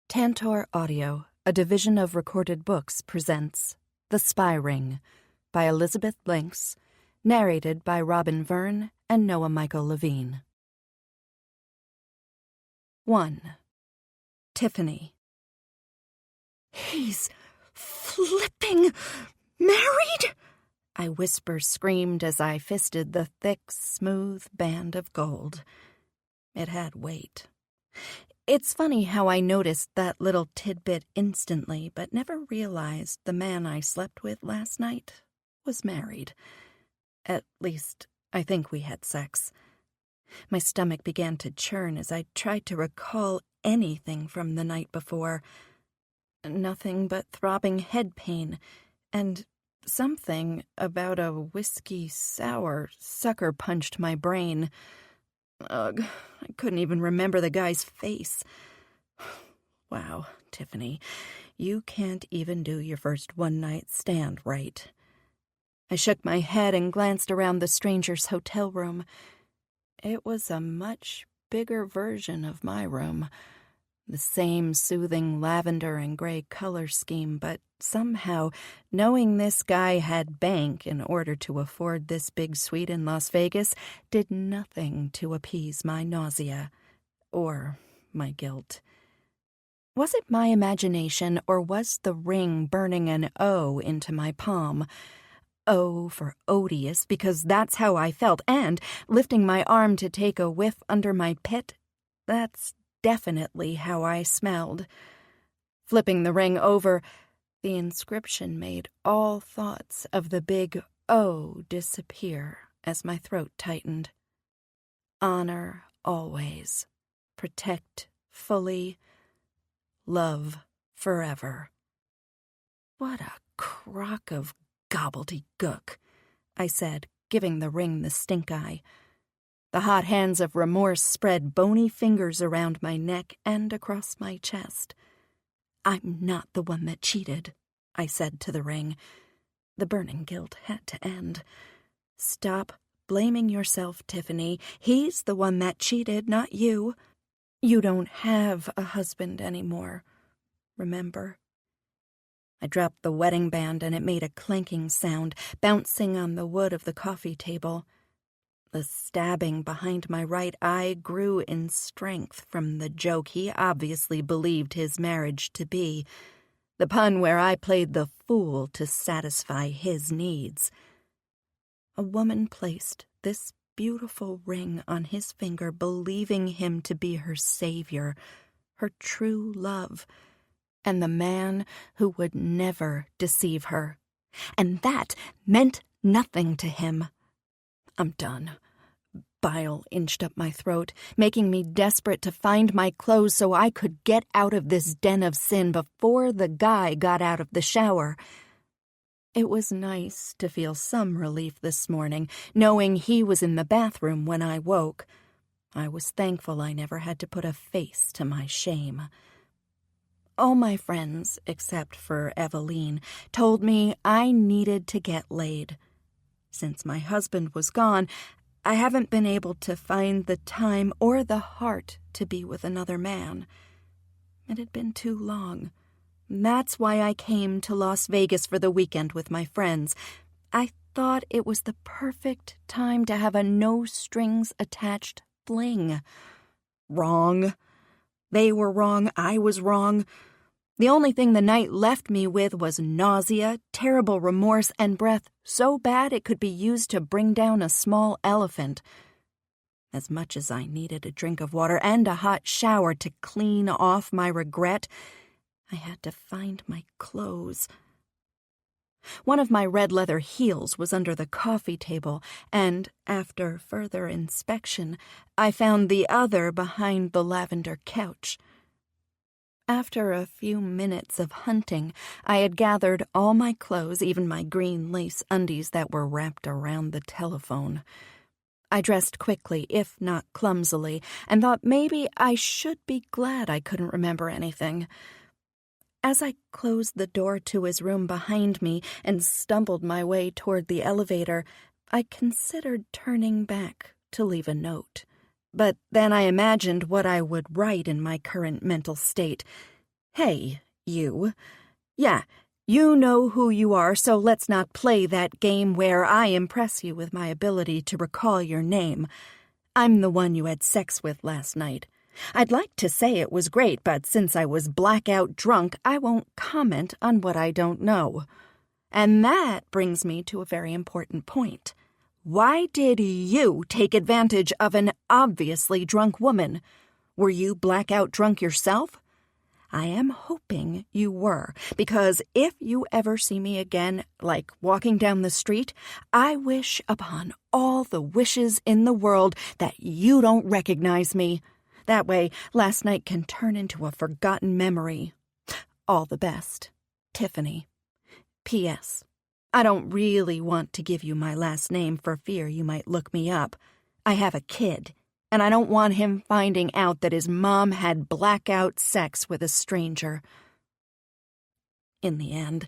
Tantor Audio, a division of Recorded Books, presents The Spy Ring by Elizabeth Lynx, narrated by Robin Verne and Noah Michael Levine. 1. Tiffany. "He's flipping married?" I whisper-screamed as I fisted the thick, smooth band of gold. It had weight. It's funny how I noticed that little tidbit instantly, but never realized the man I slept with last night was married. At least, I think we had sex. My stomach began to churn as I tried to recall anything from the night before. Nothing but throbbing head pain, and something about a whiskey sour sucker-punched my brain. Ugh, I couldn't even remember the guy's face. Wow, Tiffany, you can't even do your first one-night stand right. I shook my head and glanced around the stranger's hotel room. It was a much bigger version of my room. The same soothing lavender and gray color scheme, but somehow, knowing this guy had bank in order to afford this big suite in Las Vegas did nothing to appease my nausea or my guilt. Was it my imagination, or was the ring burning an O into my palm? O for odious, because that's how I felt, and lifting my arm to take a whiff under my pit, that's definitely how I smelled. Flipping the ring over, the inscription made all thoughts of the big O disappear as my throat tightened. Honor always. Protect fully. Love forever. What a crock of gobbledygook, I said, giving the ring the stink eye. The hot hands of remorse spread bony fingers around my neck and across my chest. "I'm not the one that cheated," I said to the ring. The burning guilt had to end. "Stop blaming yourself, Tiffany. He's the one that cheated, not you. You don't have a husband anymore. Remember?" I dropped the wedding band and it made a clanking sound, bouncing on the wood of the coffee table. The stabbing behind my right eye grew in strength from the joke he obviously believed his marriage to be, the pun where I played the fool to satisfy his needs. A woman placed this beautiful ring on his finger, believing him to be her savior, her true love, and the man who would never deceive her. And that meant nothing to him. I'm done. Bile inched up my throat, making me desperate to find my clothes so I could get out of this den of sin before the guy got out of the shower. It was nice to feel some relief this morning, knowing he was in the bathroom when I woke. I was thankful I never had to put a face to my shame. All my friends, except for Eveline, told me I needed to get laid. Since my husband was gone, I haven't been able to find the time or the heart to be with another man. It had been too long. That's why I came to Las Vegas for the weekend with my friends. I thought it was the perfect time to have a no-strings-attached fling. Wrong. They were wrong. I was wrong. The only thing the night left me with was nausea, terrible remorse, and breath so bad it could be used to bring down a small elephant. As much as I needed a drink of water and a hot shower to clean off my regret, I had to find my clothes. One of my red leather heels was under the coffee table, and, after further inspection, I found the other behind the lavender couch. After a few minutes of hunting, I had gathered all my clothes, even my green lace undies that were wrapped around the telephone. I dressed quickly, if not clumsily, and thought maybe I should be glad I couldn't remember anything. As I closed the door to his room behind me and stumbled my way toward the elevator, I considered turning back to leave a note. But then I imagined what I would write in my current mental state. Hey, you. Yeah, you know who you are, so let's not play that game where I impress you with my ability to recall your name. I'm the one you had sex with last night. I'd like to say it was great, but since I was blackout drunk, I won't comment on what I don't know. And that brings me to a very important point. Why did you take advantage of an obviously drunk woman? Were you blackout drunk yourself? I am hoping you were, because if you ever see me again, like walking down the street, I wish upon all the wishes in the world that you don't recognize me. That way, last night can turn into a forgotten memory. All the best, Tiffany. P.S. I don't really want to give you my last name for fear you might look me up. I have a kid, and I don't want him finding out that his mom had blackout sex with a stranger. In the end,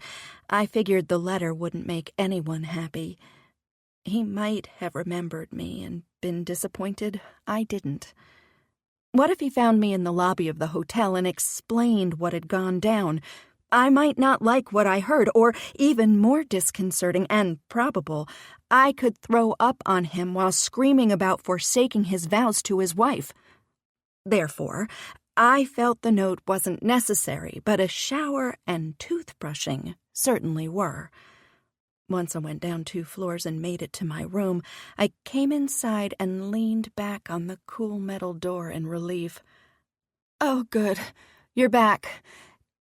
I figured the letter wouldn't make anyone happy. He might have remembered me and been disappointed I didn't. What if he found me in the lobby of the hotel and explained what had gone down? I might not like what I heard, or even more disconcerting and probable, I could throw up on him while screaming about forsaking his vows to his wife. Therefore, I felt the note wasn't necessary, but a shower and toothbrushing certainly were. Once I went down 2 floors and made it to my room, I came inside and leaned back on the cool metal door in relief. "Oh, good. You're back.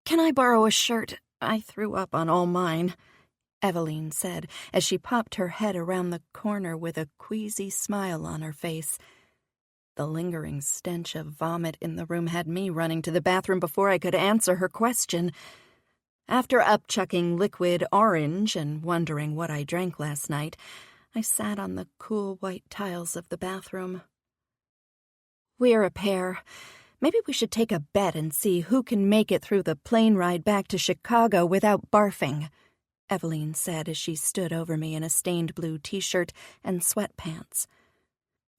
Can I borrow a shirt? I threw up on all mine," Eveline said as she popped her head around the corner with a queasy smile on her face. The lingering stench of vomit in the room had me running to the bathroom before I could answer her question. After upchucking liquid orange and wondering what I drank last night, I sat on the cool white tiles of the bathroom. "We're a pair. Maybe we should take a bet and see who can make it through the plane ride back to Chicago without barfing," Eveline said as she stood over me in a stained blue t-shirt and sweatpants.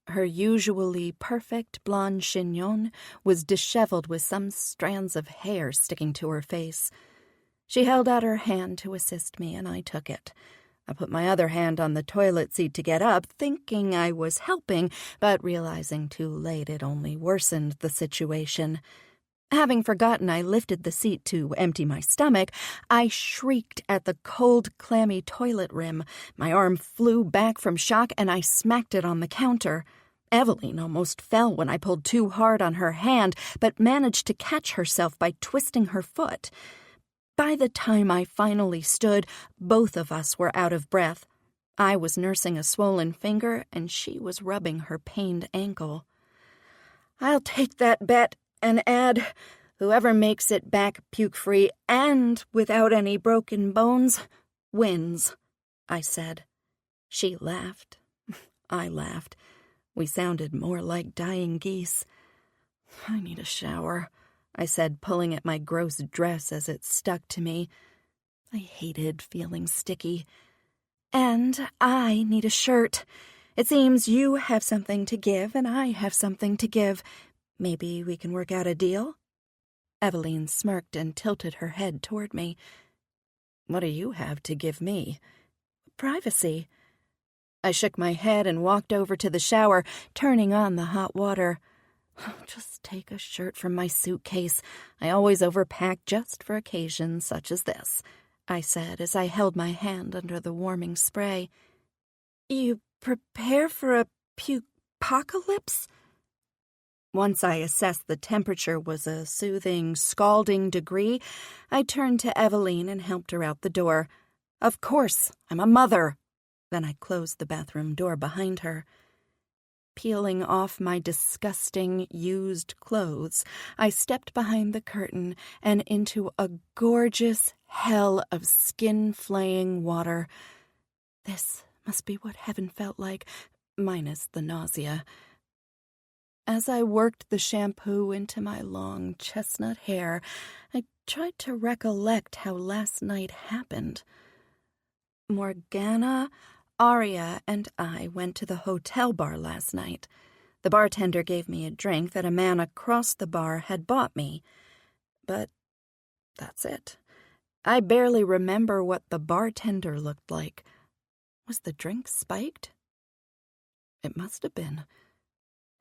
Her usually perfect blonde chignon was disheveled with some strands of hair sticking to her face. She held out her hand to assist me, and I took it. I put my other hand on the toilet seat to get up, thinking I was helping, but realizing too late it only worsened the situation. Having forgotten I lifted the seat to empty my stomach, I shrieked at the cold, clammy toilet rim. My arm flew back from shock, and I smacked it on the counter. Eveline almost fell when I pulled too hard on her hand, but managed to catch herself by twisting her foot. By the time I finally stood, both of us were out of breath. I was nursing a swollen finger, and she was rubbing her pained ankle. "I'll take that bet and add, whoever makes it back puke-free and without any broken bones wins," I said. She laughed. I laughed. We sounded more like dying geese. "I need a shower," I said, pulling at my gross dress as it stuck to me. I hated feeling sticky. "And I need a shirt. It seems you have something to give, and I have something to give. Maybe we can work out a deal?" Eveline smirked and tilted her head toward me. "What do you have to give me?" "Privacy." I shook my head and walked over to the shower, turning on the hot water. "Just take a shirt from my suitcase. I always overpack just for occasions such as this," I said as I held my hand under the warming spray. "You prepare for a puke-pocalypse?" Once I assessed the temperature was a soothing, scalding degree, I turned to Eveline and helped her out the door. "Of course, I'm a mother." Then I closed the bathroom door behind her. Peeling off my disgusting, used clothes, I stepped behind the curtain and into a gorgeous hell of skin-flaying water. This must be what heaven felt like, minus the nausea. As I worked the shampoo into my long chestnut hair, I tried to recollect how last night happened. Morgana, Aria, and I went to the hotel bar last night. The bartender gave me a drink that a man across the bar had bought me. But That's it. I barely remember what the bartender looked like. Was the drink spiked? It must have been.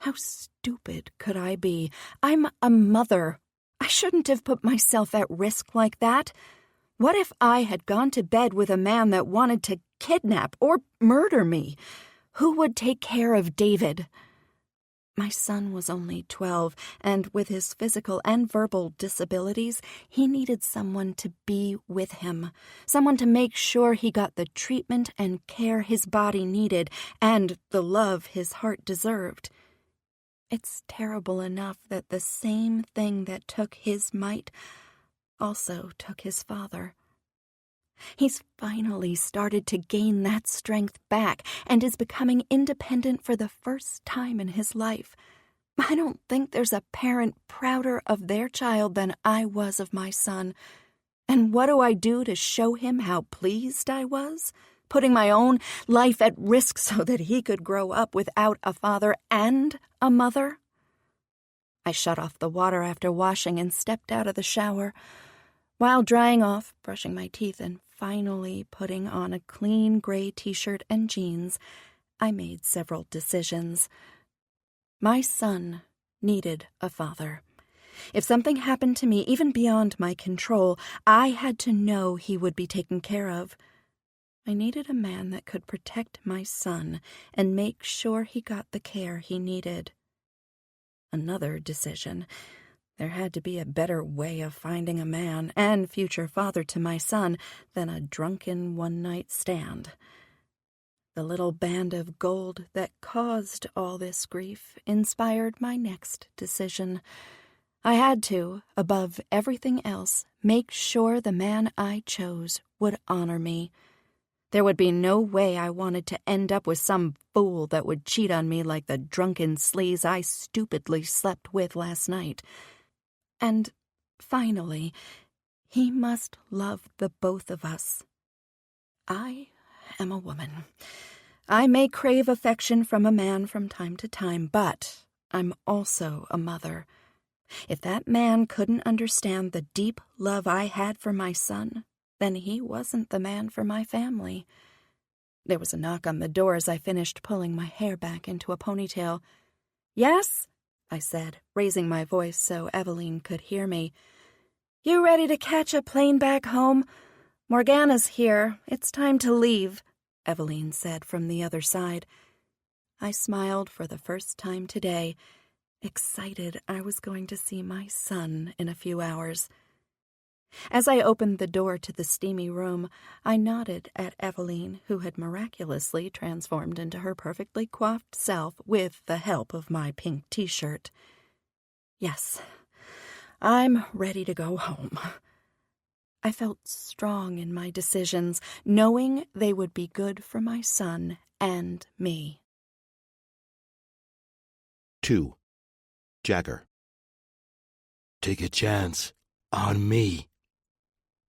How stupid could I be? I'm a mother. I shouldn't have put myself at risk like that. What if I had gone to bed with a man that wanted to kidnap or murder me? Who would take care of David? My son was only 12, and with his physical and verbal disabilities, he needed someone to be with him, someone to make sure he got the treatment and care his body needed and the love his heart deserved. It's terrible enough that the same thing that took his might also took his father. He's finally started to gain that strength back and is becoming independent for the first time in his life. I don't think there's a parent prouder of their child than I was of my son. And what do I do to show him how pleased I was? Putting my own life at risk so that he could grow up without a father and a mother? I shut off the water after washing and stepped out of the shower. While drying off, brushing my teeth, and finally putting on a clean gray t-shirt and jeans, I made several decisions. My son needed a father. If something happened to me, even beyond my control, I had to know he would be taken care of. I needed a man that could protect my son and make sure he got the care he needed. Another decision. There had to be a better way of finding a man and future father to my son than a drunken one-night stand. The little band of gold that caused all this grief inspired my next decision. I had to, above everything else, make sure the man I chose would honor me. There would be no way I wanted to end up with some fool that would cheat on me like the drunken sleaze I stupidly slept with last night. And, finally, he must love the both of us. I am a woman. I may crave affection from a man from time to time, but I'm also a mother. If that man couldn't understand the deep love I had for my son, then he wasn't the man for my family. There was a knock on the door as I finished pulling my hair back into a ponytail. "Yes?" I said, raising my voice so Eveline could hear me. "You ready to catch a plane back home? Morgana's here. It's time to leave," Eveline said from the other side. I smiled for the first time today, excited I was going to see my son in a few hours. As I opened the door to the steamy room, I nodded at Eveline, who had miraculously transformed into her perfectly coiffed self with the help of my pink t-shirt. Yes, I'm ready to go home. I felt strong in my decisions, knowing they would be good for my son and me. 2. Jagger. Take a chance on me.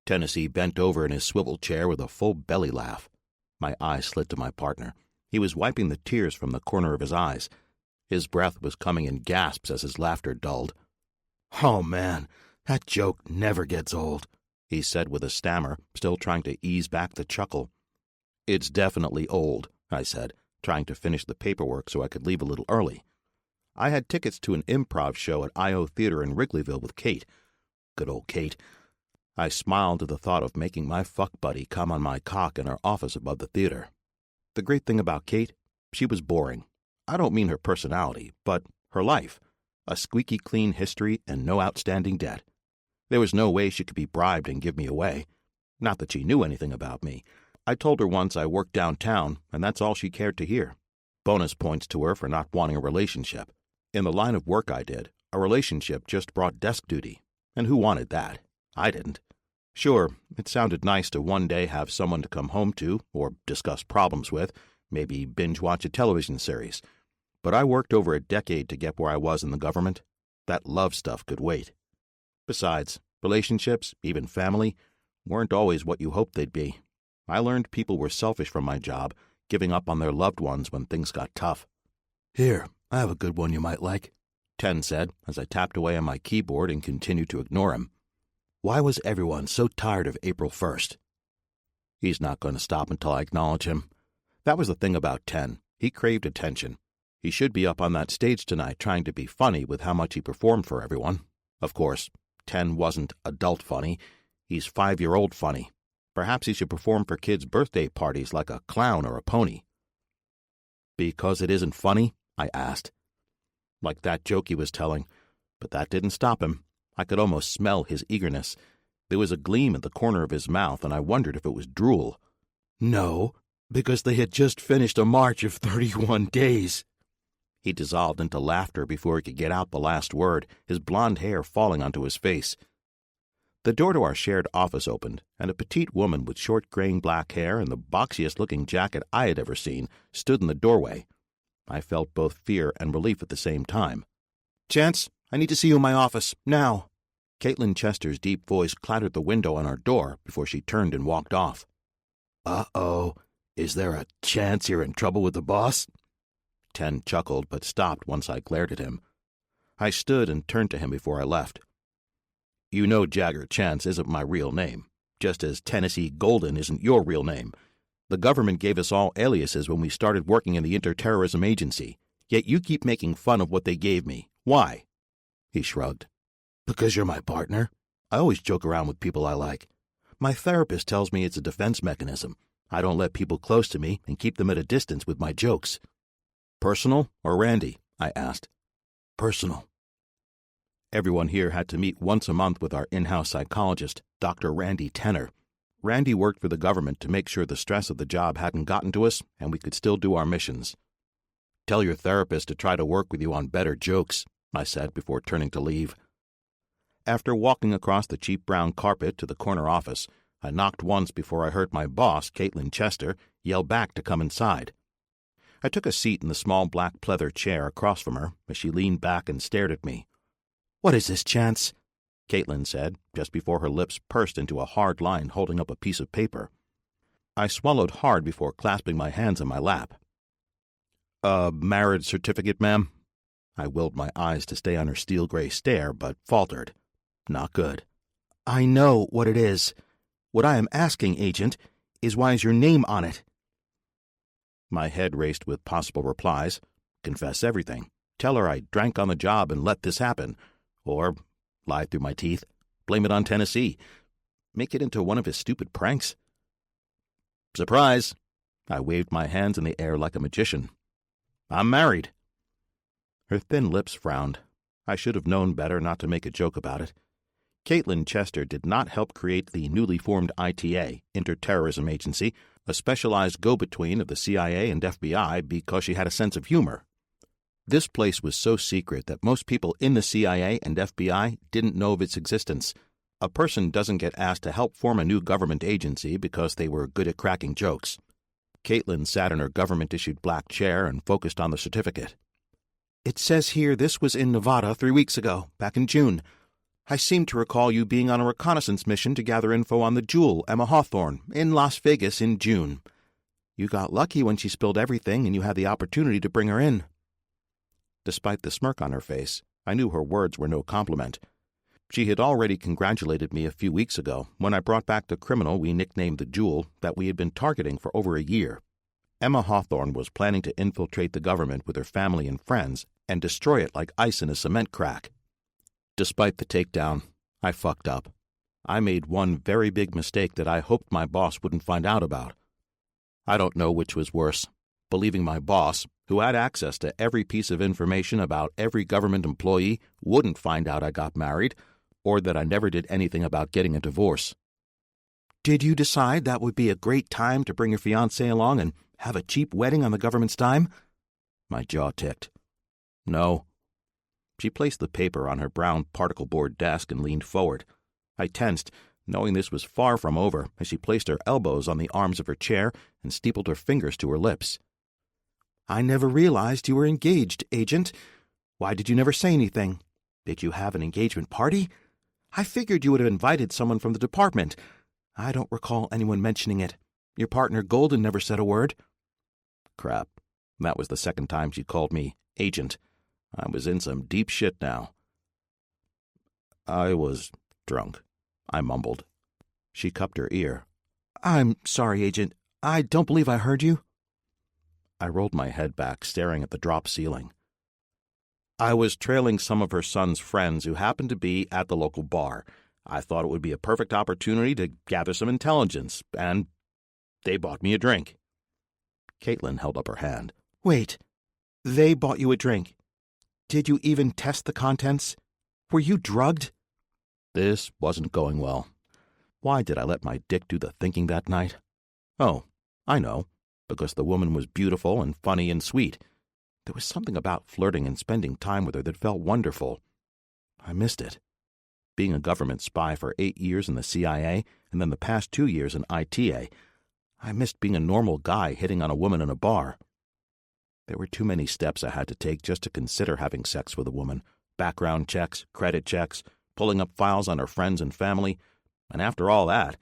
Tennessee bent over in his swivel chair with a full belly laugh. My eye slid to my partner. He was wiping the tears from the corner of his eyes. His breath was coming in gasps as his laughter dulled. "Oh, man, that joke never gets old," he said with a stammer, still trying to ease back the chuckle. "It's definitely old," I said, trying to finish the paperwork so I could leave a little early. I had tickets to an improv show at I.O. Theater in Wrigleyville with Kate. Good old Kate. I smiled at the thought of making my fuck buddy come on my cock in her office above the theater. The great thing about Kate, she was boring. I don't mean her personality, but her life. A squeaky clean history and no outstanding debt. There was no way she could be bribed and give me away. Not that she knew anything about me. I told her once I worked downtown, and that's all she cared to hear. Bonus points to her for not wanting a relationship. In the line of work I did, a relationship just brought desk duty. And who wanted that? I didn't. Sure, it sounded nice to one day have someone to come home to, or discuss problems with, maybe binge-watch a television series. But I worked over a decade to get where I was in the government. That love stuff could wait. Besides, relationships, even family, weren't always what you hoped they'd be. I learned people were selfish from my job, giving up on their loved ones when things got tough. "Here, I have a good one you might like," Ten said as I tapped away on my keyboard and continued to ignore him. Why was everyone so tired of April 1st? He's not going to stop until I acknowledge him. That was the thing about 10. He craved attention. He should be up on that stage tonight trying to be funny with how much he performed for everyone. Of course, 10 wasn't adult funny. He's 5-year-old funny. Perhaps he should perform for kids' birthday parties like a clown or a pony. Because it isn't funny? I asked. Like that joke he was telling. But that didn't stop him. I could almost smell his eagerness. There was a gleam at the corner of his mouth, and I wondered if it was drool. No, because they had just finished a march of 31 days. He dissolved into laughter before he could get out the last word, his blond hair falling onto his face. The door to our shared office opened, and a petite woman with short graying black hair and the boxiest-looking jacket I had ever seen stood in the doorway. I felt both fear and relief at the same time. "Chance, I need to see you in my office, now." Caitlin Chester's deep voice clattered the window on our door before she turned and walked off. "Uh-oh, is there a chance you're in trouble with the boss?" 10 chuckled, but stopped once I glared at him. I stood and turned to him before I left. "You know Jagger Chance isn't my real name, just as Tennessee Golden isn't your real name. The government gave us all aliases when we started working in the Interterrorism Agency, yet you keep making fun of what they gave me. Why?" He shrugged. "Because you're my partner. I always joke around with people I like. My therapist tells me it's a defense mechanism. I don't let people close to me and keep them at a distance with my jokes." "Personal or Randy?" I asked. "Personal." Everyone here had to meet once a month with our in-house psychologist, Dr. Randy Tenner. Randy worked for the government to make sure the stress of the job hadn't gotten to us and we could still do our missions. "Tell your therapist to try to work with you on better jokes," I said before turning to leave. After walking across the cheap brown carpet to the corner office, I knocked once before I heard my boss, Caitlin Chester, yell back to come inside. I took a seat in the small black pleather chair across from her as she leaned back and stared at me. "What is this, Chance?" Caitlin said, just before her lips pursed into a hard line holding up a piece of paper. I swallowed hard before clasping my hands in my lap. "A marriage certificate, ma'am?" I willed my eyes to stay on her steel-gray stare, but faltered. Not good. "I know what it is. What I am asking, Agent, is why is your name on it?" My head raced with possible replies. Confess everything. Tell her I drank on the job and let this happen. Or, lie through my teeth, blame it on Tennessee. Make it into one of his stupid pranks. "Surprise!" I waved my hands in the air like a magician. "I'm married." Her thin lips frowned. I should have known better not to make a joke about it. Caitlin Chester did not help create the newly formed ITA, Interterrorism Agency, a specialized go-between of the CIA and FBI, because she had a sense of humor. This place was so secret that most people in the CIA and FBI didn't know of its existence. A person doesn't get asked to help form a new government agency because they were good at cracking jokes. Caitlin sat in her government-issued black chair and focused on the certificate. "It says here this was in Nevada 3 weeks ago, back in June. I seem to recall you being on a reconnaissance mission to gather info on the Jewel, Emma Hawthorne, in Las Vegas in June. You got lucky when she spilled everything and you had the opportunity to bring her in." Despite the smirk on her face, I knew her words were no compliment. She had already congratulated me a few weeks ago when I brought back the criminal we nicknamed the Jewel that we had been targeting for over a year. Emma Hawthorne was planning to infiltrate the government with her family and friends and destroy it like ice in a cement crack. Despite the takedown, I fucked up. I made one very big mistake that I hoped my boss wouldn't find out about. I don't know which was worse, believing my boss, who had access to every piece of information about every government employee, wouldn't find out I got married, or that I never did anything about getting a divorce. "Did you decide that would be a great time to bring your fiancé along and have a cheap wedding on the government's dime?" My jaw ticked. "No." She placed the paper on her brown particle board desk and leaned forward. I tensed, knowing this was far from over, as she placed her elbows on the arms of her chair and steepled her fingers to her lips. "I never realized you were engaged, Agent. Why did you never say anything? Did you have an engagement party? I figured you would have invited someone from the department. I don't recall anyone mentioning it. Your partner Golden never said a word." Crap. That was the second time she called me Agent. I was in some deep shit now. "I was drunk," I mumbled. She cupped her ear. "I'm sorry, Agent. I don't believe I heard you." I rolled my head back, staring at the drop ceiling. "I was trailing some of her son's friends who happened to be at the local bar. I thought it would be a perfect opportunity to gather some intelligence, and they bought me a drink." Caitlin held up her hand. "Wait. They bought you a drink. Did you even test the contents? Were you drugged?" This wasn't going well. Why did I let my dick do the thinking that night? Oh, I know. Because the woman was beautiful and funny and sweet. There was something about flirting and spending time with her that felt wonderful. I missed it. Being a government spy for 8 years in the CIA and then the past 2 years in ITA, I missed being a normal guy hitting on a woman in a bar. There were too many steps I had to take just to consider having sex with a woman. Background checks, credit checks, pulling up files on her friends and family. And after all that,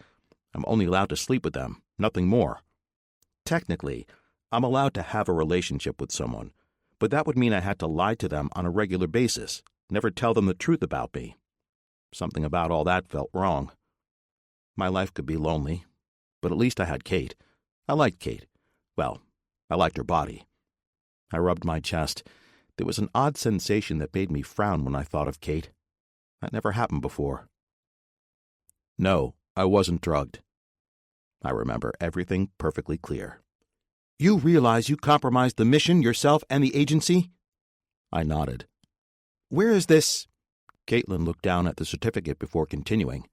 I'm only allowed to sleep with them, nothing more. Technically, I'm allowed to have a relationship with someone, but that would mean I had to lie to them on a regular basis, never tell them the truth about me. Something about all that felt wrong. My life could be lonely, but at least I had Kate. I liked Kate. Well, I liked her body. I rubbed my chest. There was an odd sensation that made me frown when I thought of Kate. That never happened before. No, I wasn't drugged. I remember everything perfectly clear. "You realize you compromised the mission, yourself, and the agency?" I nodded. "Where is this?" Caitlin looked down at the certificate before continuing.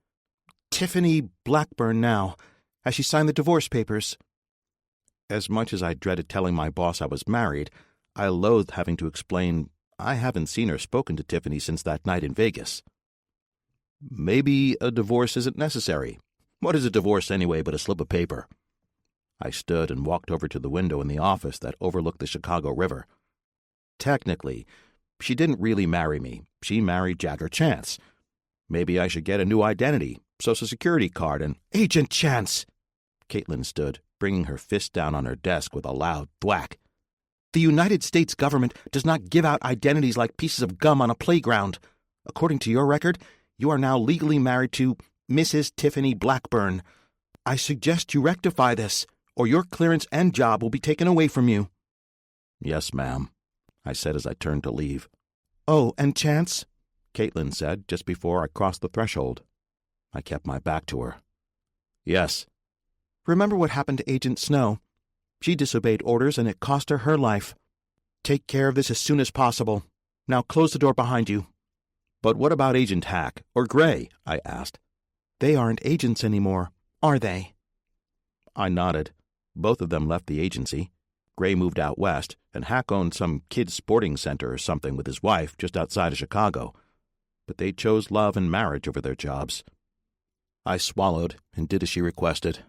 "Tiffany Blackburn now. Has she signed the divorce papers?" As much as I dreaded telling my boss I was married, I loathed having to explain I haven't seen or spoken to Tiffany since that night in Vegas. Maybe a divorce isn't necessary. What is a divorce anyway but a slip of paper? I stood and walked over to the window in the office that overlooked the Chicago River. Technically, she didn't really marry me. She married Jagger Chance. Maybe I should get a new identity, Social Security card, and— "Agent Chance!" Caitlin stood, bringing her fist down on her desk with a loud thwack. "The United States government does not give out identities like pieces of gum on a playground. According to your record, you are now legally married to Mrs. Tiffany Blackburn. I suggest you rectify this, or your clearance and job will be taken away from you." "Yes, ma'am," I said as I turned to leave. "Oh, and Chance?" Caitlin said just before I crossed the threshold. I kept my back to her. "Yes." "Remember what happened to Agent Snow? She disobeyed orders and it cost her her life. Take care of this as soon as possible. Now close the door behind you." "But what about Agent Hack or Gray?" I asked. "They aren't agents anymore, are they?" I nodded. Both of them left the agency. Gray moved out west, and Hack owned some kids' sporting center or something with his wife just outside of Chicago. But they chose love and marriage over their jobs. I swallowed and did as she requested.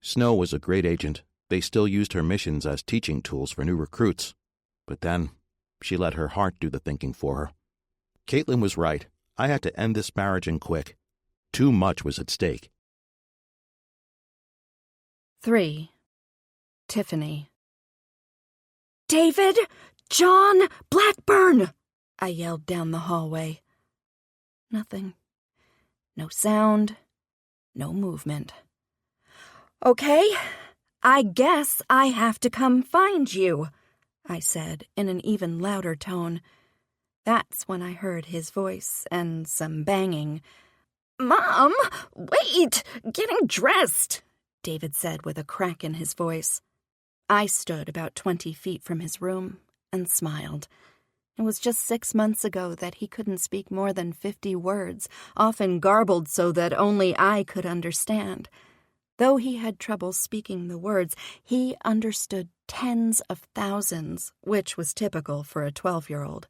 Snow was a great agent. They still used her missions as teaching tools for new recruits. But then, she let her heart do the thinking for her. Caitlin was right. I had to end this marriage and quick. Too much was at stake. 3. Tiffany. "David John Blackburn!" I yelled down the hallway. Nothing. No sound. No movement. "Okay, I guess I have to come find you," I said in an even louder tone. That's when I heard his voice and some banging. "Mom, wait! Getting dressed!" David said with a crack in his voice. I stood about 20 feet from his room and smiled. It was just 6 months ago that he couldn't speak more than 50 words, often garbled so that only I could understand. Though he had trouble speaking the words, he understood tens of thousands, which was typical for a 12-year-old.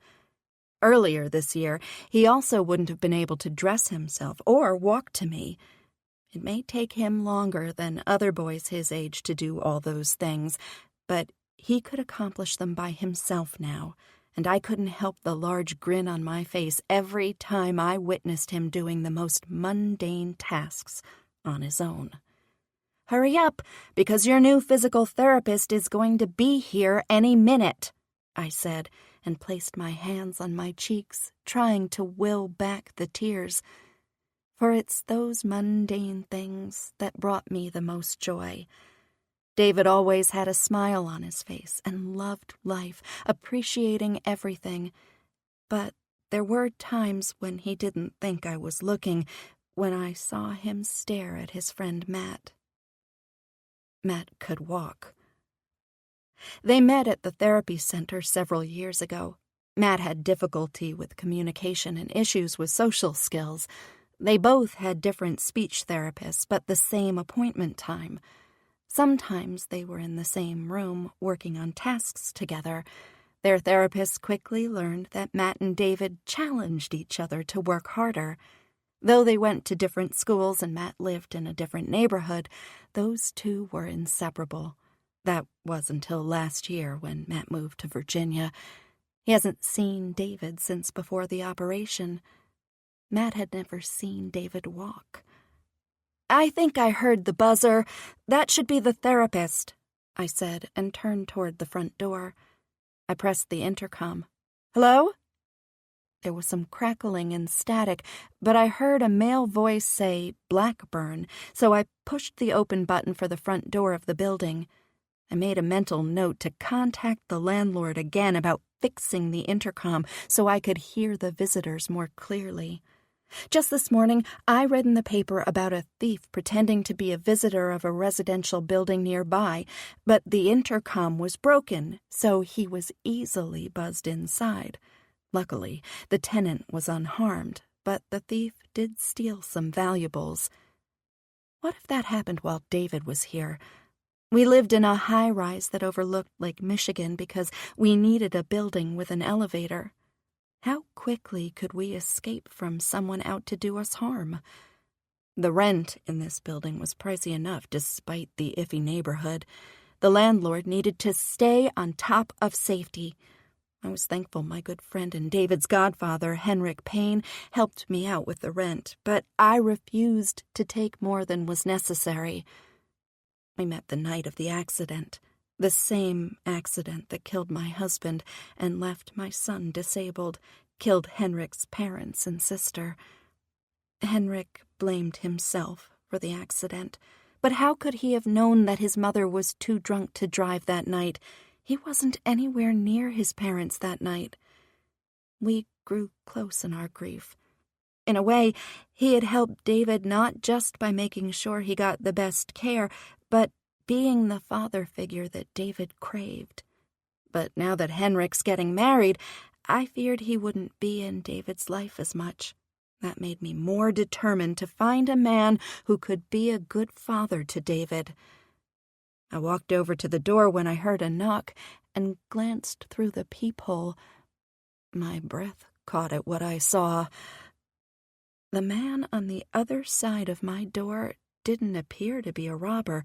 Earlier this year, he also wouldn't have been able to dress himself or walk to me. It may take him longer than other boys his age to do all those things, but he could accomplish them by himself now, and I couldn't help the large grin on my face every time I witnessed him doing the most mundane tasks on his own. "Hurry up, because your new physical therapist is going to be here any minute," I said, and placed my hands on my cheeks, trying to will back the tears. for it's those mundane things that brought me the most joy. David always had a smile on his face and loved life, appreciating everything. But there were times when he didn't think I was looking, when I saw him stare at his friend Matt. Matt could walk. They met at the therapy center several years ago. Matt had difficulty with communication and issues with social skills. They both had different speech therapists, but the same appointment time. Sometimes they were in the same room, working on tasks together. Their therapist quickly learned that Matt and David challenged each other to work harder. Though they went to different schools and Matt lived in a different neighborhood, those two were inseparable. That was until last year when Matt moved to Virginia. He hasn't seen David since before the operation. Matt had never seen David walk. "I think I heard the buzzer. That should be the therapist," I said, and turned toward the front door. I pressed the intercom. "Hello?" There was some crackling and static, but I heard a male voice say Blackburn, so I pushed the open button for the front door of the building. I made a mental note to contact the landlord again about fixing the intercom so I could hear the visitors more clearly. Just this morning, I read in the paper about a thief pretending to be a visitor of a residential building nearby, but the intercom was broken, so he was easily buzzed inside. Luckily, the tenant was unharmed, but the thief did steal some valuables. What if that happened while David was here? We lived in a high-rise that overlooked Lake Michigan because we needed a building with an elevator. How quickly could we escape from someone out to do us harm? The rent in this building was pricey enough despite the iffy neighborhood. The landlord needed to stay on top of safety. I was thankful my good friend and David's godfather, Henrik Payne, helped me out with the rent, but I refused to take more than was necessary. We met the night of the accident, the same accident that killed my husband and left my son disabled, killed Henrik's parents and sister. Henrik blamed himself for the accident, but how could he have known that his mother was too drunk to drive that night? He wasn't anywhere near his parents that night. We grew close in our grief. In a way, he had helped David not just by making sure he got the best care, but being the father figure that David craved. But now that Henrik's getting married, I feared he wouldn't be in David's life as much. That made me more determined to find a man who could be a good father to David. I walked over to the door when I heard a knock and glanced through the peephole. My breath caught at what I saw. The man on the other side of my door didn't appear to be a robber,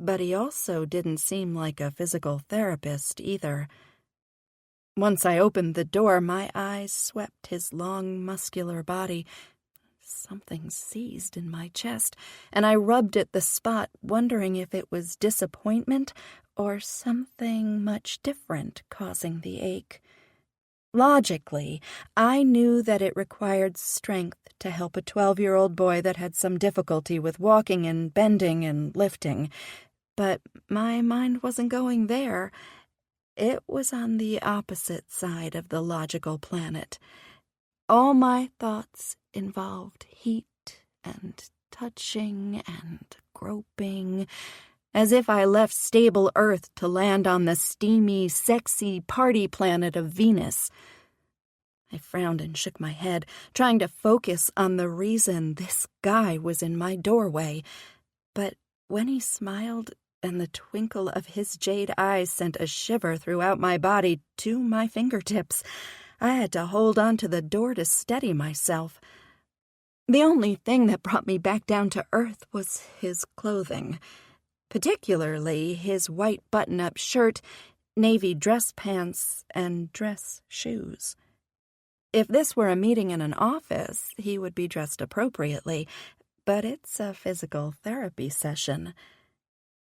but he also didn't seem like a physical therapist either. Once I opened the door, my eyes swept his long, muscular body. Something seized in my chest, and I rubbed at the spot, wondering if it was disappointment or something much different causing the ache. Logically, I knew that it required strength to help a 12-year-old boy that had some difficulty with walking and bending and lifting. But my mind wasn't going there. It was on the opposite side of the logical planet. All my thoughts involved heat and touching and groping, as if I left stable Earth to land on the steamy, sexy party planet of Venus. I frowned and shook my head, trying to focus on the reason this guy was in my doorway. But when he smiled, and the twinkle of his jade eyes sent a shiver throughout my body to my fingertips, I had to hold on to the door to steady myself. The only thing that brought me back down to earth was his clothing, particularly his white button-up shirt, navy dress pants, and dress shoes. If this were a meeting in an office, he would be dressed appropriately, but it's a physical therapy session.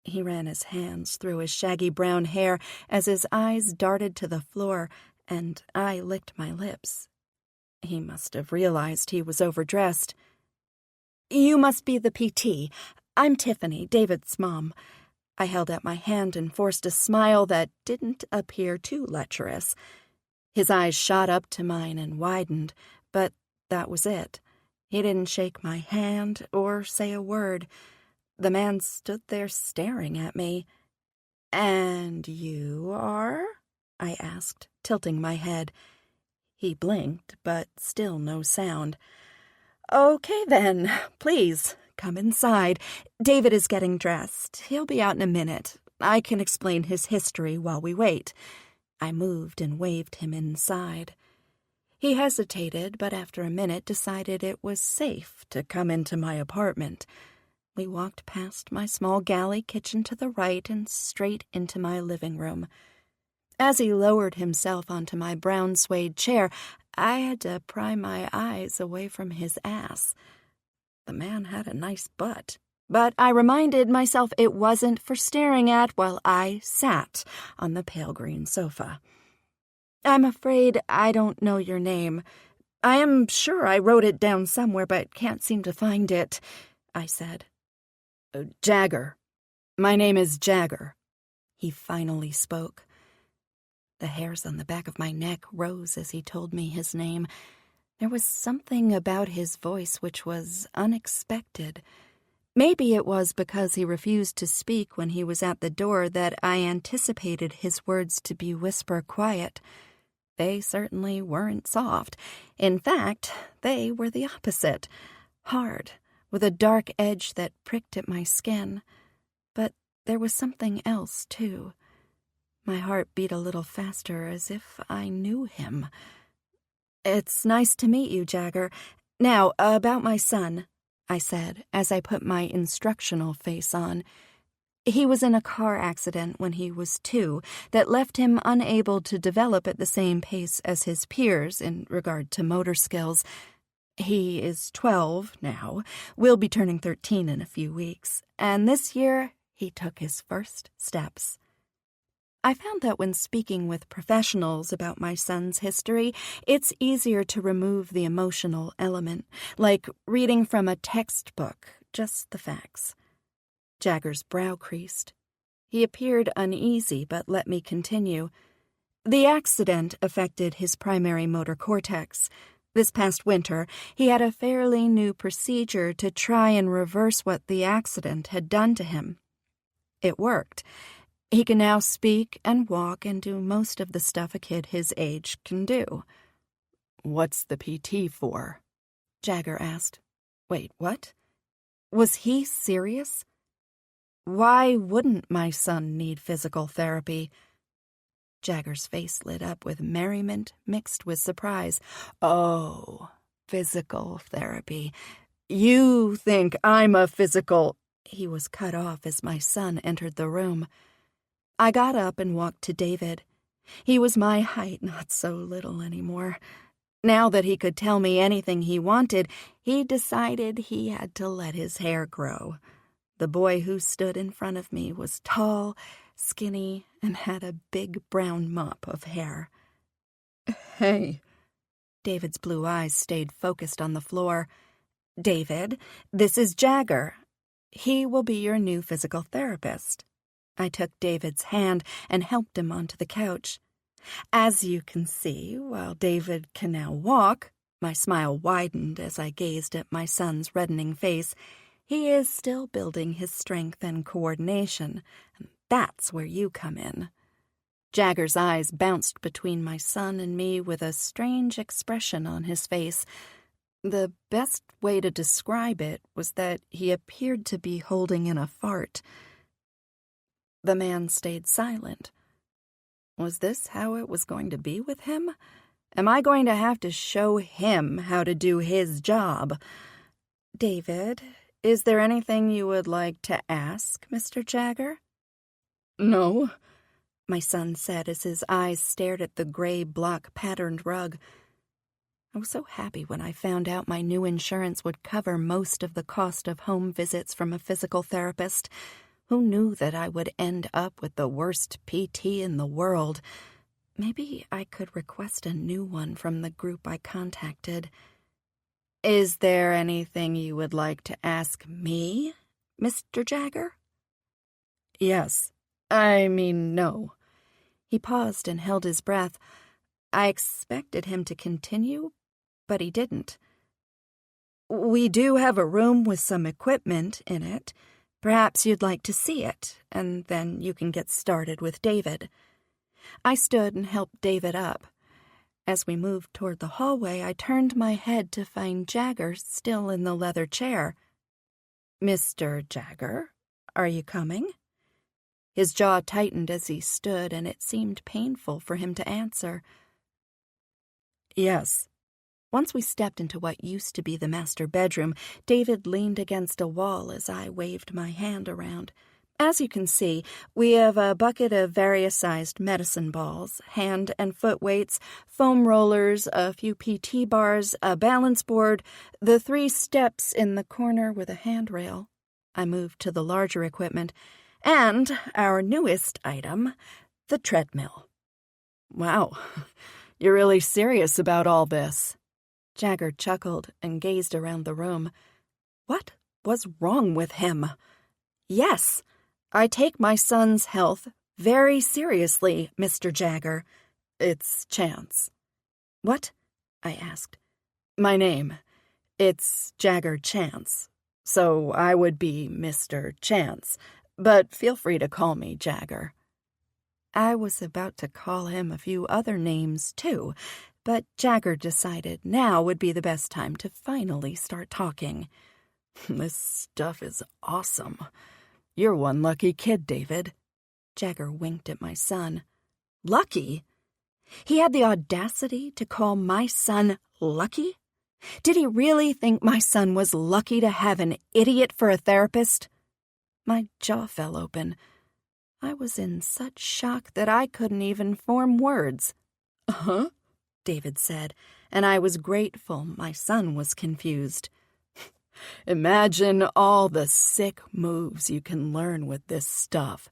He ran his hands through his shaggy brown hair as his eyes darted to the floor, and I licked my lips. He must have realized he was overdressed. You must be the PT. I'm Tiffany, David's mom. I held out my hand and forced a smile that didn't appear too lecherous. His eyes shot up to mine and widened, but that was it. He didn't shake my hand or say a word. The man stood there staring at me. "And you are?" I asked, tilting my head. He blinked, but still no sound. "Okay then, please, come inside. David is getting dressed. He'll be out in a minute. I can explain his history while we wait." I moved and waved him inside. He hesitated, but after a minute decided it was safe to come into my apartment. We walked past my small galley kitchen to the right and straight into my living room. As he lowered himself onto my brown suede chair, I had to pry my eyes away from his ass. The man had a nice butt, but I reminded myself it wasn't for staring at while I sat on the pale green sofa. "I'm afraid I don't know your name. I am sure I wrote it down somewhere, but can't seem to find it," I said. "Jagger. My name is Jagger," he finally spoke. The hairs on the back of my neck rose as he told me his name. There was something about his voice which was unexpected. Maybe it was because he refused to speak when he was at the door that I anticipated his words to be whisper quiet. They certainly weren't soft. In fact, they were the opposite. Hard, with a dark edge that pricked at my skin. But there was something else, too. My heart beat a little faster, as if I knew him. "It's nice to meet you, Jagger. Now, about my son," I said, as I put my instructional face on. "He was in a car accident when he was 2 that left him unable to develop at the same pace as his peers in regard to motor skills. He is 12 now, will be turning 13 in a few weeks, and this year he took his first steps." I found that when speaking with professionals about my son's history, it's easier to remove the emotional element, like reading from a textbook, just the facts. Jagger's brow creased. He appeared uneasy, but let me continue. "The accident affected his primary motor cortex. This past winter, he had a fairly new procedure to try and reverse what the accident had done to him. It worked. He can now speak and walk and do most of the stuff a kid his age can do." "What's the PT for?" Jagger asked. Wait, what? Was he serious? Why wouldn't my son need physical therapy? Jagger's face lit up with merriment mixed with surprise. "Oh, physical therapy. You think I'm a physical—" He was cut off as my son entered the room. I got up and walked to David. He was my height, not so little anymore. Now that he could tell me anything he wanted, he decided he had to let his hair grow. The boy who stood in front of me was tall, skinny, and had a big brown mop of hair. "Hey." David's blue eyes stayed focused on the floor. "David, this is Jagger. He will be your new physical therapist." I took David's hand and helped him onto the couch. As you can see, while David can now walk, my smile widened as I gazed at my son's reddening face, he is still building his strength and coordination, and that's where you come in. Jagger's eyes bounced between my son and me with a strange expression on his face. The best way to describe it was that he appeared to be holding in a fart. The man stayed silent. Was this how it was going to be with him? Am I going to have to show him how to do his job? "David, is there anything you would like to ask, Mr. Jagger?" "No," my son said as his eyes stared at the gray block-patterned rug. I was so happy when I found out my new insurance would cover most of the cost of home visits from a physical therapist. Who knew that I would end up with the worst PT in the world? Maybe I could request a new one from the group I contacted. Is there anything you would like to ask me, Mr. Jagger? Yes. No. He paused and held his breath. I expected him to continue, but he didn't. We do have a room with some equipment in it. Perhaps you'd like to see it, and then you can get started with David. I stood and helped David up. As we moved toward the hallway, I turned my head to find Jagger still in the leather chair. Mr. Jagger, are you coming? His jaw tightened as he stood, and it seemed painful for him to answer. Yes. Once we stepped into what used to be the master bedroom, David leaned against a wall as I waved my hand around. As you can see, we have a bucket of various-sized medicine balls, hand and foot weights, foam rollers, a few PT bars, a balance board, the 3 steps in the corner with a handrail. I moved to the larger equipment, and our newest item, the treadmill. Wow, you're really serious about all this. Jagger chuckled and gazed around the room. What was wrong with him? Yes, I take my son's health very seriously, Mr. Jagger. It's Chance. What? I asked. My name. It's Jagger Chance. So I would be Mr. Chance, but feel free to call me Jagger. I was about to call him a few other names, too, but Jagger decided now would be the best time to finally start talking. This stuff is awesome. You're one lucky kid, David. Jagger winked at my son. Lucky? He had the audacity to call my son lucky? Did he really think my son was lucky to have an idiot for a therapist? My jaw fell open. I was in such shock that I couldn't even form words. Huh? David said, and I was grateful my son was confused. Imagine all the sick moves you can learn with this stuff.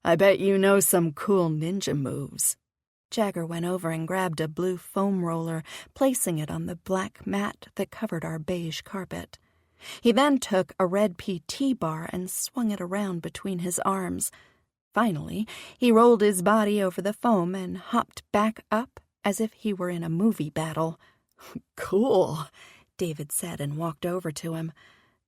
I bet you know some cool ninja moves. Jagger went over and grabbed a blue foam roller, placing it on the black mat that covered our beige carpet. He then took a red PT bar and swung it around between his arms. Finally, he rolled his body over the foam and hopped back up as if he were in a movie battle. Cool, David said and walked over to him.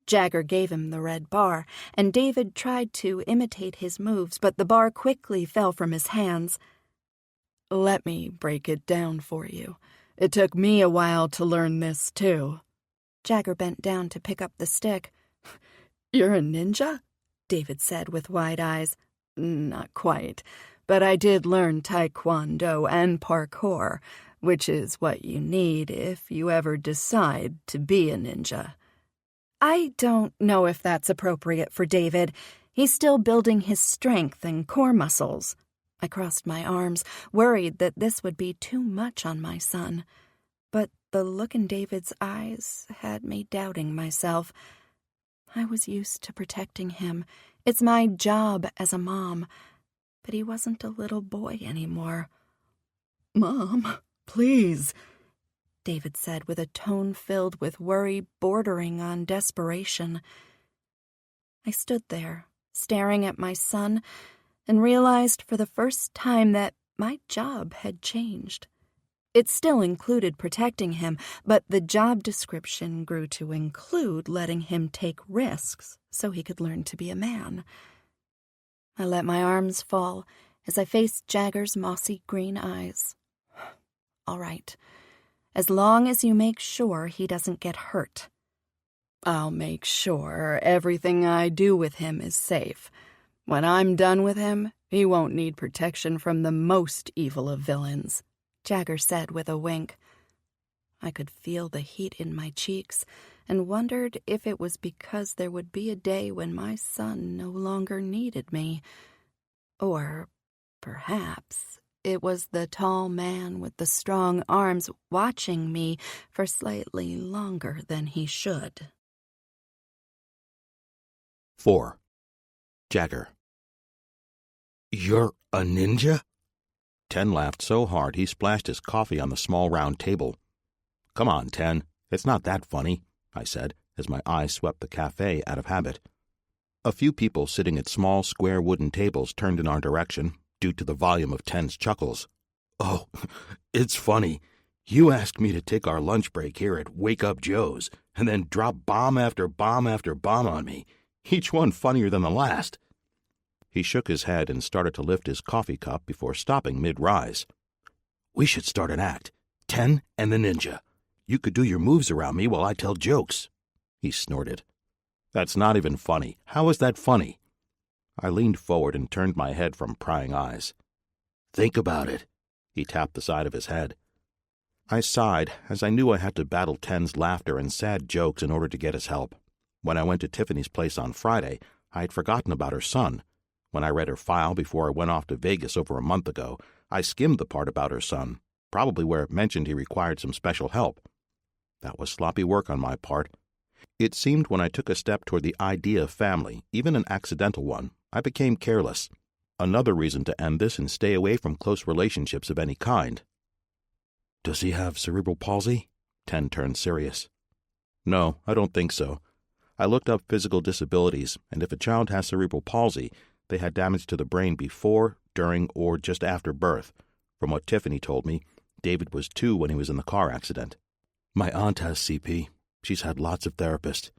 Jagger gave him the red bar, and David tried to imitate his moves, but the bar quickly fell from his hands. Let me break it down for you. It took me a while to learn this, too. Jagger bent down to pick up the stick. You're a ninja? David said with wide eyes. Not quite, but I did learn taekwondo and parkour, which is what you need if you ever decide to be a ninja. I don't know if that's appropriate for David. He's still building his strength and core muscles. I crossed my arms, worried that this would be too much on my son. But the look in David's eyes had me doubting myself. I was used to protecting him. It's my job as a mom. But he wasn't a little boy anymore. Mom, please, David said with a tone filled with worry bordering on desperation. I stood there, staring at my son, and realized for the first time that my job had changed. It still included protecting him, but the job description grew to include letting him take risks so he could learn to be a man. I let my arms fall as I faced Jagger's mossy green eyes. All right, as long as you make sure he doesn't get hurt. I'll make sure everything I do with him is safe. When I'm done with him, he won't need protection from the most evil of villains, Jagger said with a wink. I could feel the heat in my cheeks and wondered if it was because there would be a day when my son no longer needed me. Or perhaps it was the tall man with the strong arms watching me for slightly longer than he should. 4. Jagger. You're a ninja? Ten laughed so hard he splashed his coffee on the small round table. Come on, Ten. It's not that funny, I said, as my eyes swept the cafe out of habit. A few people sitting at small, square wooden tables turned in our direction, due to the volume of Ten's chuckles. Oh, it's funny. You asked me to take our lunch break here at Wake Up Joe's, and then drop bomb after bomb after bomb on me, each one funnier than the last. He shook his head and started to lift his coffee cup before stopping mid-rise. We should start an act. 10 and the ninja. You could do your moves around me while I tell jokes. He snorted. That's not even funny. How is that funny? I leaned forward and turned my head from prying eyes. Think about it. He tapped the side of his head. I sighed, as I knew I had to battle Ten's laughter and sad jokes in order to get his help. When I went to Tiffany's place on Friday, I had forgotten about her son. When I read her file before I went off to Vegas over a month ago, I skimmed the part about her son, probably where it mentioned he required some special help. That was sloppy work on my part. It seemed when I took a step toward the idea of family, even an accidental one, I became careless. Another reason to end this and stay away from close relationships of any kind. Does he have cerebral palsy? Ten turned serious. No, I don't think so. I looked up physical disabilities, and if a child has cerebral palsy, they had damage to the brain before, during, or just after birth. From what Tiffany told me, David was 2 when he was in the car accident. My aunt has CP. She's had lots of therapists.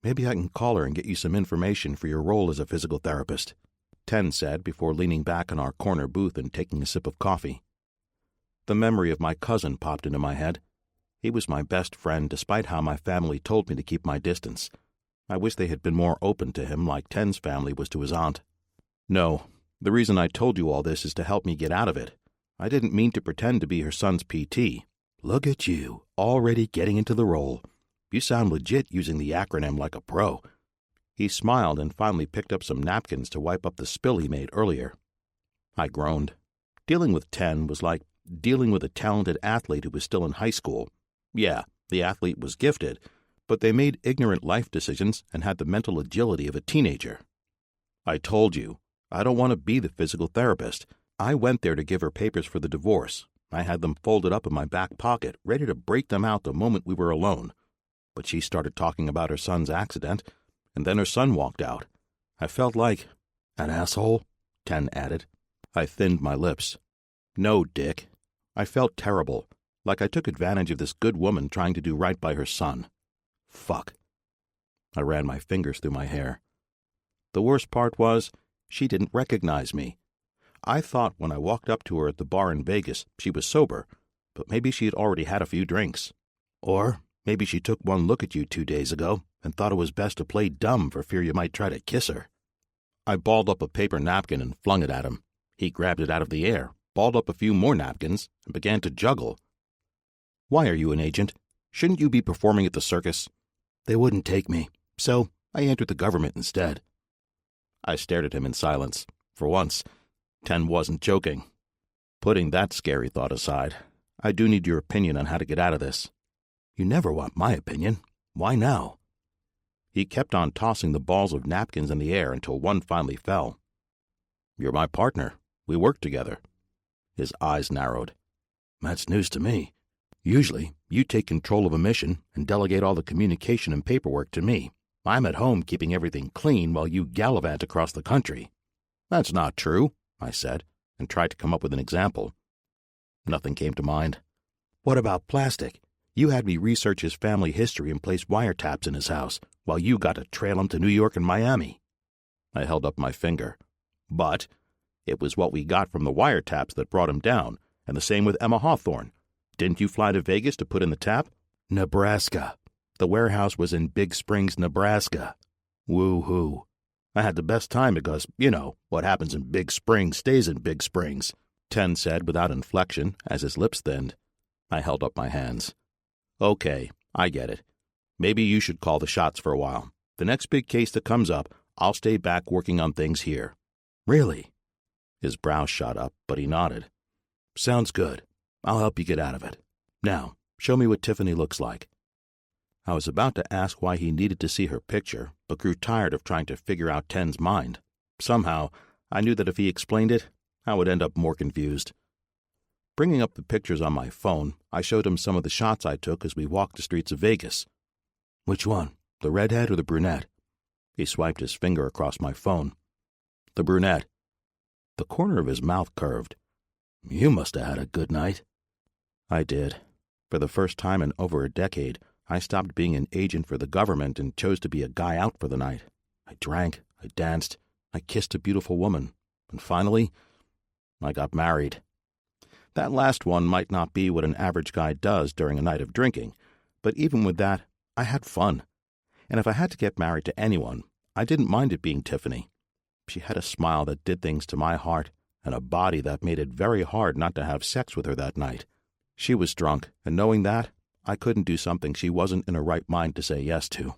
Maybe I can call her and get you some information for your role as a physical therapist, Ten said before leaning back in our corner booth and taking a sip of coffee. The memory of my cousin popped into my head. He was my best friend despite how my family told me to keep my distance. I wish they had been more open to him like Ten's family was to his aunt. No, the reason I told you all this is to help me get out of it. I didn't mean to pretend to be her son's PT. Look at you, already getting into the role. You sound legit using the acronym like a pro. He smiled and finally picked up some napkins to wipe up the spill he made earlier. I groaned. Dealing with Ten was like dealing with a talented athlete who was still in high school. Yeah, the athlete was gifted, but they made ignorant life decisions and had the mental agility of a teenager. I told you, I don't want to be the physical therapist. I went there to give her papers for the divorce. I had them folded up in my back pocket, ready to break them out the moment we were alone. But she started talking about her son's accident, and then her son walked out. I felt like an asshole, Ten added. I thinned my lips. No, Dick. I felt terrible, like I took advantage of this good woman trying to do right by her son. Fuck. I ran my fingers through my hair. The worst part was, she didn't recognize me. I thought when I walked up to her at the bar in Vegas, she was sober, but maybe she had already had a few drinks. Or maybe she took one look at you 2 days ago and thought it was best to play dumb for fear you might try to kiss her. I balled up a paper napkin and flung it at him. He grabbed it out of the air, balled up a few more napkins, and began to juggle. Why are you an agent? Shouldn't you be performing at the circus? They wouldn't take me, so I entered the government instead. I stared at him in silence. For once, Ten wasn't joking. Putting that scary thought aside, I do need your opinion on how to get out of this. You never want my opinion. Why now? He kept on tossing the balls of napkins in the air until one finally fell. You're my partner. We work together. His eyes narrowed. That's news to me. Usually, you take control of a mission and delegate all the communication and paperwork to me. I'm at home keeping everything clean while you gallivant across the country. That's not true, I said, and tried to come up with an example. Nothing came to mind. What about plastic? You had me research his family history and place wiretaps in his house, while you got to trail him to New York and Miami. I held up my finger. But it was what we got from the wiretaps that brought him down, and the same with Emma Hawthorne. Didn't you fly to Vegas to put in the tap? Nebraska. The warehouse was in Big Springs, Nebraska. Woo-hoo. I had the best time because, you know, what happens in Big Springs stays in Big Springs, Ten said without inflection as his lips thinned. I held up my hands. Okay, I get it. Maybe you should call the shots for a while. The next big case that comes up, I'll stay back working on things here. Really? His brow shot up, but he nodded. Sounds good. I'll help you get out of it. Now, show me what Tiffany looks like. I was about to ask why he needed to see her picture, but grew tired of trying to figure out Ten's mind. Somehow, I knew that if he explained it, I would end up more confused. Bringing up the pictures on my phone, I showed him some of the shots I took as we walked the streets of Vegas. Which one, the redhead or the brunette? He swiped his finger across my phone. The brunette. The corner of his mouth curved. You must have had a good night. I did. For the first time in over a decade, I stopped being an agent for the government and chose to be a guy out for the night. I drank, I danced, I kissed a beautiful woman, and finally, I got married. That last one might not be what an average guy does during a night of drinking, but even with that, I had fun. And if I had to get married to anyone, I didn't mind it being Tiffany. She had a smile that did things to my heart, and a body that made it very hard not to have sex with her that night. She was drunk, and knowing that, I couldn't do something she wasn't in her right mind to say yes to.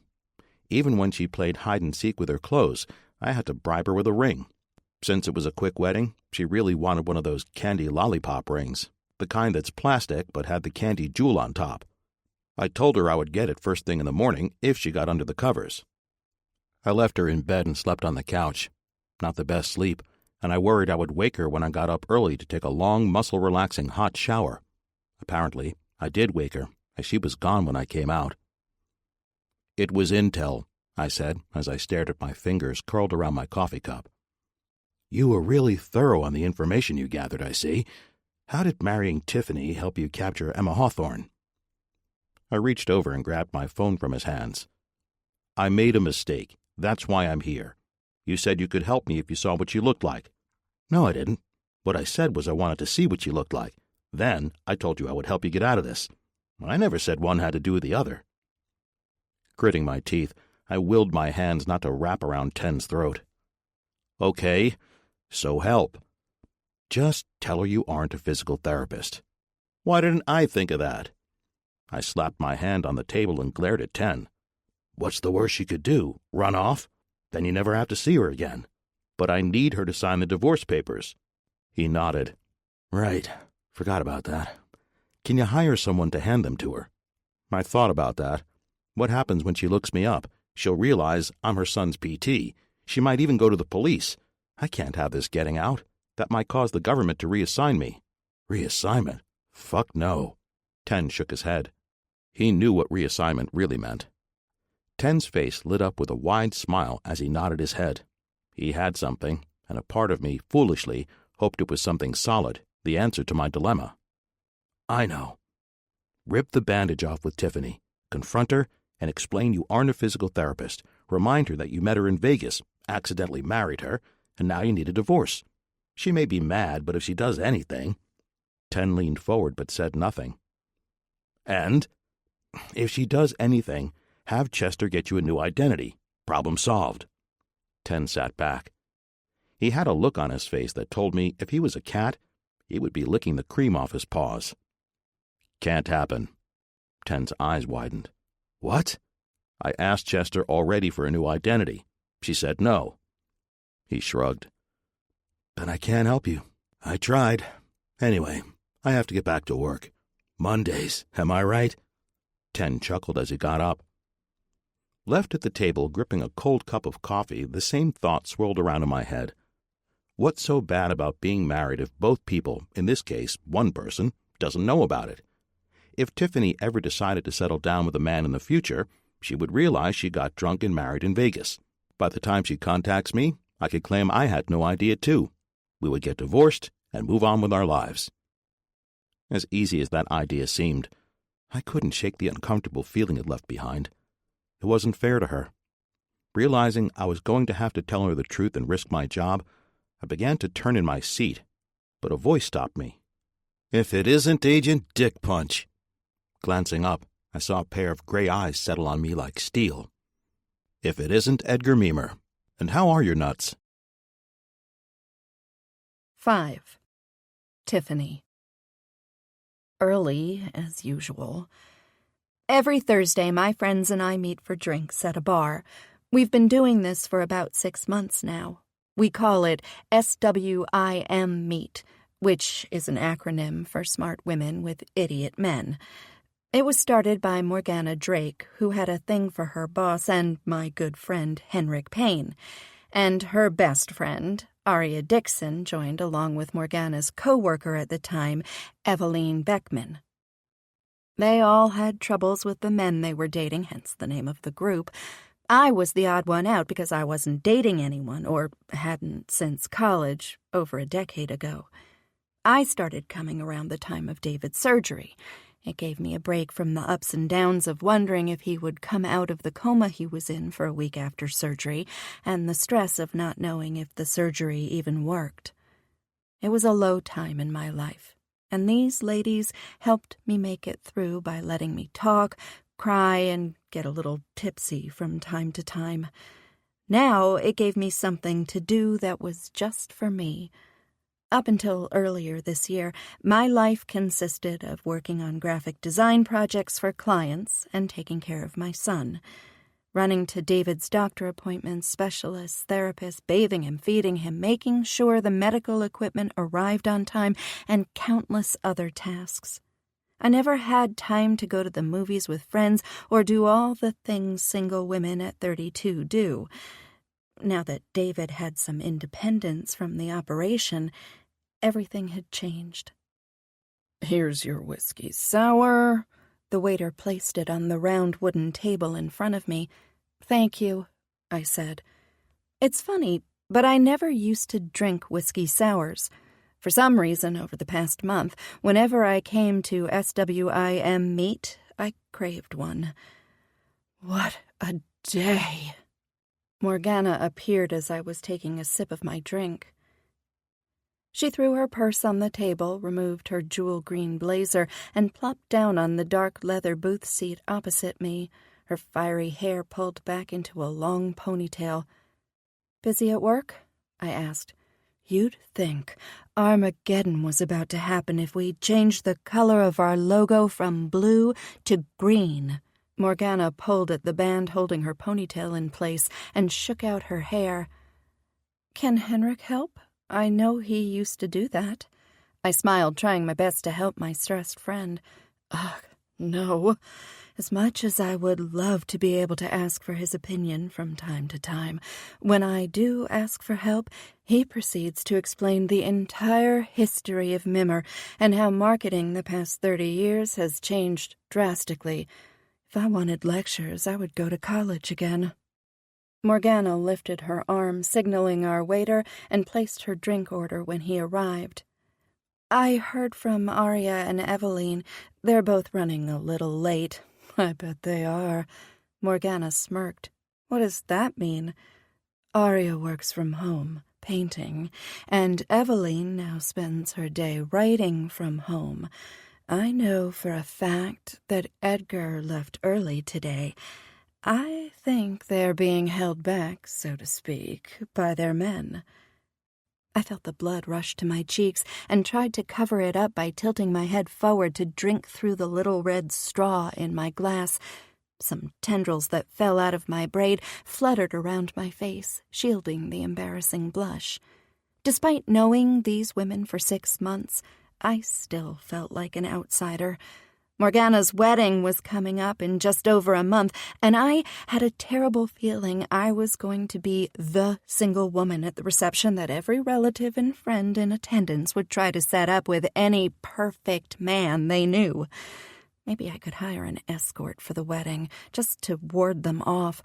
Even when she played hide-and-seek with her clothes, I had to bribe her with a ring. Since it was a quick wedding, she really wanted one of those candy lollipop rings, the kind that's plastic but had the candy jewel on top. I told her I would get it first thing in the morning if she got under the covers. I left her in bed and slept on the couch. Not the best sleep, and I worried I would wake her when I got up early to take a long, muscle-relaxing hot shower. Apparently, I did wake her, as she was gone when I came out. It was intel, I said, as I stared at my fingers curled around my coffee cup. You were really thorough on the information you gathered, I see. How did marrying Tiffany help you capture Emma Hawthorne? I reached over and grabbed my phone from his hands. I made a mistake. That's why I'm here. You said you could help me if you saw what she looked like. No, I didn't. What I said was I wanted to see what she looked like. Then I told you I would help you get out of this. I never said one had to do with the other. Gritting my teeth, I willed my hands not to wrap around Ten's throat. Okay, so help. Just tell her you aren't a physical therapist. Why didn't I think of that? I slapped my hand on the table and glared at Ten. What's the worst she could do? Run off? Then you never have to see her again. But I need her to sign the divorce papers. He nodded. Right. Forgot about that. Can you hire someone to hand them to her? I thought about that. What happens when she looks me up? She'll realize I'm her son's PT. She might even go to the police. I can't have this getting out. That might cause the government to reassign me. Reassignment? Fuck no. Ten shook his head. He knew what reassignment really meant. Ten's face lit up with a wide smile as he nodded his head. He had something, and a part of me, foolishly, hoped it was something solid, the answer to my dilemma. I know. Rip the bandage off with Tiffany, confront her, and explain you aren't a physical therapist. Remind her that you met her in Vegas, accidentally married her, and now you need a divorce. She may be mad, but if she does anything... Ten leaned forward but said nothing. And, if she does anything, have Chester get you a new identity. Problem solved. Ten sat back. He had a look on his face that told me if he was a cat, he would be licking the cream off his paws. Can't happen. Ten's eyes widened. What? I asked Chester already for a new identity. She said no. He shrugged. Then I can't help you. I tried. Anyway, I have to get back to work. Mondays, am I right? Ten chuckled as he got up. Left at the table, gripping a cold cup of coffee, the same thought swirled around in my head. What's so bad about being married if both people, in this case, one person, doesn't know about it? If Tiffany ever decided to settle down with a man in the future, she would realize she got drunk and married in Vegas. By the time she contacts me, I could claim I had no idea, too. We would get divorced and move on with our lives. As easy as that idea seemed, I couldn't shake the uncomfortable feeling it left behind. It wasn't fair to her. Realizing I was going to have to tell her the truth and risk my job, I began to turn in my seat, but a voice stopped me. If it isn't Agent Dick Punch. Glancing up, I saw a pair of gray eyes settle on me like steel. If it isn't Edgar Meemer. And how are your nuts? 5. Tiffany. Early, as usual. Every Thursday, my friends and I meet for drinks at a bar. We've been doing this for about 6 months now. We call it SWIM Meet, which is an acronym for Smart Women with Idiot Men. It was started by Morgana Drake, who had a thing for her boss and my good friend Henrik Payne, and her best friend, Aria Dixon joined along with Morgana's co-worker at the time, Eveline Beckman. They all had troubles with the men they were dating, hence the name of the group. I was the odd one out because I wasn't dating anyone, or hadn't since college, over a decade ago. I started coming around the time of David's surgery. It gave me a break from the ups and downs of wondering if he would come out of the coma he was in for a week after surgery, and the stress of not knowing if the surgery even worked. It was a low time in my life, and these ladies helped me make it through by letting me talk, cry, and get a little tipsy from time to time. Now it gave me something to do that was just for me. Up until earlier this year, my life consisted of working on graphic design projects for clients and taking care of my son. Running to David's doctor appointments, specialists, therapists, bathing him, feeding him, making sure the medical equipment arrived on time, and countless other tasks. I never had time to go to the movies with friends or do all the things single women at 32 do. Now that David had some independence from the operation, everything had changed. "Here's your whiskey sour." The waiter placed it on the round wooden table in front of me. "Thank you," I said. It's funny, but I never used to drink whiskey sours. For some reason, over the past month, whenever I came to SWIM meet, I craved one. What a day! Morgana appeared as I was taking a sip of my drink. She threw her purse on the table, removed her jewel-green blazer, and plopped down on the dark leather booth seat opposite me, her fiery hair pulled back into a long ponytail. "Busy at work?" I asked. "You'd think Armageddon was about to happen if we changed the color of our logo from blue to green." Morgana pulled at the band holding her ponytail in place and shook out her hair. "Can Henrik help? I know he used to do that." I smiled, trying my best to help my stressed friend. "Ugh, no. As much as I would love to be able to ask for his opinion from time to time, when I do ask for help, he proceeds to explain the entire history of Mimmer and how marketing the past 30 years has changed drastically. If I wanted lectures, I would go to college again." Morgana lifted her arm, signaling our waiter, and placed her drink order when he arrived. "I heard from Aria and Eveline. They're both running a little late." "I bet they are." Morgana smirked. "What does that mean?" "Aria works from home, painting, and Eveline now spends her day writing from home. I know for a fact that Edgar left early today. I think they're being held back, so to speak, by their men." I felt the blood rush to my cheeks and tried to cover it up by tilting my head forward to drink through the little red straw in my glass. Some tendrils that fell out of my braid fluttered around my face, shielding the embarrassing blush. Despite knowing these women for 6 months, I still felt like an outsider. Morgana's wedding was coming up in just over a month, and I had a terrible feeling I was going to be the single woman at the reception that every relative and friend in attendance would try to set up with any perfect man they knew. Maybe I could hire an escort for the wedding, just to ward them off.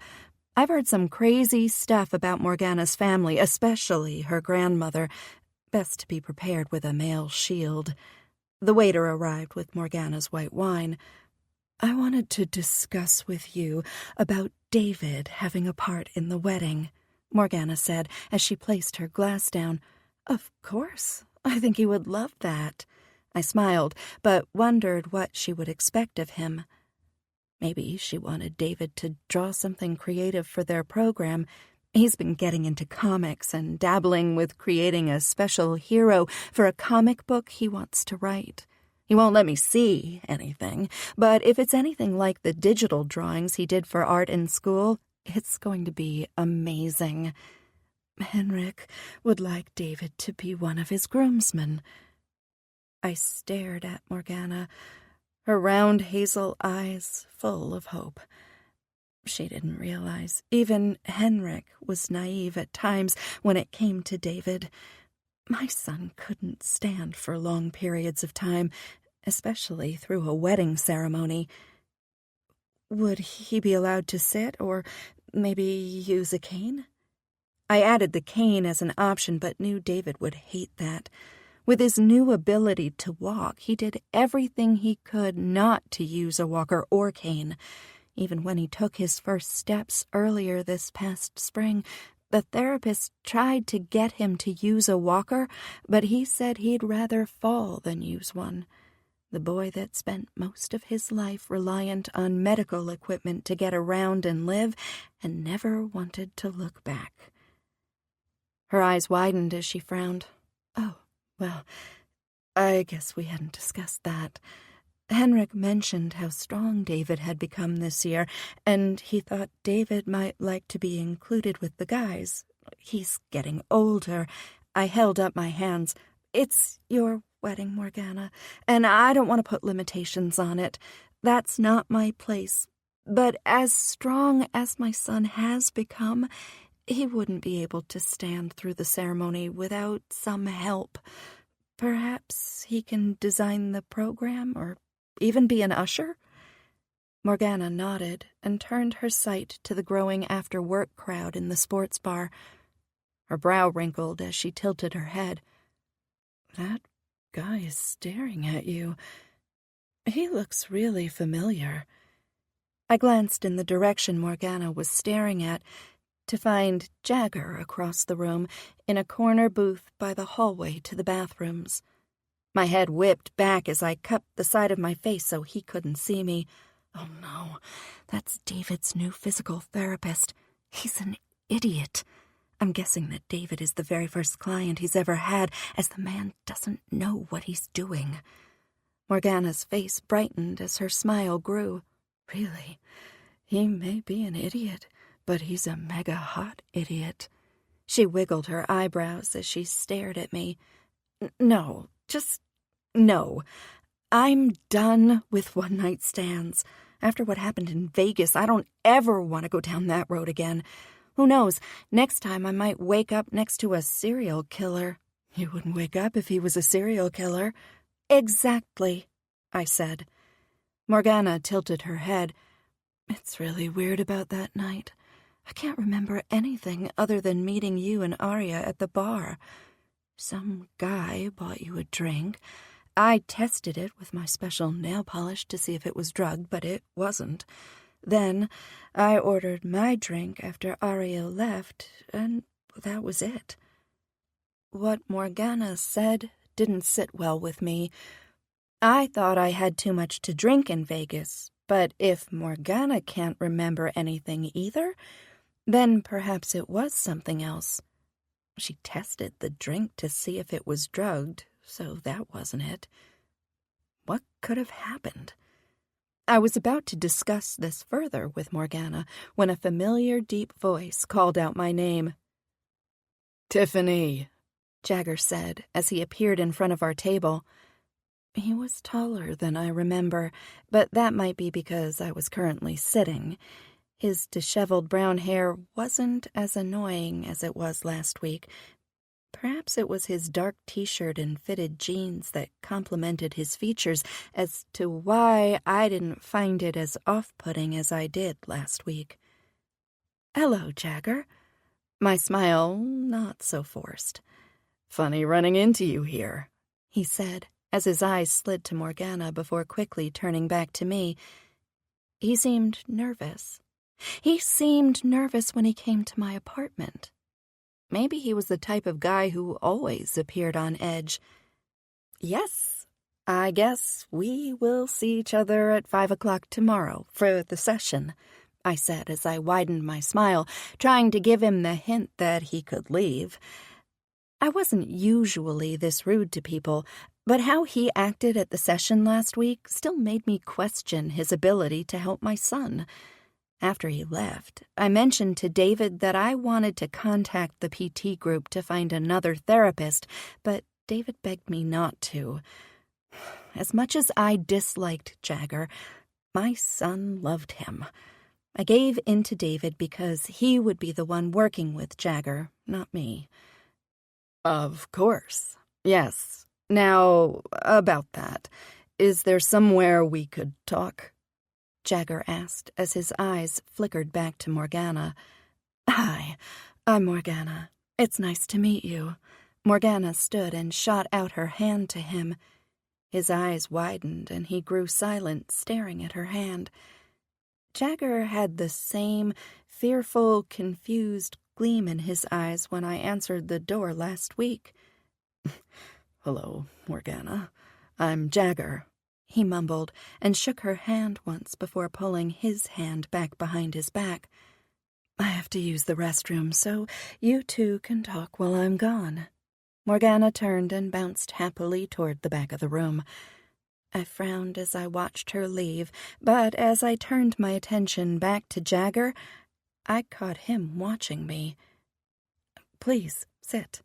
I've heard some crazy stuff about Morgana's family, especially her grandmother. Best to be prepared with a male shield. The waiter arrived with Morgana's white wine. "I wanted to discuss with you about David having a part in the wedding," Morgana said as she placed her glass down. "Of course. I think he would love that." I smiled, but wondered what she would expect of him. Maybe she wanted David to draw something creative for their program. He's been getting into comics and dabbling with creating a special hero for a comic book he wants to write. He won't let me see anything, but if it's anything like the digital drawings he did for art in school, it's going to be amazing. Henrik would like David to be one of his groomsmen. I stared at Morgana, her round hazel eyes full of hope. She didn't realize even Henrik was naive at times when it came to David. My son couldn't stand for long periods of time, especially through a wedding ceremony. Would he be allowed to sit or maybe use a cane? I added the cane as an option, but knew David would hate that. With his new ability to walk, he did everything he could not to use a walker or cane. Even when he took his first steps earlier this past spring, the therapist tried to get him to use a walker, but he said he'd rather fall than use one. The boy that spent most of his life reliant on medical equipment to get around and live, and never wanted to look back. Her eyes widened as she frowned. Oh, well, I guess we hadn't discussed that. Henrik mentioned how strong David had become this year, and he thought David might like to be included with the guys. He's getting older. I held up my hands. It's your wedding, Morgana, and I don't want to put limitations on it. That's not my place. But as strong as my son has become, he wouldn't be able to stand through the ceremony without some help. Perhaps he can design the program or even be an usher? Morgana nodded and turned her sight to the growing after-work crowd in the sports bar. Her brow wrinkled as she tilted her head. That guy is staring at you. He looks really familiar. I glanced in the direction Morgana was staring at to find Jagger across the room in a corner booth by the hallway to the bathrooms. My head whipped back as I cupped the side of my face so he couldn't see me. Oh no, that's David's new physical therapist. He's an idiot. I'm guessing that David is the very first client he's ever had, as the man doesn't know what he's doing. Morgana's face brightened as her smile grew. Really, he may be an idiot, but he's a mega hot idiot. She wiggled her eyebrows as she stared at me. No. I'm done with one-night stands. After what happened in Vegas, I don't ever want to go down that road again. Who knows, next time I might wake up next to a serial killer. You wouldn't wake up if he was a serial killer. Exactly, I said. Morgana tilted her head. It's really weird about that night. I can't remember anything other than meeting you and Arya at the bar. Some guy bought you a drink. I tested it with my special nail polish to see if it was drugged, but it wasn't. Then I ordered my drink after Arya left, and that was it. What Morgana said didn't sit well with me. I thought I had too much to drink in Vegas, but if Morgana can't remember anything either, then perhaps it was something else. She tested the drink to see if it was drugged, so that wasn't it. What could have happened? I was about to discuss this further with Morgana when a familiar deep voice called out my name. Tiffany, Jagger said as he appeared in front of our table. He was taller than I remember, but that might be because I was currently sitting. His disheveled brown hair wasn't as annoying as it was last week. Perhaps it was his dark t-shirt and fitted jeans that complemented his features as to why I didn't find it as off-putting as I did last week. Hello, Jagger. My smile not so forced. Funny running into you here, he said, as his eyes slid to Morgana before quickly turning back to me. He seemed nervous. He seemed nervous when he came to my apartment. Maybe he was the type of guy who always appeared on edge. Yes, I guess we will see each other at 5 o'clock tomorrow for the session, I said as I widened my smile, trying to give him the hint that he could leave. I wasn't usually this rude to people, but how he acted at the session last week still made me question his ability to help my son. After he left, I mentioned to David that I wanted to contact the PT group to find another therapist, but David begged me not to. As much as I disliked Jagger, my son loved him. I gave in to David because he would be the one working with Jagger, not me. Of course. Yes. Now, about that. Is there somewhere we could talk? Jagger asked as his eyes flickered back to Morgana. Hi, I'm Morgana. It's nice to meet you. Morgana stood and shot out her hand to him. His eyes widened and he grew silent, staring at her hand. Jagger had the same fearful, confused gleam in his eyes when I answered the door last week. Hello, Morgana. I'm Jagger, he mumbled, and shook her hand once before pulling his hand back behind his back. I have to use the restroom, so you two can talk while I'm gone. Morgana turned and bounced happily toward the back of the room. I frowned as I watched her leave, but as I turned my attention back to Jagger, I caught him watching me. Please, sit.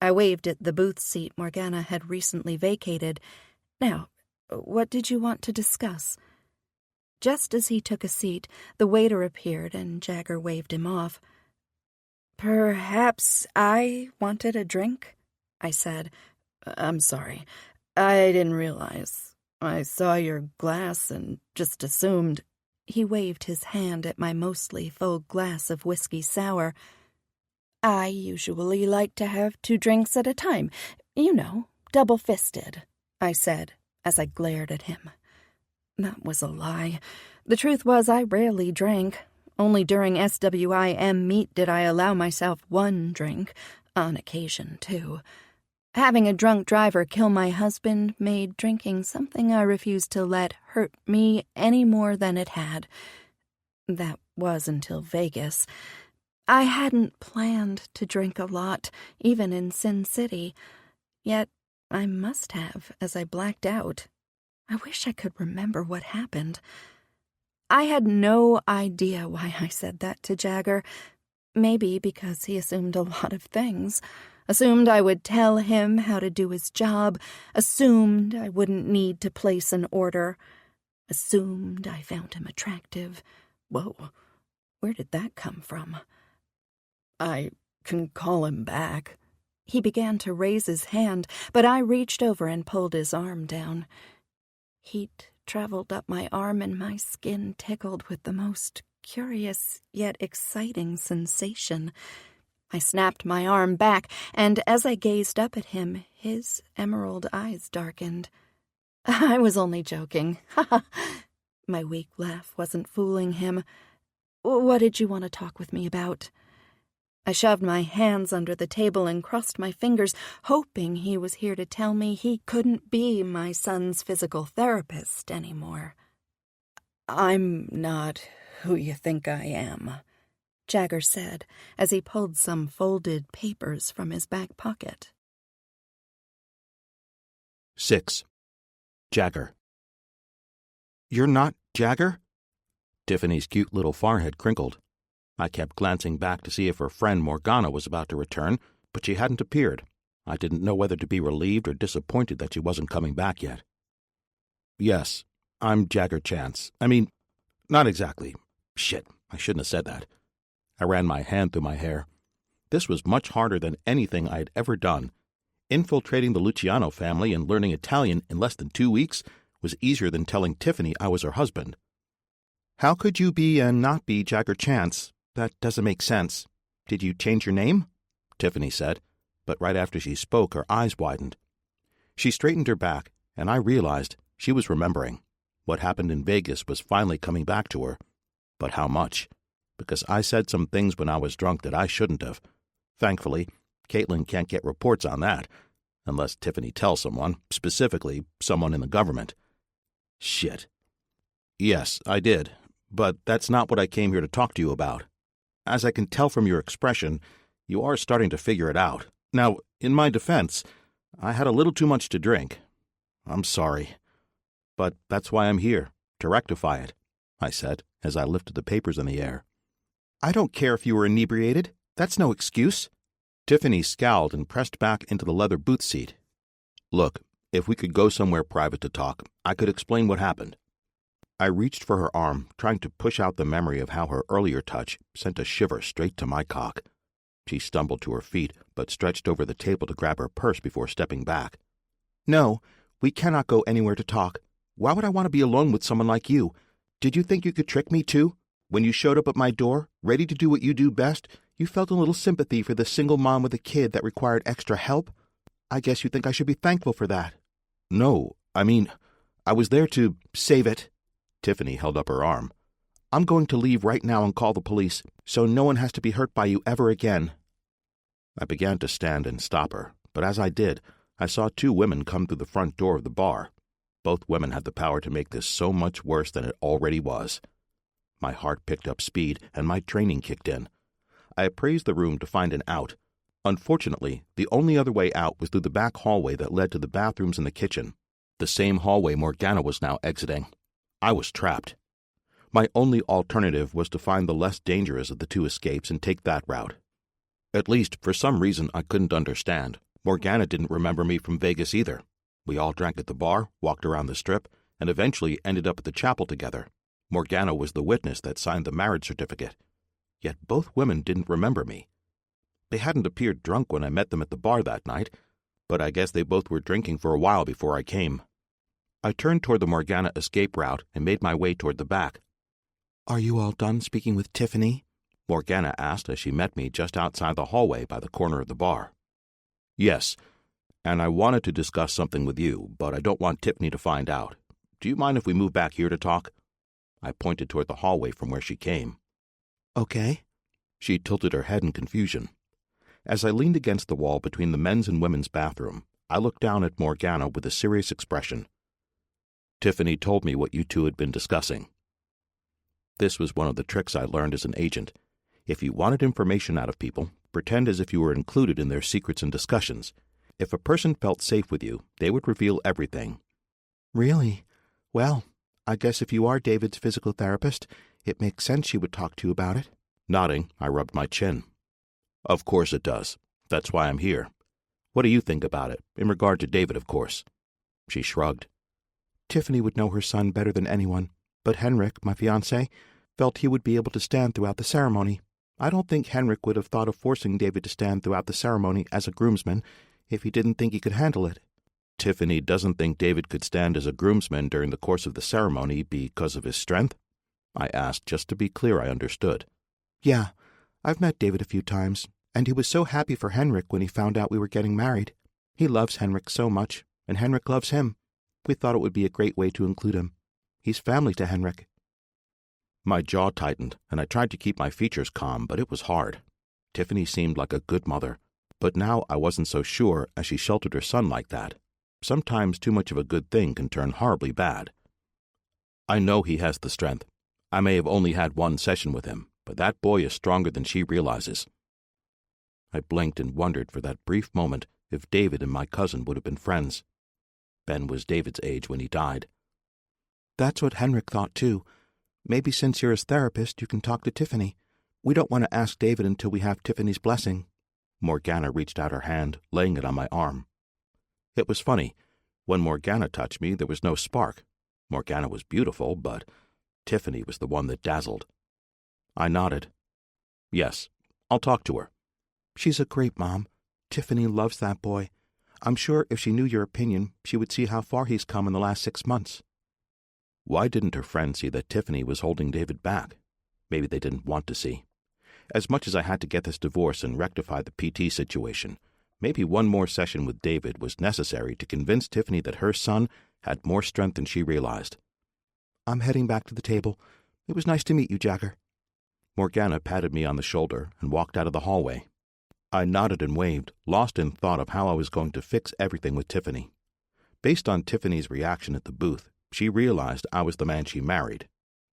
I waved at the booth seat Morgana had recently vacated. Now, what did you want to discuss? Just as he took a seat, the waiter appeared and Jagger waved him off. Perhaps I wanted a drink? I said. I'm sorry. I didn't realize. I saw your glass and just assumed. He waved his hand at my mostly full glass of whiskey sour. I usually like to have 2 drinks at a time. You know, double-fisted, I said as I glared at him. That was a lie. The truth was I rarely drank. Only during SWIM meet did I allow myself 1 drink, on occasion, too. Having a drunk driver kill my husband made drinking something I refused to let hurt me any more than it had. That was until Vegas. I hadn't planned to drink a lot, even in Sin City. Yet I must have, as I blacked out. I wish I could remember what happened. I had no idea why I said that to Jagger. Maybe because he assumed a lot of things. Assumed I would tell him how to do his job. Assumed I wouldn't need to place an order. Assumed I found him attractive. Whoa, where did that come from? I can call him back. He began to raise his hand, but I reached over and pulled his arm down. Heat traveled up my arm and my skin tickled with the most curious yet exciting sensation. I snapped my arm back, and as I gazed up at him, his emerald eyes darkened. I was only joking. Ha ha. My weak laugh wasn't fooling him. What did you want to talk with me about? I shoved my hands under the table and crossed my fingers, hoping he was here to tell me he couldn't be my son's physical therapist anymore. I'm not who you think I am, Jagger said as he pulled some folded papers from his back pocket. 6. Jagger. You're not Jagger? Tiffany's cute little forehead crinkled. I kept glancing back to see if her friend Morgana was about to return, but she hadn't appeared. I didn't know whether to be relieved or disappointed that she wasn't coming back yet. Yes, I'm Jagger Chance. I mean, not exactly. Shit, I shouldn't have said that. I ran my hand through my hair. This was much harder than anything I had ever done. Infiltrating the Luciano family and learning Italian in less than 2 weeks was easier than telling Tiffany I was her husband. How could you be and not be Jagger Chance? That doesn't make sense. Did you change your name? Tiffany said, but right after she spoke, her eyes widened. She straightened her back, and I realized she was remembering. What happened in Vegas was finally coming back to her. But how much? Because I said some things when I was drunk that I shouldn't have. Thankfully, Caitlin can't get reports on that, unless Tiffany tells someone, specifically someone in the government. Shit. Yes, I did, but that's not what I came here to talk to you about. As I can tell from your expression, you are starting to figure it out. Now, in my defense, I had a little too much to drink. I'm sorry. But that's why I'm here, to rectify it, I said, as I lifted the papers in the air. I don't care if you were inebriated. That's no excuse. Tiffany scowled and pressed back into the leather booth seat. Look, if we could go somewhere private to talk, I could explain what happened. I reached for her arm, trying to push out the memory of how her earlier touch sent a shiver straight to my cock. She stumbled to her feet, but stretched over the table to grab her purse before stepping back. No, we cannot go anywhere to talk. Why would I want to be alone with someone like you? Did you think you could trick me, too? When you showed up at my door, ready to do what you do best, you felt a little sympathy for the single mom with a kid that required extra help? I guess you think I should be thankful for that. No, I mean, I was there to... Save it. Tiffany held up her arm. I'm going to leave right now and call the police, so no one has to be hurt by you ever again. I began to stand and stop her, but as I did, I saw 2 women come through the front door of the bar. Both women had the power to make this so much worse than it already was. My heart picked up speed, and my training kicked in. I appraised the room to find an out. Unfortunately, the only other way out was through the back hallway that led to the bathrooms and the kitchen. The same hallway Morgana was now exiting. I was trapped. My only alternative was to find the less dangerous of the 2 escapes and take that route. At least, for some reason I couldn't understand, Morgana didn't remember me from Vegas either. We all drank at the bar, walked around the strip, and eventually ended up at the chapel together. Morgana was the witness that signed the marriage certificate. Yet both women didn't remember me. They hadn't appeared drunk when I met them at the bar that night, but I guess they both were drinking for a while before I came. I turned toward the Morgana escape route and made my way toward the back. Are you all done speaking with Tiffany? Morgana asked as she met me just outside the hallway by the corner of the bar. Yes, and I wanted to discuss something with you, but I don't want Tiffany to find out. Do you mind if we move back here to talk? I pointed toward the hallway from where she came. Okay. She tilted her head in confusion. As I leaned against the wall between the men's and women's bathroom, I looked down at Morgana with a serious expression. Tiffany told me what you 2 had been discussing. This was one of the tricks I learned as an agent. If you wanted information out of people, pretend as if you were included in their secrets and discussions. If a person felt safe with you, they would reveal everything. Really? Well, I guess if you are David's physical therapist, it makes sense she would talk to you about it. Nodding, I rubbed my chin. Of course it does. That's why I'm here. What do you think about it, in regard to David, of course? She shrugged. Tiffany would know her son better than anyone, but Henrik, my fiancé, felt he would be able to stand throughout the ceremony. I don't think Henrik would have thought of forcing David to stand throughout the ceremony as a groomsman if he didn't think he could handle it. Tiffany doesn't think David could stand as a groomsman during the course of the ceremony because of his strength? I asked, just to be clear I understood. Yeah, I've met David a few times, and he was so happy for Henrik when he found out we were getting married. He loves Henrik so much, and Henrik loves him. We thought it would be a great way to include him. He's family to Henrik. My jaw tightened, and I tried to keep my features calm, but it was hard. Tiffany seemed like a good mother, but now I wasn't so sure as she sheltered her son like that. Sometimes too much of a good thing can turn horribly bad. I know he has the strength. I may have only had 1 session with him, but that boy is stronger than she realizes. I blinked and wondered for that brief moment if David and my cousin would have been friends. Ben was David's age when he died. That's what Henrik thought, too. Maybe since you're his therapist, you can talk to Tiffany. We don't want to ask David until we have Tiffany's blessing. Morgana reached out her hand, laying it on my arm. It was funny. When Morgana touched me, there was no spark. Morgana was beautiful, but Tiffany was the one that dazzled. I nodded. Yes, I'll talk to her. She's a great mom. Tiffany loves that boy. I'm sure if she knew your opinion, she would see how far he's come in the last 6 months. Why didn't her friend see that Tiffany was holding David back? Maybe they didn't want to see. As much as I had to get this divorce and rectify the PT situation, maybe 1 more session with David was necessary to convince Tiffany that her son had more strength than she realized. I'm heading back to the table. It was nice to meet you, Jagger. Morgana patted me on the shoulder and walked out of the hallway. I nodded and waved, lost in thought of how I was going to fix everything with Tiffany. Based on Tiffany's reaction at the booth, she realized I was the man she married.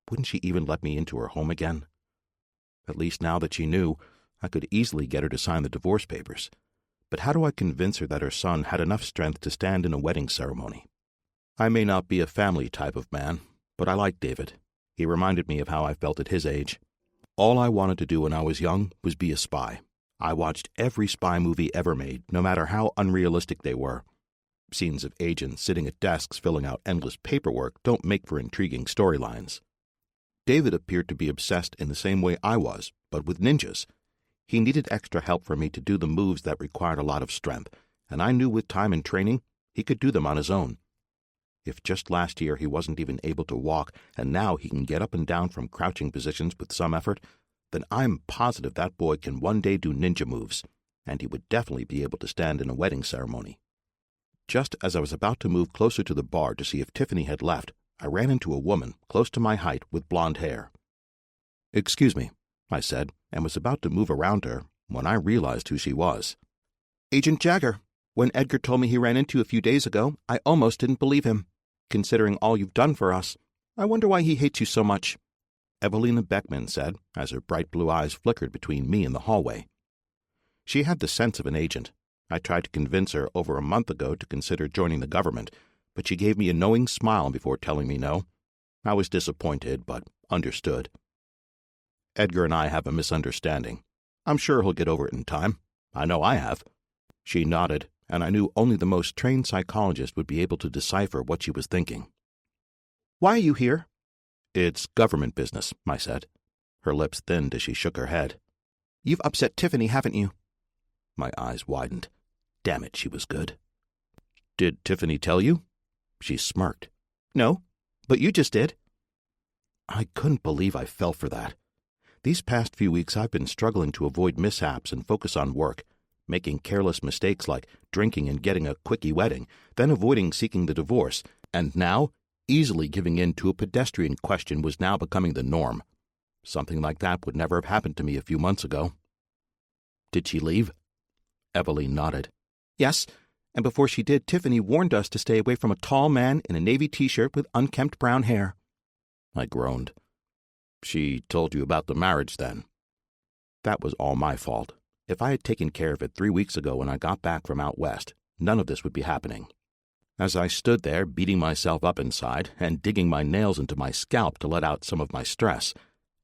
Wouldn't she even let me into her home again? At least now that she knew, I could easily get her to sign the divorce papers. But how do I convince her that her son had enough strength to stand in a wedding ceremony? I may not be a family type of man, but I like David. He reminded me of how I felt at his age. All I wanted to do when I was young was be a spy. I watched every spy movie ever made, no matter how unrealistic they were. Scenes of agents sitting at desks filling out endless paperwork don't make for intriguing storylines. David appeared to be obsessed in the same way I was, but with ninjas. He needed extra help from me to do the moves that required a lot of strength, and I knew with time and training he could do them on his own. If just last year he wasn't even able to walk, and now he can get up and down from crouching positions with some effort, then I'm positive that boy can one day do ninja moves, and he would definitely be able to stand in a wedding ceremony. Just as I was about to move closer to the bar to see if Tiffany had left, I ran into a woman close to my height with blonde hair. "Excuse me," I said, and was about to move around her when I realized who she was. "Agent Jagger. When Edgar told me he ran into you a few days ago, I almost didn't believe him. Considering all you've done for us, I wonder why he hates you so much," Evelina Beckman said, as her bright blue eyes flickered between me and the hallway. She had the sense of an agent. I tried to convince her over a month ago to consider joining the government, but she gave me a knowing smile before telling me no. I was disappointed, but understood. "Edgar and I have a misunderstanding. I'm sure he'll get over it in time. I know I have." She nodded, and I knew only the most trained psychologist would be able to decipher what she was thinking. "Why are you here?" "It's government business," I said. Her lips thinned as she shook her head. "You've upset Tiffany, haven't you?" My eyes widened. Damn it, she was good. "Did Tiffany tell you?" She smirked. "No, but you just did." I couldn't believe I fell for that. These past few weeks I've been struggling to avoid mishaps and focus on work, making careless mistakes like drinking and getting a quickie wedding, then avoiding seeking the divorce, and now easily giving in to a pedestrian question was now becoming the norm. Something like that would never have happened to me a few months ago. "Did she leave?" Eveline nodded. "Yes, and before she did, Tiffany warned us to stay away from a tall man in a navy t-shirt with unkempt brown hair." I groaned. "She told you about the marriage, then?" That was all my fault. If I had taken care of it 3 weeks ago when I got back from out west, none of this would be happening. As I stood there, beating myself up inside and digging my nails into my scalp to let out some of my stress,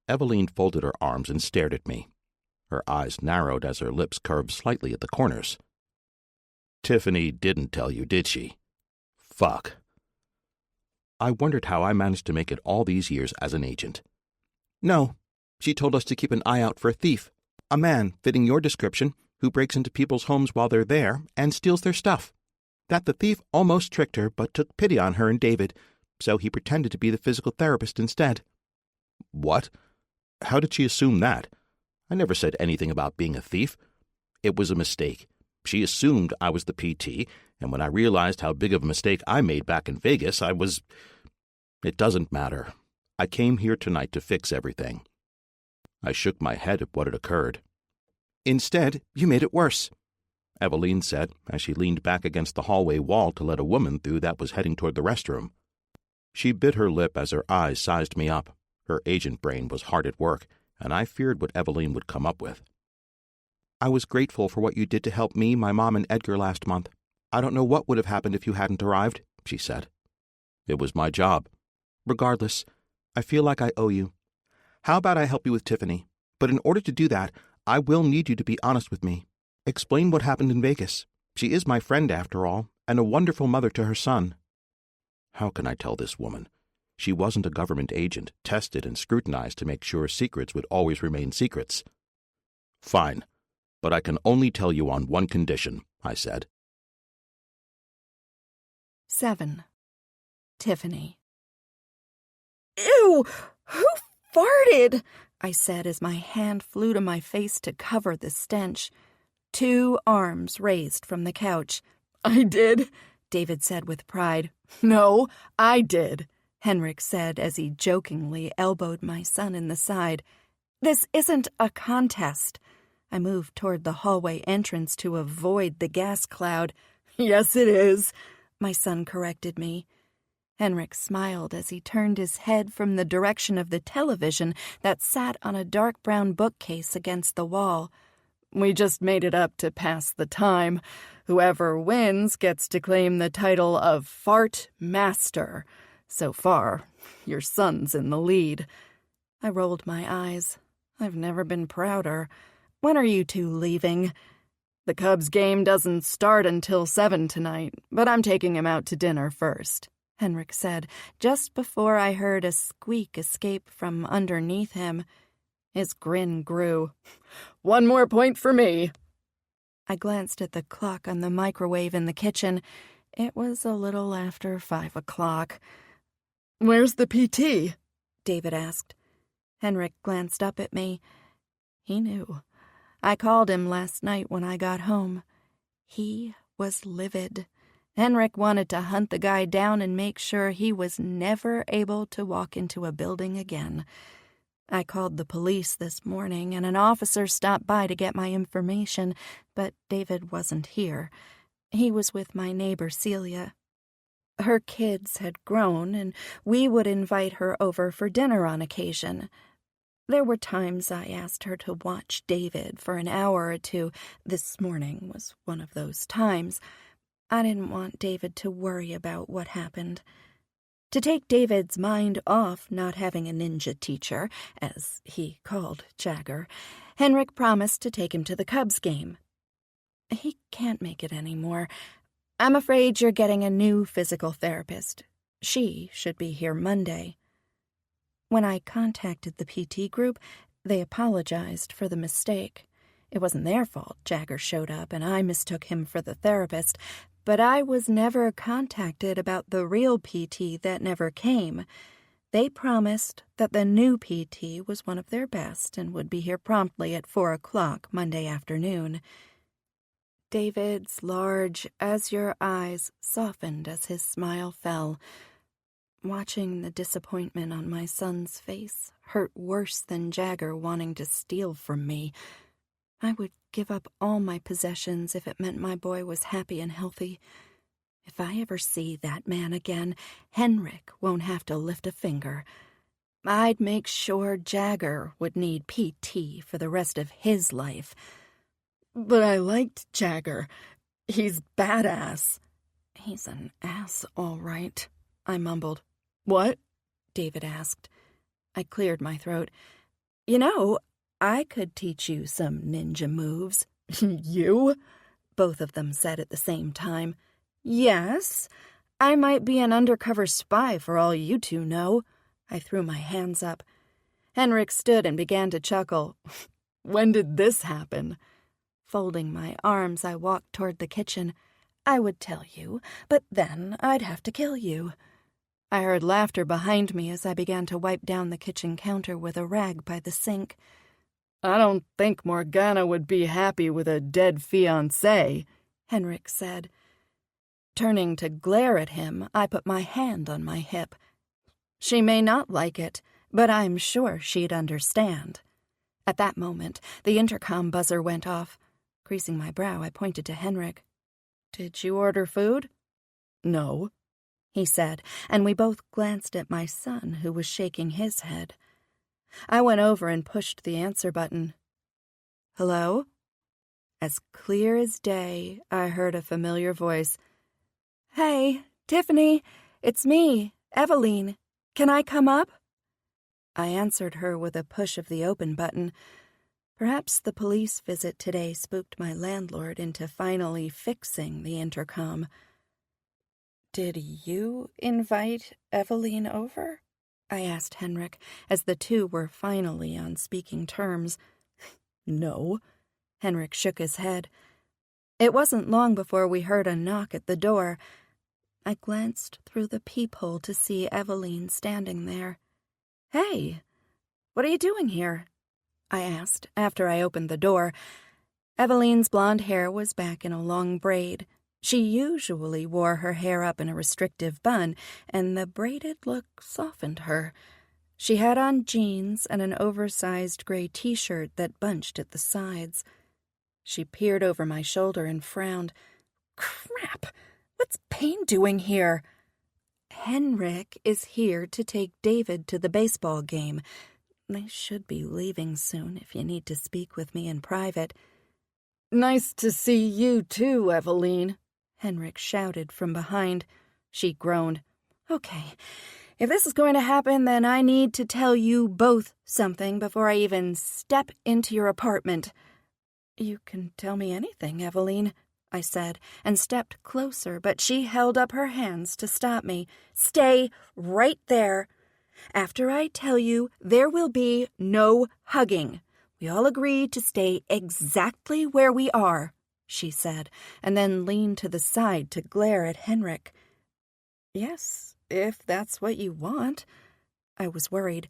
Eveline folded her arms and stared at me. Her eyes narrowed as her lips curved slightly at the corners. "Tiffany didn't tell you, did she? Fuck." I wondered how I managed to make it all these years as an agent. "No, she told us to keep an eye out for a thief. A man, fitting your description, who breaks into people's homes while they're there and steals their stuff. That the thief almost tricked her but took pity on her and David, so he pretended to be the physical therapist instead." "What? How did she assume that? I never said anything about being a thief. It was a mistake. She assumed I was the PT, and when I realized how big of a mistake I made back in Vegas, I was... It doesn't matter. I came here tonight to fix everything." I shook my head at what had occurred. "Instead, you made it worse," Eveline said as she leaned back against the hallway wall to let a woman through that was heading toward the restroom. She bit her lip as her eyes sized me up. Her agent brain was hard at work, and I feared what Eveline would come up with. "I was grateful for what you did to help me, my mom, and Edgar last month. I don't know what would have happened if you hadn't arrived," she said. "It was my job." "Regardless, I feel like I owe you. How about I help you with Tiffany? But in order to do that, I will need you to be honest with me. Explain what happened in Vegas. She is my friend, after all, and a wonderful mother to her son." How can I tell this woman? She wasn't a government agent, tested and scrutinized to make sure secrets would always remain secrets. "Fine, but I can only tell you on one condition," I said. 7. Tiffany. "Ew! Who farted?" I said as my hand flew to my face to cover the stench. 2 arms raised from the couch. "I did," David said with pride. "No, I did," Henrik said as he jokingly elbowed my son in the side. "This isn't a contest." I moved toward the hallway entrance to avoid the gas cloud. "Yes, it is," my son corrected me. Henrik smiled as he turned his head from the direction of the television that sat on a dark brown bookcase against the wall. "We just made it up to pass the time. Whoever wins gets to claim the title of Fart Master. So far, your son's in the lead." I rolled my eyes. I've never been prouder. "When are you two leaving?" The Cubs game doesn't start until 7 tonight, but I'm taking him out to dinner first, Henrik said, just before I heard a squeak escape from underneath him. His grin grew. 1 more point for me. I glanced at the clock on the microwave in the kitchen. It was a little after 5 o'clock. Where's the PT? David asked. Henrik glanced up at me. He knew. I called him last night when I got home. He was livid. Henrik wanted to hunt the guy down and make sure he was never able to walk into a building again. I called the police this morning, and an officer stopped by to get my information, but David wasn't here. He was with my neighbor Celia. Her kids had grown, and we would invite her over for dinner on occasion. There were times I asked her to watch David for an hour or two. This morning was one of those times. I didn't want David to worry about what happened. To take David's mind off not having a ninja teacher, as he called Jagger, Henrik promised to take him to the Cubs game. He can't make it anymore. I'm afraid you're getting a new physical therapist. She should be here Monday. When I contacted the PT group, they apologized for the mistake. It wasn't their fault Jagger showed up and I mistook him for the therapist, but I was never contacted about the real PT that never came. They promised that the new PT was one of their best and would be here promptly at 4 o'clock Monday afternoon. David's large, azure eyes softened as his smile fell. Watching the disappointment on my son's face hurt worse than Jagger wanting to steal from me. I would give up all my possessions if it meant my boy was happy and healthy. If I ever see that man again, Henrik won't have to lift a finger. I'd make sure Jagger would need PT for the rest of his life. But I liked Jagger. He's badass. He's an ass, all right, I mumbled. What? David asked. I cleared my throat. You know, I could teach you some ninja moves. You? Both of them said at the same time. Yes, I might be an undercover spy for all you two know. I threw my hands up. Henrik stood and began to chuckle. When did this happen? Folding my arms, I walked toward the kitchen. I would tell you, but then I'd have to kill you. I heard laughter behind me as I began to wipe down the kitchen counter with a rag by the sink. I don't think Morgana would be happy with a dead fiancé, Henrik said. Turning to glare at him, I put my hand on my hip. She may not like it, but I'm sure she'd understand. At that moment, the intercom buzzer went off. Creasing my brow, I pointed to Henrik. Did you order food? No, he said, and we both glanced at my son, who was shaking his head. I went over and pushed the answer button. Hello? As clear as day, I heard a familiar voice. Hey, Tiffany, it's me, Eveline. Can I come up? I answered her with a push of the open button. Perhaps the police visit today spooked my landlord into finally fixing the intercom. Did you invite Eveline over? I asked Henrik, as the two were finally on speaking terms. No, Henrik shook his head. It wasn't long before we heard a knock at the door. I glanced through the peephole to see Eveline standing there. Hey, what are you doing here? I asked after I opened the door. Eveline's blonde hair was back in a long braid. She usually wore her hair up in a restrictive bun, and the braided look softened her. She had on jeans and an oversized gray t-shirt that bunched at the sides. She peered over my shoulder and frowned. Crap! What's Payne doing here? Henrik is here to take David to the baseball game. They should be leaving soon if you need to speak with me in private. Nice to see you too, Eveline, Henrik shouted from behind. She groaned. Okay, if this is going to happen, then I need to tell you both something before I even step into your apartment. "You can tell me anything, Eveline," I said, and stepped closer, but she held up her hands to stop me. "Stay right there. After I tell you, there will be no hugging. We all agree to stay exactly where we are," she said, and then leaned to the side to glare at Henrik. "Yes, if that's what you want." I was worried.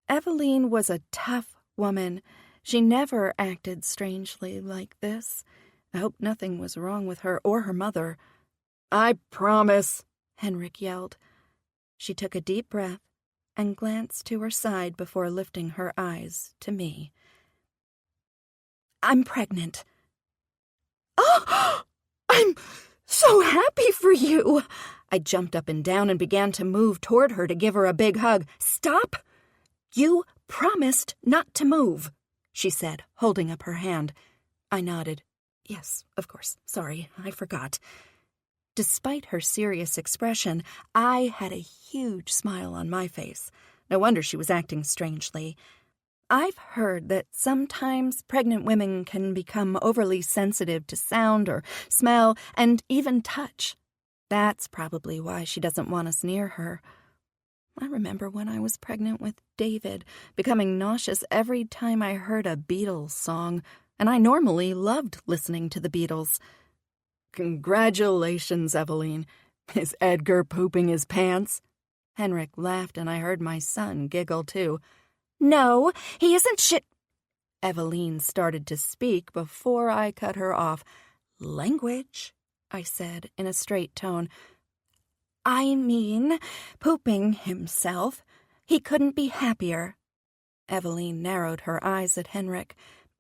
Eveline was a tough woman. She never acted strangely like this. I hope nothing was wrong with her or her mother. "I promise," Henrik yelled. She took a deep breath and glanced to her side before lifting her eyes to me. "I'm pregnant." "Oh, I'm so happy for you!" I jumped up and down and began to move toward her to give her a big hug. "Stop! You promised not to move," she said, holding up her hand. I nodded. "Yes, of course. Sorry, I forgot." Despite her serious expression, I had a huge smile on my face. No wonder she was acting strangely. I've heard that sometimes pregnant women can become overly sensitive to sound or smell and even touch. That's probably why she doesn't want us near her. I remember when I was pregnant with David, becoming nauseous every time I heard a Beatles song, and I normally loved listening to the Beatles. "Congratulations, Eveline. Is Edgar pooping his pants?" Henrik laughed, and I heard my son giggle too. "No, he isn't shit." Eveline started to speak before I cut her off. "Language," I said in a straight tone. "I mean, pooping himself. He couldn't be happier." Eveline narrowed her eyes at Henrik.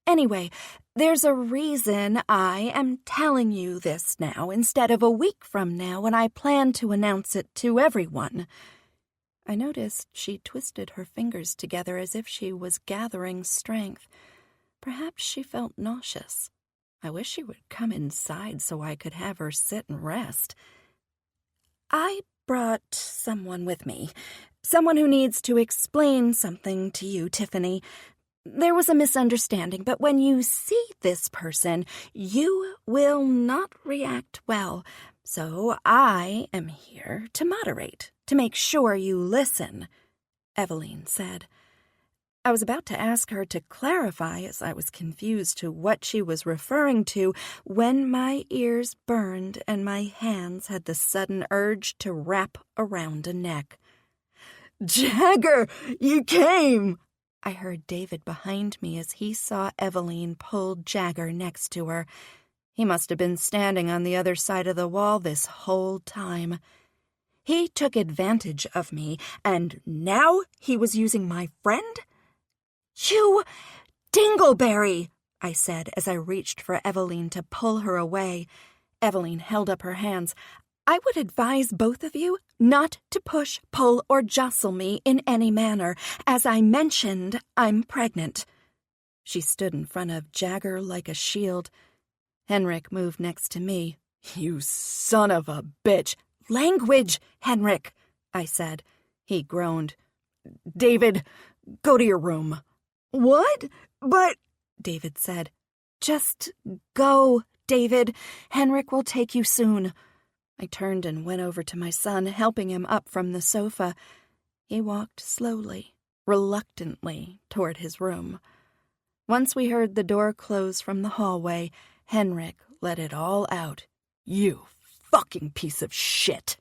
"Anyway, there's a reason I am telling you this now instead of a week from now when I plan to announce it to everyone." I noticed she twisted her fingers together as if she was gathering strength. Perhaps she felt nauseous. I wish she would come inside so I could have her sit and rest. "I brought someone with me. Someone who needs to explain something to you, Tiffany. There was a misunderstanding, but when you see this person, you will not react well. So I am here to moderate, to make sure you listen," Eveline said. I was about to ask her to clarify as I was confused to what she was referring to when my ears burned and my hands had the sudden urge to wrap around a neck. "Jagger, you came!" I heard David behind me as he saw Eveline pull Jagger next to her. He must have been standing on the other side of the wall this whole time. He took advantage of me, and now he was using my friend? "You dingleberry," I said as I reached for Eveline to pull her away. Eveline held up her hands. "I would advise both of you not to push, pull, or jostle me in any manner. As I mentioned, I'm pregnant." She stood in front of Jagger like a shield. Henrik moved next to me. "You son of a bitch!" "Language, Henrik," I said. He groaned. "David, go to your room." "What? But," David said. "Just go, David. Henrik will take you soon." I turned and went over to my son, helping him up from the sofa. He walked slowly, reluctantly, toward his room. Once we heard the door close from the hallway, Henrik let it all out. "You fucking piece of shit.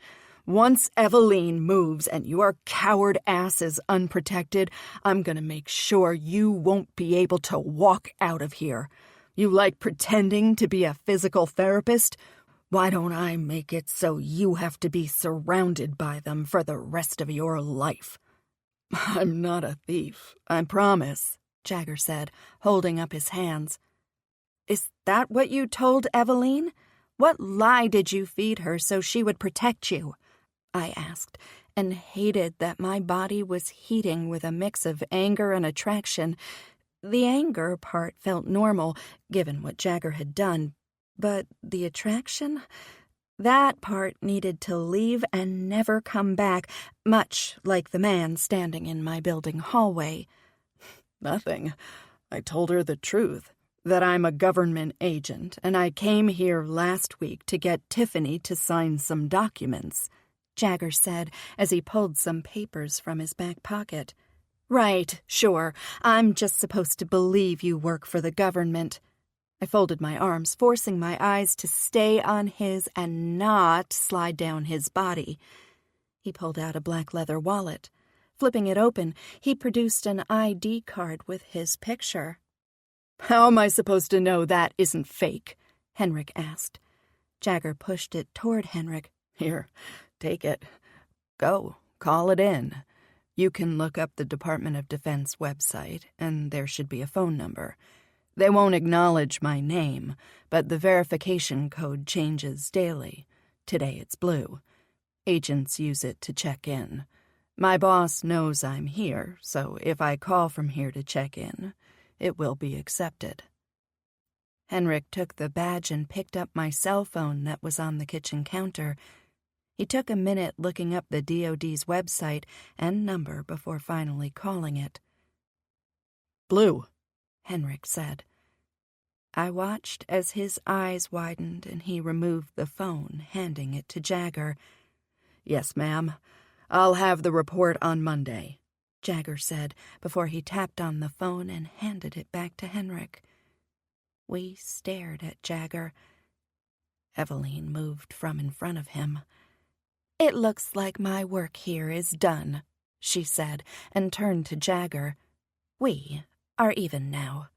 Once Eveline moves and your coward ass is unprotected, I'm gonna make sure you won't be able to walk out of here. You like pretending to be a physical therapist? Why don't I make it so you have to be surrounded by them for the rest of your life?" "I'm not a thief, I promise," Jagger said, holding up his hands. "Is that what you told Eveline? What lie did you feed her so she would protect you?" I asked, and hated that my body was heating with a mix of anger and attraction. The anger part felt normal, given what Jagger had done, but the attraction? That part needed to leave and never come back, much like the man standing in my building hallway. "Nothing. I told her the truth. That I'm a government agent, and I came here last week to get Tiffany to sign some documents, Jagger said as he pulled some papers from his back pocket. Right, sure. I'm just supposed to believe you work for the government. I folded my arms, forcing my eyes to stay on his and not slide down his body. He pulled out a black leather wallet. Flipping it open, he produced an ID card with his picture. How am I supposed to know that isn't fake? Henrik asked. Jagger pushed it toward Henrik. Here, take it. Go, call it in. You can look up the Department of Defense website, and there should be a phone number. They won't acknowledge my name, but the verification code changes daily. Today it's blue. Agents use it to check in. My boss knows I'm here, so if I call from here to check in, it will be accepted. Henrik took the badge and picked up my cell phone that was on the kitchen counter. He took a minute looking up the DoD's website and number before finally calling it. Blue, Henrik said. I watched as his eyes widened and he removed the phone, handing it to Jagger. Yes, ma'am. I'll have the report on Monday, Jagger said before he tapped on the phone and handed it back to Henrik. We stared at Jagger. Eveline moved from in front of him. It looks like my work here is done, she said, and turned to Jagger. We are even now.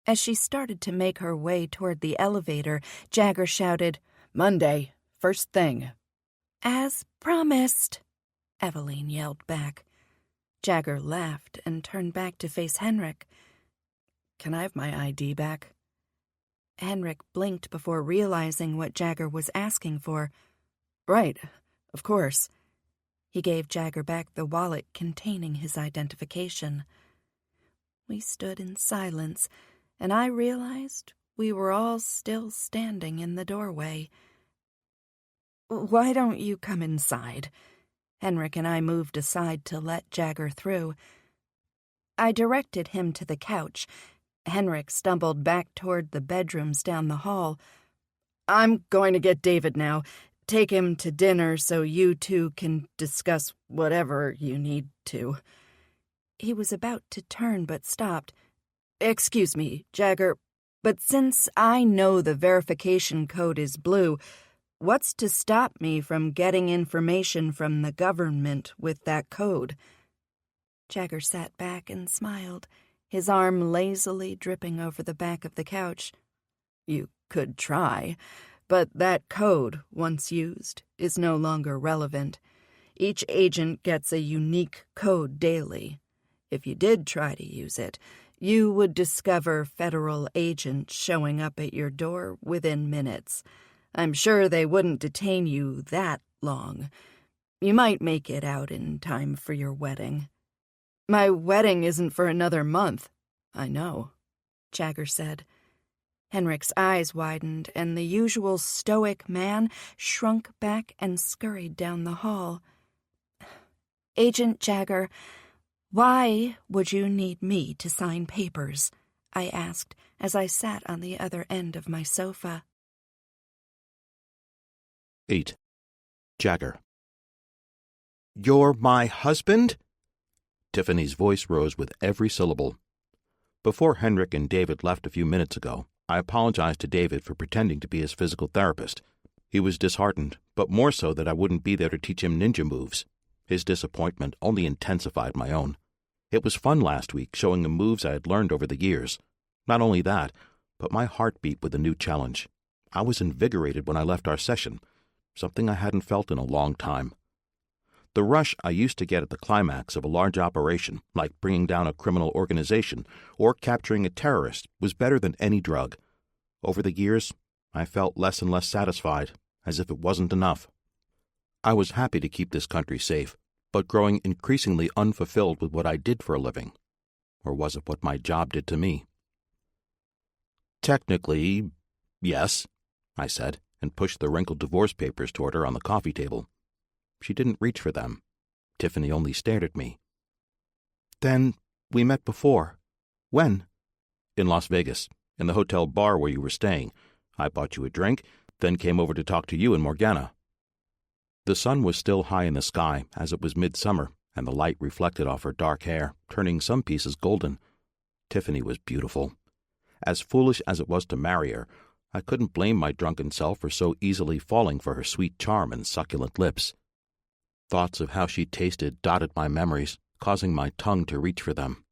As she started to make her way toward the elevator, Jagger shouted, Monday, first thing. As promised, Eveline yelled back. Jagger laughed and turned back to face Henrik. Can I have my ID back? Henrik blinked before realizing what Jagger was asking for. Right, of course. He gave Jagger back the wallet containing his identification. We stood in silence, and I realized we were all still standing in the doorway. Why don't you come inside? Henrik and I moved aside to let Jagger through. I directed him to the couch. Henrik stumbled back toward the bedrooms down the hall. I'm going to get David now. Take him to dinner so you two can discuss whatever you need to. He was about to turn but stopped. Excuse me, Jagger, but since I know the verification code is blue, what's to stop me from getting information from the government with that code? Jagger sat back and smiled, his arm lazily dripping over the back of the couch. You could try, but that code, once used, is no longer relevant. Each agent gets a unique code daily. If you did try to use it, you would discover federal agents showing up at your door within minutes. I'm sure they wouldn't detain you that long. You might make it out in time for your wedding. My wedding isn't for another month. I know, Jagger said. Henrik's eyes widened, and the usual stoic man shrunk back and scurried down the hall. Agent Jagger, why would you need me to sign papers? I asked as I sat on the other end of my sofa. 8. Jagger. You're my husband? Tiffany's voice rose with every syllable. Before Henrik and David left a few minutes ago, I apologized to David for pretending to be his physical therapist. He was disheartened, but more so that I wouldn't be there to teach him ninja moves. His disappointment only intensified my own. It was fun last week, showing him moves I had learned over the years. Not only that, but my heart beat with a new challenge. I was invigorated when I left our session, something I hadn't felt in a long time. The rush I used to get at the climax of a large operation, like bringing down a criminal organization or capturing a terrorist, was better than any drug. Over the years, I felt less and less satisfied, as if it wasn't enough. I was happy to keep this country safe, but growing increasingly unfulfilled with what I did for a living. Or was it what my job did to me? Technically, yes, I said, and pushed the wrinkled divorce papers toward her on the coffee table. She didn't reach for them. Tiffany only stared at me. Then we met before. When? In Las Vegas, in the hotel bar where you were staying. I bought you a drink, then came over to talk to you and Morgana." The sun was still high in the sky, as it was midsummer, and the light reflected off her dark hair, turning some pieces golden. Tiffany was beautiful. As foolish as it was to marry her, I couldn't blame my drunken self for so easily falling for her sweet charm and succulent lips. Thoughts of how she tasted dotted my memories, causing my tongue to reach for them.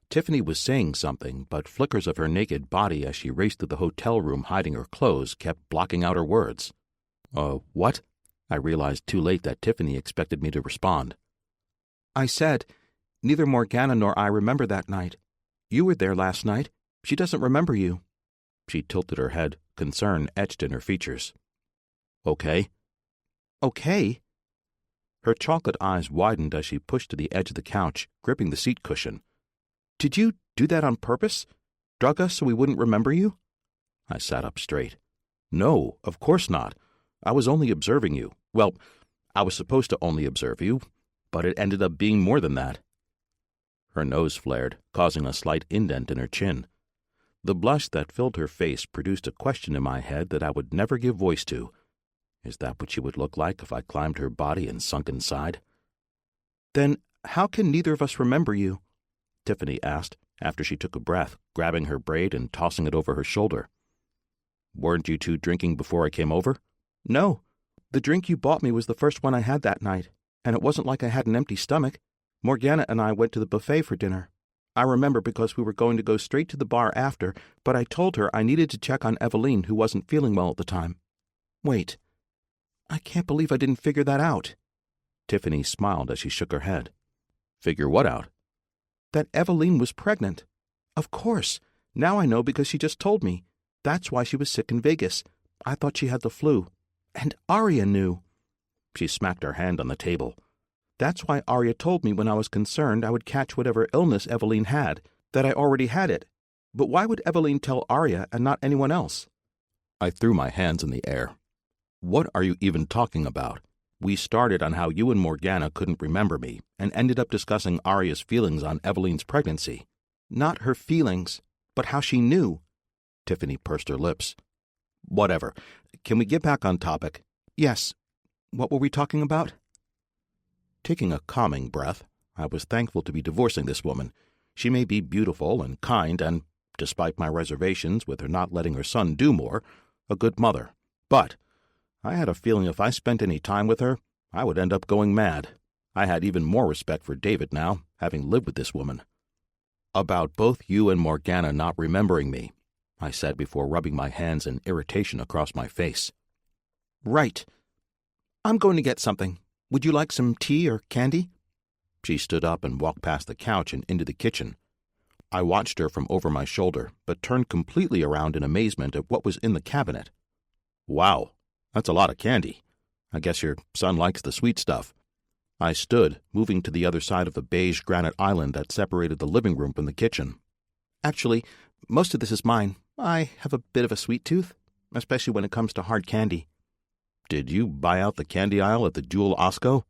Tiffany was saying something, but flickers of her naked body as she raced to the hotel room hiding her clothes kept blocking out her words. What?" I realized too late that Tiffany expected me to respond. "I said, neither Morgana nor I remember that night. You were there last night. She doesn't remember you." She tilted her head, concern etched in her features. "Okay." "Okay?" Her chocolate eyes widened as she pushed to the edge of the couch, gripping the seat cushion. "Did you do that on purpose? Drug us so we wouldn't remember you?" I sat up straight. "No, of course not. I was only observing you. Well, I was supposed to only observe you, but it ended up being more than that." Her nose flared, causing a slight indent in her chin. The blush that filled her face produced a question in my head that I would never give voice to. Is that what she would look like if I climbed her body and sunk inside? "Then how can neither of us remember you?" Tiffany asked, after she took a breath, grabbing her braid and tossing it over her shoulder. "Weren't you two drinking before I came over?" "No. The drink you bought me was the first one I had that night, and it wasn't like I had an empty stomach. Morgana and I went to the buffet for dinner. I remember because we were going to go straight to the bar after, but I told her I needed to check on Eveline, who wasn't feeling well at the time. Wait. I can't believe I didn't figure that out." Tiffany smiled as she shook her head. "Figure what out?" "That Eveline was pregnant. Of course. Now I know because she just told me. That's why she was sick in Vegas. I thought she had the flu. And Arya knew." She smacked her hand on the table. "That's why Arya told me when I was concerned I would catch whatever illness Eveline had, that I already had it. But why would Eveline tell Arya and not anyone else?" I threw my hands in the air. "What are you even talking about? We started on how you and Morgana couldn't remember me, and ended up discussing Arya's feelings on Eveline's pregnancy." "Not her feelings, but how she knew." Tiffany pursed her lips. "Whatever. Can we get back on topic?" "Yes. What were we talking about?" Taking a calming breath, I was thankful to be divorcing this woman. She may be beautiful and kind and, despite my reservations with her not letting her son do more, a good mother. But I had a feeling if I spent any time with her, I would end up going mad. I had even more respect for David now, having lived with this woman. "About both you and Morgana not remembering me," I said before rubbing my hands in irritation across my face. "Right. I'm going to get something. Would you like some tea or candy?" She stood up and walked past the couch and into the kitchen. I watched her from over my shoulder, but turned completely around in amazement at what was in the cabinet. "Wow, that's a lot of candy. I guess your son likes the sweet stuff." I stood, moving to the other side of the beige granite island that separated the living room from the kitchen. "Actually, most of this is mine. I have a bit of a sweet tooth, especially when it comes to hard candy." "Did you buy out the candy aisle at the Jewel Osco?"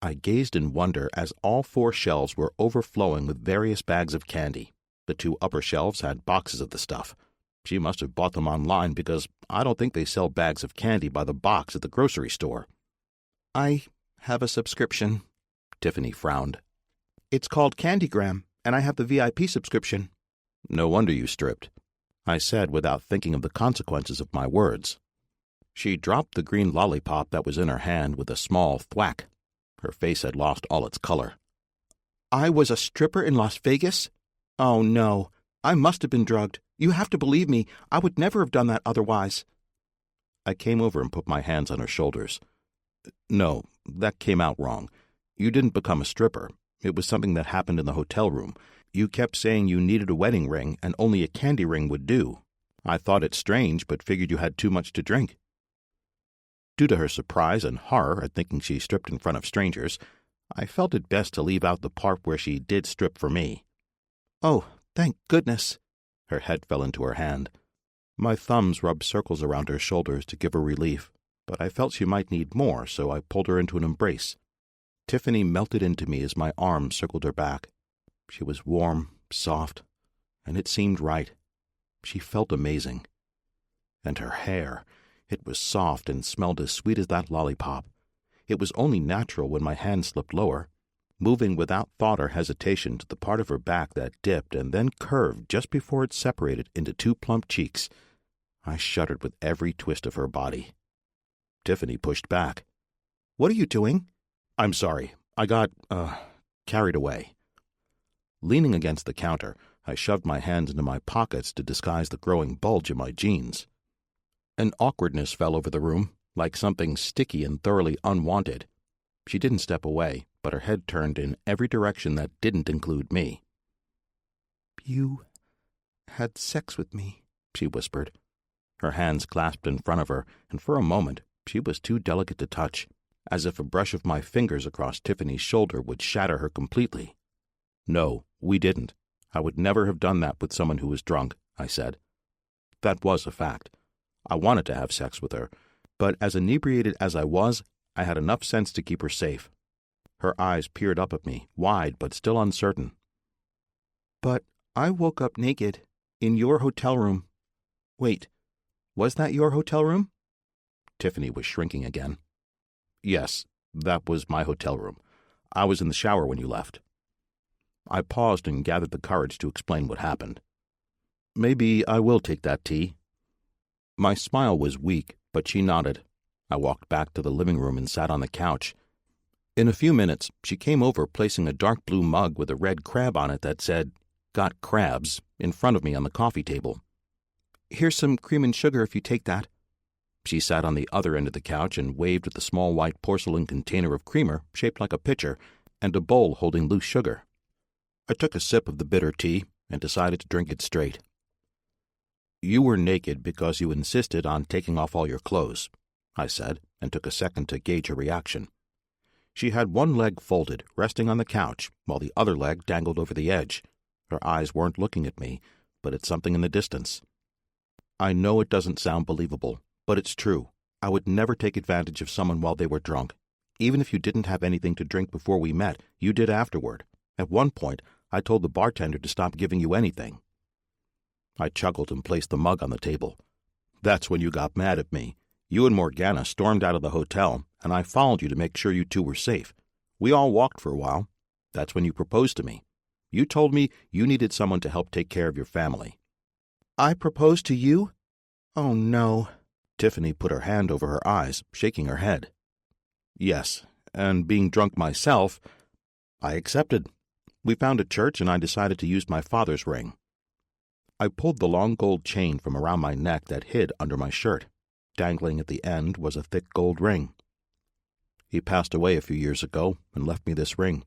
I gazed in wonder as all 4 shelves were overflowing with various bags of candy. The 2 upper shelves had boxes of the stuff. She must have bought them online because I don't think they sell bags of candy by the box at the grocery store. "I have a subscription." Tiffany frowned. "It's called Candygram, and I have the VIP subscription." "No wonder you stripped," I said without thinking of the consequences of my words. She dropped the green lollipop that was in her hand with a small thwack. Her face had lost all its color. "I was a stripper in Las Vegas? Oh, no. I must have been drugged. You have to believe me. I would never have done that otherwise." I came over and put my hands on her shoulders. "No, that came out wrong. You didn't become a stripper. It was something that happened in the hotel room. You kept saying you needed a wedding ring and only a candy ring would do. I thought it strange, but figured you had too much to drink." Due to her surprise and horror at thinking she stripped in front of strangers, I felt it best to leave out the part where she did strip for me. "Oh, thank goodness." Her head fell into her hand. My thumbs rubbed circles around her shoulders to give her relief, but I felt she might need more, so I pulled her into an embrace. Tiffany melted into me as my arms circled her back. She was warm, soft, and it seemed right. She felt amazing. And her hair, it was soft and smelled as sweet as that lollipop. It was only natural when my hand slipped lower, moving without thought or hesitation to the part of her back that dipped and then curved just before it separated into two plump cheeks. I shuddered with every twist of her body. Tiffany pushed back. "What are you doing?" "I'm sorry. I got, carried away." Leaning against the counter, I shoved my hands into my pockets to disguise the growing bulge in my jeans. An awkwardness fell over the room, like something sticky and thoroughly unwanted. She didn't step away, but her head turned in every direction that didn't include me. "You had sex with me," she whispered. Her hands clasped in front of her, and for a moment she was too delicate to touch, as if a brush of my fingers across Tiffany's shoulder would shatter her completely. "No, we didn't. I would never have done that with someone who was drunk," I said. That was a fact. I wanted to have sex with her, but as inebriated as I was, I had enough sense to keep her safe. Her eyes peered up at me, wide but still uncertain. "But I woke up naked, in your hotel room. Wait, was that your hotel room?" Tiffany was shrinking again. "Yes, that was my hotel room. I was in the shower when you left." I paused and gathered the courage to explain what happened. "Maybe I will take that tea." My smile was weak, but she nodded. I walked back to the living room and sat on the couch. In a few minutes, she came over, placing a dark blue mug with a red crab on it that said, "Got crabs," in front of me on the coffee table. "Here's some cream and sugar if you take that." She sat on the other end of the couch and waved at the small white porcelain container of creamer shaped like a pitcher and a bowl holding loose sugar. I took a sip of the bitter tea and decided to drink it straight. "You were naked because you insisted on taking off all your clothes," I said, and took a second to gauge her reaction. She had one leg folded, resting on the couch, while the other leg dangled over the edge. Her eyes weren't looking at me, but at something in the distance. "I know it doesn't sound believable, but it's true. I would never take advantage of someone while they were drunk. Even if you didn't have anything to drink before we met, you did afterward. At one point, I told the bartender to stop giving you anything." I chuckled and placed the mug on the table. "That's when you got mad at me. You and Morgana stormed out of the hotel, and I followed you to make sure you two were safe. We all walked for a while. That's when you proposed to me. You told me you needed someone to help take care of your family." "I proposed to you? Oh, no." Tiffany put her hand over her eyes, shaking her head. "Yes, and being drunk myself, I accepted. We found a church, and I decided to use my father's ring." I pulled the long gold chain from around my neck that hid under my shirt. Dangling at the end was a thick gold ring. "He passed away a few years ago and left me this ring.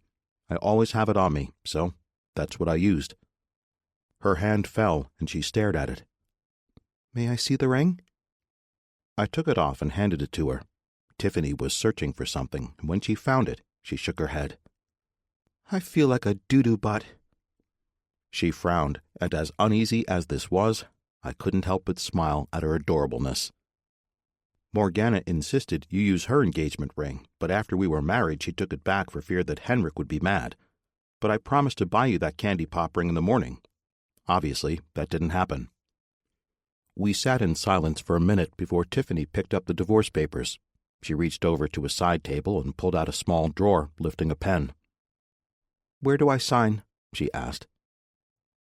I always have it on me, so that's what I used." Her hand fell, and she stared at it. "May I see the ring?" I took it off and handed it to her. Tiffany was searching for something, and when she found it, she shook her head. "I feel like a doo-doo butt." She frowned, and as uneasy as this was, I couldn't help but smile at her adorableness. "Morgana insisted you use her engagement ring, but after we were married she took it back for fear that Henrik would be mad. But I promised to buy you that candy pop ring in the morning. Obviously, that didn't happen." We sat in silence for a minute before Tiffany picked up the divorce papers. She reached over to a side table and pulled out a small drawer, lifting a pen. "Where do I sign?" she asked.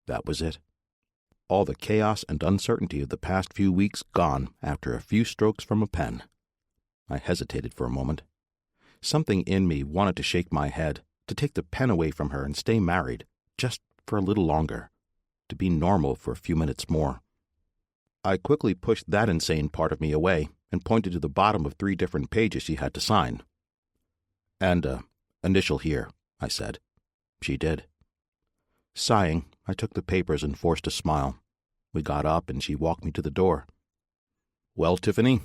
That was it. All the chaos and uncertainty of the past few weeks gone after a few strokes from a pen. I hesitated for a moment. Something in me wanted to shake my head, to take the pen away from her and stay married, just for a little longer, to be normal for a few minutes more. I quickly pushed that insane part of me away and pointed to the bottom of 3 different pages she had to sign. "And, initial here," I said. She did. Sighing, I took the papers and forced a smile. We got up and she walked me to the door. "Well, Tiffany,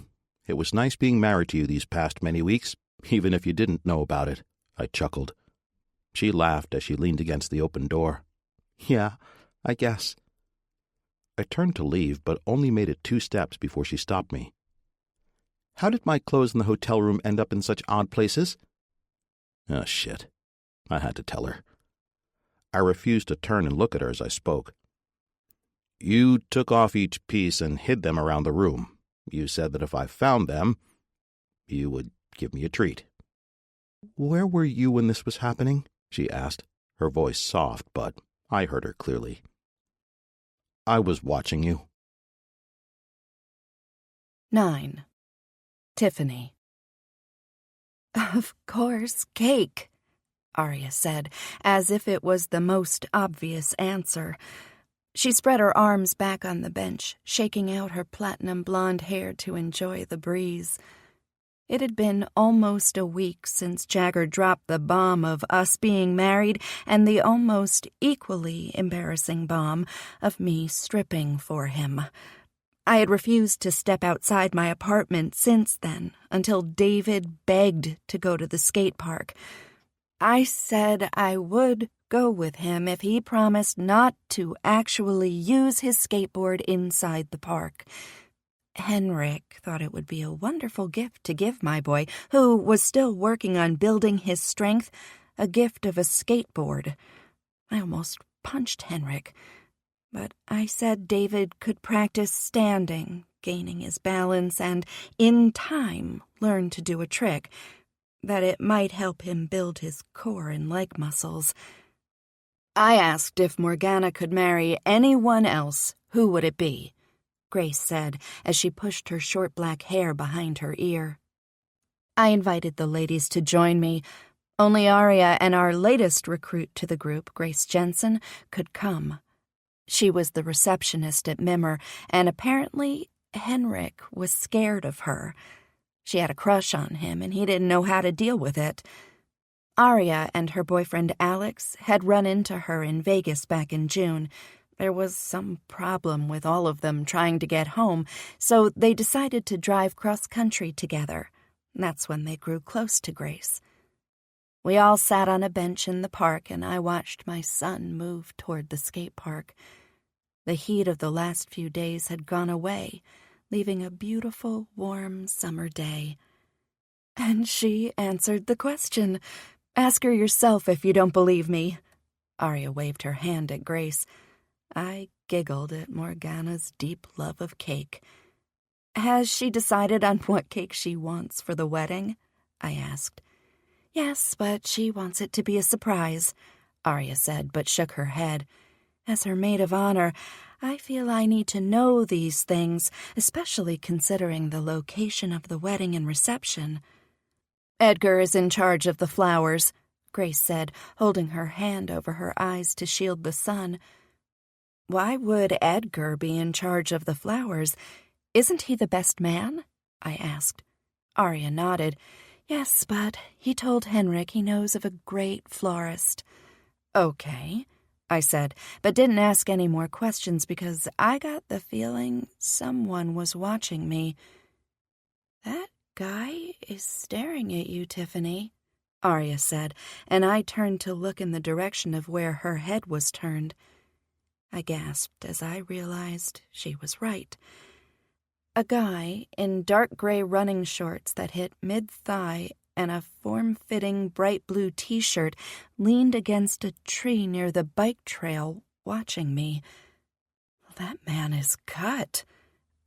it was nice being married to you these past many weeks, even if you didn't know about it," I chuckled. She laughed as she leaned against the open door. "Yeah, I guess." I turned to leave, but only made it 2 steps before she stopped me. "How did my clothes in the hotel room end up in such odd places?" Oh, shit. I had to tell her. I refused to turn and look at her as I spoke. You took off each piece and hid them around the room. You said that if I found them, you would give me a treat." "Where were you when this was happening?" she asked, her voice soft, but I heard her clearly. "I was watching you." 9. Tiffany. "Of course, cake," Arya said, as if it was the most obvious answer. She spread her arms back on the bench, shaking out her platinum blonde hair to enjoy the breeze. It had been almost a week since Jagger dropped the bomb of us being married and the almost equally embarrassing bomb of me stripping for him. I had refused to step outside my apartment since then, until David begged to go to the skate park. I said I would go with him if he promised not to actually use his skateboard inside the park. Henrik thought it would be a wonderful gift to give my boy, who was still working on building his strength, a gift of a skateboard. I almost punched Henrik, but I said David could practice standing, gaining his balance, and, in time, learn to do a trick, that it might help him build his core and leg muscles. I asked if Morgana could marry anyone else, who would it be? Grace said, as she pushed her short black hair behind her ear. I invited the ladies to join me. Only Arya and our latest recruit to the group, Grace Jensen, could come. She was the receptionist at Mimmer, and apparently Henrik was scared of her. She had a crush on him, and he didn't know how to deal with it. Arya and her boyfriend Alex had run into her in Vegas back in June. There was some problem with all of them trying to get home, so they decided to drive cross-country together. That's when they grew close to Grace. We all sat on a bench in the park, and I watched my son move toward the skate park. The heat of the last few days had gone away, leaving a beautiful, warm summer day. And she answered the question. Ask her yourself if you don't believe me. Arya waved her hand at Grace. I giggled at Morgana's deep love of cake. Has she decided on what cake she wants for the wedding? I asked. Yes, but she wants it to be a surprise, Arya said, but shook her head. As her maid of honor, I feel I need to know these things, especially considering the location of the wedding and reception. Edgar is in charge of the flowers, Grace said, holding her hand over her eyes to shield the sun. Why would Edgar be in charge of the flowers? Isn't he the best man? I asked. Arya nodded. Yes, but he told Henrik he knows of a great florist. Okay, I said, but didn't ask any more questions because I got the feeling someone was watching me. That guy is staring at you, Tiffany, Arya said, and I turned to look in the direction of where her head was turned. I gasped as I realized she was right. A guy in dark gray running shorts that hit mid-thigh and a form-fitting bright blue t-shirt leaned against a tree near the bike trail, watching me. That man is cut.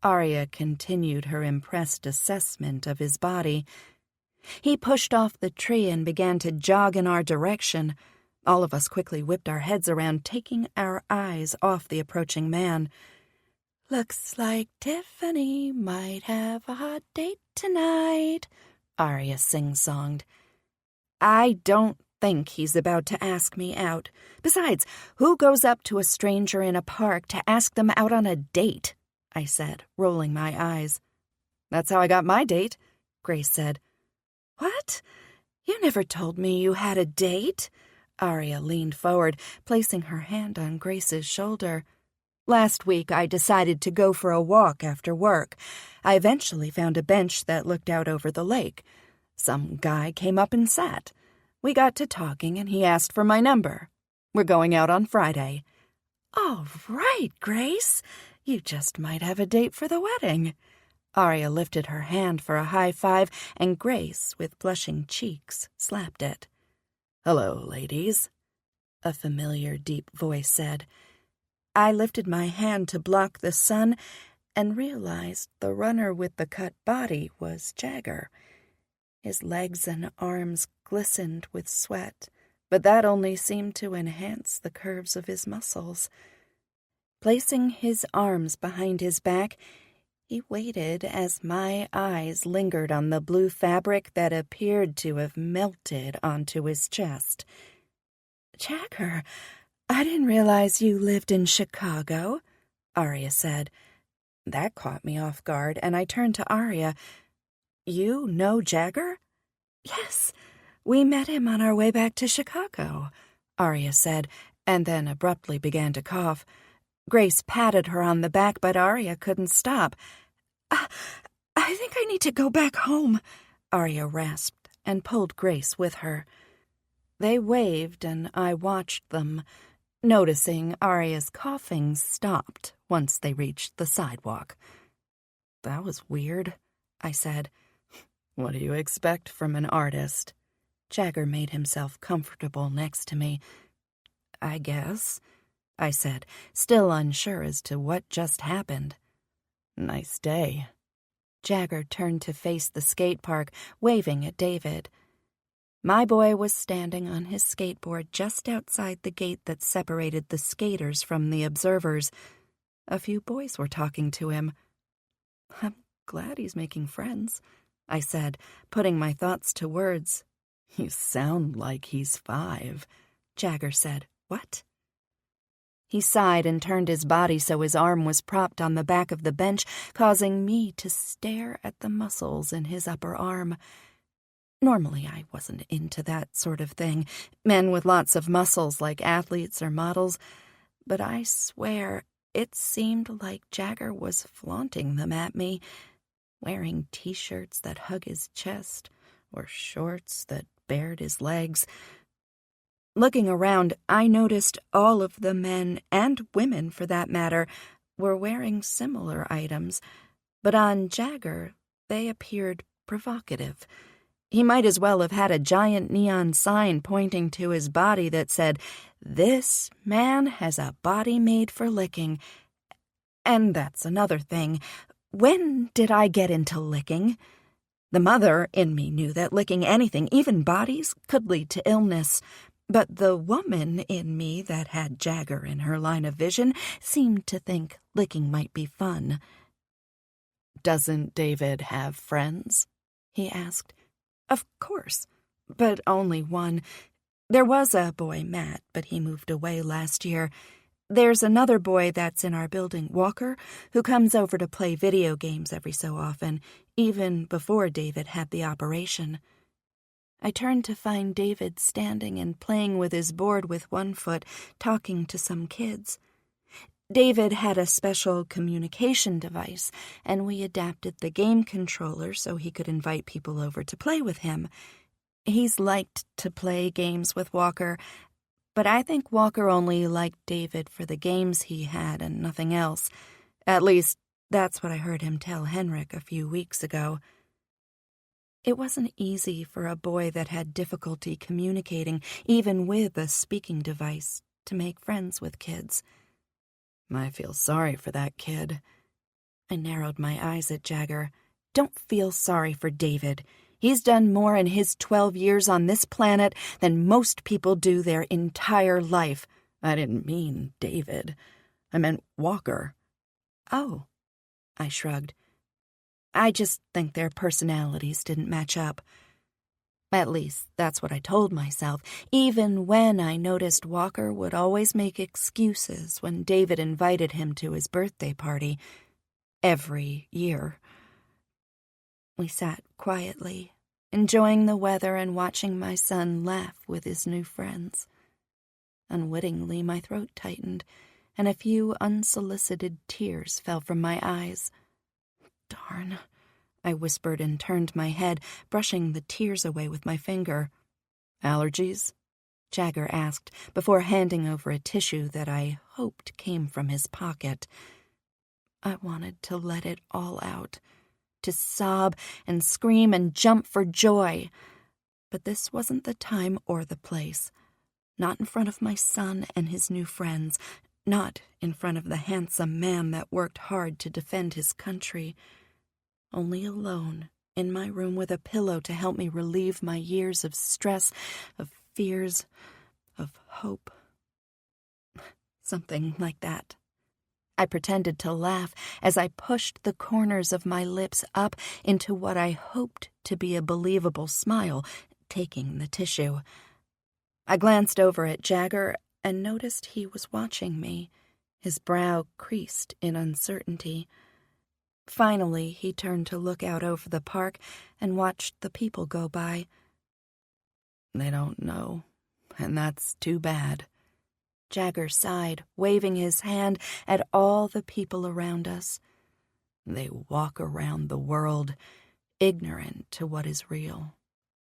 Arya continued her impressed assessment of his body. He pushed off the tree and began to jog in our direction. All of us quickly whipped our heads around, taking our eyes off the approaching man. Looks like Tiffany might have a hot date tonight, Arya sing-songed. I don't think he's about to ask me out. Besides, who goes up to a stranger in a park to ask them out on a date? I said, rolling my eyes. That's how I got my date, Grace said. What? You never told me you had a date? Arya leaned forward, placing her hand on Grace's shoulder. Last week I decided to go for a walk after work. I eventually found a bench that looked out over the lake. Some guy came up and sat. We got to talking and he asked for my number. We're going out on Friday. All right, Grace. You just might have a date for the wedding. Arya lifted her hand for a high five, and Grace, with blushing cheeks, slapped it. Hello, ladies, a familiar deep voice said. I lifted my hand to block the sun and realized the runner with the cut body was Jagger. His legs and arms glistened with sweat, but that only seemed to enhance the curves of his muscles. Placing his arms behind his back, he waited as my eyes lingered on the blue fabric that appeared to have melted onto his chest. "Jagger, I didn't realize you lived in Chicago," Arya said. That caught me off guard, and I turned to Arya. "You know Jagger?" "Yes, we met him on our way back to Chicago," Arya said, and then abruptly began to cough. Grace patted her on the back, but Arya couldn't stop. I think I need to go back home," Arya rasped, and pulled Grace with her. They waved, and I watched them, noticing Arya's coughing stopped once they reached the sidewalk. "That was weird," I said. "What do you expect from an artist?" Jagger made himself comfortable next to me. "I guess," I said, still unsure as to what just happened. "Nice day." Jagger turned to face the skate park, waving at David. My boy was standing on his skateboard just outside the gate that separated the skaters from the observers. A few boys were talking to him. "I'm glad he's making friends," I said, putting my thoughts to words. "You sound like he's 5, Jagger said. "What?" He sighed and turned his body so his arm was propped on the back of the bench, causing me to stare at the muscles in his upper arm. Normally, I wasn't into that sort of thing, men with lots of muscles like athletes or models, but I swear it seemed like Jagger was flaunting them at me, wearing t-shirts that hug his chest or shorts that bared his legs. Looking around, I noticed all of the men, and women for that matter, were wearing similar items, but on Jagger they appeared provocative. He might as well have had a giant neon sign pointing to his body that said, "This man has a body made for licking." And that's another thing. When did I get into licking? The mother in me knew that licking anything, even bodies, could lead to illness. But the woman in me that had Jagger in her line of vision seemed to think licking might be fun. "Doesn't David have friends?" he asked. "Of course, but only one. There was a boy, Matt, but he moved away last year. There's another boy that's in our building, Walker, who comes over to play video games every so often, even before David had the operation." I turned to find David standing and playing with his board with one foot, talking to some kids. David had a special communication device, and we adapted the game controller so he could invite people over to play with him. He's liked to play games with Walker, but I think Walker only liked David for the games he had and nothing else. At least, that's what I heard him tell Henrik a few weeks ago. It wasn't easy for a boy that had difficulty communicating, even with a speaking device, to make friends with kids. I feel sorry for that kid. I narrowed my eyes at Jagger. Don't feel sorry for David. He's done more in his 12 years on this planet than most people do their entire life. I didn't mean David. I meant Walker. Oh, I shrugged. I just think their personalities didn't match up. At least, that's what I told myself, even when I noticed Walker would always make excuses when David invited him to his birthday party. Every year. We sat quietly, enjoying the weather and watching my son laugh with his new friends. Unwittingly, my throat tightened, and a few unsolicited tears fell from my eyes. "Darn," I whispered and turned my head, brushing the tears away with my finger. "Allergies?" Jagger asked, before handing over a tissue that I hoped came from his pocket. I wanted to let it all out, to sob and scream and jump for joy. But this wasn't the time or the place. Not in front of my son and his new friends. Not in front of the handsome man that worked hard to defend his country. Only alone, in my room with a pillow to help me relieve my years of stress, of fears, of hope. Something like that. I pretended to laugh as I pushed the corners of my lips up into what I hoped to be a believable smile, taking the tissue. I glanced over at Jagger and noticed he was watching me, his brow creased in uncertainty. Finally, he turned to look out over the park and watched the people go by. They don't know, and that's too bad. Jagger sighed, waving his hand at all the people around us. They walk around the world, ignorant to what is real,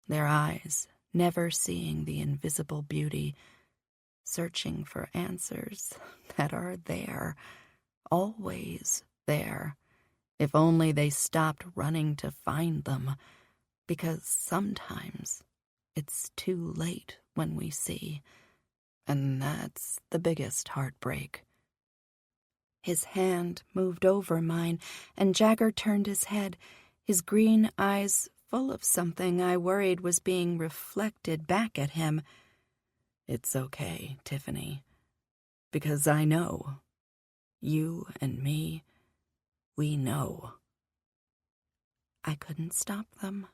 their eyes never seeing the invisible beauty, searching for answers that are there, always there, if only they stopped running to find them, because sometimes it's too late when we see, and that's the biggest heartbreak. His hand moved over mine, and Jagger turned his head, his green eyes full of something I worried was being reflected back at him. It's okay, Tiffany, because I know. You and me, we know. I couldn't stop them.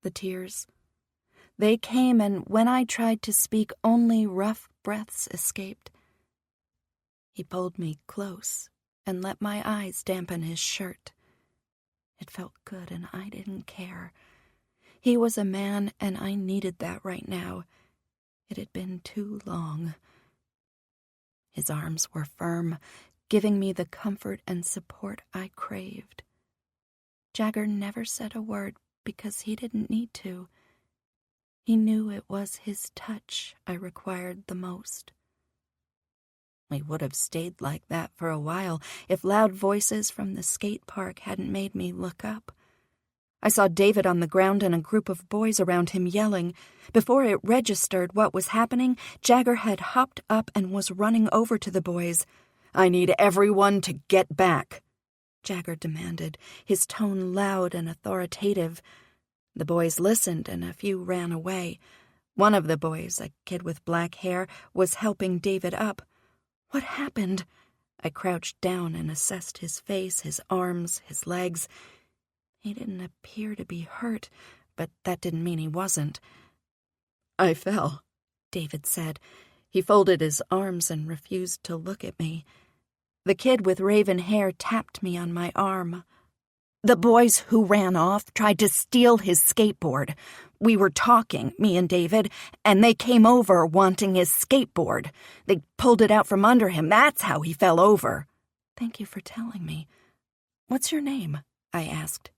The tears. They came, and when I tried to speak, only rough breaths escaped. He pulled me close and let my eyes dampen his shirt. It felt good, and I didn't care. He was a man, and I needed that right now. It had been too long. His arms were firm, giving me the comfort and support I craved. Jagger never said a word because he didn't need to. He knew it was his touch I required the most. We would have stayed like that for a while if loud voices from the skate park hadn't made me look up. I saw David on the ground and a group of boys around him yelling. Before it registered what was happening, Jagger had hopped up and was running over to the boys. "I need everyone to get back," Jagger demanded, his tone loud and authoritative. The boys listened and a few ran away. One of the boys, a kid with black hair, was helping David up. What happened? I crouched down and assessed his face, his arms, his legs. He didn't appear to be hurt, but that didn't mean he wasn't. "I fell," David said. He folded his arms and refused to look at me. The kid with raven hair tapped me on my arm. "The boys who ran off tried to steal his skateboard. We were talking, me and David, and they came over wanting his skateboard. They pulled it out from under him. That's how he fell over." "Thank you for telling me. What's your name?" I asked.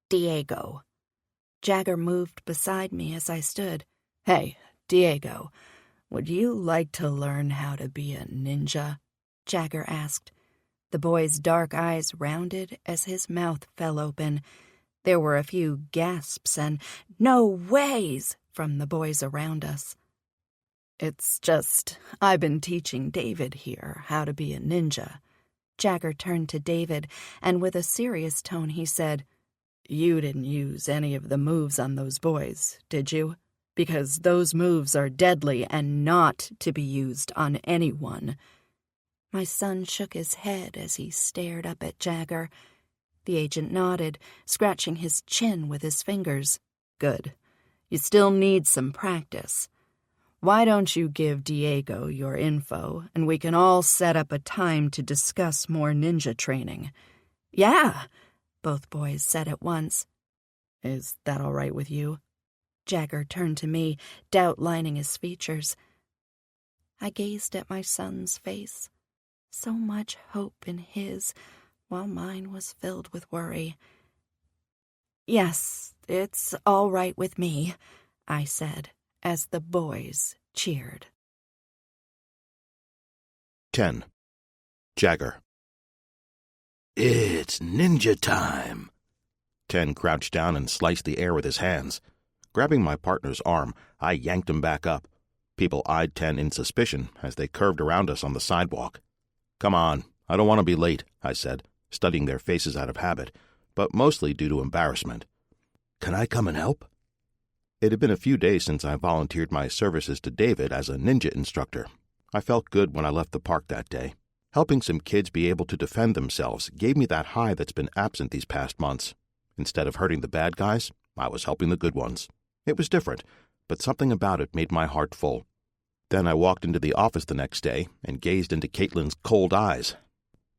"Diego." Jagger moved beside me as I stood. "Hey, Diego, would you like to learn how to be a ninja?" Jagger asked. The boy's dark eyes rounded as his mouth fell open. There were a few gasps and "no ways" from the boys around us. "It's just, I've been teaching David here how to be a ninja." Jagger turned to David, and with a serious tone he said, "You didn't use any of the moves on those boys, did you? Because those moves are deadly and not to be used on anyone." My son shook his head as he stared up at Jagger. The agent nodded, scratching his chin with his fingers. "Good. You still need some practice. Why don't you give Diego your info, and we can all set up a time to discuss more ninja training?" "Yeah," both boys said at once. "Is that all right with you?" Jagger turned to me, doubt lining his features. I gazed at my son's face. So much hope in his, while mine was filled with worry. "Yes, it's all right with me," I said, as the boys cheered. 10. Jagger. "It's ninja time." Ken crouched down and sliced the air with his hands. Grabbing my partner's arm, I yanked him back up. People eyed 10 in suspicion as they curved around us on the sidewalk. "Come on, I don't want to be late," I said, studying their faces out of habit, but mostly due to embarrassment. "Can I come and help?" It had been a few days since I volunteered my services to David as a ninja instructor. I felt good when I left the park that day. Helping some kids be able to defend themselves gave me that high that's been absent these past months. Instead of hurting the bad guys, I was helping the good ones. It was different, but something about it made my heart full. Then I walked into the office the next day and gazed into Caitlin's cold eyes.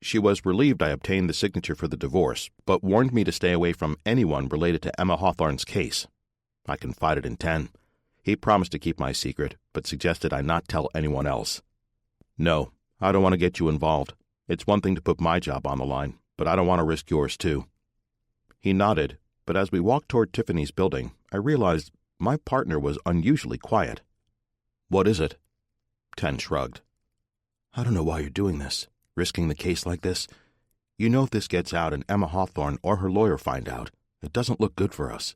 She was relieved I obtained the signature for the divorce, but warned me to stay away from anyone related to Emma Hawthorne's case. I confided in 10. He promised to keep my secret, but suggested I not tell anyone else. "No, I don't want to get you involved. It's one thing to put my job on the line, but I don't want to risk yours too." He nodded, but as we walked toward Tiffany's building, I realized my partner was unusually quiet. "What is it?" 10 shrugged. "I don't know why you're doing this, risking the case like this. You know if this gets out and Emma Hawthorne or her lawyer find out, it doesn't look good for us."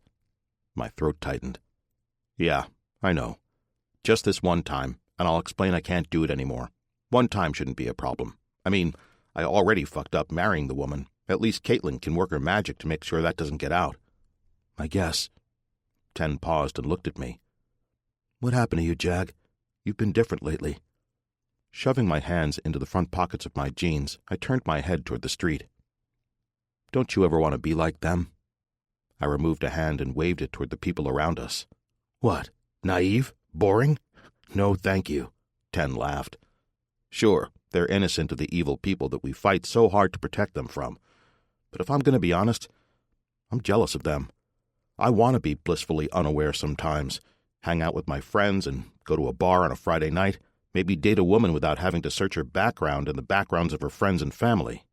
My throat tightened. "Yeah, I know. Just this one time, and I'll explain I can't do it anymore. One time shouldn't be a problem. I mean, I already fucked up marrying the woman. At least Caitlin can work her magic to make sure that doesn't get out." "I guess." 10 paused and looked at me. "What happened to you, Jag? You've been different lately." Shoving my hands into the front pockets of my jeans, I turned my head toward the street. "Don't you ever want to be like them?" I removed a hand and waved it toward the people around us. "What? Naive? Boring? No, thank you." 10 laughed. "Sure, they're innocent of the evil people that we fight so hard to protect them from. But if I'm going to be honest, I'm jealous of them. I want to be blissfully unaware sometimes, hang out with my friends and go to a bar on a Friday night, maybe date a woman without having to search her background and the backgrounds of her friends and family."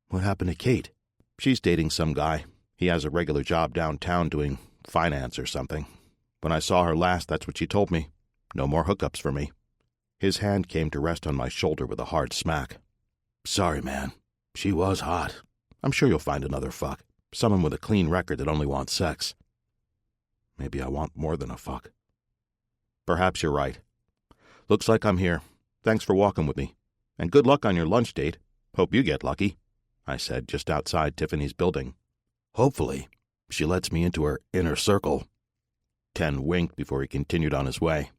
"What happened to Kate?" "She's dating some guy. He has a regular job downtown doing finance or something. When I saw her last, that's what she told me. No more hookups for me." His hand came to rest on my shoulder with a hard smack. "Sorry, man. She was hot. I'm sure you'll find another fuck. Someone with a clean record that only wants sex." "Maybe I want more than a fuck." "Perhaps you're right. Looks like I'm here. Thanks for walking with me. And good luck on your lunch date. Hope you get lucky," I said just outside Tiffany's building. "Hopefully. She lets me into her inner circle." 10 winked before he continued on his way.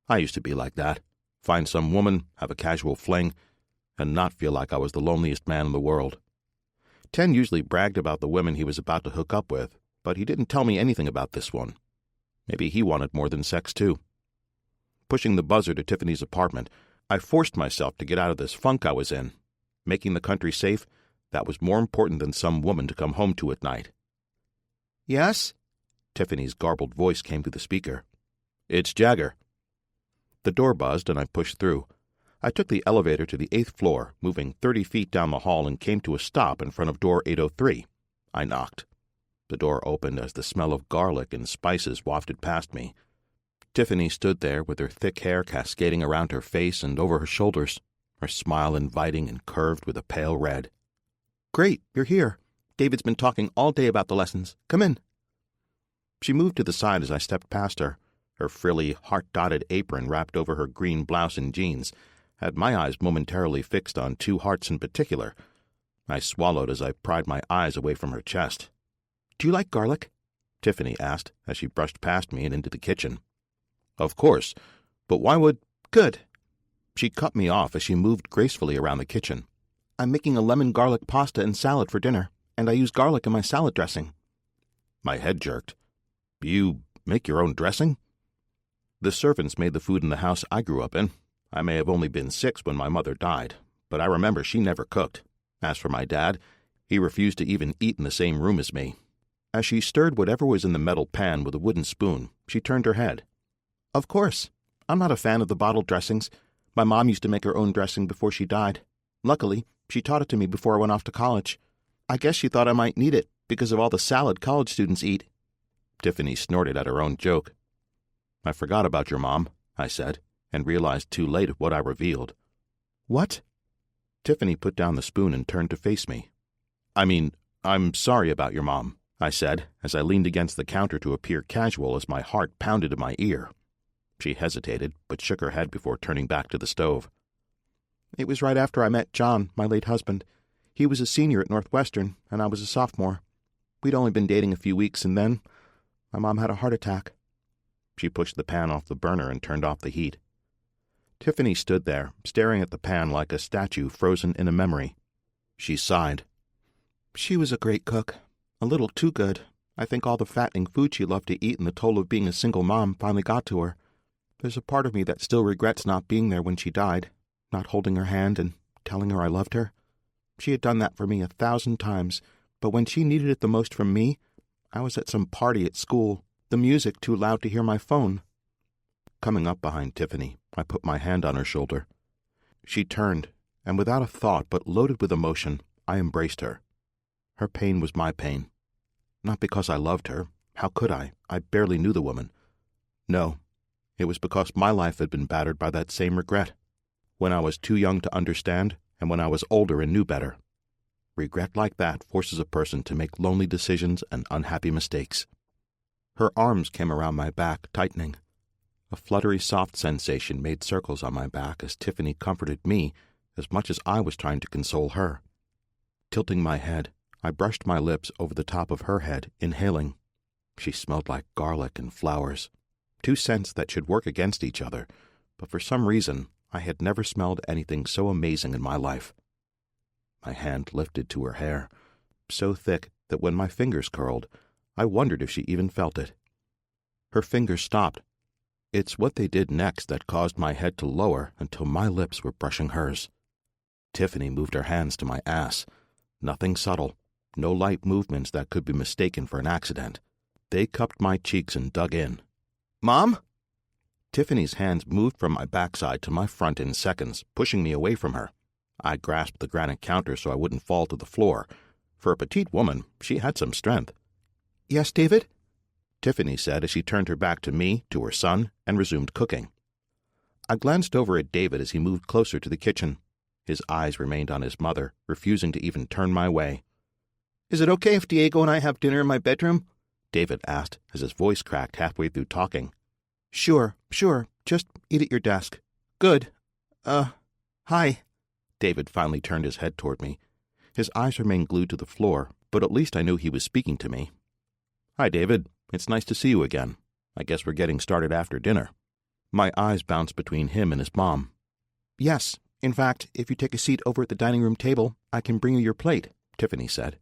I used to be like that. Find some woman, have a casual fling, and not feel like I was the loneliest man in the world. 10 usually bragged about the women he was about to hook up with, but he didn't tell me anything about this one. Maybe he wanted more than sex, too. Pushing the buzzer to Tiffany's apartment, I forced myself to get out of this funk I was in. Making the country safe, that was more important than some woman to come home to at night. "Yes?" Tiffany's garbled voice came through the speaker. "It's Jagger." The door buzzed and I pushed through. I took the elevator to the 8th floor, moving 30 feet down the hall, and came to a stop in front of door 803. I knocked. The door opened as the smell of garlic and spices wafted past me. Tiffany stood there with her thick hair cascading around her face and over her shoulders, her smile inviting and curved with a pale red. "Great, you're here. David's been talking all day about the lessons. Come in." She moved to the side as I stepped past her. Her frilly, heart-dotted apron wrapped over her green blouse and jeans had my eyes momentarily fixed on 2 hearts in particular. I swallowed as I pried my eyes away from her chest. "Do you like garlic?" Tiffany asked as she brushed past me and into the kitchen. "Of course, but why would—" "Good." She cut me off as she moved gracefully around the kitchen. "I'm making a lemon garlic pasta and salad for dinner, and I use garlic in my salad dressing." My head jerked. "You make your own dressing?" "The servants made the food in the house I grew up in. I may have only been 6 when my mother died, but I remember she never cooked. As for my dad, he refused to even eat in the same room as me." As she stirred whatever was in the metal pan with a wooden spoon, she turned her head. "Of course. I'm not a fan of the bottled dressings. My mom used to make her own dressing before she died. Luckily, she taught it to me before I went off to college. I guess she thought I might need it because of all the salad college students eat." Tiffany snorted at her own joke. "I forgot about your mom," I said, and realized too late what I revealed. "What?" Tiffany put down the spoon and turned to face me. I'm sorry about your mom," I said, as I leaned against the counter to appear casual as my heart pounded in my ear. She hesitated, but shook her head before turning back to the stove. It was right after I met John, my late husband. He was a senior at Northwestern, and I was a sophomore. We'd only been dating a few weeks, and then my mom had a heart attack. She pushed the pan off the burner and turned off the heat. Tiffany stood there, staring at the pan like a statue frozen in a memory. She sighed. She was a great cook. A little too good. I think all the fattening food she loved to eat and the toll of being a single mom finally got to her. There's a part of me that still regrets not being there when she died, not holding her hand and telling her I loved her. She had done that for me 1,000 times, but when she needed it the most from me, I was at some party at school, the music too loud to hear my phone. Coming up behind Tiffany, I put my hand on her shoulder. She turned, and without a thought but loaded with emotion, I embraced her. Her pain was my pain. Not because I loved her. How could I? I barely knew the woman. No, it was because my life had been battered by that same regret. When I was too young to understand, and when I was older and knew better. Regret like that forces a person to make lonely decisions and unhappy mistakes. Her arms came around my back, tightening. A fluttery, soft sensation made circles on my back as Tiffany comforted me as much as I was trying to console her. Tilting my head, I brushed my lips over the top of her head, inhaling. She smelled like garlic and flowers, two scents that should work against each other, but for some reason I had never smelled anything so amazing in my life. My hand lifted to her hair, so thick that when my fingers curled, I wondered if she even felt it. Her fingers stopped. It's what they did next that caused my head to lower until my lips were brushing hers. Tiffany moved her hands to my ass. Nothing subtle, no light movements that could be mistaken for an accident. They cupped my cheeks and dug in. "Mom?" Tiffany's hands moved from my backside to my front in seconds, pushing me away from her. I grasped the granite counter so I wouldn't fall to the floor. For a petite woman, she had some strength. "Yes, David?" Tiffany said as she turned her back to me, to her son, and resumed cooking. I glanced over at David as he moved closer to the kitchen. His eyes remained on his mother, refusing to even turn my way. "Is it okay if Diego and I have dinner in my bedroom?" David asked as his voice cracked halfway through talking. Sure. Just eat at your desk." "Good. Hi." David finally turned his head toward me. His eyes remained glued to the floor, but at least I knew he was speaking to me. "Hi, David. It's nice to see you again. I guess we're getting started after dinner." My eyes bounced between him and his mom. "Yes. In fact, if you take a seat over at the dining room table, I can bring you your plate," Tiffany said.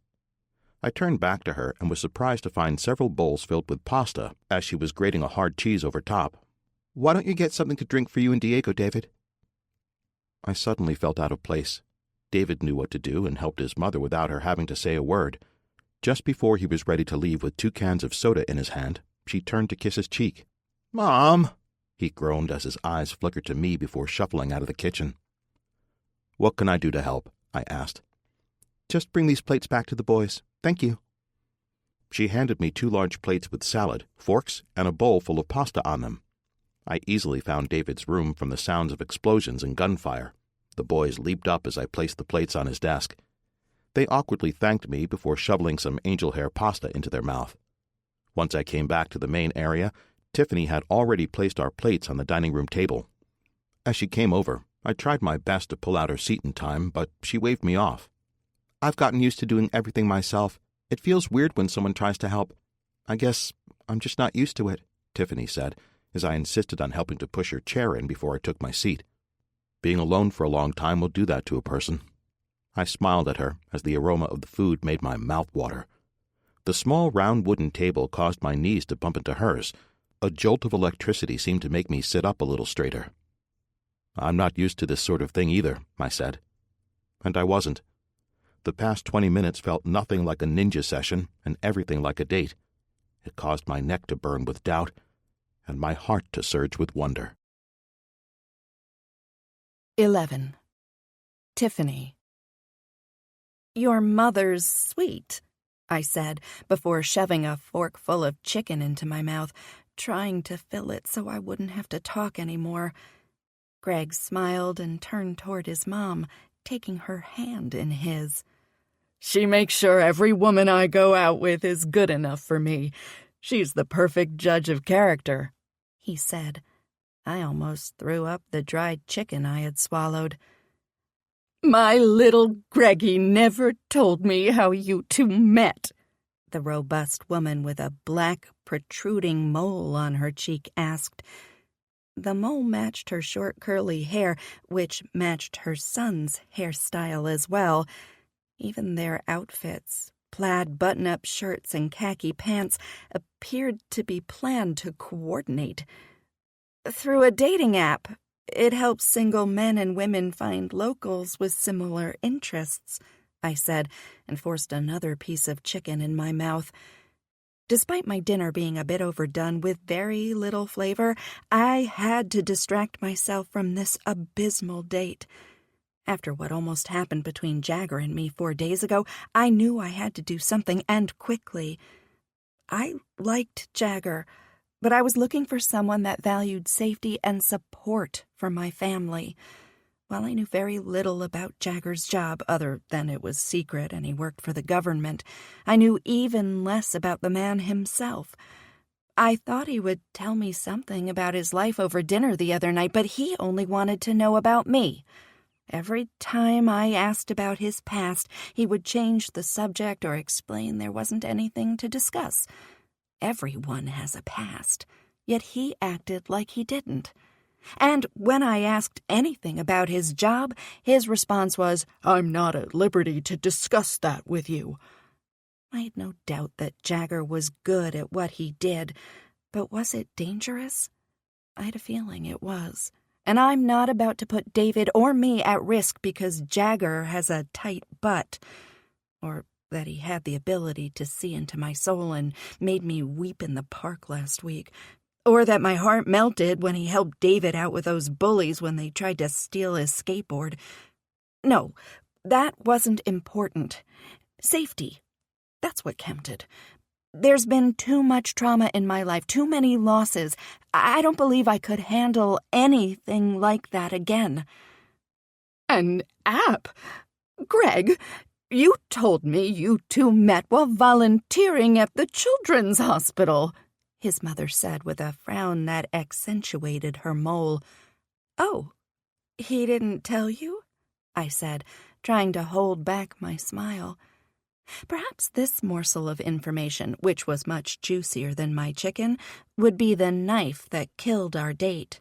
I turned back to her and was surprised to find several bowls filled with pasta as she was grating a hard cheese over top. "Why don't you get something to drink for you and Diego, David?" I suddenly felt out of place. David knew what to do and helped his mother without her having to say a word. Just before he was ready to leave with 2 cans of soda in his hand, she turned to kiss his cheek. "Mom!" he groaned as his eyes flickered to me before shuffling out of the kitchen. "What can I do to help?" I asked. "Just bring these plates back to the boys. Thank you." She handed me 2 large plates with salad, forks, and a bowl full of pasta on them. I easily found David's room from the sounds of explosions and gunfire. The boys leaped up as I placed the plates on his desk. They awkwardly thanked me before shoveling some angel hair pasta into their mouth. Once I came back to the main area, Tiffany had already placed our plates on the dining room table. As she came over, I tried my best to pull out her seat in time, but she waved me off. "I've gotten used to doing everything myself. It feels weird when someone tries to help. I guess I'm just not used to it," Tiffany said, as I insisted on helping to push her chair in before I took my seat. Being alone for a long time will do that to a person. I smiled at her as the aroma of the food made my mouth water. The small round wooden table caused my knees to bump into hers. A jolt of electricity seemed to make me sit up a little straighter. "I'm not used to this sort of thing either," I said. And I wasn't. The past 20 minutes felt nothing like a ninja session and everything like a date. It caused my neck to burn with doubt and my heart to surge with wonder. 11. Tiffany. "Your mother's sweet," I said before shoving a fork full of chicken into my mouth, trying to fill it so I wouldn't have to talk anymore. Greg smiled and turned toward his mom, taking her hand in his. "She makes sure every woman I go out with is good enough for me. She's the perfect judge of character," he said. I almost threw up the dried chicken I had swallowed. "My little Greggy never told me how you two met," the robust woman with a black, protruding mole on her cheek asked. The mole matched her short, curly hair, which matched her son's hairstyle as well. Even their outfits, plaid button-up shirts and khaki pants, appeared to be planned to coordinate. "Through a dating app. It helps single men and women find locals with similar interests," I said, and forced another piece of chicken in my mouth. Despite my dinner being a bit overdone with very little flavor, I had to distract myself from this abysmal date. After what almost happened between Jagger and me 4 days ago, I knew I had to do something, and quickly. I liked Jagger, but I was looking for someone that valued safety and support for my family. While I knew very little about Jagger's job, other than it was secret and he worked for the government, I knew even less about the man himself. I thought he would tell me something about his life over dinner the other night, but he only wanted to know about me. Every time I asked about his past, he would change the subject or explain there wasn't anything to discuss. Everyone has a past, yet he acted like he didn't. And when I asked anything about his job, his response was, "I'm not at liberty to discuss that with you." I had no doubt that Jagger was good at what he did, but was it dangerous? I had a feeling it was. And I'm not about to put David or me at risk because Jagger has a tight butt, or that he had the ability to see into my soul and made me weep in the park last week, or that my heart melted when he helped David out with those bullies when they tried to steal his skateboard. No, that wasn't important. Safety. That's what counted. There's been too much trauma in my life, too many losses. I don't believe I could handle anything like that again. "An app? Greg, you told me you two met while volunteering at the children's hospital," his mother said with a frown that accentuated her mole. "Oh, he didn't tell you?" I said, trying to hold back my smile. Perhaps this morsel of information, which was much juicier than my chicken, would be the knife that killed our date.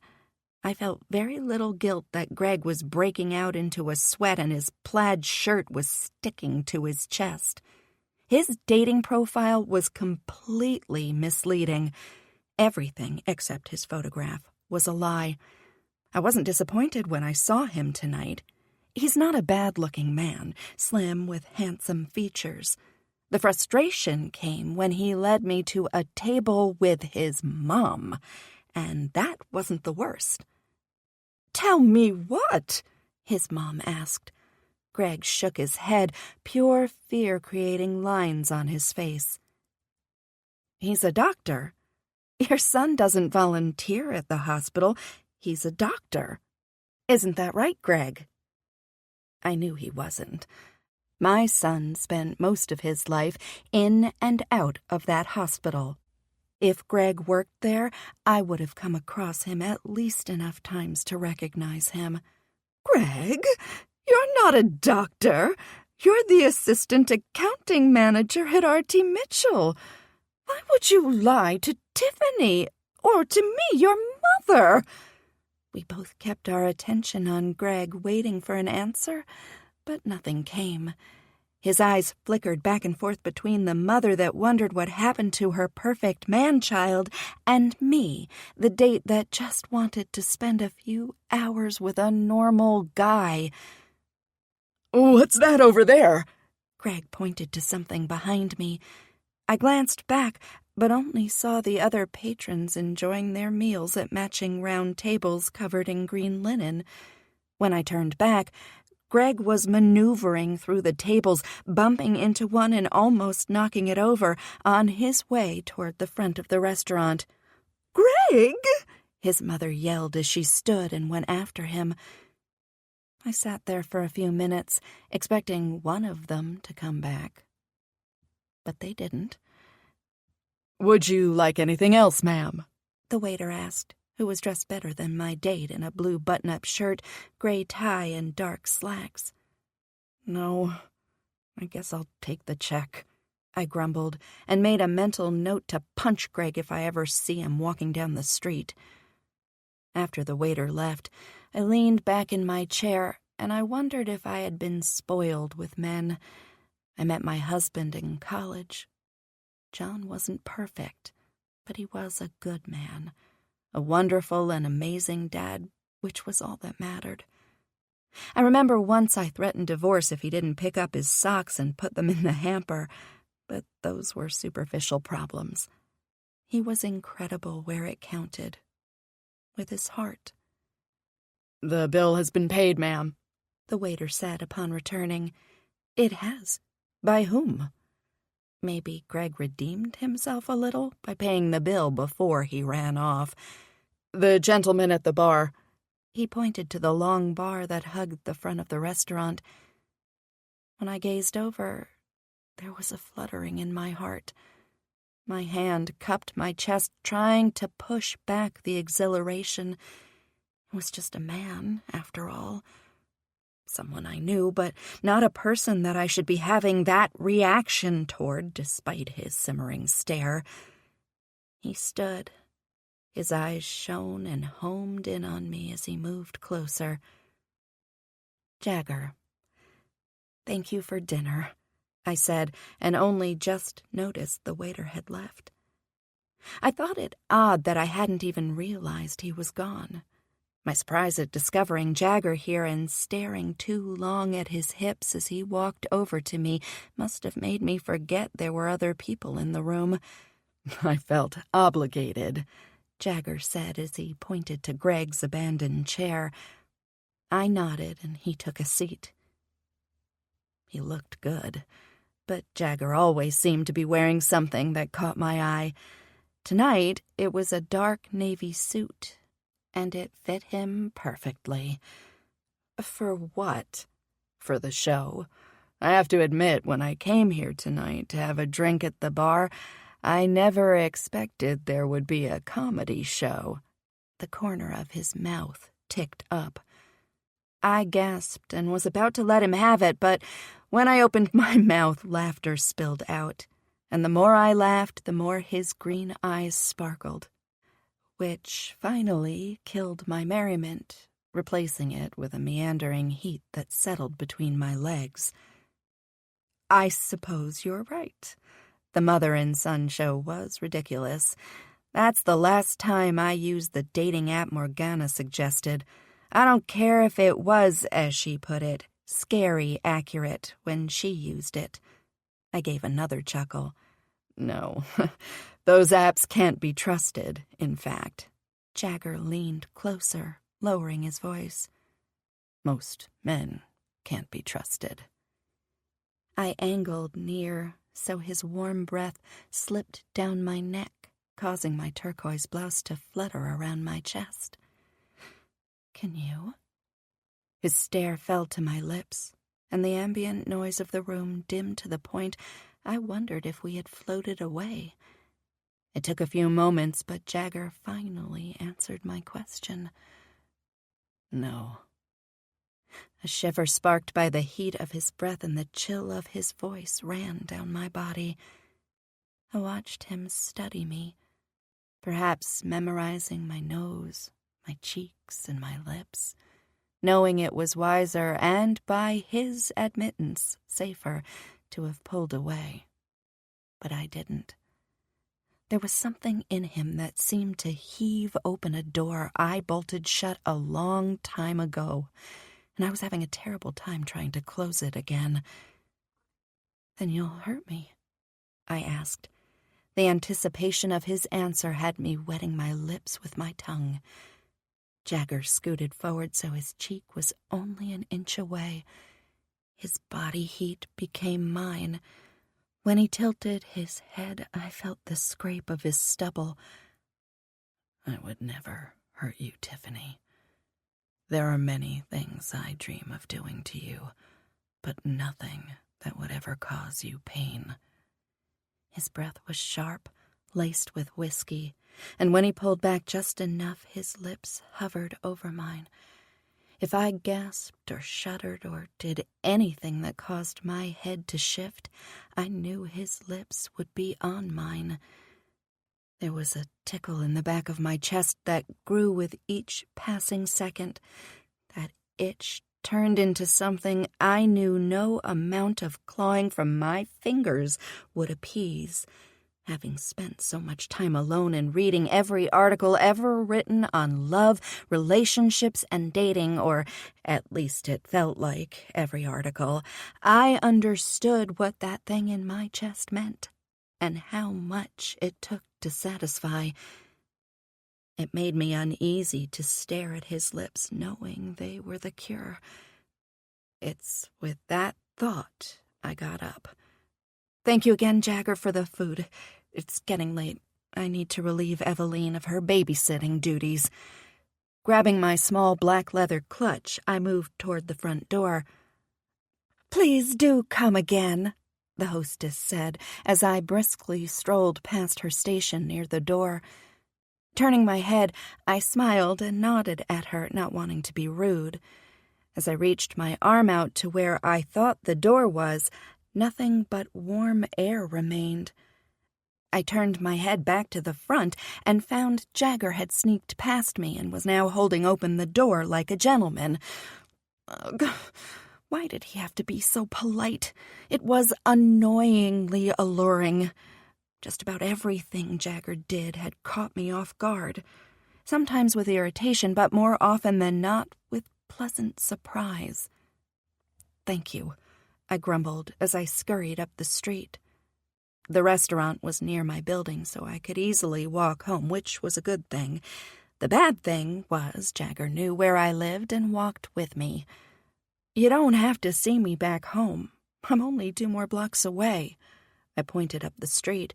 I felt very little guilt that Greg was breaking out into a sweat and his plaid shirt was sticking to his chest. His dating profile was completely misleading. Everything except his photograph was a lie. I wasn't disappointed when I saw him tonight. He's not a bad-looking man, slim with handsome features. The frustration came when he led me to a table with his mom, and that wasn't the worst. "Tell me what?" his mom asked. Greg shook his head, pure fear creating lines on his face. "He's a doctor. Your son doesn't volunteer at the hospital. He's a doctor. Isn't that right, Greg?" I knew he wasn't. My son spent most of his life in and out of that hospital. If Greg worked there, I would have come across him at least enough times to recognize him. "Greg, you're not a doctor. You're the assistant accounting manager at R.T. Mitchell. Why would you lie to Tiffany or to me, your mother?" We both kept our attention on Greg, waiting for an answer, but nothing came. His eyes flickered back and forth between the mother that wondered what happened to her perfect man-child and me, the date that just wanted to spend a few hours with a normal guy. "What's that over there?" Greg pointed to something behind me. I glanced back, but only saw the other patrons enjoying their meals at matching round tables covered in green linen. When I turned back, Greg was maneuvering through the tables, bumping into one and almost knocking it over, on his way toward the front of the restaurant. "Greg!" his mother yelled as she stood and went after him. I sat there for a few minutes, expecting one of them to come back. But they didn't. "Would you like anything else, ma'am?" the waiter asked. who was dressed better than my date in a blue button-up shirt, gray tie, and dark slacks. "No, I guess I'll take the check," I grumbled, and made a mental note to punch Greg if I ever see him walking down the street. After the waiter left, I leaned back in my chair, and I wondered if I had been spoiled with men. I met my husband in college. John wasn't perfect, but he was a good man, a wonderful and amazing dad, which was all that mattered. I remember once I threatened divorce if he didn't pick up his socks and put them in the hamper, but those were superficial problems. He was incredible where it counted, with his heart. "The bill has been paid, ma'am," the waiter said upon returning. "It has. By whom?" Maybe Greg redeemed himself a little by paying the bill before he ran off. "The gentleman at the bar." He pointed to the long bar that hugged the front of the restaurant. When I gazed over, there was a fluttering in my heart. My hand cupped my chest, trying to push back the exhilaration. It was just a man, after all. Someone I knew, but not a person that I should be having that reaction toward, despite his simmering stare. He stood. His eyes shone and homed in on me as he moved closer. "Jagger, thank you for dinner," I said, and only just noticed the waiter had left. I thought it odd that I hadn't even realized he was gone. My surprise at discovering Jagger here and staring too long at his hips as he walked over to me must have made me forget there were other people in the room. "I felt obligated," Jagger said as he pointed to Greg's abandoned chair. I nodded and he took a seat. He looked good, but Jagger always seemed to be wearing something that caught my eye. Tonight it was a dark navy suit, and it fit him perfectly. For what? For the show. I have to admit, when I came here tonight to have a drink at the bar, I never expected there would be a comedy show. The corner of his mouth ticked up. I gasped and was about to let him have it, but when I opened my mouth, laughter spilled out, and the more I laughed, the more his green eyes sparkled, which finally killed my merriment, replacing it with a meandering heat that settled between my legs. "I suppose you're right. The mother and son show was ridiculous. That's the last time I used the dating app Morgana suggested. I don't care if it was, as she put it, scary accurate when she used it." I gave another chuckle. "No, those apps can't be trusted, in fact." Jagger leaned closer, lowering his voice. "Most men can't be trusted." I angled near, so his warm breath slipped down my neck, causing my turquoise blouse to flutter around my chest. "Can you?" His stare fell to my lips, and the ambient noise of the room dimmed to the point I wondered if we had floated away. It took a few moments, but Jagger finally answered my question. "No." A shiver sparked by the heat of his breath and the chill of his voice ran down my body. I watched him study me, perhaps memorizing my nose, my cheeks, and my lips, knowing it was wiser and, by his admittance, safer to have pulled away. But I didn't. There was something in him that seemed to heave open a door I bolted shut a long time ago, and I was having a terrible time trying to close it again. "Then you'll hurt me?" I asked. The anticipation of his answer had me wetting my lips with my tongue. Jagger scooted forward so his cheek was only an inch away. His body heat became mine. When he tilted his head, I felt the scrape of his stubble. "I would never hurt you, Tiffany. There are many things I dream of doing to you, but nothing that would ever cause you pain." His breath was sharp, laced with whiskey, and when he pulled back just enough, his lips hovered over mine. If I gasped or shuddered or did anything that caused my head to shift, I knew his lips would be on mine. There was a tickle in the back of my chest that grew with each passing second. That itch turned into something I knew no amount of clawing from my fingers would appease. Having spent so much time alone and reading every article ever written on love, relationships, and dating, or at least it felt like every article, I understood what that thing in my chest meant and how much it took to satisfy. It made me uneasy to stare at his lips, knowing they were the cure. It's with that thought I got up. "Thank you again, Jagger, for the food. It's getting late. I need to relieve Eveline of her babysitting duties." Grabbing my small black leather clutch, I moved toward the front door. "Please do come again," the hostess said, as I briskly strolled past her station near the door. Turning my head, I smiled and nodded at her, not wanting to be rude. As I reached my arm out to where I thought the door was, nothing but warm air remained. I turned my head back to the front and found Jagger had sneaked past me and was now holding open the door like a gentleman. Ugh, why did he have to be so polite? It was annoyingly alluring. Just about everything Jagger did had caught me off guard, sometimes with irritation, but more often than not with pleasant surprise. "Thank you," I grumbled as I scurried up the street. The restaurant was near my building, so I could easily walk home, which was a good thing. The bad thing was Jagger knew where I lived and walked with me. "You don't have to see me back home. I'm only 2 more blocks away." I pointed up the street.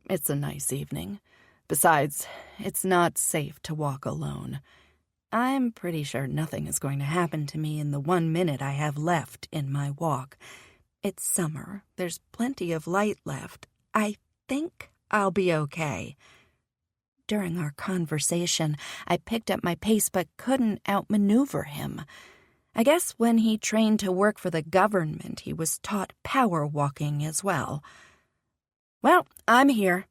"It's a nice evening. Besides, it's not safe to walk alone. I'm pretty sure nothing is going to happen to me in the 1 minute I have left in my walk. It's summer. There's plenty of light left. I think I'll be okay." During our conversation, I picked up my pace but couldn't outmaneuver him. I guess when he trained to work for the government, he was taught power walking as well. "Well, I'm here."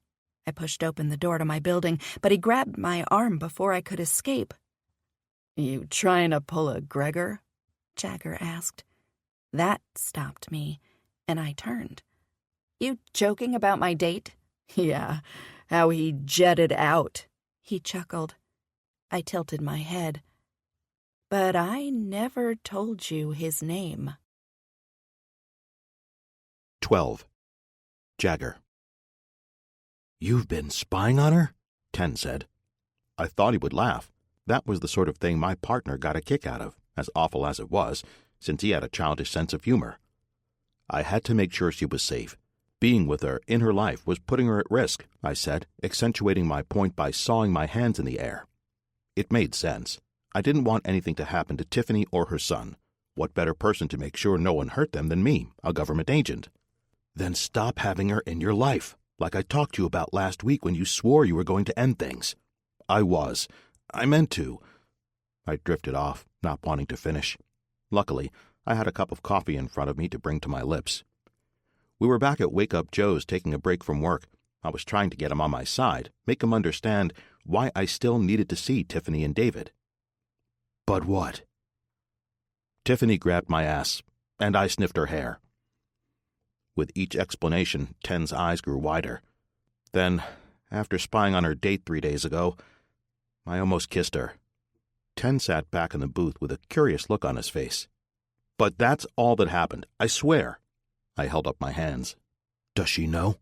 I pushed open the door to my building, but he grabbed my arm before I could escape. "You trying to pull a Gregor?" Jagger asked. That stopped me, and I turned. "You joking about my date?" "Yeah, how he jetted out," he chuckled. I tilted my head. "But I never told you his name." 12. Jagger. "You've been spying on her?" Ten said. I thought he would laugh. That was the sort of thing my partner got a kick out of, as awful as it was, since he had a childish sense of humor. I had to make sure she was safe. Being with her in her life was putting her at risk, I said, accentuating my point by sawing my hands in the air. It made sense. I didn't want anything to happen to Tiffany or her son. What better person to make sure no one hurt them than me, a government agent? "Then stop having her in your life, like I talked to you about last week when you swore you were going to end things." "I was. I meant to." I drifted off, not wanting to finish. Luckily, I had a cup of coffee in front of me to bring to my lips. We were back at Wake Up Joe's taking a break from work. I was trying to get him on my side, make him understand why I still needed to see Tiffany and David. "But what?" Tiffany grabbed my ass, and I sniffed her hair. With each explanation, Ten's eyes grew wider. Then, after spying on her date 3 days ago, I almost kissed her. Ten sat back in the booth with a curious look on his face. "But that's all that happened, I swear." I held up my hands. "Does she know?"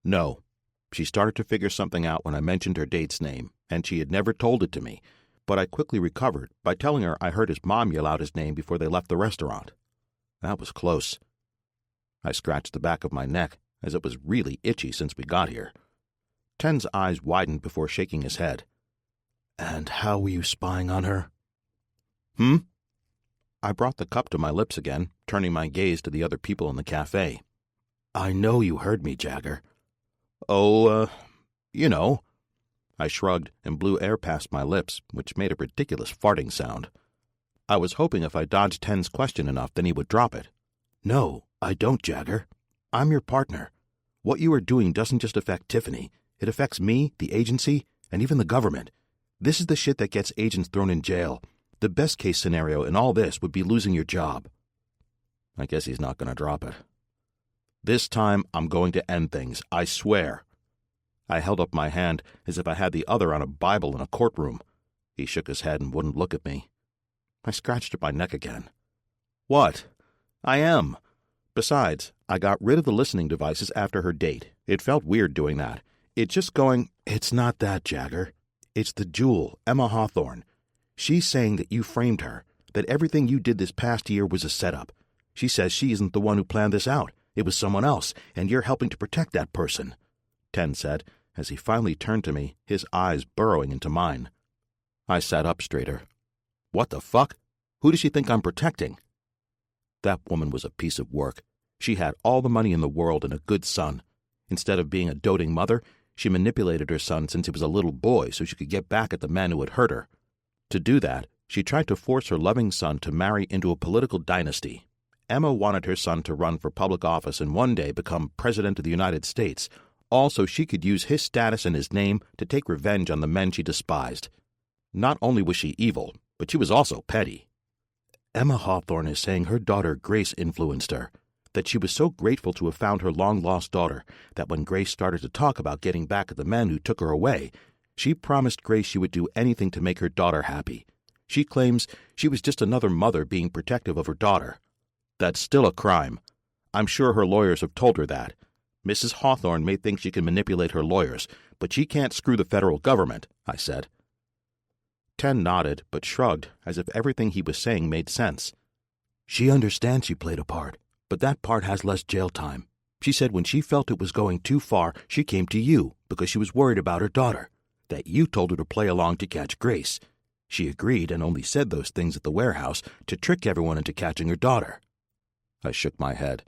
"No. She started to figure something out when I mentioned her date's name, and she had never told it to me, but I quickly recovered by telling her I heard his mom yell out his name before they left the restaurant. That was close." I scratched the back of my neck, as it was really itchy since we got here. Ten's eyes widened before shaking his head. "And how were you spying on her?" I brought the cup to my lips again, turning my gaze to the other people in the cafe. "I know you heard me, Jagger." "Oh, you know." I shrugged and blew air past my lips, which made a ridiculous farting sound. I was hoping if I dodged Ten's question enough, then he would drop it. No, I don't, Jagger. I'm your partner. What you are doing doesn't just affect Tiffany. It affects me, the agency, and even the government. This is the shit that gets agents thrown in jail. The best-case scenario in all this would be losing your job. I guess he's not going to drop it. This time, I'm going to end things, I swear. I held up my hand as if I had the other on a Bible in a courtroom. He shook his head and wouldn't look at me. I scratched at my neck again. What? I am. Besides, I got rid of the listening devices after her date. It felt weird doing that. It's just going, it's not that, Jagger. It's the jewel, Emma Hawthorne. She's saying that you framed her, that everything you did this past year was a setup. She says she isn't the one who planned this out. It was someone else, and you're helping to protect that person, Ten said, as he finally turned to me, his eyes burrowing into mine. I sat up straighter. What the fuck? Who does she think I'm protecting? That woman was a piece of work. She had all the money in the world and a good son. Instead of being a doting mother, she manipulated her son since he was a little boy so she could get back at the men who had hurt her. To do that, she tried to force her loving son to marry into a political dynasty. Emma wanted her son to run for public office and one day become President of the United States, all so she could use his status and his name to take revenge on the men she despised. Not only was she evil, but she was also petty. Emma Hawthorne is saying her daughter Grace influenced her, that she was so grateful to have found her long-lost daughter that when Grace started to talk about getting back at the men who took her away, she promised Grace she would do anything to make her daughter happy. She claims she was just another mother being protective of her daughter. That's still a crime. I'm sure her lawyers have told her that. Mrs. Hawthorne may think she can manipulate her lawyers, but she can't screw the federal government, I said. Ten nodded, but shrugged, as if everything he was saying made sense. She understands she played a part, but that part has less jail time. She said when she felt it was going too far, she came to you because she was worried about her daughter, that you told her to play along to catch Grace. She agreed and only said those things at the warehouse to trick everyone into catching her daughter. I shook my head.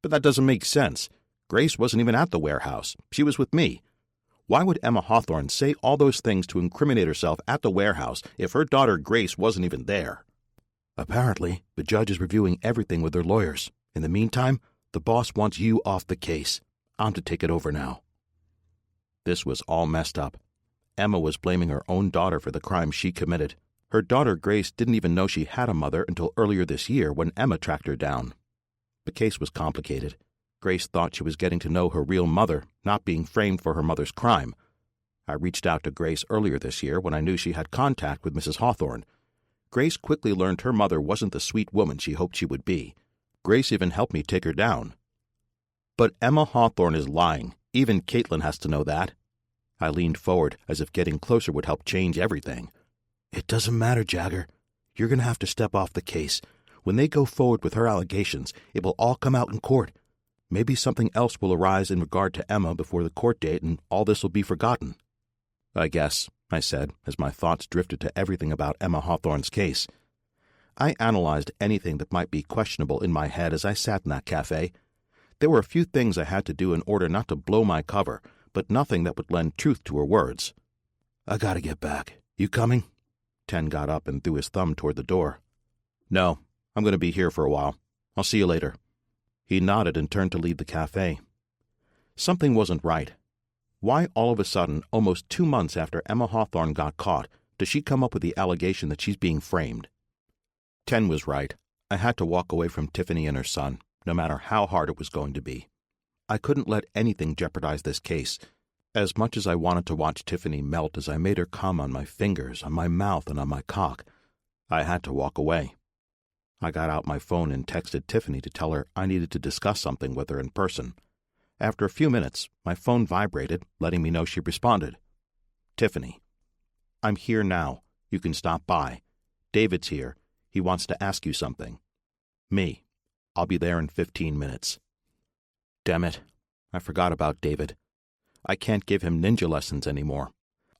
But that doesn't make sense. Grace wasn't even at the warehouse. She was with me. Why would Emma Hawthorne say all those things to incriminate herself at the warehouse if her daughter Grace wasn't even there? Apparently, the judge is reviewing everything with her lawyers. In the meantime, the boss wants you off the case. I'm to take it over now. This was all messed up. Emma was blaming her own daughter for the crime she committed. Her daughter Grace didn't even know she had a mother until earlier this year when Emma tracked her down. The case was complicated. Grace thought she was getting to know her real mother, not being framed for her mother's crime. I reached out to Grace earlier this year when I knew she had contact with Mrs. Hawthorne. Grace quickly learned her mother wasn't the sweet woman she hoped she would be. Grace even helped me take her down. But Emma Hawthorne is lying. Even Caitlin has to know that. I leaned forward as if getting closer would help change everything. It doesn't matter, Jagger. You're going to have to step off the case. When they go forward with her allegations, it will all come out in court. Maybe something else will arise in regard to Emma before the court date and all this will be forgotten. I guess, I said, as my thoughts drifted to everything about Emma Hawthorne's case. I analyzed anything that might be questionable in my head as I sat in that cafe. There were a few things I had to do in order not to blow my cover, but nothing that would lend truth to her words. I gotta get back. You coming? Ten got up and threw his thumb toward the door. No, I'm going to be here for a while. I'll see you later. He nodded and turned to leave the cafe. Something wasn't right. Why all of a sudden, almost 2 months after Emma Hawthorne got caught, does she come up with the allegation that she's being framed? Ten was right. I had to walk away from Tiffany and her son, no matter how hard it was going to be. I couldn't let anything jeopardize this case. As much as I wanted to watch Tiffany melt as I made her come on my fingers, on my mouth, and on my cock, I had to walk away. I got out my phone and texted Tiffany to tell her I needed to discuss something with her in person. After a few minutes, my phone vibrated, letting me know she responded. Tiffany, I'm here now. You can stop by. David's here. He wants to ask you something. Me. I'll be there in 15 minutes. Damn it. I forgot about David. I can't give him ninja lessons anymore.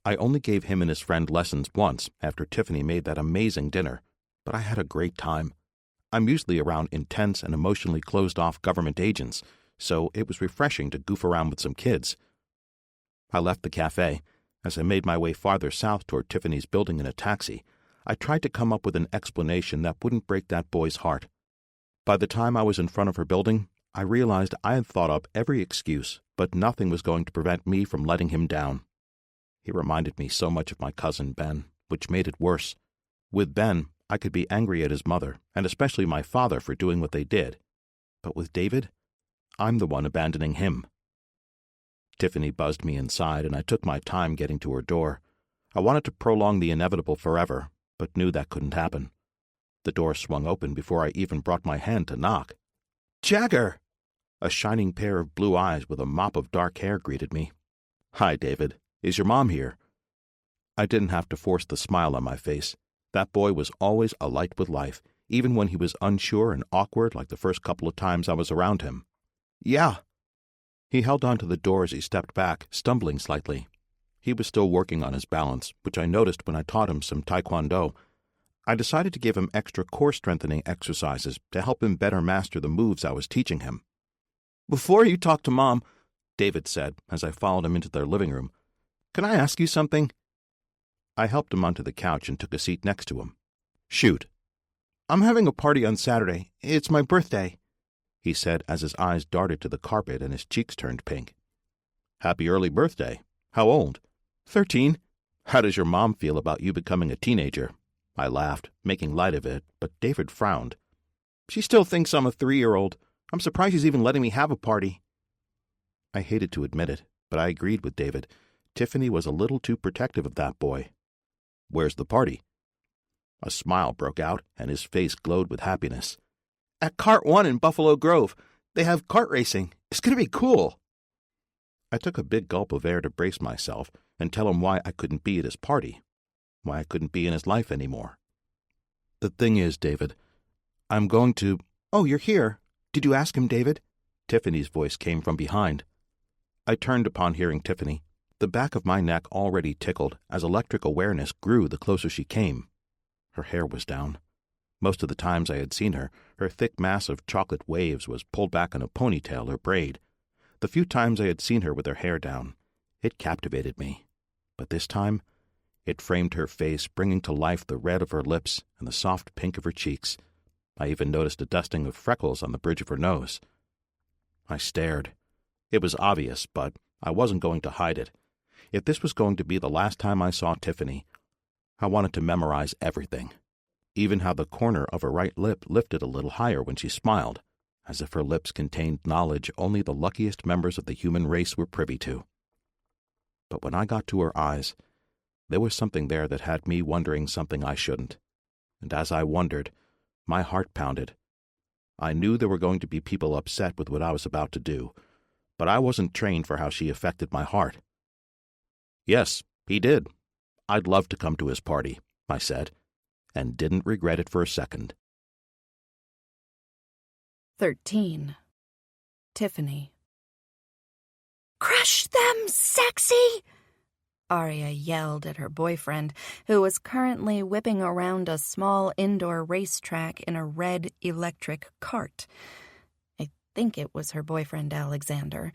I only gave him and his friend lessons once after Tiffany made that amazing dinner, but I had a great time. I'm usually around intense and emotionally closed-off government agents, so it was refreshing to goof around with some kids. I left the cafe. As I made my way farther south toward Tiffany's building in a taxi, I tried to come up with an explanation that wouldn't break that boy's heart. By the time I was in front of her building, I realized I had thought up every excuse, but nothing was going to prevent me from letting him down. He reminded me so much of my cousin Ben, which made it worse. With Ben, I could be angry at his mother, and especially my father for doing what they did. But with David, I'm the one abandoning him. Tiffany buzzed me inside, and I took my time getting to her door. I wanted to prolong the inevitable forever, but knew that couldn't happen. The door swung open before I even brought my hand to knock. "Jagger!" A shining pair of blue eyes with a mop of dark hair greeted me. "Hi, David. Is your mom here?" I didn't have to force the smile on my face. That boy was always alight with life, even when he was unsure and awkward like the first couple of times I was around him. "Yeah." He held on to the door as he stepped back, stumbling slightly. He was still working on his balance, which I noticed when I taught him some taekwondo. I decided to give him extra core-strengthening exercises to help him better master the moves I was teaching him. "Before you talk to Mom," David said as I followed him into their living room, "can I ask you something?" I helped him onto the couch and took a seat next to him. "Shoot." "I'm having a party on Saturday. It's my birthday," he said as his eyes darted to the carpet and his cheeks turned pink. "Happy early birthday. How old?" 13. "How does your mom feel about you becoming a teenager?" I laughed, making light of it, but David frowned. "She still thinks I'm a 3-year-old. I'm surprised she's even letting me have a party." I hated to admit it, but I agreed with David. Tiffany was a little too protective of that boy. "Where's the party?" A smile broke out, and his face glowed with happiness. "At Kart 1 in Buffalo Grove. They have kart racing. It's going to be cool." I took a big gulp of air to brace myself and tell him why I couldn't be at his party, why I couldn't be in his life anymore. "The thing is, David, I'm going to—" "Oh, you're here. Did you ask him, David?" Tiffany's voice came from behind. I turned upon hearing Tiffany. The back of my neck already tickled as electric awareness grew the closer she came. Her hair was down. Most of the times I had seen her, her thick mass of chocolate waves was pulled back in a ponytail or braid. The few times I had seen her with her hair down, it captivated me. But this time, it framed her face, bringing to life the red of her lips and the soft pink of her cheeks. I even noticed a dusting of freckles on the bridge of her nose. I stared. It was obvious, but I wasn't going to hide it. If this was going to be the last time I saw Tiffany, I wanted to memorize everything, even how the corner of her right lip lifted a little higher when she smiled, as if her lips contained knowledge only the luckiest members of the human race were privy to. But when I got to her eyes, there was something there that had me wondering something I shouldn't. And as I wondered, my heart pounded. I knew there were going to be people upset with what I was about to do, but I wasn't trained for how she affected my heart. "Yes, he did. I'd love to come to his party," I said, and didn't regret it for a second. 13. Tiffany. "Crush them, sexy!" Arya yelled at her boyfriend, who was currently whipping around a small indoor racetrack in a red electric cart. I think it was her boyfriend Alexander.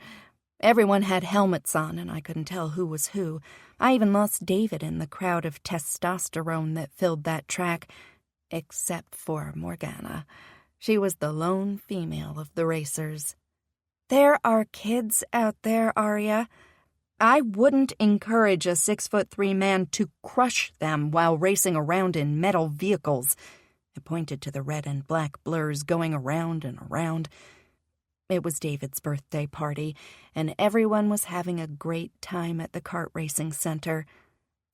Everyone had helmets on, and I couldn't tell who was who. I even lost David in the crowd of testosterone that filled that track, except for Morgana. She was the lone female of the racers. "There are kids out there, Arya. I wouldn't encourage a 6'3" man to crush them while racing around in metal vehicles." I pointed to the red and black blurs going around and around. It was David's birthday party, and everyone was having a great time at the kart racing center.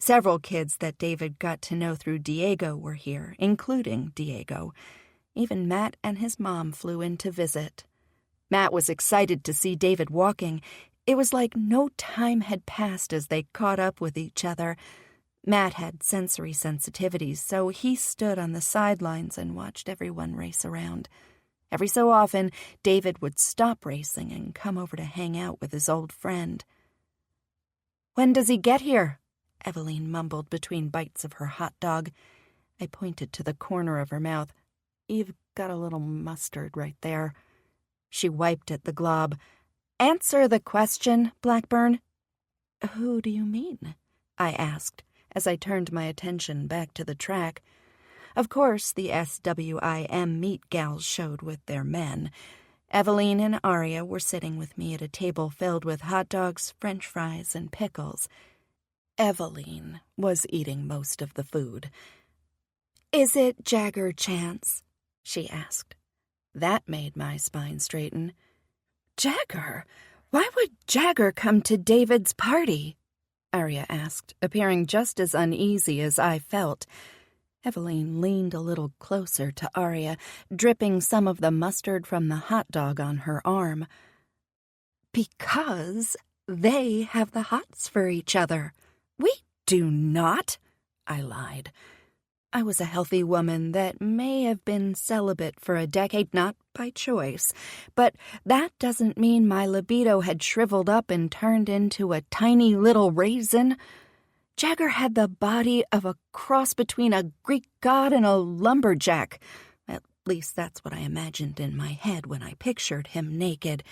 Several kids that David got to know through Diego were here, including Diego. Even Matt and his mom flew in to visit. Matt was excited to see David walking. It was like no time had passed as they caught up with each other. Matt had sensory sensitivities, so he stood on the sidelines and watched everyone race around. Every so often, David would stop racing and come over to hang out with his old friend. "When does he get here?" Eveline mumbled between bites of her hot dog. I pointed to the corner of her mouth. "You've got a little mustard right there." She wiped at the glob. "Answer the question, Blackburn." "Who do you mean?" I asked, as I turned my attention back to the track. Of course, the SWIM meat gals showed with their men. Eveline and Aria were sitting with me at a table filled with hot dogs, French fries, and pickles. Eveline was eating most of the food. "Is it Jagger Chance?" she asked. That made my spine straighten. "Jagger? Why would Jagger come to David's party?" Aria asked, appearing just as uneasy as I felt. Eveline leaned a little closer to Aria, dripping some of the mustard from the hot dog on her arm. "Because they have the hots for each other. We do not," I lied. I was a healthy woman that may have been celibate for a decade, not by choice, but that doesn't mean my libido had shriveled up and turned into a tiny little raisin. Jagger had the body of a cross between a Greek god and a lumberjack. At least that's what I imagined in my head when I pictured him naked.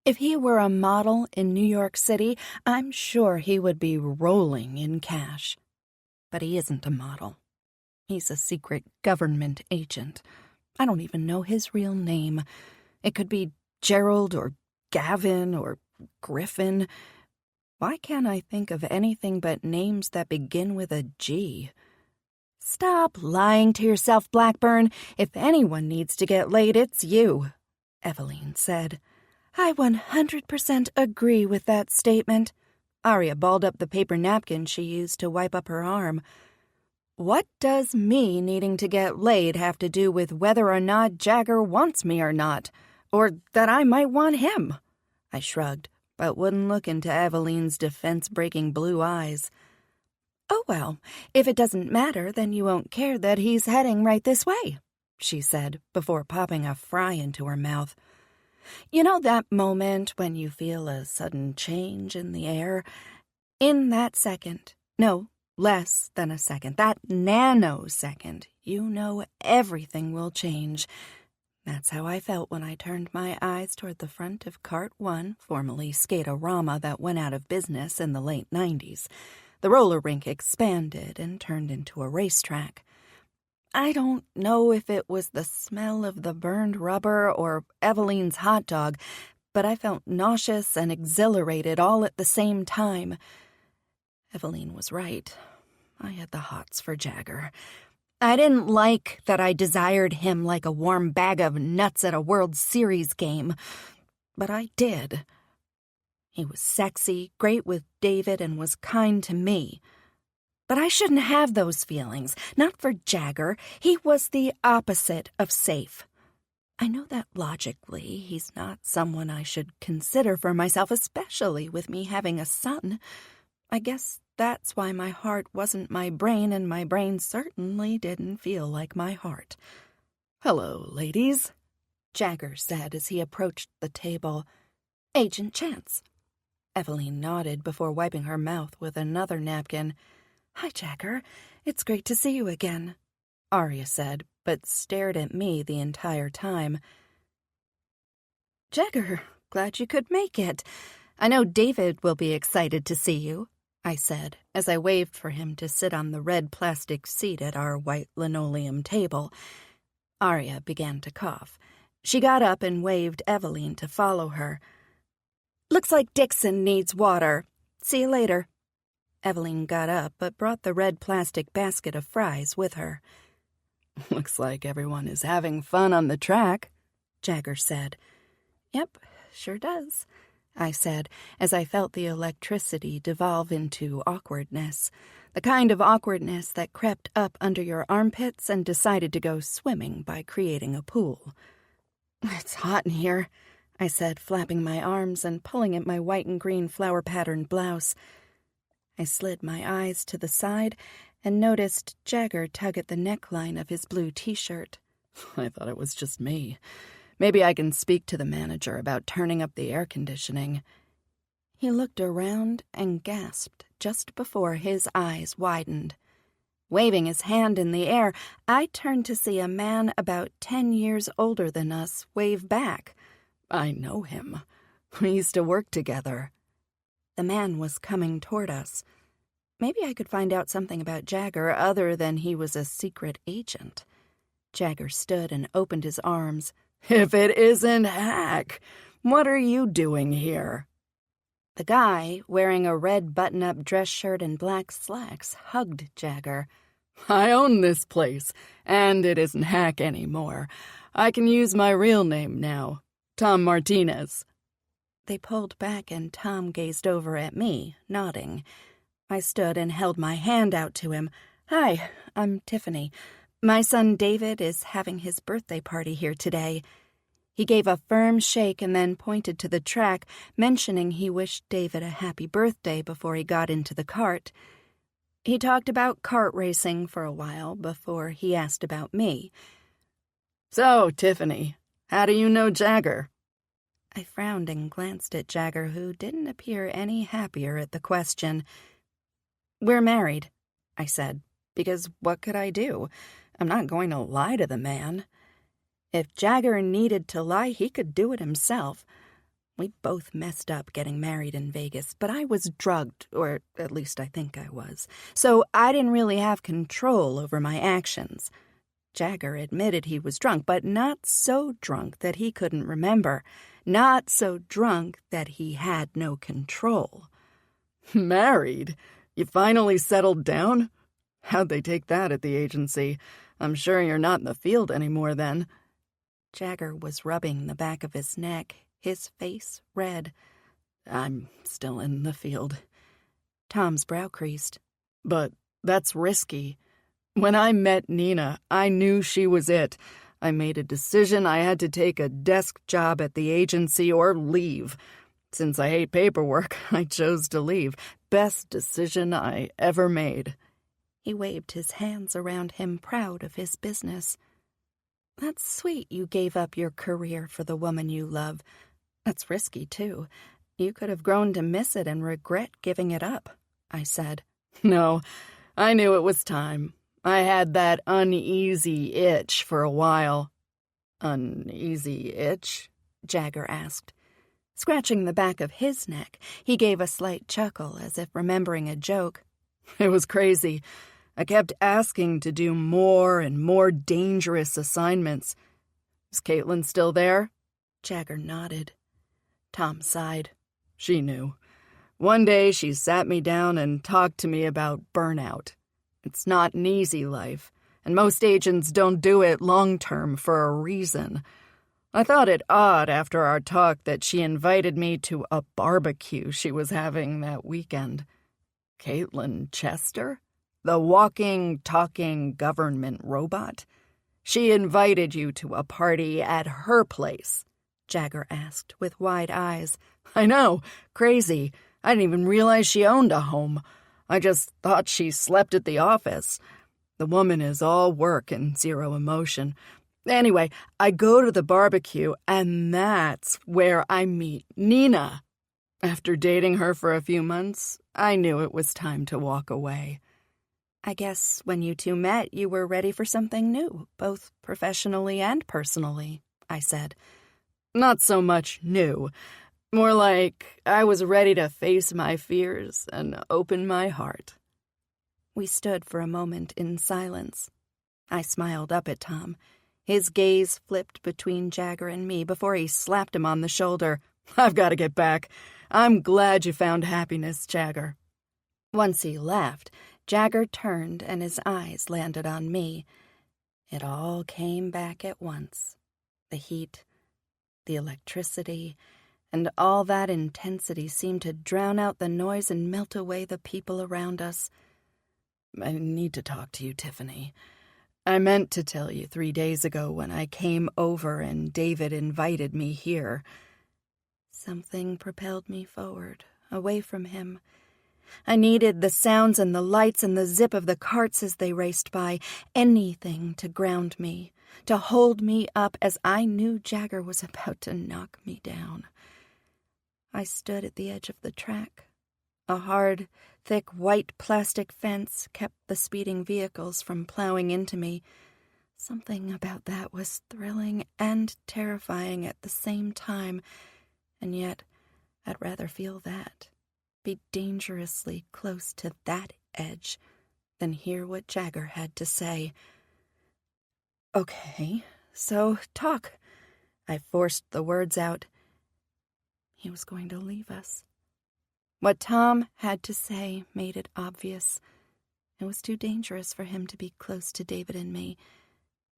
If he were a model in New York City, I'm sure he would be rolling in cash. But he isn't a model. He's a secret government agent. I don't even know his real name. It could be Gerald or Gavin or Griffin. Why can't I think of anything but names that begin with a G? "Stop lying to yourself, Blackburn. If anyone needs to get laid, it's you," Eveline said. "I 100% agree with that statement." Aria balled up the paper napkin she used to wipe up her arm. "What does me needing to get laid have to do with whether or not Jagger wants me or not? Or that I might want him?" I shrugged, but wouldn't look into Eveline's defense-breaking blue eyes. "Oh, well, if it doesn't matter, then you won't care that he's heading right this way," she said, before popping a fry into her mouth. "You know that moment when you feel a sudden change in the air? In that second, no, less than a second, that nanosecond, you know everything will change. That's how I felt when I turned my eyes toward the front of Cart 1, formerly Skate-A-Rama, that went out of business in the late 90s. The roller rink expanded and turned into a racetrack. I don't know if it was the smell of the burned rubber or Eveline's hot dog, but I felt nauseous and exhilarated all at the same time. Eveline was right. I had the hots for Jagger. I didn't like that I desired him like a warm bag of nuts at a World Series game, but I did. He was sexy, great with David, and was kind to me. But I shouldn't have those feelings, not for Jagger. He was the opposite of safe. I know that logically he's not someone I should consider for myself, especially with me having a son. I guess that's why my heart wasn't my brain, and my brain certainly didn't feel like my heart. "Hello, ladies," Jagger said as he approached the table. "Agent Chance." Eveline nodded before wiping her mouth with another napkin. "Hi, Jagger. It's great to see you again," Aria said, but stared at me the entire time. "Jagger, glad you could make it. I know David will be excited to see you," I said, as I waved for him to sit on the red plastic seat at our white linoleum table. Aria began to cough. She got up and waved Eveline to follow her. "Looks like Dixon needs water. See you later." Eveline got up, but brought the red plastic basket of fries with her. "Looks like everyone is having fun on the track," Jagger said. "Yep, sure does," I said, as I felt the electricity devolve into awkwardness, the kind of awkwardness that crept up under your armpits and decided to go swimming by creating a pool. "It's hot in here," I said, flapping my arms and pulling at my white and green flower-patterned blouse. I slid my eyes to the side and noticed Jagger tug at the neckline of his blue T-shirt. "I thought it was just me. Maybe I can speak to the manager about turning up the air conditioning." He looked around and gasped just before his eyes widened. Waving his hand in the air, I turned to see a man about 10 years older than us wave back. I know him. We used to work together. The man was coming toward us. Maybe I could find out something about Jagger other than he was a secret agent. Jagger stood and opened his arms. "If it isn't Hack, what are you doing here?" The guy, wearing a red button-up dress shirt and black slacks, hugged Jagger. "I own this place, and it isn't Hack anymore. I can use my real name now, Tom Martinez." They pulled back and Tom gazed over at me, nodding. I stood and held my hand out to him. "Hi, I'm Tiffany. My son David is having his birthday party here today." He gave a firm shake and then pointed to the track, mentioning he wished David a happy birthday before he got into the cart. He talked about kart racing for a while before he asked about me. "So, Tiffany, how do you know Jagger?" I frowned and glanced at Jagger, who didn't appear any happier at the question. "We're married," I said, because what could I do? I'm not going to lie to the man. If Jagger needed to lie, he could do it himself. We both messed up getting married in Vegas, but I was drugged, or at least I think I was, so I didn't really have control over my actions. Jagger admitted he was drunk, but not so drunk that he couldn't remember, not so drunk that he had no control. "Married? You finally settled down? How'd they take that at the agency? I'm sure you're not in the field anymore then." Jagger was rubbing the back of his neck, his face red. "I'm still in the field." Tom's brow creased. "But that's risky. When I met Nina, I knew she was it. I made a decision I had to take a desk job at the agency or leave. Since I hate paperwork, I chose to leave. Best decision I ever made." He waved his hands around him, proud of his business. "That's sweet you gave up your career for the woman you love. That's risky, too. You could have grown to miss it and regret giving it up," I said. "No, I knew it was time. I had that uneasy itch for a while." "Uneasy itch?" Jagger asked. Scratching the back of his neck, he gave a slight chuckle as if remembering a joke. "It was crazy. I kept asking to do more and more dangerous assignments." "Is Caitlin still there?" Jagger nodded. Tom sighed. "She knew. One day she sat me down and talked to me about burnout. It's not an easy life, and most agents don't do it long-term for a reason. I thought it odd after our talk that she invited me to a barbecue she was having that weekend." "Caitlin Chester? The walking, talking government robot? She invited you to a party at her place?" Jagger asked with wide eyes. "I know, crazy. I didn't even realize she owned a home. I just thought she slept at the office. The woman is all work and zero emotion. Anyway, I go to the barbecue, and that's where I meet Nina. After dating her for a few months, I knew it was time to walk away." "I guess when you two met, you were ready for something new, both professionally and personally," I said. "Not so much new. More like I was ready to face my fears and open my heart." We stood for a moment in silence. I smiled up at Tom. His gaze flipped between Jagger and me before he slapped him on the shoulder. "I've got to get back. I'm glad you found happiness, Jagger." Once he left, Jagger turned and his eyes landed on me. It all came back at once. The heat, the electricity, and all that intensity seemed to drown out the noise and melt away the people around us. "I need to talk to you, Tiffany. I meant to tell you 3 days ago when I came over and David invited me here." Something propelled me forward, away from him. I needed the sounds and the lights and the zip of the carts as they raced by, anything to ground me, to hold me up as I knew Jagger was about to knock me down. I stood at the edge of the track. A hard, thick white plastic fence kept the speeding vehicles from plowing into me. Something about that was thrilling and terrifying at the same time, and yet I'd rather feel that. Be dangerously close to that edge, then hear what Jagger had to say. "Okay, so talk." I forced the words out. He was going to leave us. What Tom had to say made it obvious. It was too dangerous for him to be close to David and me.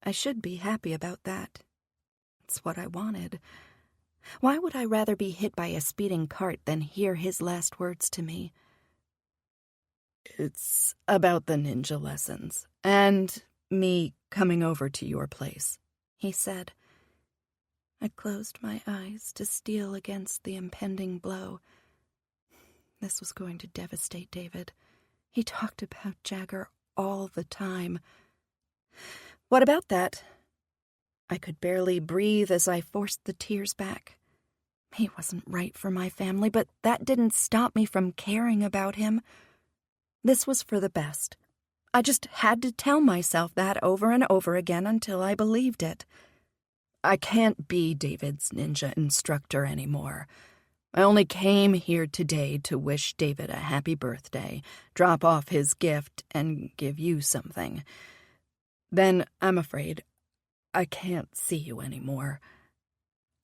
I should be happy about that. It's what I wanted. Why would I rather be hit by a speeding cart than hear his last words to me? "It's about the ninja lessons, and me coming over to your place," he said. I closed my eyes to steel against the impending blow. This was going to devastate David. He talked about Jagger all the time. "What about that?" I could barely breathe as I forced the tears back. He wasn't right for my family, but that didn't stop me from caring about him. This was for the best. I just had to tell myself that over and over again until I believed it. I can't be David's ninja instructor anymore. I only came here today to wish David a happy birthday, drop off his gift, and give you something. Then I'm afraid I can't see you anymore."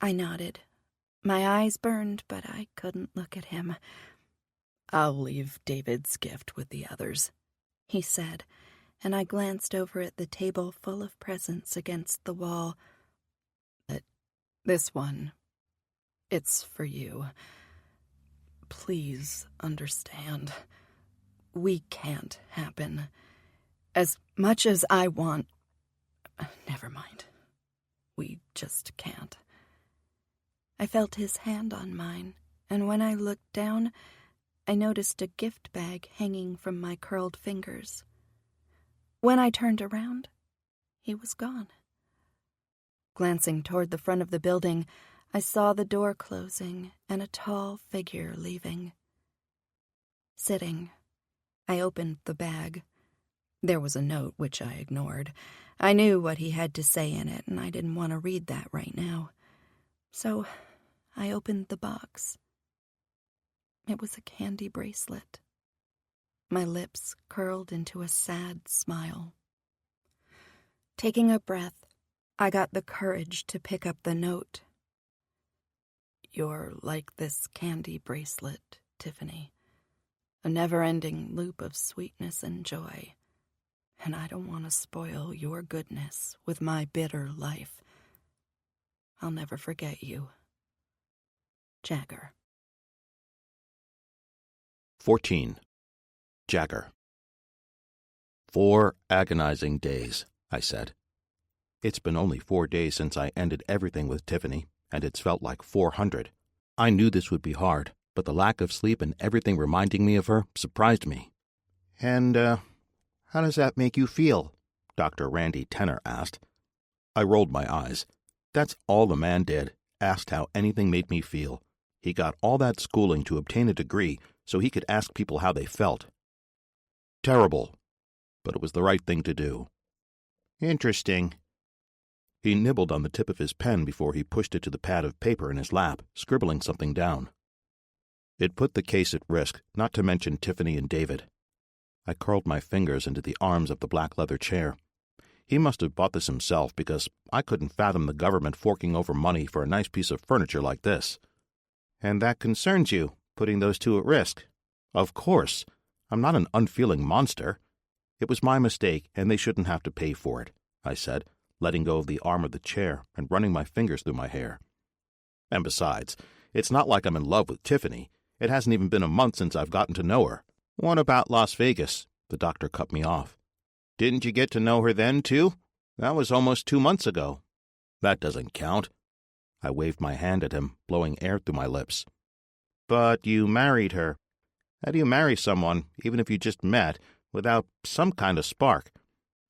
I nodded. My eyes burned, but I couldn't look at him. "I'll leave David's gift with the others," he said, and I glanced over at the table full of presents against the wall. "But this one, it's for you. Please understand. We can't happen. As much as I want... Never mind. We just can't." I felt his hand on mine, and when I looked down, I noticed a gift bag hanging from my curled fingers. When I turned around, he was gone. Glancing toward the front of the building, I saw the door closing and a tall figure leaving. Sitting, I opened the bag. There was a note, which I ignored. I knew what he had to say in it, and I didn't want to read that right now. So I opened the box. It was a candy bracelet. My lips curled into a sad smile. Taking a breath, I got the courage to pick up the note. "You're like this candy bracelet, Tiffany. A never-ending loop of sweetness and joy. And I don't want to spoil your goodness with my bitter life. I'll never forget you. Jagger." 14. Jagger. 4 agonizing days, I said. It's been only 4 days since I ended everything with Tiffany, and it's felt like 400. I knew this would be hard, but the lack of sleep and everything reminding me of her surprised me. "And, how does that make you feel?" Dr. Randy Tenner asked. I rolled my eyes. That's all the man did, asked how anything made me feel. He got all that schooling to obtain a degree so he could ask people how they felt. Terrible, but it was the right thing to do. "Interesting." He nibbled on the tip of his pen before he pushed it to the pad of paper in his lap, scribbling something down. It put the case at risk, not to mention Tiffany and David. I curled my fingers into the arms of the black leather chair. He must have bought this himself, because I couldn't fathom the government forking over money for a nice piece of furniture like this. "And that concerns you, putting those two at risk?" Of course. I'm not an unfeeling monster. It was my mistake, and they shouldn't have to pay for it, I said, letting go of the arm of the chair and running my fingers through my hair. And besides, it's not like I'm in love with Tiffany. It hasn't even been a month since I've gotten to know her. "What about Las Vegas?" The doctor cut me off. "Didn't you get to know her then, too? That was almost 2 months ago." That doesn't count. I waved my hand at him, blowing air through my lips. "But you married her. How do you marry someone, even if you just met, without some kind of spark?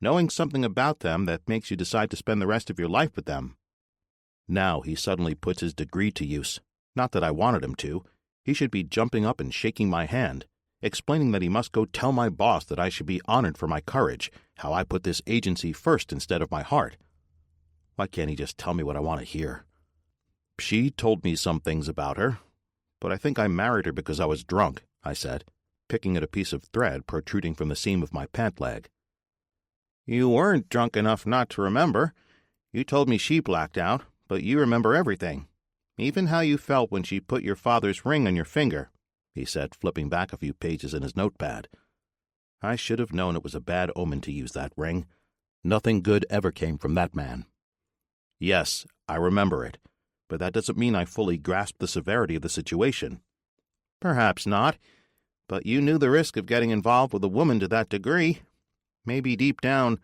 Knowing something about them that makes you decide to spend the rest of your life with them?" Now he suddenly puts his degree to use. Not that I wanted him to. He should be jumping up and shaking my hand, explaining that he must go tell my boss that I should be honored for my courage, how I put this agency first instead of my heart. Why can't he just tell me what I want to hear? She told me some things about her, but I think I married her because I was drunk, I said. picking at a piece of thread protruding from the seam of my pant leg. "You weren't drunk enough not to remember. You told me she blacked out, but you remember everything. Even how you felt when she put your father's ring on your finger," he said, flipping back a few pages in his notepad. I should have known it was a bad omen to use that ring. Nothing good ever came from that man. "Yes, I remember it, but that doesn't mean I fully grasped the severity of the situation." "Perhaps not, but you knew the risk of getting involved with a woman to that degree. Maybe deep down,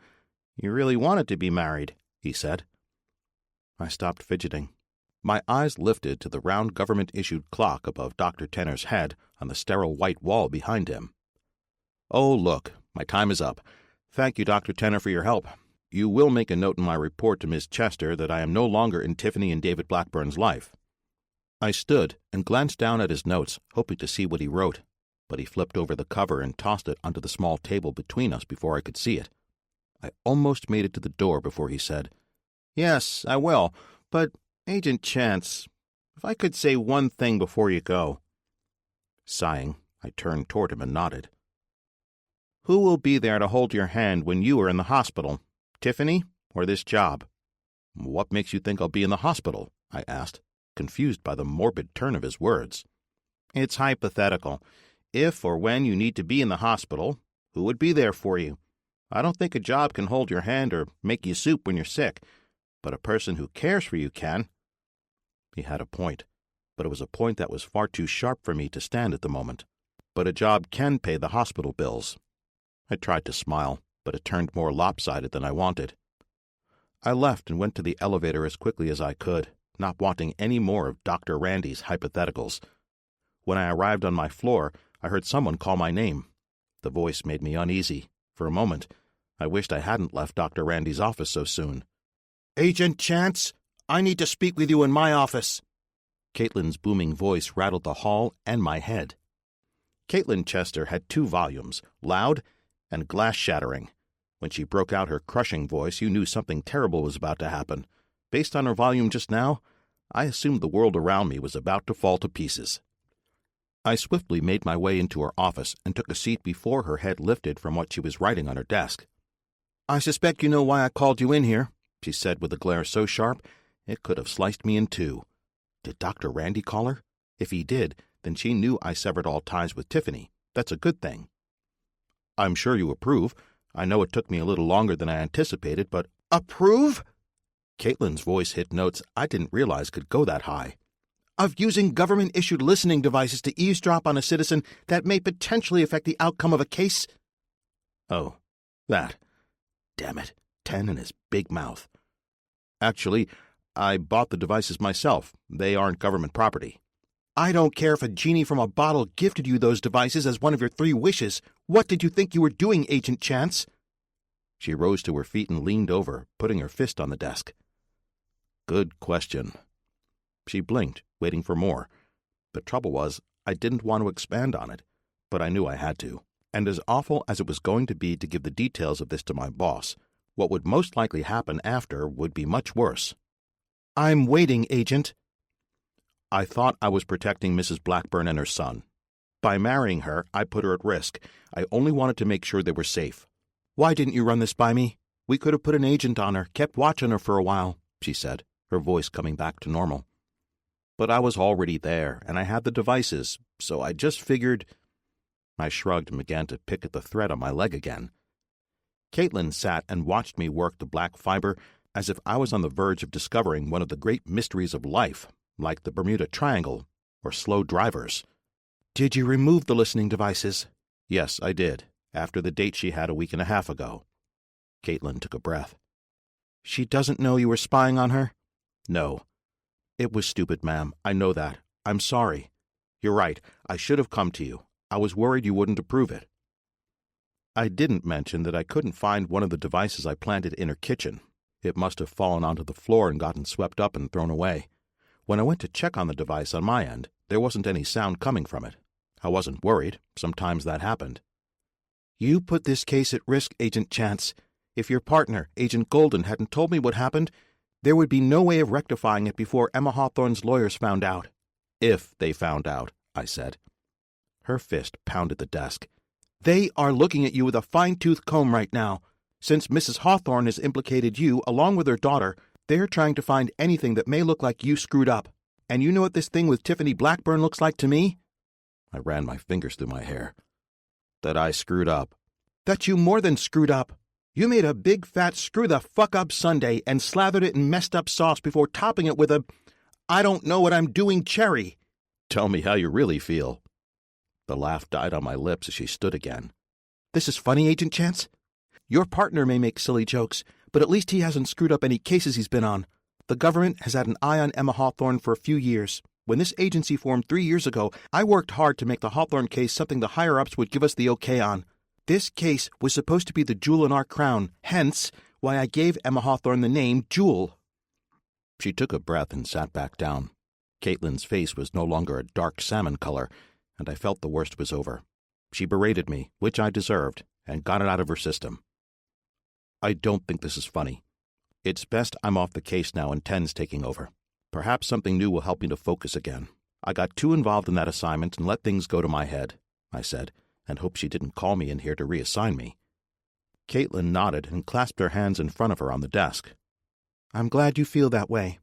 you really wanted to be married," he said. I stopped fidgeting. My eyes lifted to the round government-issued clock above Dr. Tenner's head on the sterile white wall behind him. "Oh, look, my time is up. Thank you, Dr. Tenner, for your help. You will make a note in my report to Miss Chester that I am no longer in Tiffany and David Blackburn's life." I stood and glanced down at his notes, hoping to see what he wrote, but he flipped over the cover and tossed it onto the small table between us before I could see it. I almost made it to the door before he said, "Yes, I will, but, Agent Chance, if I could say one thing before you go." Sighing, I turned toward him and nodded. "Who will be there to hold your hand when you are in the hospital, Tiffany or this job?" "What makes you think I'll be in the hospital?" I asked, confused by the morbid turn of his words. "It's hypothetical. If or when you need to be in the hospital, who would be there for you? I don't think a job can hold your hand or make you soup when you're sick, but a person who cares for you can." He had a point, but it was a point that was far too sharp for me to stand at the moment. "But a job can pay the hospital bills." I tried to smile, but it turned more lopsided than I wanted. I left and went to the elevator as quickly as I could, not wanting any more of Dr. Randy's hypotheticals. When I arrived on my floor, I heard someone call my name. The voice made me uneasy. For a moment, I wished I hadn't left Dr. Randy's office so soon. "Agent Chance, I need to speak with you in my office." Caitlin's booming voice rattled the hall and my head. Caitlin Chester had 2 volumes, loud and glass-shattering. When she broke out her crushing voice, you knew something terrible was about to happen. Based on her volume just now, I assumed the world around me was about to fall to pieces. I swiftly made my way into her office and took a seat before her head lifted from what she was writing on her desk. "I suspect you know why I called you in here," she said with a glare so sharp it could have sliced me in two. Did Dr. Randy call her? If he did, then she knew I severed all ties with Tiffany. That's a good thing. "I'm sure you approve. I know it took me a little longer than I anticipated, but—" "Approve?" Caitlin's voice hit notes I didn't realize could go that high. "Of using government-issued listening devices to eavesdrop on a citizen that may potentially affect the outcome of a case?" "Oh, that. Damn it, 10 in his big mouth. Actually, I bought the devices myself. They aren't government property." "I don't care if a genie from a bottle gifted you those devices as one of your 3 wishes. What did you think you were doing, Agent Chance?" She rose to her feet and leaned over, putting her fist on the desk. "Good question." She blinked, waiting for more. The trouble was, I didn't want to expand on it, but I knew I had to. And as awful as it was going to be to give the details of this to my boss, what would most likely happen after would be much worse. "I'm waiting, Agent." "I thought I was protecting Mrs. Blackburn and her son. By marrying her, I put her at risk. I only wanted to make sure they were safe." "Why didn't you run this by me? We could have put an agent on her, kept watch on her for a while," she said, her voice coming back to normal. "But I was already there, and I had the devices, so I just figured—" I shrugged and began to pick at the thread on my leg again. Caitlin sat and watched me work the black fiber as if I was on the verge of discovering one of the great mysteries of life, like the Bermuda Triangle or slow drivers. "Did you remove the listening devices?" "Yes, I did, after the date she had a week and a half ago." Caitlin took a breath. "She doesn't know you were spying on her?" "No. It was stupid, ma'am. I know that. I'm sorry. You're right. I should have come to you. I was worried you wouldn't approve it." I didn't mention that I couldn't find one of the devices I planted in her kitchen. It must have fallen onto the floor and gotten swept up and thrown away. When I went to check on the device on my end, there wasn't any sound coming from it. I wasn't worried. Sometimes that happened. "You put this case at risk, Agent Chance. If your partner, Agent Golden, hadn't told me what happened, there would be no way of rectifying it before Emma Hawthorne's lawyers found out." "If they found out," I said. Her fist pounded the desk. "They are looking at you with a fine-tooth comb right now. Since Mrs. Hawthorne has implicated you, along with her daughter, they're trying to find anything that may look like you screwed up. And you know what this thing with Tiffany Blackburn looks like to me?" I ran my fingers through my hair. "That I screwed up." "That you more than screwed up. You made a big fat screw-the-fuck-up sundae and slathered it in messed-up sauce before topping it with a I-don't-know-what-I'm-doing cherry." "Tell me how you really feel." The laugh died on my lips as she stood again. "This is funny, Agent Chance? Your partner may make silly jokes, but at least he hasn't screwed up any cases he's been on. The government has had an eye on Emma Hawthorne for a few years. When this agency formed 3 years ago, I worked hard to make the Hawthorne case something the higher-ups would give us the okay on. This case was supposed to be the jewel in our crown, hence why I gave Emma Hawthorne the name Jewel." She took a breath and sat back down. Caitlin's face was no longer a dark salmon color, and I felt the worst was over. She berated me, which I deserved, and got it out of her system. "I don't think this is funny. It's best I'm off the case now and Ten's taking over. Perhaps something new will help me to focus again. I got too involved in that assignment and let things go to my head," I said, and hoped she didn't call me in here to reassign me. Caitlin nodded and clasped her hands in front of her on the desk. "I'm glad you feel that way."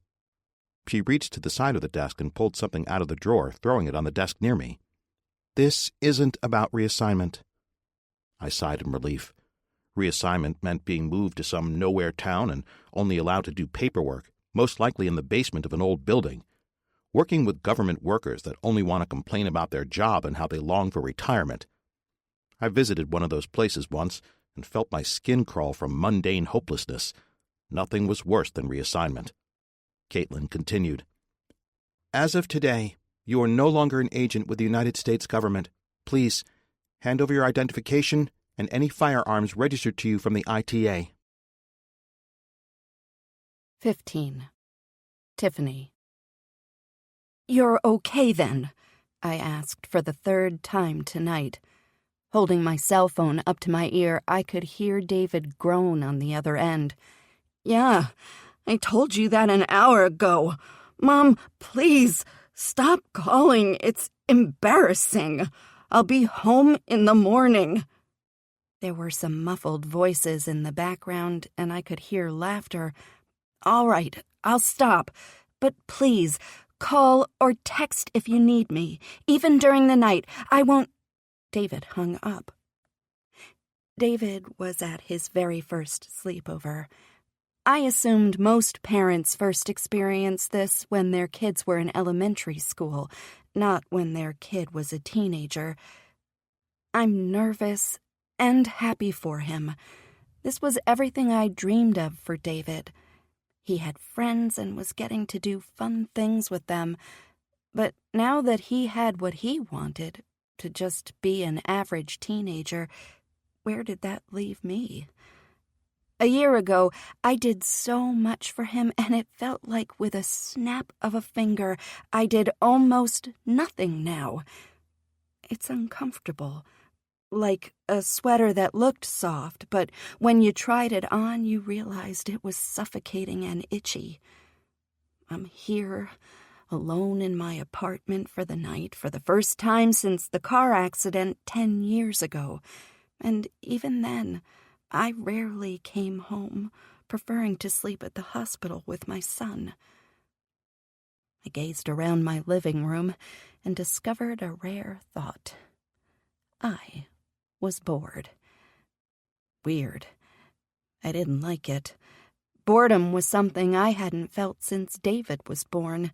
She reached to the side of the desk and pulled something out of the drawer, throwing it on the desk near me. "This isn't about reassignment." I sighed in relief. Reassignment meant being moved to some nowhere town and only allowed to do paperwork, most likely in the basement of an old building. Working with government workers that only want to complain about their job and how they long for retirement. I visited one of those places once and felt my skin crawl from mundane hopelessness. Nothing was worse than reassignment. Caitlin continued. "As of today, you are no longer an agent with the United States government. Please, hand over your identification and any firearms registered to you from the ITA." 15. Tiffany. "You're okay then?" I asked for the third time tonight. Holding my cell phone up to my ear, I could hear David groan on the other end. "Yeah, I told you that an hour ago. Mom, please, stop calling. It's embarrassing. I'll be home in the morning." There were some muffled voices in the background, and I could hear laughter. "All right, I'll stop. But please, call or text if you need me. Even during the night. I won't—" David hung up. David was at his very first sleepover. I assumed most parents first experienced this when their kids were in elementary school, not when their kid was a teenager. I'm nervous and happy for him. This was everything I dreamed of for David. He had friends and was getting to do fun things with them, but now that he had what he wanted, to just be an average teenager, where did that leave me? A year ago, I did so much for him, and it felt like with a snap of a finger, I did almost nothing now. It's uncomfortable. Like a sweater that looked soft, but when you tried it on, you realized it was suffocating and itchy. I'm here, alone in my apartment for the night for the first time since the car accident 10 years ago, and even then, I rarely came home, preferring to sleep at the hospital with my son. I gazed around my living room and discovered a rare thought. I was bored. Weird. I didn't like it. Boredom was something I hadn't felt since David was born.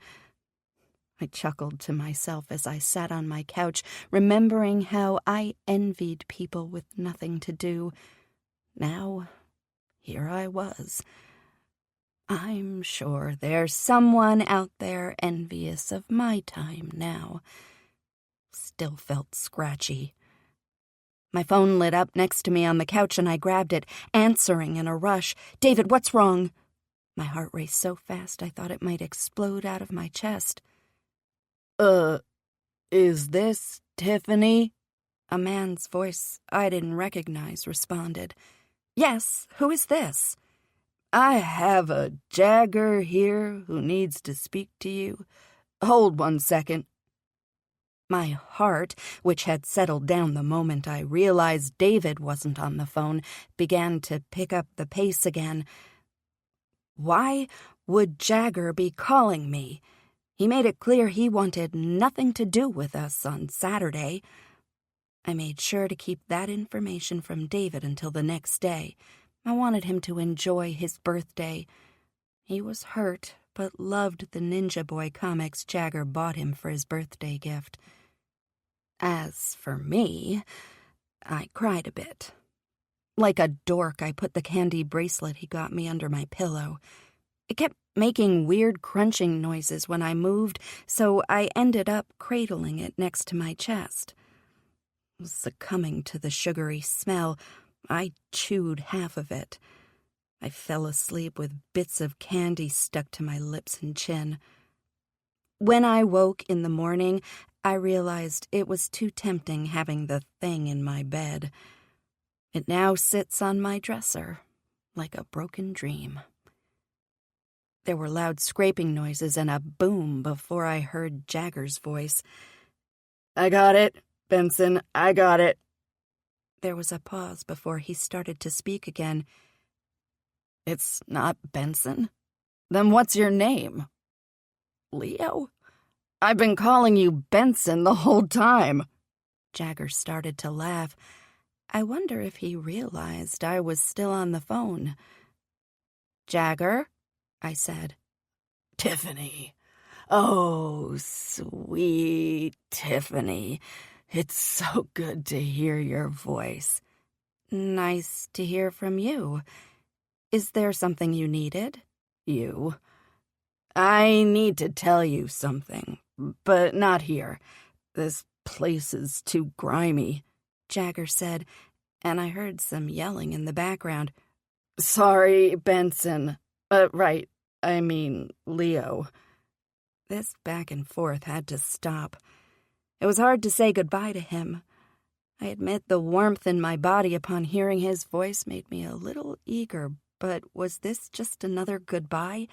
I chuckled to myself as I sat on my couch, remembering how I envied people with nothing to do. Now, here I was. I'm sure there's someone out there envious of my time now. Still felt scratchy. My phone lit up next to me on the couch and I grabbed it, answering in a rush. "David, what's wrong?" My heart raced so fast I thought it might explode out of my chest. Is this Tiffany?" A man's voice I didn't recognize responded. "Yes, who is this?" "I have a Jagger here who needs to speak to you. Hold 1 second." My heart, which had settled down the moment I realized David wasn't on the phone, began to pick up the pace again. Why would Jagger be calling me? He made it clear he wanted nothing to do with us on Saturday. I made sure to keep that information from David until the next day. I wanted him to enjoy his birthday. He was hurt, but loved the Ninja Boy comics Jagger bought him for his birthday gift. As for me, I cried a bit. Like a dork, I put the candy bracelet he got me under my pillow. It kept making weird crunching noises when I moved, so I ended up cradling it next to my chest. Succumbing to the sugary smell, I chewed half of it. I fell asleep with bits of candy stuck to my lips and chin. When I woke in the morning, I realized it was too tempting having the thing in my bed. It now sits on my dresser, like a broken dream. There were loud scraping noises and a boom before I heard Jagger's voice. "I got it, Benson, I got it." There was a pause before he started to speak again. "It's not Benson? Then what's your name?" "Leo? I've been calling you Benson the whole time." Jagger started to laugh. I wonder if he realized I was still on the phone. "Jagger?" I said. "Tiffany. Oh, sweet Tiffany. It's so good to hear your voice." "Nice to hear from you. Is there something you needed?" "You. I need to tell you something, but not here. This place is too grimy," Jagger said, and I heard some yelling in the background. "Sorry, Benson. Right, I mean Leo." This back and forth had to stop. It was hard to say goodbye to him. I admit the warmth in my body upon hearing his voice made me a little eager, but was this just another goodbye?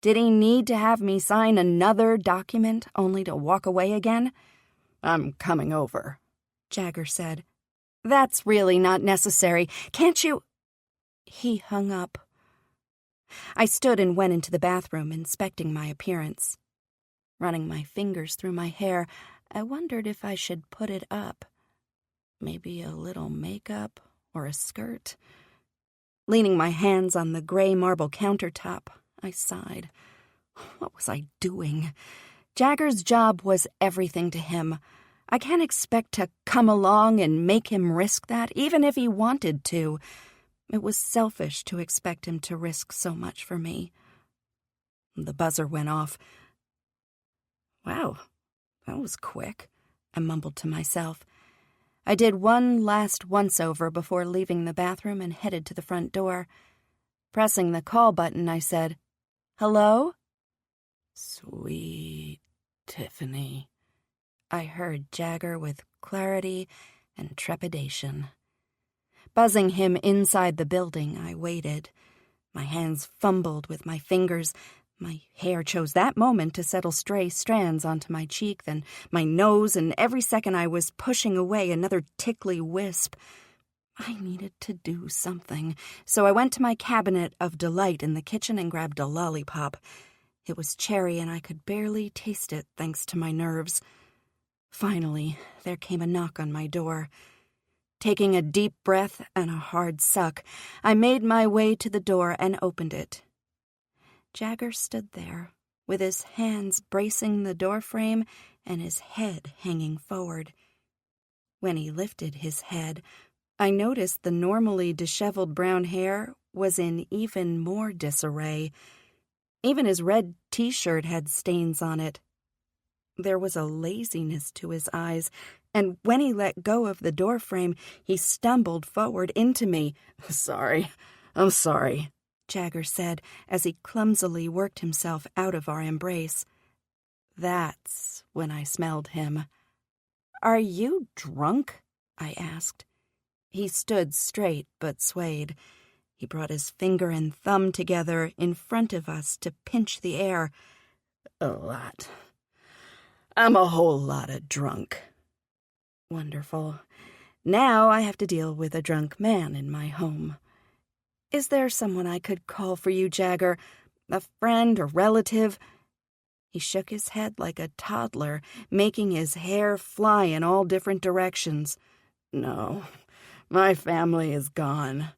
Did he need to have me sign another document only to walk away again? "I'm coming over," Jagger said. "That's really not necessary. Can't you—" He hung up. I stood and went into the bathroom, inspecting my appearance. Running my fingers through my hair, I wondered if I should put it up. Maybe a little makeup or a skirt. Leaning my hands on the gray marble countertop, I sighed. What was I doing? Jagger's job was everything to him. I can't expect to come along and make him risk that, even if he wanted to. It was selfish to expect him to risk so much for me. The buzzer went off. "Wow, that was quick," I mumbled to myself. I did one last once-over before leaving the bathroom and headed to the front door. Pressing the call button, I said, "Hello?" "Sweet Tiffany," I heard Jagger with clarity and trepidation. Buzzing him inside the building, I waited. My hands fumbled with my fingers. My hair chose that moment to settle stray strands onto my cheek, then my nose, and every second I was pushing away another tickly wisp. I needed to do something, so I went to my cabinet of delight in the kitchen and grabbed a lollipop. It was cherry, and I could barely taste it thanks to my nerves. Finally, there came a knock on my door. Taking a deep breath and a hard suck, I made my way to the door and opened it. Jagger stood there, with his hands bracing the doorframe and his head hanging forward. When he lifted his head, I noticed the normally disheveled brown hair was in even more disarray. Even his red t-shirt had stains on it. There was a laziness to his eyes, and when he let go of the doorframe, he stumbled forward into me. I'm sorry, Jagger said as he clumsily worked himself out of our embrace. That's when I smelled him. "Are you drunk?" I asked. He stood straight but swayed. He brought his finger and thumb together in front of us to pinch the air. "A lot. I'm a whole lot of drunk. Wonderful. Now I have to deal with a drunk man in my home. Is there someone I could call for you, Jagger? A friend or relative? He shook his head like a toddler, making his hair fly in all different directions. No, my family is gone.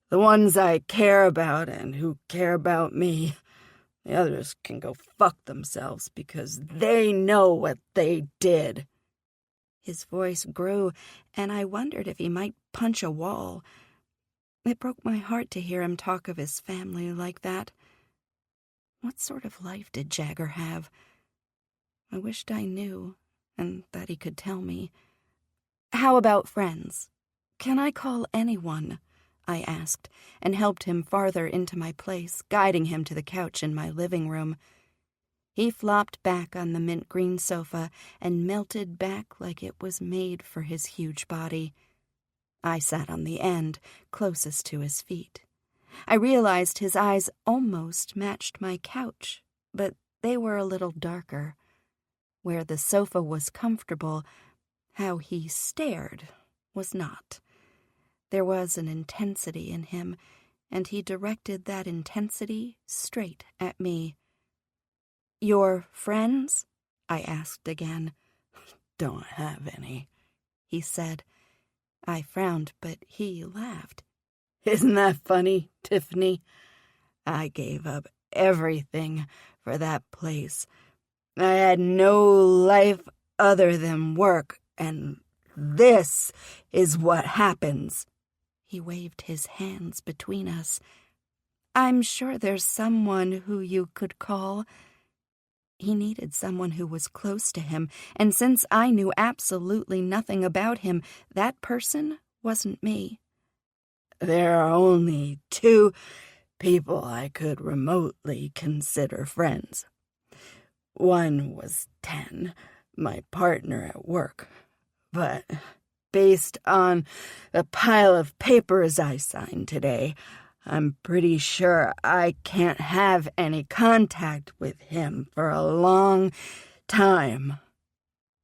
The ones I care about and who care about me. The others can go fuck themselves because they know what they did. His voice grew, and I wondered if he might punch a wall. It broke my heart to hear him talk of his family like that. What sort of life did Jagger have? I wished I knew, and that he could tell me. How about friends? Can I call anyone? I asked, and helped him farther into my place, guiding him to the couch in my living room. He flopped back on the mint green sofa and melted back like it was made for his huge body. I sat on the end, closest to his feet. I realized his eyes almost matched my couch, but they were a little darker. Where the sofa was comfortable, how he stared was not. There was an intensity in him, and he directed that intensity straight at me. "Your friends?" I asked again. "Don't have any," he said. I frowned, but he laughed. "Isn't that funny, Tiffany? I gave up everything for that place. I had no life other than work, and this is what happens." He waved his hands between us. "I'm sure there's someone who you could call." He needed someone who was close to him, and since I knew absolutely nothing about him, that person wasn't me. "There are only 2 people I could remotely consider friends. One was 10, my partner at work, but based on the pile of papers I signed today, I'm pretty sure I can't have any contact with him for a long time."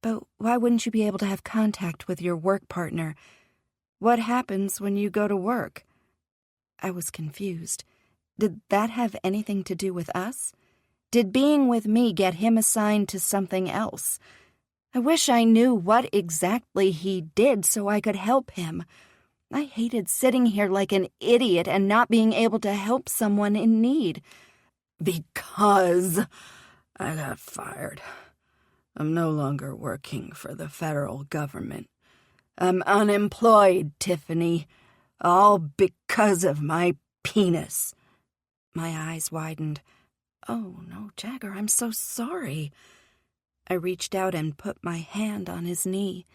"But why wouldn't you be able to have contact with your work partner? What happens when you go to work?" I was confused. Did that have anything to do with us? Did being with me get him assigned to something else? I wish I knew what exactly he did so I could help him. I hated sitting here like an idiot and not being able to help someone in need. "Because I got fired. I'm no longer working for the federal government. I'm unemployed, Tiffany, all because of my penis." My eyes widened. "Oh, no, Jagger, I'm so sorry." I reached out and put my hand on his knee.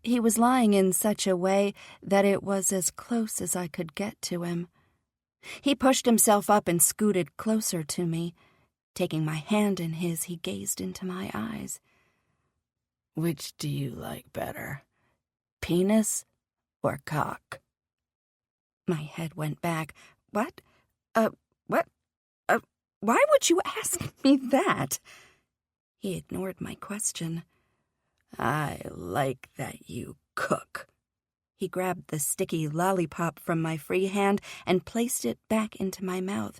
He was lying in such a way that it was as close as I could get to him. He pushed himself up and scooted closer to me. Taking my hand in his, he gazed into my eyes. "Which do you like better, penis or cock?" My head went back. What? Why would you ask me that?" He ignored my question. "I like that you cook." He grabbed the sticky lollipop from my free hand and placed it back into my mouth.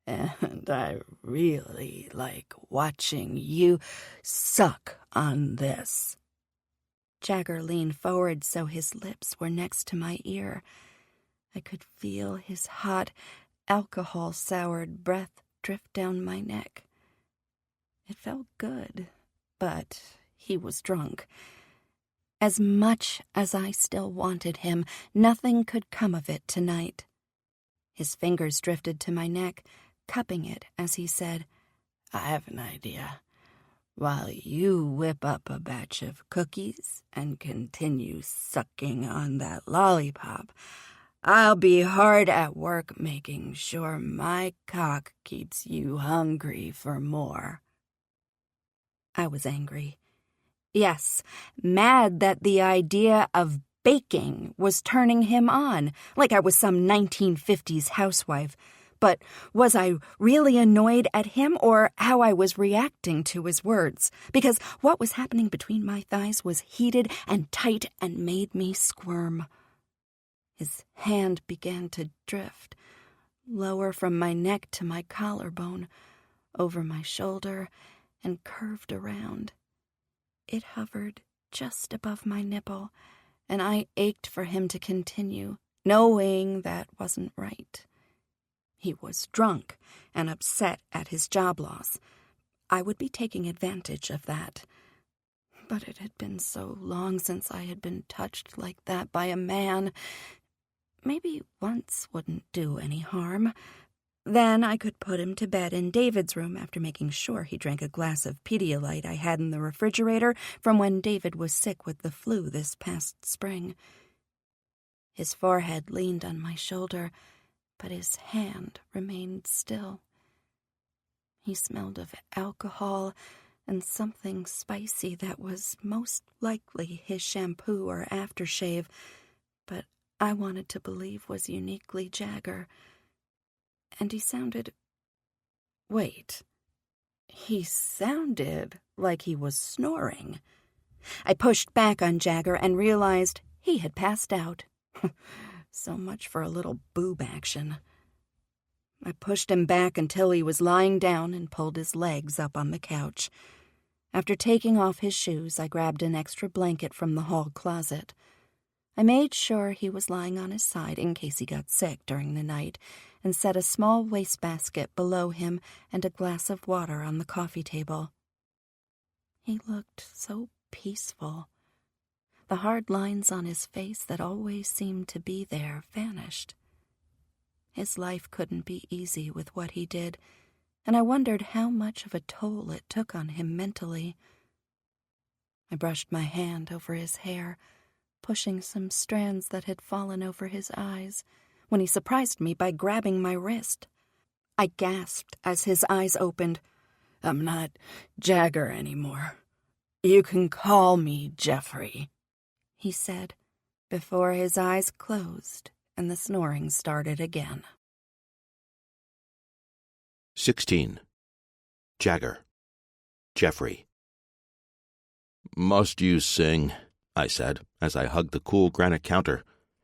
"And I really like watching you suck on this." Jagger leaned forward so his lips were next to my ear. I could feel his hot, alcohol-soured breath drift down my neck. It felt good, but he was drunk. As much as I still wanted him, nothing could come of it tonight. His fingers drifted to my neck, cupping it as he said, "I have an idea. While you whip up a batch of cookies and continue sucking on that lollipop, I'll be hard at work making sure my cock keeps you hungry for more." I was angry. Yes, mad that the idea of baking was turning him on, like I was some 1950s housewife. But was I really annoyed at him or how I was reacting to his words? Because what was happening between my thighs was heated and tight and made me squirm. His hand began to drift, lower from my neck to my collarbone, over my shoulder, and curved around. It hovered just above my nipple, and I ached for him to continue, knowing that wasn't right. He was drunk and upset at his job loss. I would be taking advantage of that. But it had been so long since I had been touched like that by a man. Maybe once wouldn't do any harm. Then I could put him to bed in David's room after making sure he drank a glass of Pedialyte I had in the refrigerator from when David was sick with the flu this past spring. His forehead leaned on my shoulder, but his hand remained still. He smelled of alcohol and something spicy that was most likely his shampoo or aftershave, but I wanted to believe was uniquely Jagger. And he sounded... Wait. He sounded like he was snoring. I pushed back on Jagger and realized he had passed out. So much for a little boob action. I pushed him back until he was lying down and pulled his legs up on the couch. After taking off his shoes, I grabbed an extra blanket from the hall closet. I made sure he was lying on his side in case he got sick during the night, and set a small wastebasket below him and a glass of water on the coffee table. He looked so peaceful. The hard lines on his face that always seemed to be there vanished. His life couldn't be easy with what he did, and I wondered how much of a toll it took on him mentally. I brushed my hand over his hair, pushing some strands that had fallen over his eyes, when he surprised me by grabbing my wrist. I gasped as his eyes opened. "I'm not Jagger anymore. You can call me Jeffrey," he said, before his eyes closed and the snoring started again. 16. Jagger. Jeffrey. "Must you sing?" I said, as I hugged the cool granite counter.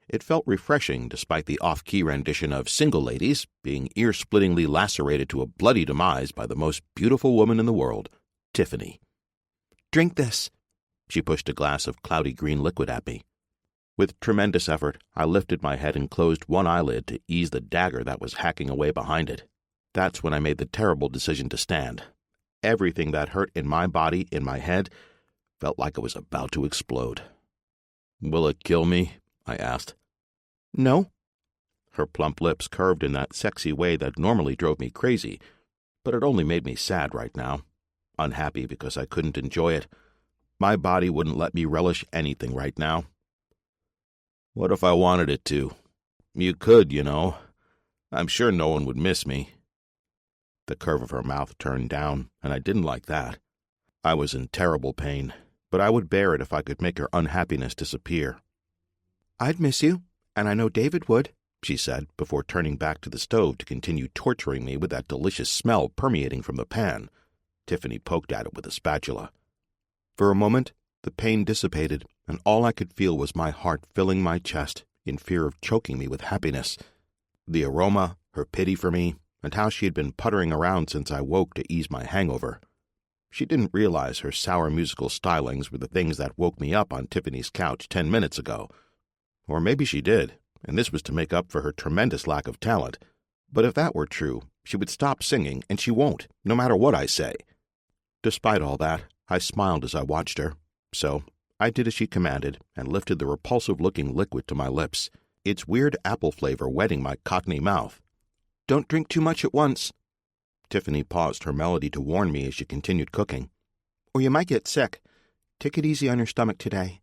It felt refreshing, despite the off-key rendition of Single Ladies being ear-splittingly lacerated to a bloody demise by the most beautiful woman in the world, Tiffany. "Drink this." She pushed a glass of cloudy green liquid at me. With tremendous effort, I lifted my head and closed one eyelid to ease the dagger that was hacking away behind it. That's when I made the terrible decision to stand. Everything that hurt in my body, in my head, felt like it was about to explode. "Will it kill me?" I asked. "No." Her plump lips curved in that sexy way that normally drove me crazy, but it only made me sad right now. Unhappy because I couldn't enjoy it. My body wouldn't let me relish anything right now. "What if I wanted it to? You could, you know. I'm sure no one would miss me." The curve of her mouth turned down, and I didn't like that. I was in terrible pain, but I would bear it if I could make her unhappiness disappear. "I'd miss you, and I know David would," she said, before turning back to the stove to continue torturing me with that delicious smell permeating from the pan. Tiffany poked at it with a spatula. For a moment, the pain dissipated, and all I could feel was my heart filling my chest in fear of choking me with happiness. The aroma, her pity for me, and how she had been puttering around since I woke to ease my hangover. She didn't realize her sour musical stylings were the things that woke me up on Tiffany's couch 10 minutes ago. Or maybe she did, and this was to make up for her tremendous lack of talent. But if that were true, she would stop singing, and she won't, no matter what I say. Despite all that, I smiled as I watched her. So I did as she commanded and lifted the repulsive-looking liquid to my lips, its weird apple flavor wetting my cockney mouth. "Don't drink too much at once." Tiffany paused her melody to warn me as she continued cooking. "Or you might get sick. Take it easy on your stomach today."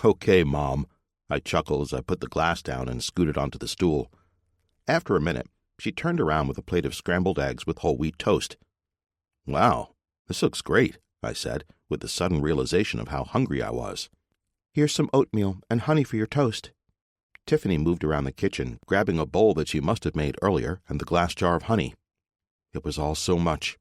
"Okay, Mom," I chuckled as I put the glass down and scooted onto the stool. After a minute, she turned around with a plate of scrambled eggs with whole wheat toast. "Wow, this looks great," I said, with the sudden realization of how hungry I was. "Here's some oatmeal and honey for your toast." Tiffany moved around the kitchen, grabbing a bowl that she must have made earlier and the glass jar of honey. It was all so much.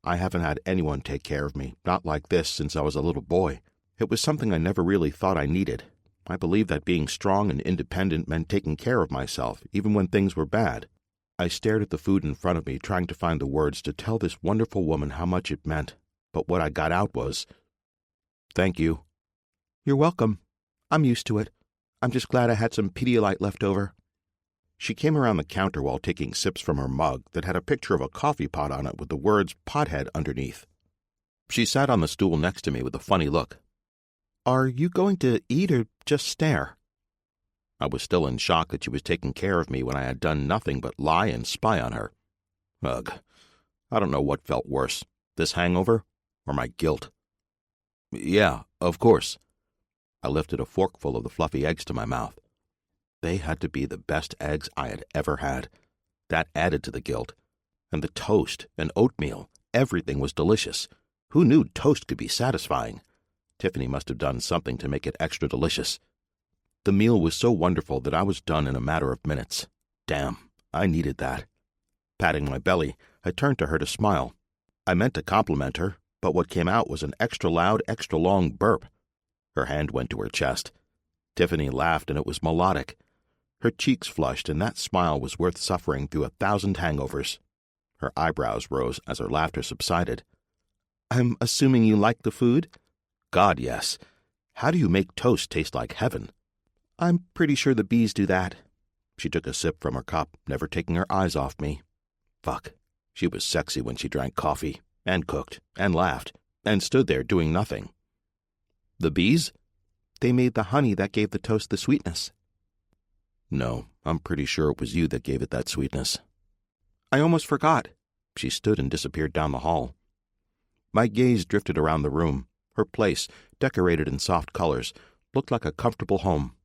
I haven't had anyone take care of me, not like this, since I was a little boy. It was something I never really thought I needed. I believed that being strong and independent meant taking care of myself, even when things were bad. I stared at the food in front of me, trying to find the words to tell this wonderful woman how much it meant. But what I got out was, "Thank you." "You're welcome. I'm used to it. I'm just glad I had some Pedialyte left over." She came around the counter while taking sips from her mug that had a picture of a coffee pot on it with the words "Pothead" underneath. She sat on the stool next to me with a funny look. "Are you going to eat or just stare?" I was still in shock that she was taking care of me when I had done nothing but lie and spy on her. Ugh. I don't know what felt worse, this hangover or my guilt. "Yeah, of course." I lifted a forkful of the fluffy eggs to my mouth. They had to be the best eggs I had ever had. That added to the guilt. And the toast and oatmeal, everything was delicious. Who knew toast could be satisfying? Tiffany must have done something to make it extra delicious. The meal was so wonderful that I was done in a matter of minutes. Damn, I needed that. Patting my belly, I turned to her to smile. I meant to compliment her, but what came out was an extra loud, extra long burp. Her hand went to her chest. Tiffany laughed, and it was melodic. Her cheeks flushed, and that smile was worth suffering through 1,000 hangovers. Her eyebrows rose as her laughter subsided. "I'm assuming you like the food?" "God, yes. How do you make toast taste like heaven?" "I'm pretty sure the bees do that." She took a sip from her cup, never taking her eyes off me. Fuck. She was sexy when she drank coffee, and cooked, and laughed, and stood there doing nothing. "The bees?" "They made the honey that gave the toast the sweetness." "No, I'm pretty sure it was you that gave it that sweetness." "I almost forgot." She stood and disappeared down the hall. My gaze drifted around the room. Her place, decorated in soft colors, looked like a comfortable home.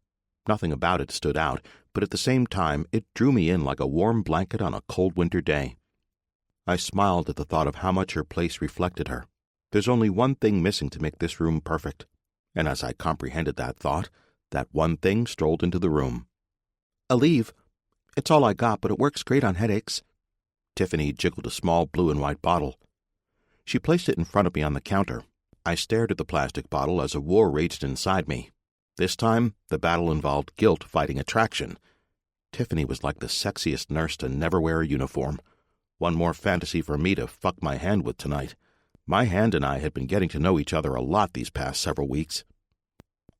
Nothing about it stood out, but at the same time it drew me in like a warm blanket on a cold winter day. I smiled at the thought of how much her place reflected her. There's only one thing missing to make this room perfect. And as I comprehended that thought, that one thing strolled into the room. "Aleve. It's all I got, but it works great on headaches." Tiffany jiggled a small blue and white bottle. She placed it in front of me on the counter. I stared at the plastic bottle as a war raged inside me. This time, the battle involved guilt fighting attraction. Tiffany was like the sexiest nurse to never wear a uniform. One more fantasy for me to fuck my hand with tonight. My hand and I had been getting to know each other a lot these past several weeks.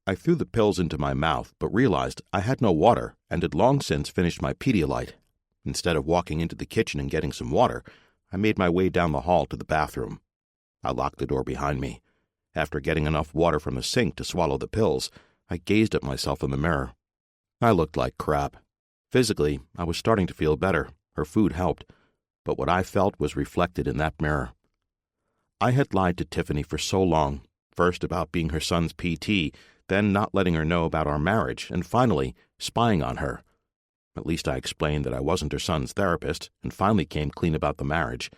I threw the pills into my mouth, but realized I had no water and had long since finished my Pedialyte. Instead of walking into the kitchen and getting some water, I made my way down the hall to the bathroom. I locked the door behind me. After getting enough water from the sink to swallow the pills, I gazed at myself in the mirror. I looked like crap. Physically, I was starting to feel better. Her food helped. But what I felt was reflected in that mirror. I had lied to Tiffany for so long, first about being her son's PT, then not letting her know about our marriage, and finally spying on her. At least I explained that I wasn't her son's therapist, and finally came clean about the marriage.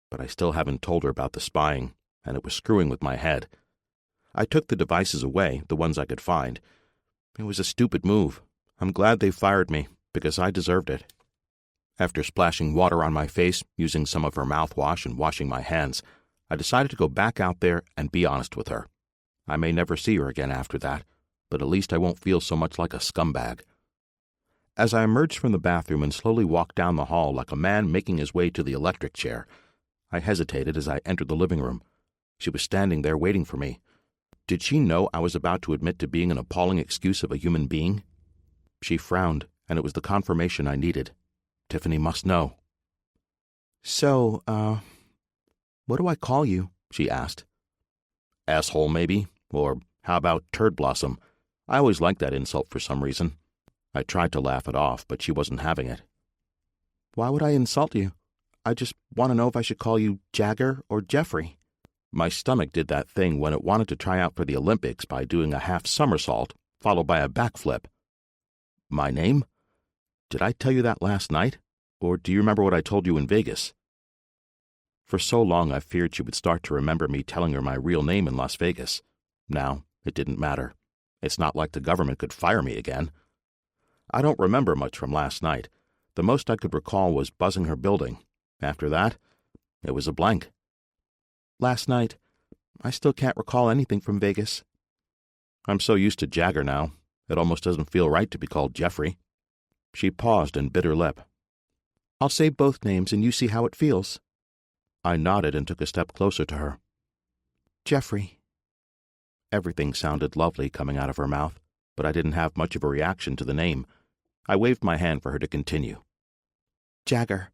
But I still haven't told her about the spying, and it was screwing with my head. I took the devices away, the ones I could find. It was a stupid move. I'm glad they fired me, because I deserved it. After splashing water on my face, using some of her mouthwash, and washing my hands, I decided to go back out there and be honest with her. I may never see her again after that, but at least I won't feel so much like a scumbag. As I emerged from the bathroom and slowly walked down the hall like a man making his way to the electric chair, I hesitated as I entered the living room. She was standing there waiting for me. Did she know I was about to admit to being an appalling excuse of a human being? She frowned, and it was the confirmation I needed. Tiffany must know. "So, what do I call you?" she asked. "Asshole, maybe? Or how about Turd Blossom? I always liked that insult for some reason." I tried to laugh it off, but she wasn't having it. "Why would I insult you? I just want to know if I should call you Jagger or Jeffrey." My stomach did that thing when it wanted to try out for the Olympics by doing a half somersault, followed by a backflip. "My name? Did I tell you that last night? Or do you remember what I told you in Vegas?" For so long I feared she would start to remember me telling her my real name in Las Vegas. Now, it didn't matter. It's not like the government could fire me again. I don't remember much from last night. The most I could recall was buzzing her building. After that, it was a blank. Last night, I still can't recall anything from Vegas. I'm so used to Jagger now, it almost doesn't feel right to be called Jeffrey. She paused and bit her lip. I'll say both names and you see how it feels. I nodded and took a step closer to her. Jeffrey. Everything sounded lovely coming out of her mouth, but I didn't have much of a reaction to the name. I waved my hand for her to continue. Jagger.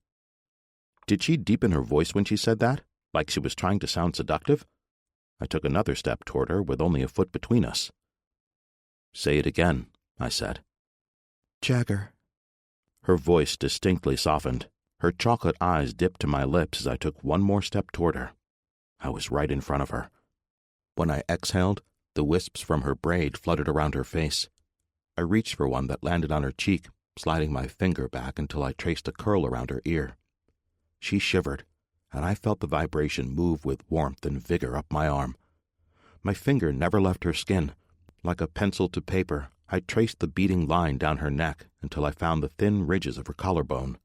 Did she deepen her voice when she said that, like she was trying to sound seductive? I took another step toward her with only a foot between us. Say it again, I said. Jagger. Her voice distinctly softened. Her chocolate eyes dipped to my lips as I took one more step toward her. I was right in front of her. When I exhaled, the wisps from her braid fluttered around her face. I reached for one that landed on her cheek, sliding my finger back until I traced a curl around her ear. She shivered, and I felt the vibration move with warmth and vigor up my arm. My finger never left her skin. Like a pencil to paper, I traced the beating line down her neck until I found the thin ridges of her collarbone.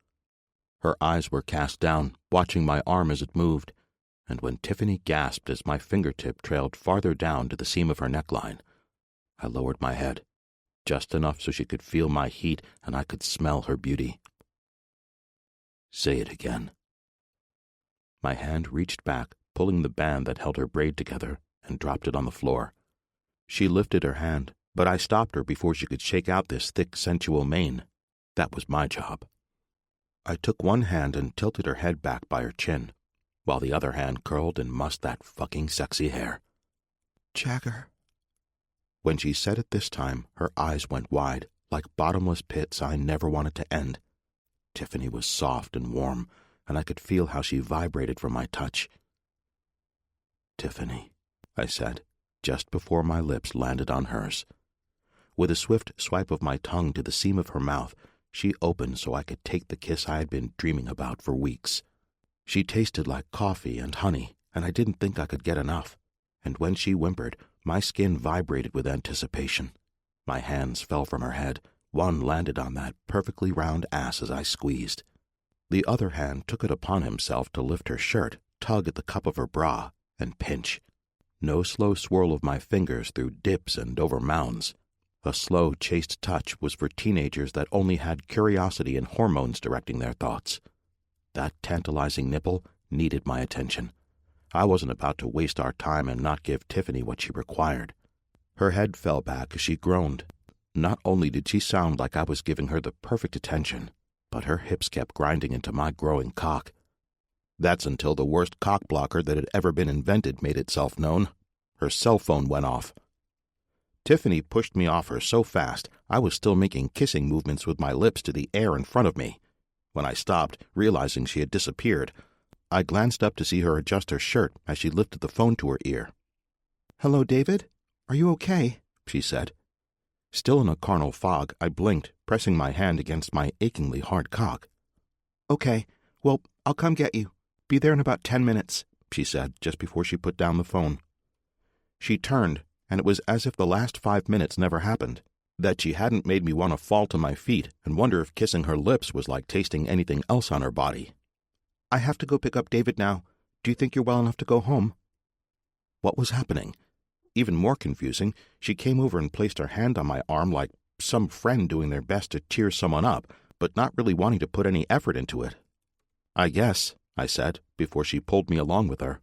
Her eyes were cast down, watching my arm as it moved, and when Tiffany gasped as my fingertip trailed farther down to the seam of her neckline, I lowered my head, just enough so she could feel my heat and I could smell her beauty. Say it again. My hand reached back, pulling the band that held her braid together, and dropped it on the floor. She lifted her hand, but I stopped her before she could shake out this thick, sensual mane. That was my job. I took one hand and tilted her head back by her chin, while the other hand curled and mussed that fucking sexy hair. Jagger. When she said it this time, her eyes went wide, like bottomless pits I never wanted to end. Tiffany was soft and warm, and I could feel how she vibrated from my touch. Tiffany, I said, just before my lips landed on hers. With a swift swipe of my tongue to the seam of her mouth, she opened so I could take the kiss I had been dreaming about for weeks. She tasted like coffee and honey, and I didn't think I could get enough. And when she whimpered, my skin vibrated with anticipation. My hands fell from her head. One landed on that perfectly round ass as I squeezed. The other hand took it upon himself to lift her shirt, tug at the cup of her bra, and pinch. No slow swirl of my fingers through dips and over mounds. A slow, chaste touch was for teenagers that only had curiosity and hormones directing their thoughts. That tantalizing nipple needed my attention. I wasn't about to waste our time and not give Tiffany what she required. Her head fell back as she groaned. Not only did she sound like I was giving her the perfect attention, but her hips kept grinding into my growing cock. That's until the worst cock blocker that had ever been invented made itself known. Her cell phone went off. Tiffany pushed me off her so fast, I was still making kissing movements with my lips to the air in front of me. When I stopped, realizing she had disappeared, I glanced up to see her adjust her shirt as she lifted the phone to her ear. "Hello, David? Are you okay?" she said. Still in a carnal fog, I blinked, pressing my hand against my achingly hard cock. "Okay, well, I'll come get you. Be there in about 10 minutes, she said just before she put down the phone. She turned, and it was as if the last 5 minutes never happened, that she hadn't made me want to fall to my feet and wonder if kissing her lips was like tasting anything else on her body. "I have to go pick up David now. Do you think you're well enough to go home?" What was happening? Even more confusing, she came over and placed her hand on my arm like some friend doing their best to cheer someone up, but not really wanting to put any effort into it. "I guess," I said, before she pulled me along with her.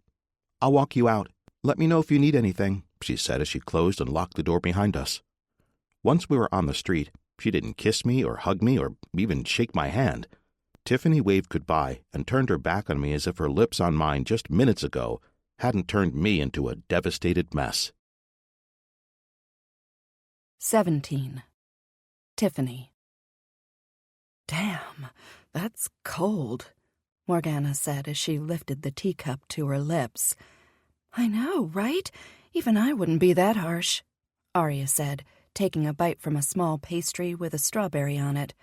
"I'll walk you out. Let me know if you need anything," she said as she closed and locked the door behind us. Once we were on the street, she didn't kiss me or hug me or even shake my hand. Tiffany waved goodbye and turned her back on me as if her lips on mine just minutes ago hadn't turned me into a devastated mess. 17. Tiffany. "Damn, that's cold," Morgana said as she lifted the teacup to her lips. "I know, right? Even I wouldn't be that harsh," Arya said, taking a bite from a small pastry with a strawberry on it.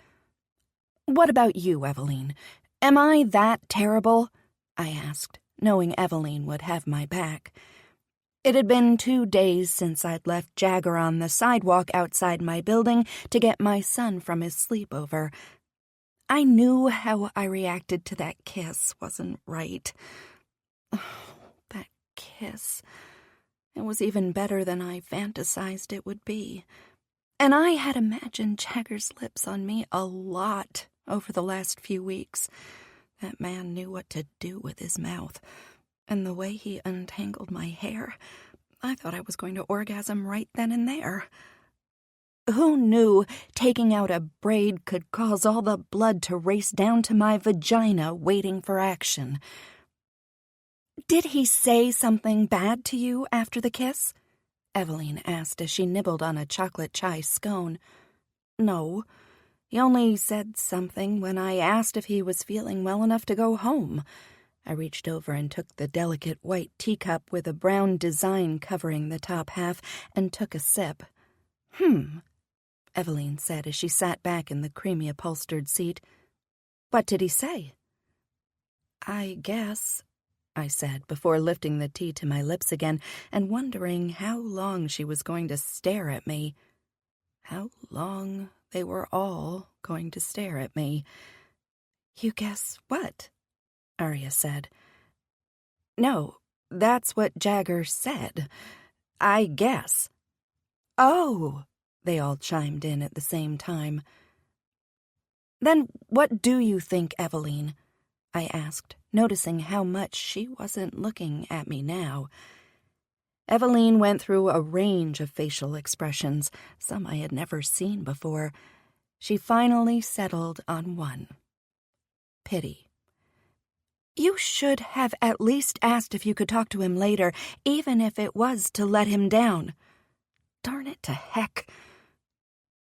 "What about you, Eveline? Am I that terrible?" I asked, knowing Eveline would have my back. It had been 2 days since I'd left Jagger on the sidewalk outside my building to get my son from his sleepover. I knew how I reacted to that kiss wasn't right. Oh, that kiss. It was even better than I fantasized it would be. And I had imagined Jagger's lips on me a lot over the last few weeks. That man knew what to do with his mouth. And the way he untangled my hair, I thought I was going to orgasm right then and there. Who knew taking out a braid could cause all the blood to race down to my vagina waiting for action? "Did he say something bad to you after the kiss?" Eveline asked as she nibbled on a chocolate chai scone. "No. He only said something when I asked if he was feeling well enough to go home." I reached over and took the delicate white teacup with a brown design covering the top half and took a sip. Eveline said as she sat back in the creamy upholstered seat. "What did he say?" "I guess," I said before lifting the tea to my lips again and wondering how long she was going to stare at me. How long they were all going to stare at me. "You guess what?" Arya said. "No, that's what Jagger said. I guess." "Oh," they all chimed in at the same time. "Then what do you think, Eveline?" I asked, noticing how much she wasn't looking at me now. Eveline went through a range of facial expressions, some I had never seen before. She finally settled on one. Pity. "You should have at least asked if you could talk to him later, even if it was to let him down." Darn it to heck.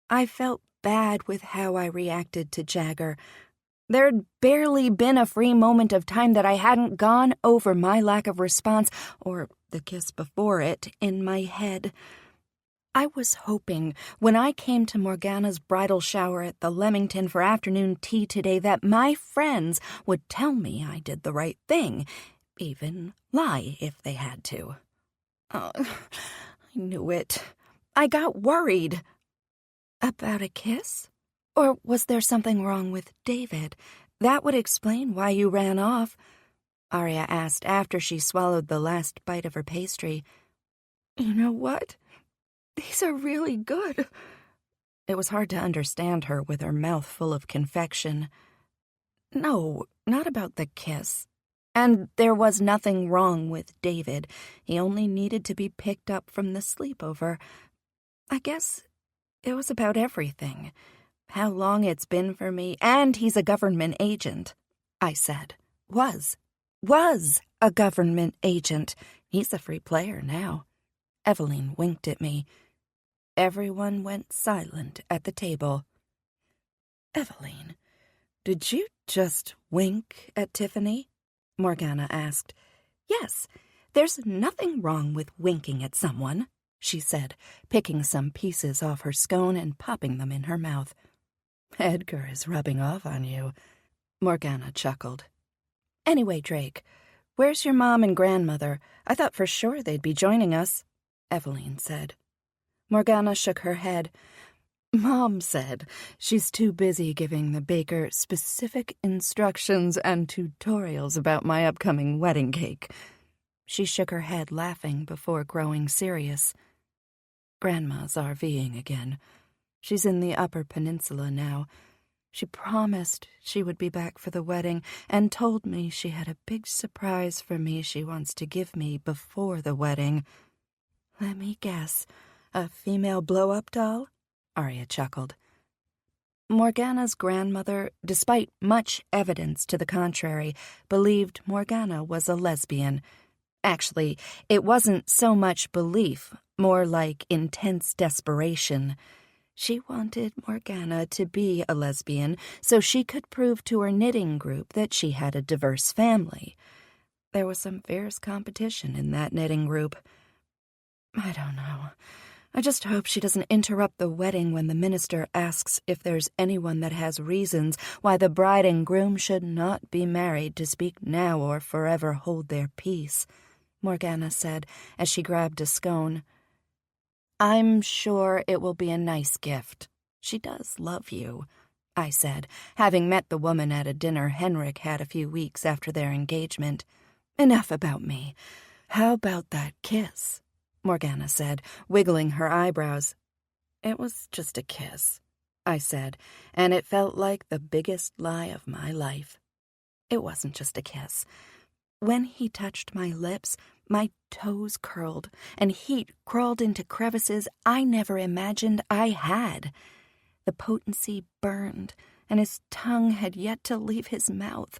I felt bad with how I reacted to Jagger. There'd barely been a free moment of time that I hadn't gone over my lack of response, or the kiss before it, in my head. I was hoping, when I came to Morgana's bridal shower at the Leamington for afternoon tea today, that my friends would tell me I did the right thing, even lie if they had to. Oh, I knew it. I got worried. About a kiss? Or was there something wrong with David? That would explain why you ran off, Arya asked after she swallowed the last bite of her pastry. "You know what? These are really good." It was hard to understand her with her mouth full of confection. "No, not about the kiss. And there was nothing wrong with David. He only needed to be picked up from the sleepover. I guess it was about everything. How long it's been for me, and he's a government agent," I said. Was a government agent. He's a free player now. Eveline winked at me. Everyone went silent at the table. "Eveline, did you just wink at Tiffany?" Morgana asked. "Yes, there's nothing wrong with winking at someone," she said, picking some pieces off her scone and popping them in her mouth. "Edgar is rubbing off on you," Morgana chuckled. "Anyway, Drake, where's your mom and grandmother? I thought for sure they'd be joining us," Eveline said. Morgana shook her head. "Mom said she's too busy giving the baker specific instructions and tutorials about my upcoming wedding cake." She shook her head, laughing before growing serious. "Grandma's RVing again. She's in the Upper Peninsula now. She promised she would be back for the wedding and told me she had a big surprise for me she wants to give me before the wedding." "Let me guess, a female blow-up doll?" Arya chuckled. Morgana's grandmother, despite much evidence to the contrary, believed Morgana was a lesbian. Actually, it wasn't so much belief, more like intense desperation. She wanted Morgana to be a lesbian so she could prove to her knitting group that she had a diverse family. There was some fierce competition in that knitting group. I don't know. I just hope she doesn't interrupt the wedding when the minister asks if there's anyone that has reasons why the bride and groom should not be married to speak now or forever hold their peace. Morgana said as she grabbed a scone. I'm sure it will be a nice gift. She does love you, I said, having met the woman at a dinner Henrik had a few weeks after their engagement. Enough about me. How about that kiss? Morgana said, wiggling her eyebrows. It was just a kiss, I said, and it felt like the biggest lie of my life. It wasn't just a kiss. When he touched my lips, my toes curled, and heat crawled into crevices I never imagined I had. The potency burned, and his tongue had yet to leave his mouth.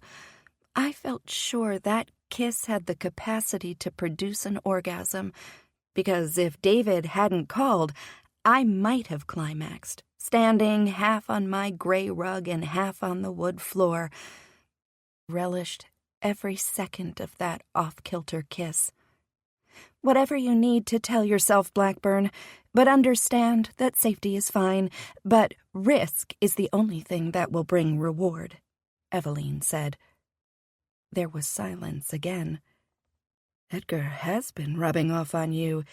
I felt sure that kiss had the capacity to produce an orgasm, because if David hadn't called, I might have climaxed, standing half on my gray rug and half on the wood floor, relished every second of that off-kilter kiss. Whatever you need to tell yourself, Blackburn, but understand that safety is fine, but risk is the only thing that will bring reward, Eveline said. There was silence again. Edgar has been rubbing off on you.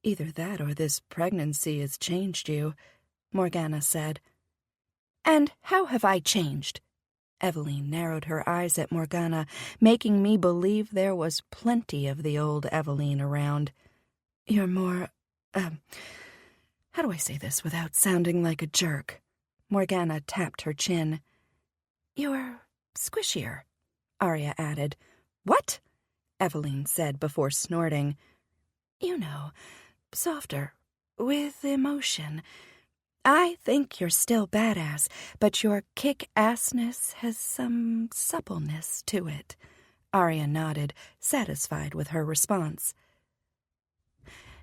Either that or this pregnancy has changed you, Morgana said. And how have I changed? Eveline narrowed her eyes at Morgana, making me believe there was plenty of the old Eveline around. You're more, how do I say this without sounding like a jerk? Morgana tapped her chin. You're squishier, Arya added. What? Eveline said before snorting. You know, softer, with emotion. I think you're still badass, but your kick-assness has some suppleness to it. Arya nodded, satisfied with her response.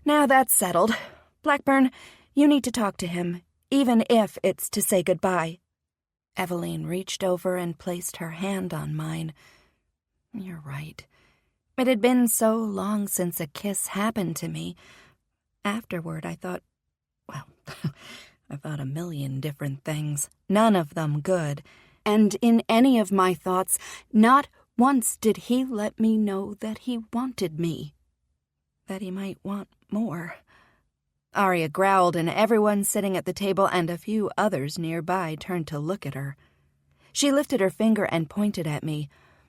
Now that's settled. Blackburn, you need to talk to him, even if it's to say goodbye. Eveline reached over and placed her hand on mine. You're right. It had been so long since a kiss happened to me. Afterward, I thought, well, I thought a million different things, none of them good. And in any of my thoughts, not once did he let me know that he wanted me. That he might want more. Arya growled, and everyone sitting at the table and a few others nearby turned to look at her. She lifted her finger and pointed at me.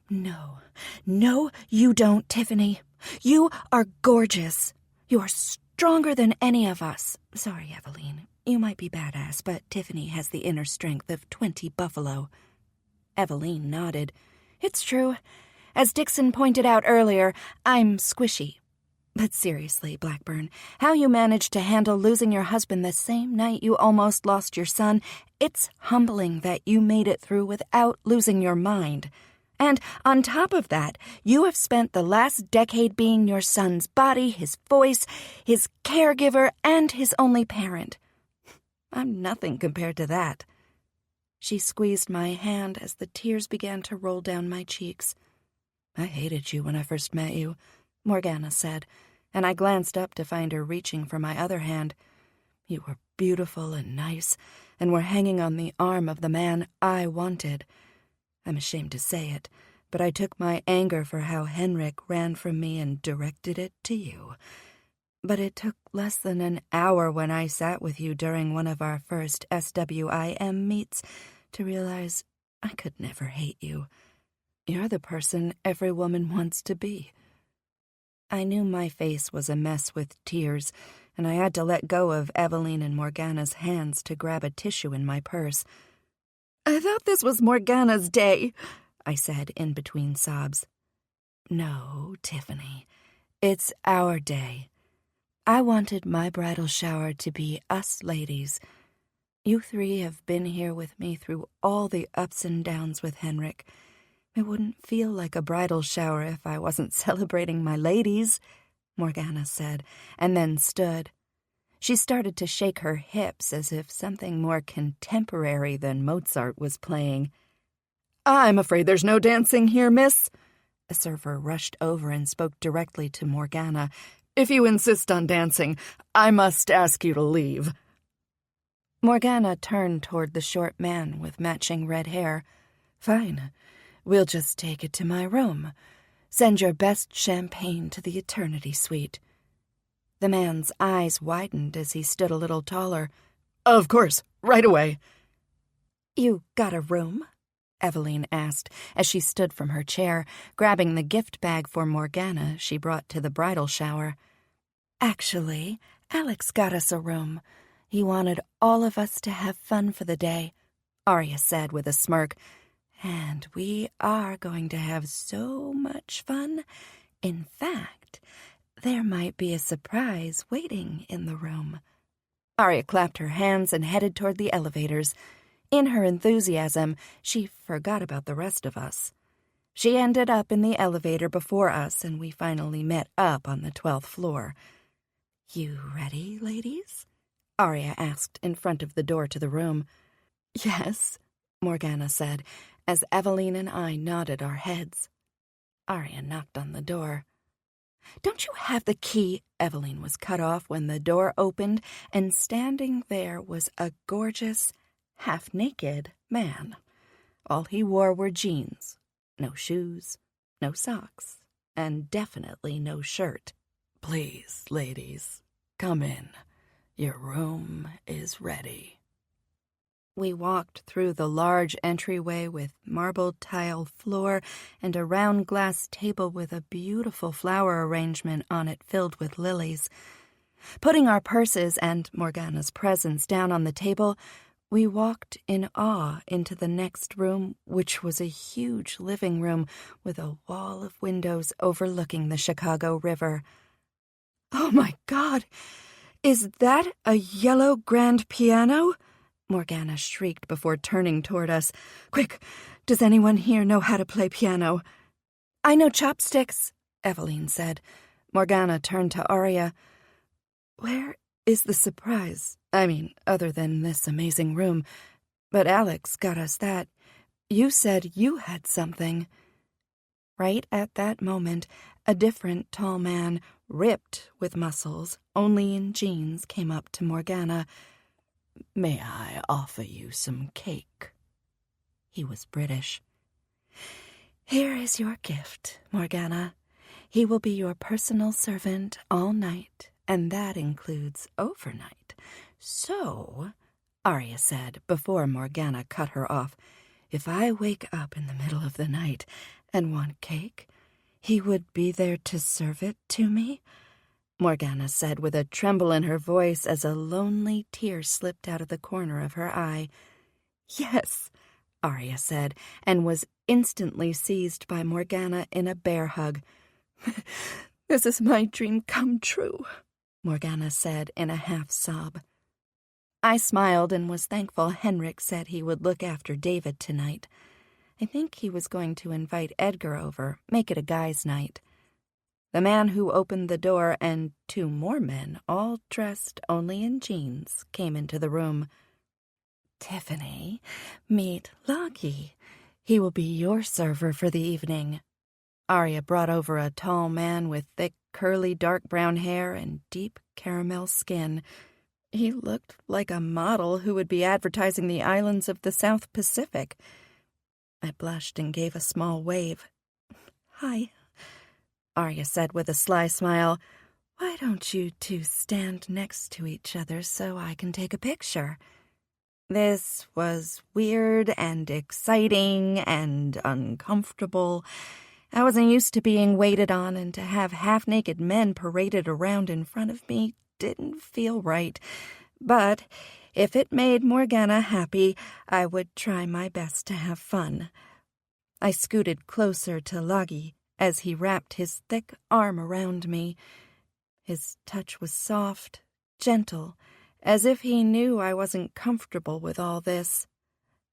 No, you don't, Tiffany. You are gorgeous. You are stronger than any of us. Sorry, Eveline. You might be badass, but Tiffany has the inner strength of 20 buffalo. Eveline nodded. It's true. As Dixon pointed out earlier, I'm squishy. But seriously, Blackburn, how you managed to handle losing your husband the same night you almost lost your son, it's humbling that you made it through without losing your mind. And on top of that, you have spent the last decade being your son's body, his voice, his caregiver, and his only parent. I'm nothing compared to that. She squeezed my hand as the tears began to roll down my cheeks. I hated you when I first met you, Morgana said, and I glanced up to find her reaching for my other hand. You were beautiful and nice, and were hanging on the arm of the man I wanted. I'm ashamed to say it, but I took my anger for how Henrik ran from me and directed it to you. But it took less than an hour when I sat with you during one of our first SWIM meets to realize I could never hate you. You're the person every woman wants to be. I knew my face was a mess with tears, and I had to let go of Eveline and Morgana's hands to grab a tissue in my purse. I thought this was Morgana's day, I said in between sobs. No, Tiffany, it's our day. I wanted my bridal shower to be us ladies. You three have been here with me through all the ups and downs with Henrik. It wouldn't feel like a bridal shower if I wasn't celebrating my ladies, Morgana said, and then stood. She started to shake her hips as if something more contemporary than Mozart was playing. I'm afraid there's no dancing here, miss. A server rushed over and spoke directly to Morgana. If you insist on dancing, I must ask you to leave. Morgana turned toward the short man with matching red hair. Fine. We'll just take it to my room. Send your best champagne to the Eternity Suite. The man's eyes widened as he stood a little taller. Of course, right away. You got a room? Eveline asked as she stood from her chair, grabbing the gift bag for Morgana she brought to the bridal shower. Actually, Alex got us a room. He wanted all of us to have fun for the day, Arya said with a smirk. And we are going to have so much fun. In fact, there might be a surprise waiting in the room. Arya clapped her hands and headed toward the elevators. In her enthusiasm, she forgot about the rest of us. She ended up in the elevator before us, and we finally met up on the 12th floor. You ready, ladies? Arya asked in front of the door to the room. Yes, Morgana said, as Eveline and I nodded our heads. Arya knocked on the door. Don't you have the key? Eveline was cut off when the door opened, and standing there was a gorgeous, half-naked man. All he wore were jeans, no shoes, no socks, and definitely no shirt. Please, ladies, come in. Your room is ready. We walked through the large entryway with marble tile floor and a round glass table with a beautiful flower arrangement on it filled with lilies. Putting our purses and Morgana's presents down on the table, we walked in awe into the next room, which was a huge living room with a wall of windows overlooking the Chicago River. Oh my God! Is that a yellow grand piano? Morgana shrieked before turning toward us. Quick, does anyone here know how to play piano? I know chopsticks, Eveline said. Morgana turned to Arya. Where is the surprise? I mean, other than this amazing room. But Alex got us that. You said you had something. Right at that moment, a different tall man, ripped with muscles, only in jeans, came up to Morgana. May I offer you some cake? He was British. Here is your gift, Morgana. He will be your personal servant all night, and that includes overnight. So, Arya said before Morgana cut her off, if I wake up in the middle of the night and want cake, he would be there to serve it to me? Morgana said with a tremble in her voice as a lonely tear slipped out of the corner of her eye. Yes, Arya said, and was instantly seized by Morgana in a bear hug. This is my dream come true, Morgana said in a half-sob. I smiled and was thankful Henrik said he would look after David tonight. I think he was going to invite Edgar over, make it a guys' night. The man who opened the door and 2 more men, all dressed only in jeans, came into the room. Tiffany, meet Logie. He will be your server for the evening. Arya brought over a tall man with thick, curly, dark brown hair and deep caramel skin. He looked like a model who would be advertising the islands of the South Pacific. I blushed and gave a small wave. Hi, Arya said with a sly smile. Why don't you two stand next to each other so I can take a picture? This was weird and exciting and uncomfortable. I wasn't used to being waited on, and to have half-naked men paraded around in front of me didn't feel right. But if it made Morgana happy, I would try my best to have fun. I scooted closer to Logie as he wrapped his thick arm around me. His touch was soft, gentle, as if he knew I wasn't comfortable with all this.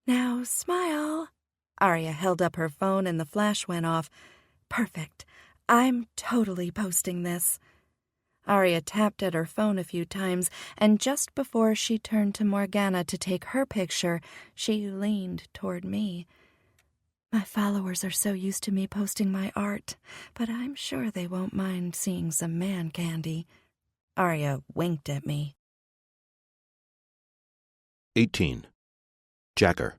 Now smile. Arya held up her phone and the flash went off. Perfect. I'm totally posting this. Arya tapped at her phone a few times, and just before she turned to Morgana to take her picture, she leaned toward me. My followers are so used to me posting my art, but I'm sure they won't mind seeing some man candy. Arya winked at me. 18. Jagger.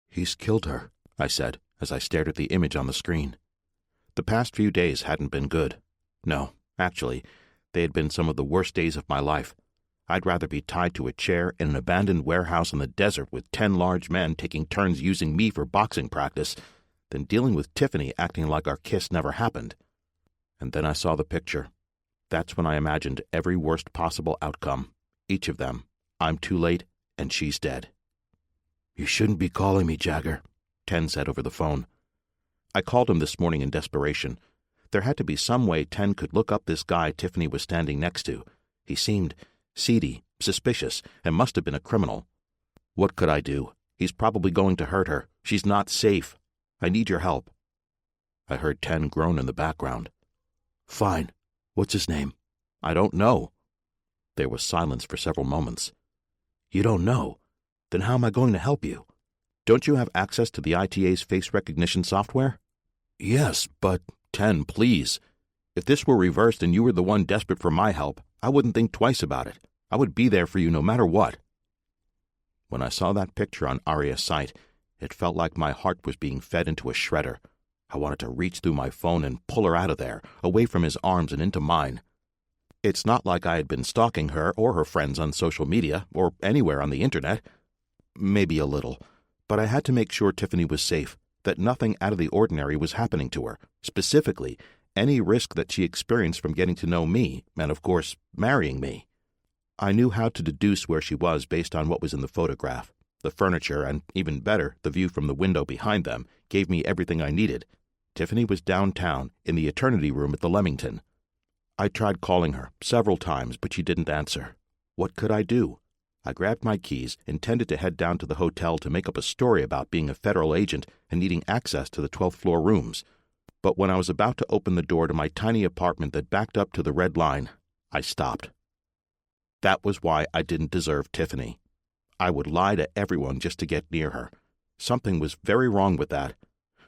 He's killed her, I said, as I stared at the image on the screen. The past few days hadn't been good. No, actually, they had been some of the worst days of my life. I'd rather be tied to a chair in an abandoned warehouse in the desert with 10 large men taking turns using me for boxing practice than dealing with Tiffany acting like our kiss never happened. And then I saw the picture. That's when I imagined every worst possible outcome. Each of them. I'm too late, and she's dead. "You shouldn't be calling me, Jagger," Ten said over the phone. I called him this morning in desperation. There had to be some way Ten could look up this guy Tiffany was standing next to. He seemed seedy, suspicious, and must have been a criminal. What could I do? He's probably going to hurt her. She's not safe. I need your help. I heard Ten groan in the background. "Fine. What's his name?" "I don't know." There was silence for several moments. "You don't know? Then how am I going to help you? Don't you have access to the ITA's face recognition software?" "Yes, but—" "Ten, please. If this were reversed and you were the one desperate for my help, I wouldn't think twice about it. I would be there for you no matter what." When I saw that picture on Arya's site, it felt like my heart was being fed into a shredder. I wanted to reach through my phone and pull her out of there, away from his arms and into mine. It's not like I had been stalking her or her friends on social media or anywhere on the internet. Maybe a little. But I had to make sure Tiffany was safe, that nothing out of the ordinary was happening to her, specifically any risk that she experienced from getting to know me and, of course, marrying me. I knew how to deduce where she was based on what was in the photograph. The furniture, and even better, the view from the window behind them, gave me everything I needed. Tiffany was downtown, in the Eternity Room at the Leamington. I tried calling her several times, but she didn't answer. What could I do? I grabbed my keys, intended to head down to the hotel to make up a story about being a federal agent and needing access to the 12th floor rooms. But when I was about to open the door to my tiny apartment that backed up to the red line, I stopped. That was why I didn't deserve Tiffany. I would lie to everyone just to get near her. Something was very wrong with that.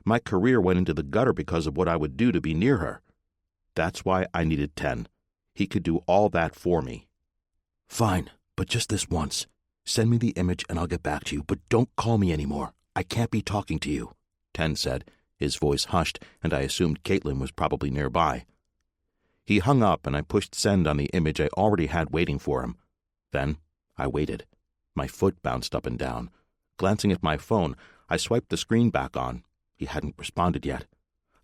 My career went into the gutter because of what I would do to be near her. That's why I needed Ten. He could do all that for me. "Fine, but just this once. Send me the image and I'll get back to you, but don't call me anymore. I can't be talking to you," Ten said. His voice hushed, and I assumed Caitlin was probably nearby. He hung up, and I pushed send on the image I already had waiting for him. Then I waited. My foot bounced up and down. Glancing at my phone, I swiped the screen back on. He hadn't responded yet.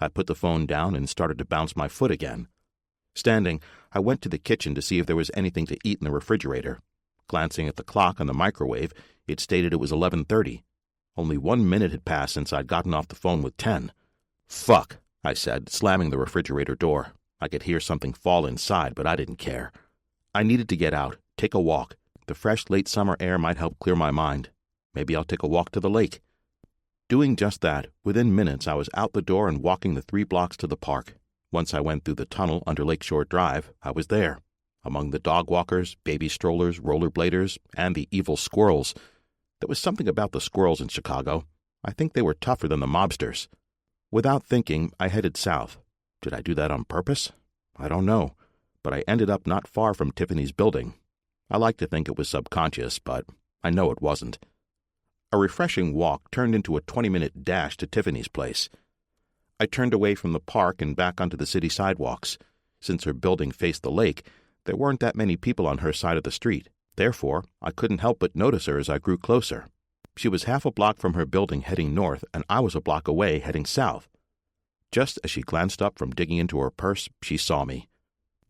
I put the phone down and started to bounce my foot again. Standing, I went to the kitchen to see if there was anything to eat in the refrigerator. Glancing at the clock on the microwave, it stated it was 11:30. Only 1 minute had passed since I'd gotten off the phone with Ten. "Fuck," I said, slamming the refrigerator door. I could hear something fall inside, but I didn't care. I needed to get out, take a walk. The fresh late summer air might help clear my mind. Maybe I'll take a walk to the lake. Doing just that, within minutes I was out the door and walking the 3 blocks to the park. Once I went through the tunnel under Lakeshore Drive, I was there. Among the dog walkers, baby strollers, rollerbladers, and the evil squirrels. There was something about the squirrels in Chicago. I think they were tougher than the mobsters. Without thinking, I headed south. Did I do that on purpose? I don't know, but I ended up not far from Tiffany's building. I like to think it was subconscious, but I know it wasn't. A refreshing walk turned into a 20-minute dash to Tiffany's place. I turned away from the park and back onto the city sidewalks. Since her building faced the lake, there weren't that many people on her side of the street. Therefore, I couldn't help but notice her as I grew closer. She was half a block from her building heading north, and I was a block away heading south. Just as she glanced up from digging into her purse, she saw me.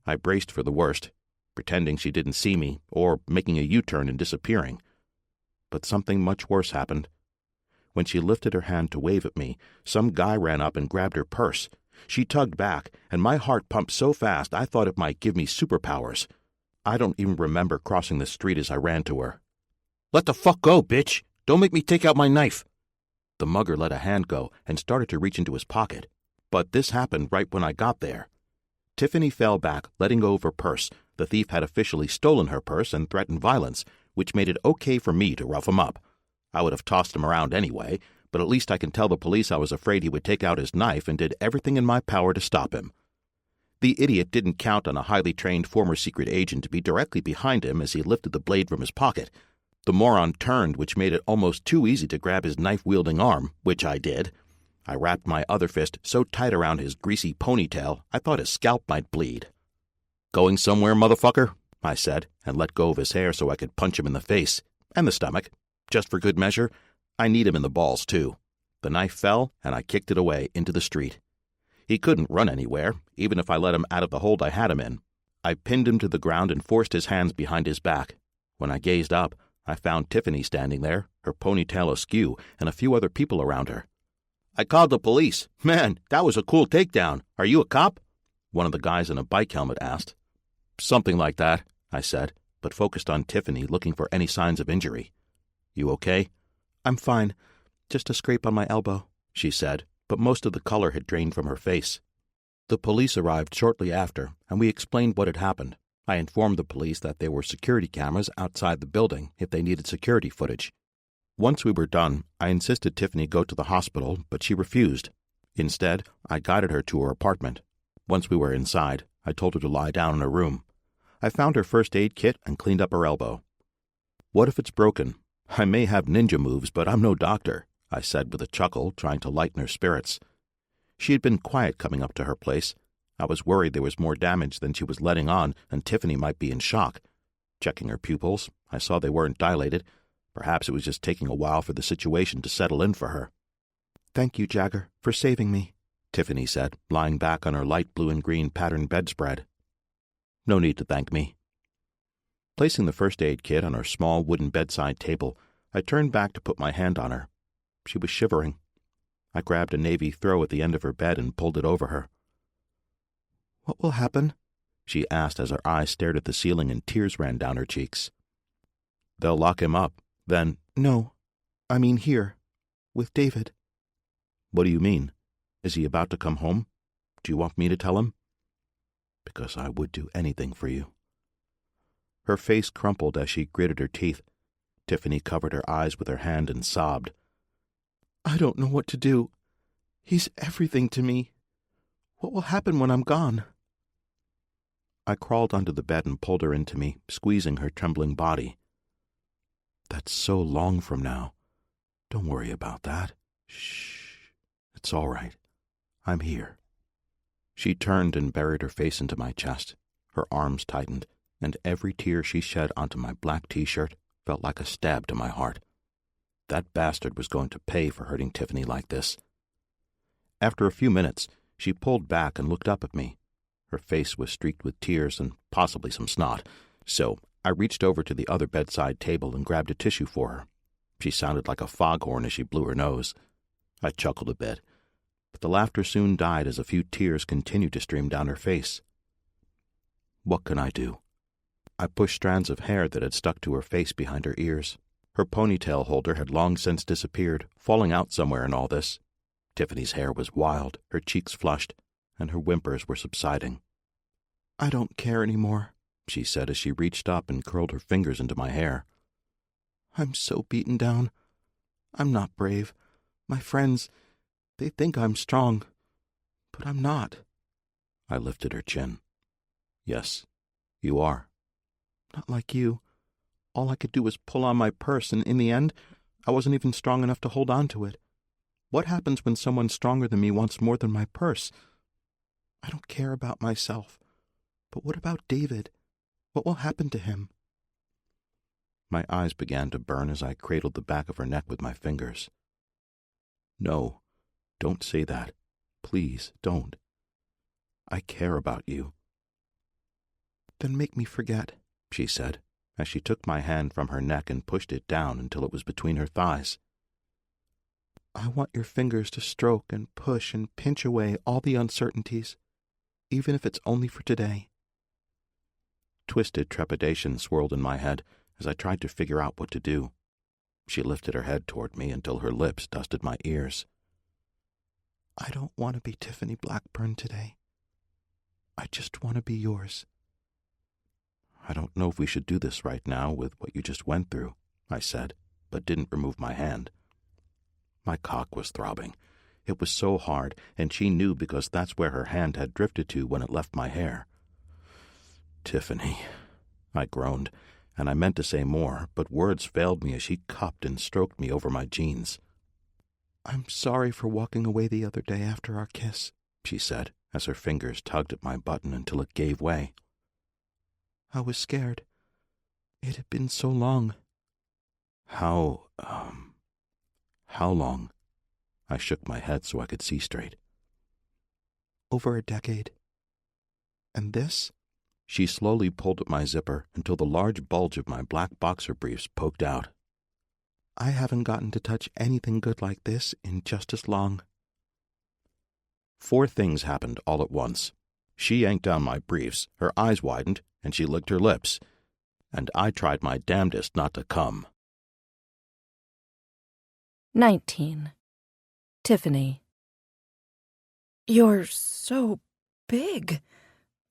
I braced for the worst, pretending she didn't see me, or making a U-turn and disappearing. But something much worse happened. When she lifted her hand to wave at me, some guy ran up and grabbed her purse. She tugged back, and my heart pumped so fast I thought it might give me superpowers. I don't even remember crossing the street as I ran to her. "Let the fuck go, bitch! Don't make me take out my knife!" The mugger let a hand go and started to reach into his pocket. But this happened right when I got there. Tiffany fell back, letting go of her purse. The thief had officially stolen her purse and threatened violence, which made it okay for me to rough him up. I would have tossed him around anyway, but at least I can tell the police I was afraid he would take out his knife and did everything in my power to stop him. The idiot didn't count on a highly trained former secret agent to be directly behind him as he lifted the blade from his pocket. The moron turned, which made it almost too easy to grab his knife-wielding arm, which I did. I wrapped my other fist so tight around his greasy ponytail I thought his scalp might bleed. "Going somewhere, motherfucker?" I said, and let go of his hair so I could punch him in the face, and the stomach. Just for good measure, I need him in the balls, too. The knife fell, and I kicked it away into the street. He couldn't run anywhere, even if I let him out of the hold I had him in. I pinned him to the ground and forced his hands behind his back. When I gazed up, I found Tiffany standing there, her ponytail askew, and a few other people around her. "I called the police. Man, that was a cool takedown. Are you a cop?" one of the guys in a bike helmet asked. "Something like that," I said, but focused on Tiffany, looking for any signs of injury. "You okay?" "I'm fine. Just a scrape on my elbow," she said, but most of the color had drained from her face. The police arrived shortly after, and we explained what had happened. I informed the police that there were security cameras outside the building if they needed security footage. Once we were done, I insisted Tiffany go to the hospital, but she refused. Instead, I guided her to her apartment. Once we were inside, I told her to lie down in her room. I found her first aid kit and cleaned up her elbow. "What if it's broken? I may have ninja moves, but I'm no doctor," I said with a chuckle, trying to lighten her spirits. She had been quiet coming up to her place. I was worried there was more damage than she was letting on, and Tiffany might be in shock. Checking her pupils, I saw they weren't dilated. Perhaps it was just taking a while for the situation to settle in for her. "Thank you, Jagger, for saving me," Tiffany said, lying back on her light blue and green patterned bedspread. "No need to thank me." Placing the first aid kit on her small wooden bedside table, I turned back to put my hand on her. She was shivering. I grabbed a navy throw at the end of her bed and pulled it over her. "What will happen?" she asked as her eyes stared at the ceiling and tears ran down her cheeks. "They'll lock him up. Then—" "No, I mean here, with David." "What do you mean? Is he about to come home? Do you want me to tell him?" "Because I would do anything for you." Her face crumpled as she gritted her teeth. Tiffany covered her eyes with her hand and sobbed. "I don't know what to do. He's everything to me. What will happen when I'm gone?" I crawled under the bed and pulled her into me, squeezing her trembling body. "That's so long from now. Don't worry about that. Shh. It's all right. I'm here." She turned and buried her face into my chest. Her arms tightened, and every tear she shed onto my black T-shirt felt like a stab to my heart. That bastard was going to pay for hurting Tiffany like this. After a few minutes, she pulled back and looked up at me. Her face was streaked with tears and possibly some snot, so I reached over to the other bedside table and grabbed a tissue for her. She sounded like a foghorn as she blew her nose. I chuckled a bit, but the laughter soon died as a few tears continued to stream down her face. "What can I do?" I pushed strands of hair that had stuck to her face behind her ears. Her ponytail holder had long since disappeared, falling out somewhere in all this. Tiffany's hair was wild, her cheeks flushed, and her whimpers were subsiding. "I don't care anymore," she said as she reached up and curled her fingers into my hair. "I'm so beaten down. I'm not brave. My friends, they think I'm strong, but I'm not." I lifted her chin. "Yes, you are." "Not like you. All I could do was pull on my purse, and in the end, I wasn't even strong enough to hold on to it. What happens when someone stronger than me wants more than my purse? I don't care about myself. But what about David? What will happen to him?" My eyes began to burn as I cradled the back of her neck with my fingers. "No, don't say that. Please, don't. I care about you." "Then make me forget," she said, as she took my hand from her neck and pushed it down until it was between her thighs. "I want your fingers to stroke and push and pinch away all the uncertainties, even if it's only for today." Twisted trepidation swirled in my head as I tried to figure out what to do. She lifted her head toward me until her lips dusted my ears. "I don't want to be Tiffany Blackburn today. I just want to be yours." "I don't know if we should do this right now with what you just went through," I said, but didn't remove my hand. My cock was throbbing. It was so hard, and she knew because that's where her hand had drifted to when it left my hair. "Tiffany," I groaned, and I meant to say more, but words failed me as she cupped and stroked me over my jeans. I'm sorry for walking away the other day after our kiss, she said, as her fingers tugged at my button until it gave way. I was scared. It had been so long. How long? I shook my head so I could see straight. Over a decade. And this? She slowly pulled at my zipper until the large bulge of my black boxer briefs poked out. I haven't gotten to touch anything good like this in just as long. 4 things happened all at once. She yanked down my briefs, her eyes widened, and she licked her lips. And I tried my damnedest not to come. 19. Tiffany. You're so big,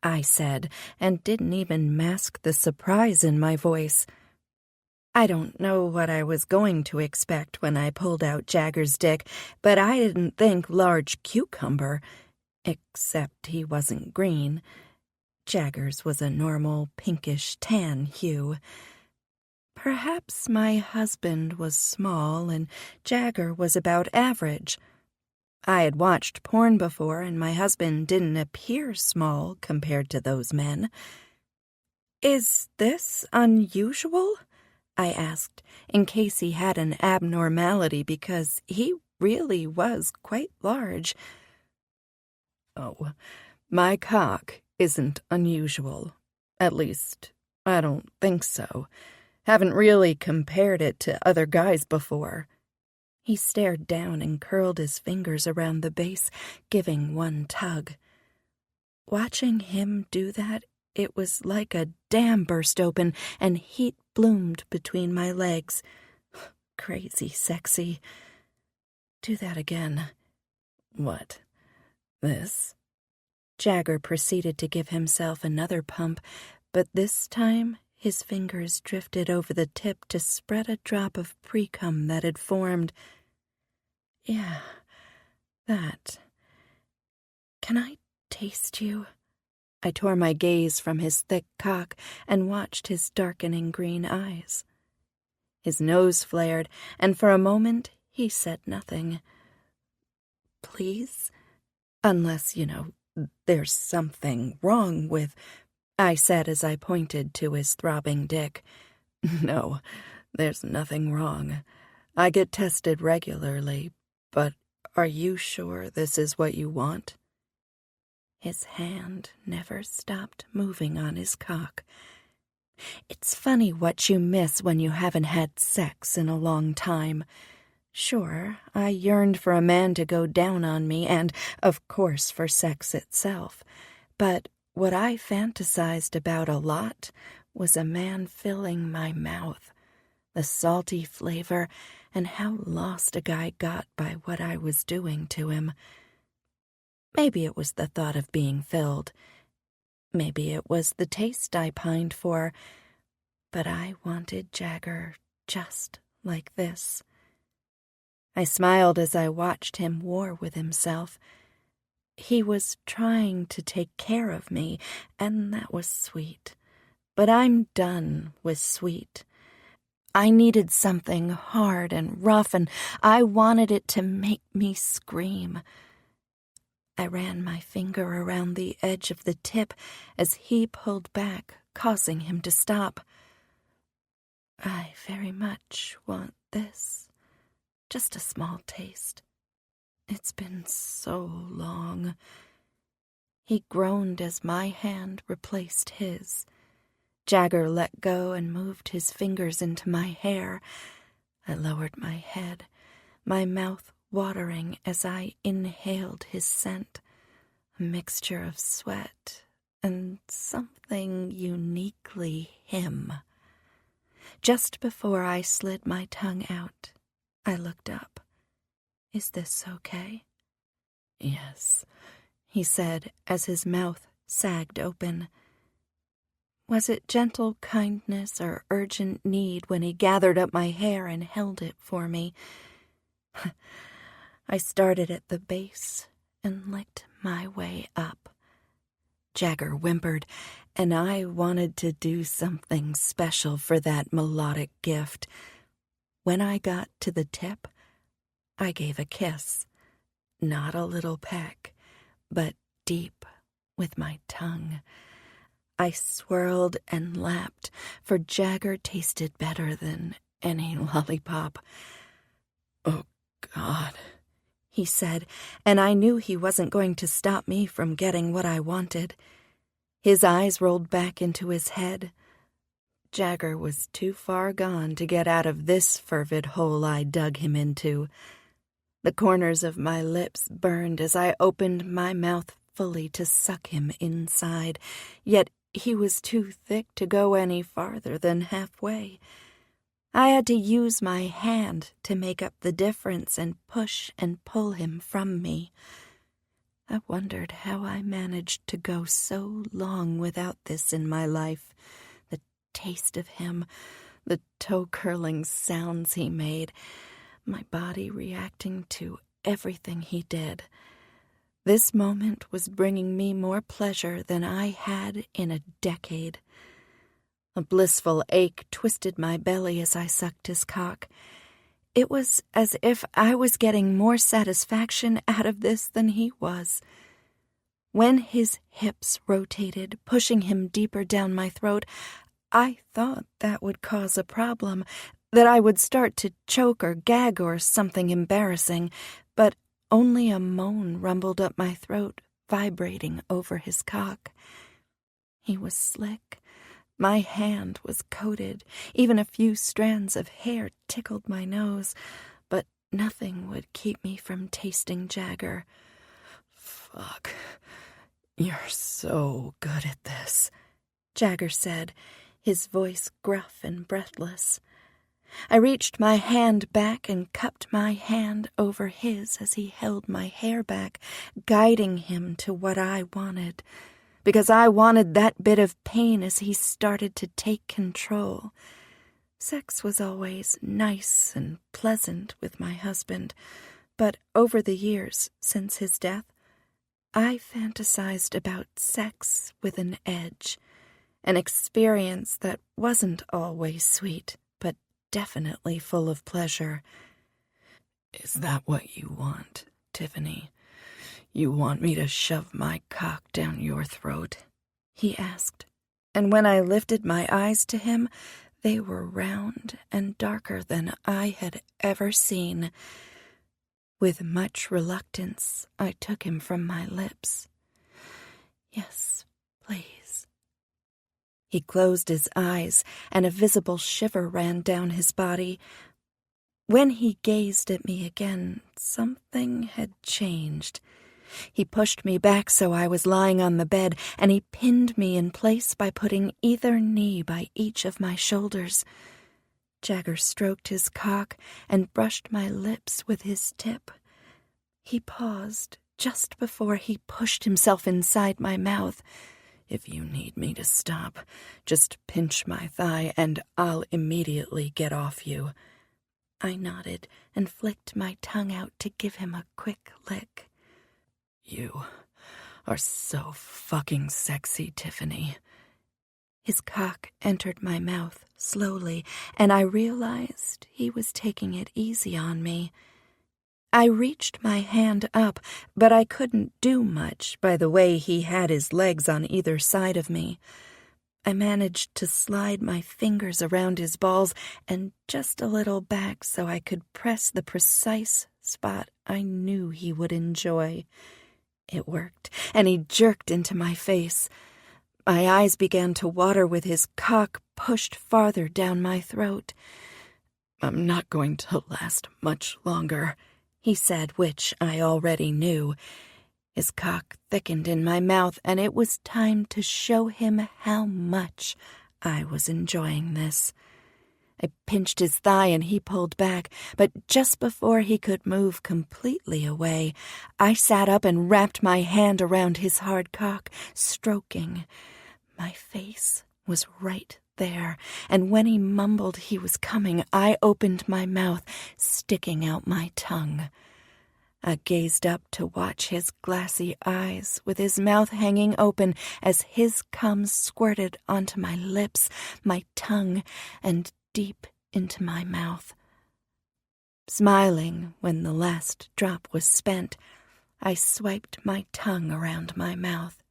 I said, and didn't even mask the surprise in my voice. I don't know what I was going to expect when I pulled out Jagger's dick, but I didn't think large cucumber, except he wasn't green. Jagger's was a normal pinkish tan hue. Perhaps my husband was small and Jagger was about average. I had watched porn before, and my husband didn't appear small compared to those men. Is this unusual? I asked, in case he had an abnormality, because he really was quite large. Oh, my cock isn't unusual. At least, I don't think so. Haven't really compared it to other guys before. He stared down and curled his fingers around the base, giving one tug. Watching him do that, it was like a dam burst open and heat bloomed between my legs. Crazy sexy. Do that again. What? This? Jagger proceeded to give himself another pump, but this time his fingers drifted over the tip to spread a drop of pre-cum that had formed. Yeah, that. Can I taste you? I tore my gaze from his thick cock and watched his darkening green eyes. His nose flared, and for a moment he said nothing. Please? Unless, there's something wrong with... I said as I pointed to his throbbing dick. No, there's nothing wrong. I get tested regularly, but are you sure this is what you want? His hand never stopped moving on his cock. It's funny what you miss when you haven't had sex in a long time. Sure, I yearned for a man to go down on me and, of course, for sex itself, but what I fantasized about a lot was a man filling my mouth, the salty flavor, and how lost a guy got by what I was doing to him. Maybe it was the thought of being filled. Maybe it was the taste I pined for, but I wanted Jagger just like this. I smiled as I watched him war with himself. He was trying to take care of me, and that was sweet. But I'm done with sweet. I needed something hard and rough, and I wanted it to make me scream. I ran my finger around the edge of the tip as he pulled back, causing him to stop. I very much want this. Just a small taste. It's been so long. He groaned as my hand replaced his. Jagger let go and moved his fingers into my hair. I lowered my head, my mouth watering as I inhaled his scent, a mixture of sweat and something uniquely him. Just before I slid my tongue out, I looked up. Is this okay? Yes, he said as his mouth sagged open. Was it gentle kindness or urgent need when he gathered up my hair and held it for me? I started at the base and licked my way up. Jagger whimpered, and I wanted to do something special for that melodic gift. When I got to the tip, I gave a kiss. Not a little peck, but deep with my tongue. I swirled and lapped, for Jagger tasted better than any lollipop. "Oh, God," he said, and I knew he wasn't going to stop me from getting what I wanted. His eyes rolled back into his head. Jagger was too far gone to get out of this fervid hole I dug him into. The corners of my lips burned as I opened my mouth fully to suck him inside, yet he was too thick to go any farther than halfway. I had to use my hand to make up the difference and push and pull him from me. I wondered how I managed to go so long without this in my life. The taste of him, the toe-curling sounds he made, my body reacting to everything he did. This moment was bringing me more pleasure than I had in a decade. A blissful ache twisted my belly as I sucked his cock. It was as if I was getting more satisfaction out of this than he was. When his hips rotated, pushing him deeper down my throat, I thought that would cause a problem, that I would start to choke or gag or something embarrassing, but only a moan rumbled up my throat, vibrating over his cock. He was slick. My hand was coated. Even a few strands of hair tickled my nose, but nothing would keep me from tasting Jagger. "Fuck, you're so good at this," Jagger said, his voice gruff and breathless. I reached my hand back and cupped my hand over his as he held my hair back, guiding him to what I wanted, because I wanted that bit of pain as he started to take control. Sex was always nice and pleasant with my husband, but over the years since his death, I fantasized about sex with an edge, an experience that wasn't always sweet, but definitely full of pleasure. "Is that what you want, Tiffany? You want me to shove my cock down your throat?" he asked, and when I lifted my eyes to him, they were round and darker than I had ever seen. With much reluctance, I took him from my lips. "Yes, please." He closed his eyes, and a visible shiver ran down his body. When he gazed at me again, something had changed. He pushed me back so I was lying on the bed, and he pinned me in place by putting either knee by each of my shoulders. Jagger stroked his cock and brushed my lips with his tip. He paused just before he pushed himself inside my mouth. "If you need me to stop, just pinch my thigh and I'll immediately get off you." I nodded and flicked my tongue out to give him a quick lick. "You are so fucking sexy, Tiffany." His cock entered my mouth slowly, and I realized he was taking it easy on me. I reached my hand up, but I couldn't do much by the way he had his legs on either side of me. I managed to slide my fingers around his balls and just a little back so I could press the precise spot I knew he would enjoy. It worked, and he jerked into my face. My eyes began to water with his cock pushed farther down my throat. "I'm not going to last much longer," he said, which I already knew. His cock thickened in my mouth, and it was time to show him how much I was enjoying this. I pinched his thigh and he pulled back, but just before he could move completely away, I sat up and wrapped my hand around his hard cock, stroking. My face was right there, and when he mumbled he was coming, I opened my mouth, sticking out my tongue. I gazed up to watch his glassy eyes, with his mouth hanging open as his cum squirted onto my lips, my tongue, and deep into my mouth. Smiling when the last drop was spent, I swiped my tongue around my mouth.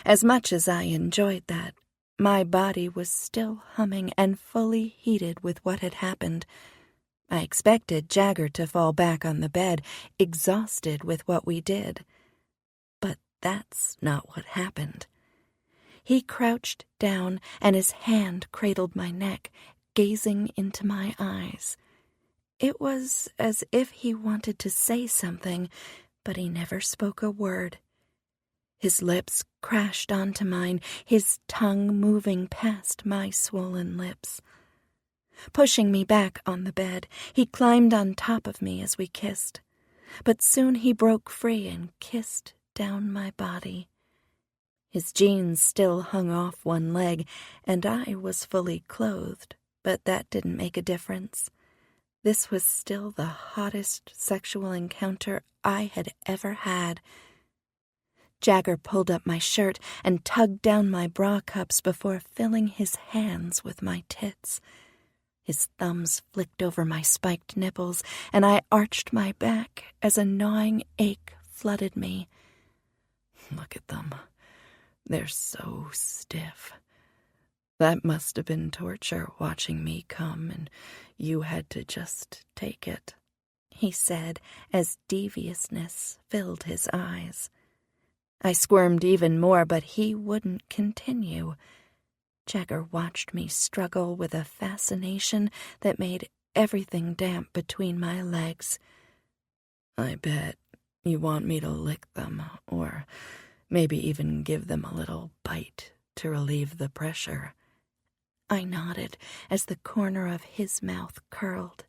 As much as I enjoyed that, my body was still humming and fully heated with what had happened. I expected Jagger to fall back on the bed, exhausted with what we did. But that's not what happened. He crouched down, and his hand cradled my neck, gazing into my eyes. It was as if he wanted to say something, but he never spoke a word. His lips crashed onto mine, his tongue moving past my swollen lips. Pushing me back on the bed, he climbed on top of me as we kissed. But soon he broke free and kissed down my body. His jeans still hung off one leg, and I was fully clothed, but that didn't make a difference. This was still the hottest sexual encounter I had ever had. Jagger pulled up my shirt and tugged down my bra cups before filling his hands with my tits. His thumbs flicked over my spiked nipples, and I arched my back as a gnawing ache flooded me. Look at them. They're so stiff. That must have been torture, watching me come, and you had to just take it, he said as deviousness filled his eyes. I squirmed even more, but he wouldn't continue. Jagger watched me struggle with a fascination that made everything damp between my legs. I bet you want me to lick them, or maybe even give them a little bite to relieve the pressure. I nodded as the corner of his mouth curled.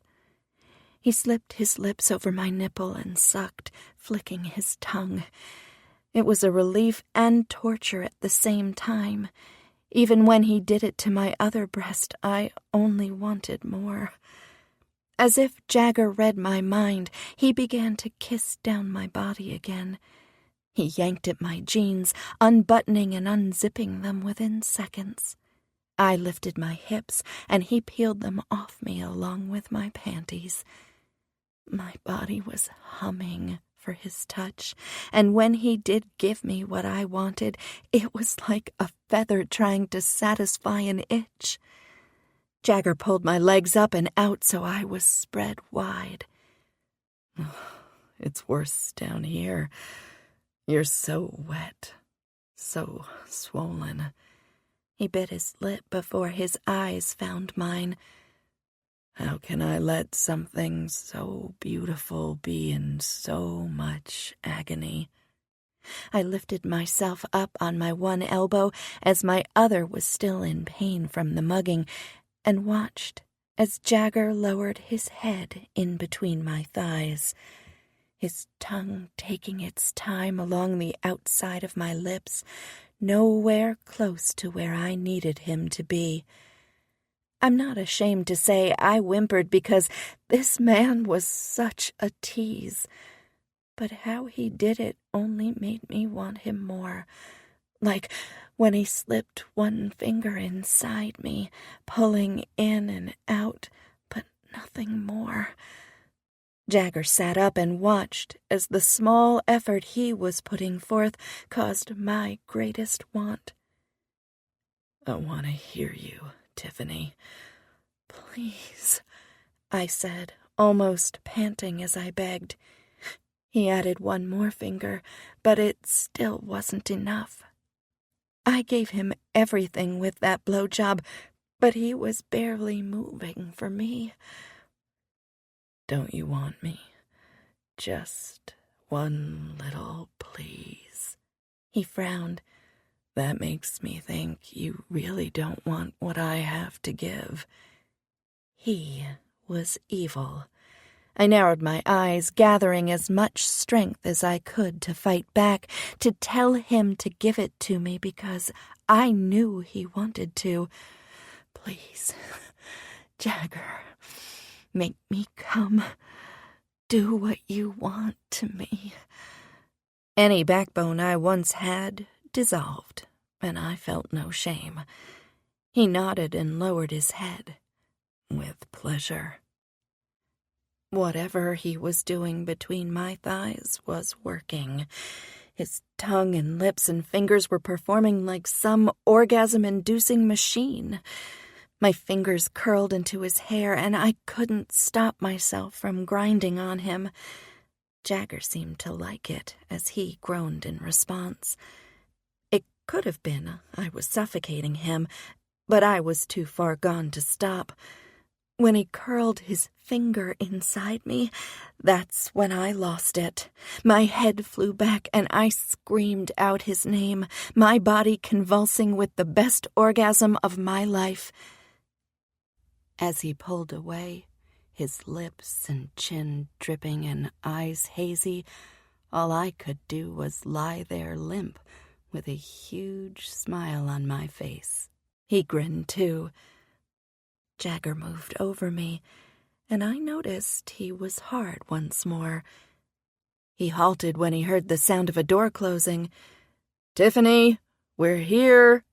He slipped his lips over my nipple and sucked, flicking his tongue. It was a relief and torture at the same time. Even when he did it to my other breast, I only wanted more. As if Jagger read my mind, he began to kiss down my body again. He yanked at my jeans, unbuttoning and unzipping them within seconds. I lifted my hips, and he peeled them off me along with my panties. My body was humming for his touch, and when he did give me what I wanted, it was like a feather trying to satisfy an itch. Jagger pulled my legs up and out so I was spread wide. It's worse down here. You're so wet, so swollen. He bit his lip before his eyes found mine. How can I let something so beautiful be in so much agony? I lifted myself up on my one elbow as my other was still in pain from the mugging, and watched as Jagger lowered his head in between my thighs, his tongue taking its time along the outside of my lips, nowhere close to where I needed him to be. I'm not ashamed to say I whimpered because this man was such a tease. But how he did it only made me want him more. Like when he slipped one finger inside me, pulling in and out, but nothing more. Jagger sat up and watched as the small effort he was putting forth caused my greatest want. I want to hear you, Tiffany. Please, I said, almost panting as I begged. He added one more finger, but it still wasn't enough. I gave him everything with that blowjob, but he was barely moving for me. Don't you want me? Just one little please. He frowned. That makes me think you really don't want what I have to give. He was evil. I narrowed my eyes, gathering as much strength as I could to fight back, to tell him to give it to me because I knew he wanted to. Please, Jagger, make me come. Do what you want to me. Any backbone I once had dissolved, and I felt no shame. He nodded and lowered his head. With pleasure. Whatever he was doing between my thighs was working. His tongue and lips and fingers were performing like some orgasm-inducing machine. My fingers curled into his hair, and I couldn't stop myself from grinding on him. Jagger seemed to like it, as he groaned in response. It could have been I was suffocating him, but I was too far gone to stop. When he curled his finger inside me, that's when I lost it. My head flew back and I screamed out his name, my body convulsing with the best orgasm of my life. As he pulled away, his lips and chin dripping and eyes hazy, all I could do was lie there limp with a huge smile on my face. He grinned too. Jagger moved over me, and I noticed he was hard once more. He halted when he heard the sound of a door closing. "Tiffany, we're here!"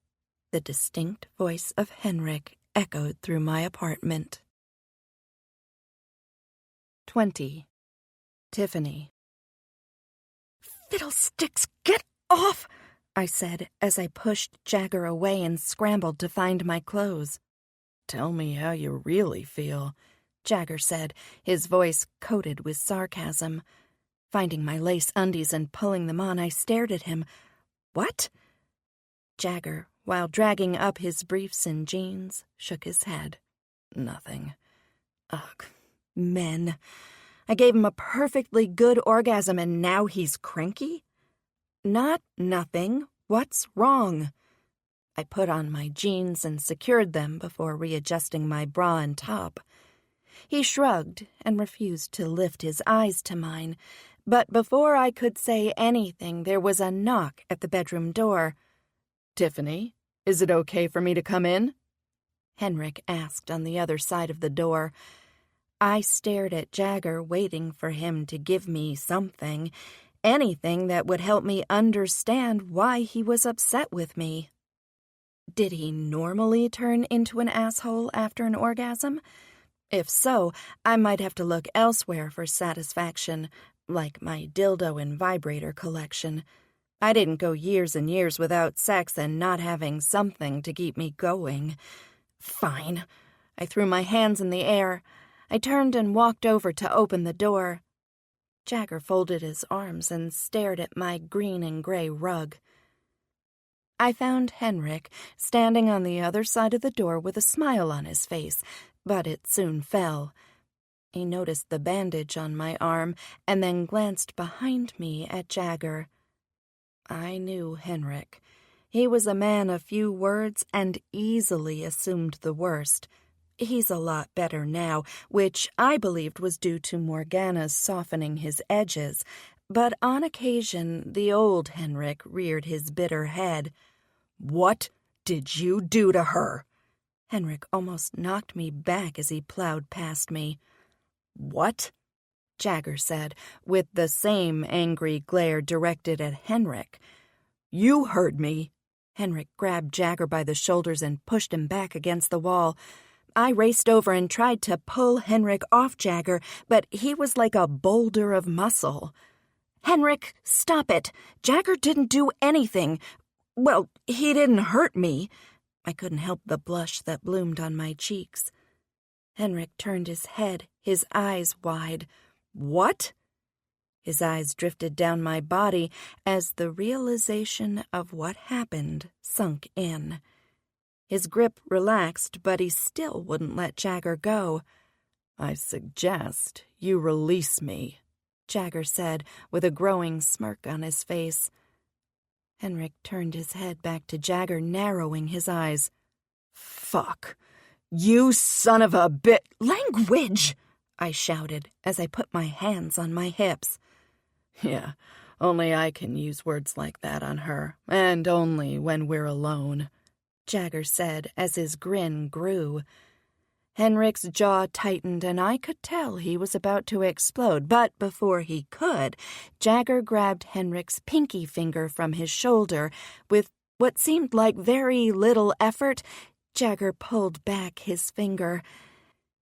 The distinct voice of Henrik echoed through my apartment. 20. Tiffany. "Fiddlesticks, get off!" I said as I pushed Jagger away and scrambled to find my clothes. "Tell me how you really feel," Jagger said, his voice coated with sarcasm. Finding my lace undies and pulling them on, I stared at him. "What?" Jagger, while dragging up his briefs and jeans, shook his head. "Nothing." Ugh, men. I gave him a perfectly good orgasm and now he's cranky? "Not nothing. What's wrong?" I put on my jeans and secured them before readjusting my bra and top. He shrugged and refused to lift his eyes to mine, but before I could say anything, there was a knock at the bedroom door. "Tiffany, is it okay for me to come in?" Henrik asked on the other side of the door. I stared at Jagger, waiting for him to give me something, anything that would help me understand why he was upset with me. Did he normally turn into an asshole after an orgasm? If so, I might have to look elsewhere for satisfaction, like my dildo and vibrator collection. I didn't go years and years without sex and not having something to keep me going. Fine. I threw my hands in the air. I turned and walked over to open the door. Jagger folded his arms and stared at my green and gray rug. I found Henrik standing on the other side of the door with a smile on his face, but it soon fell. He noticed the bandage on my arm and then glanced behind me at Jagger. I knew Henrik. He was a man of few words and easily assumed the worst. He's a lot better now, which I believed was due to Morgana's softening his edges, but on occasion the old Henrik reared his bitter head. "What did you do to her?" Henrik almost knocked me back as he plowed past me. "What?" Jagger said, with the same angry glare directed at Henrik. "You heard me." Henrik grabbed Jagger by the shoulders and pushed him back against the wall. I raced over and tried to pull Henrik off Jagger, but he was like a boulder of muscle. "Henrik, stop it. Jagger didn't do anything. Well, he didn't hurt me." I couldn't help the blush that bloomed on my cheeks. Henrik turned his head, his eyes wide. "What?" His eyes drifted down my body as the realization of what happened sunk in. His grip relaxed, but he still wouldn't let Jagger go. "I suggest you release me," Jagger said, with a growing smirk on his face. Henrik turned his head back to Jagger, narrowing his eyes. "Fuck. You son of a bit—" "Language!" I shouted as I put my hands on my hips. "Yeah, only I can use words like that on her, and only when we're alone," Jagger said as his grin grew. Henrik's jaw tightened, and I could tell he was about to explode, but before he could, Jagger grabbed Henrik's pinky finger from his shoulder. With what seemed like very little effort, Jagger pulled back his finger.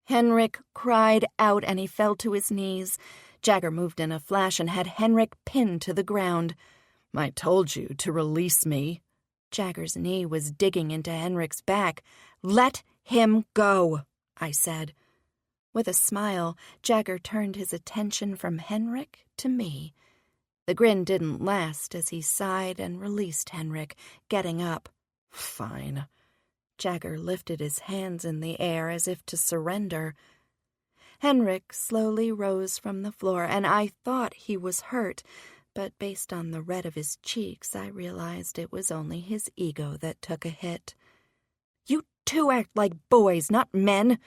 Henrik cried out and he fell to his knees. Jagger moved in a flash and had Henrik pinned to the ground. "I told you to release me." Jagger's knee was digging into Henrik's back. "Let him go," I said. With a smile, Jagger turned his attention from Henrik to me. The grin didn't last as he sighed and released Henrik, getting up. "Fine." Jagger lifted his hands in the air as if to surrender. Henrik slowly rose from the floor, and I thought he was hurt, but based on the red of his cheeks, I realized it was only his ego that took a hit. "You two act like boys, not men,"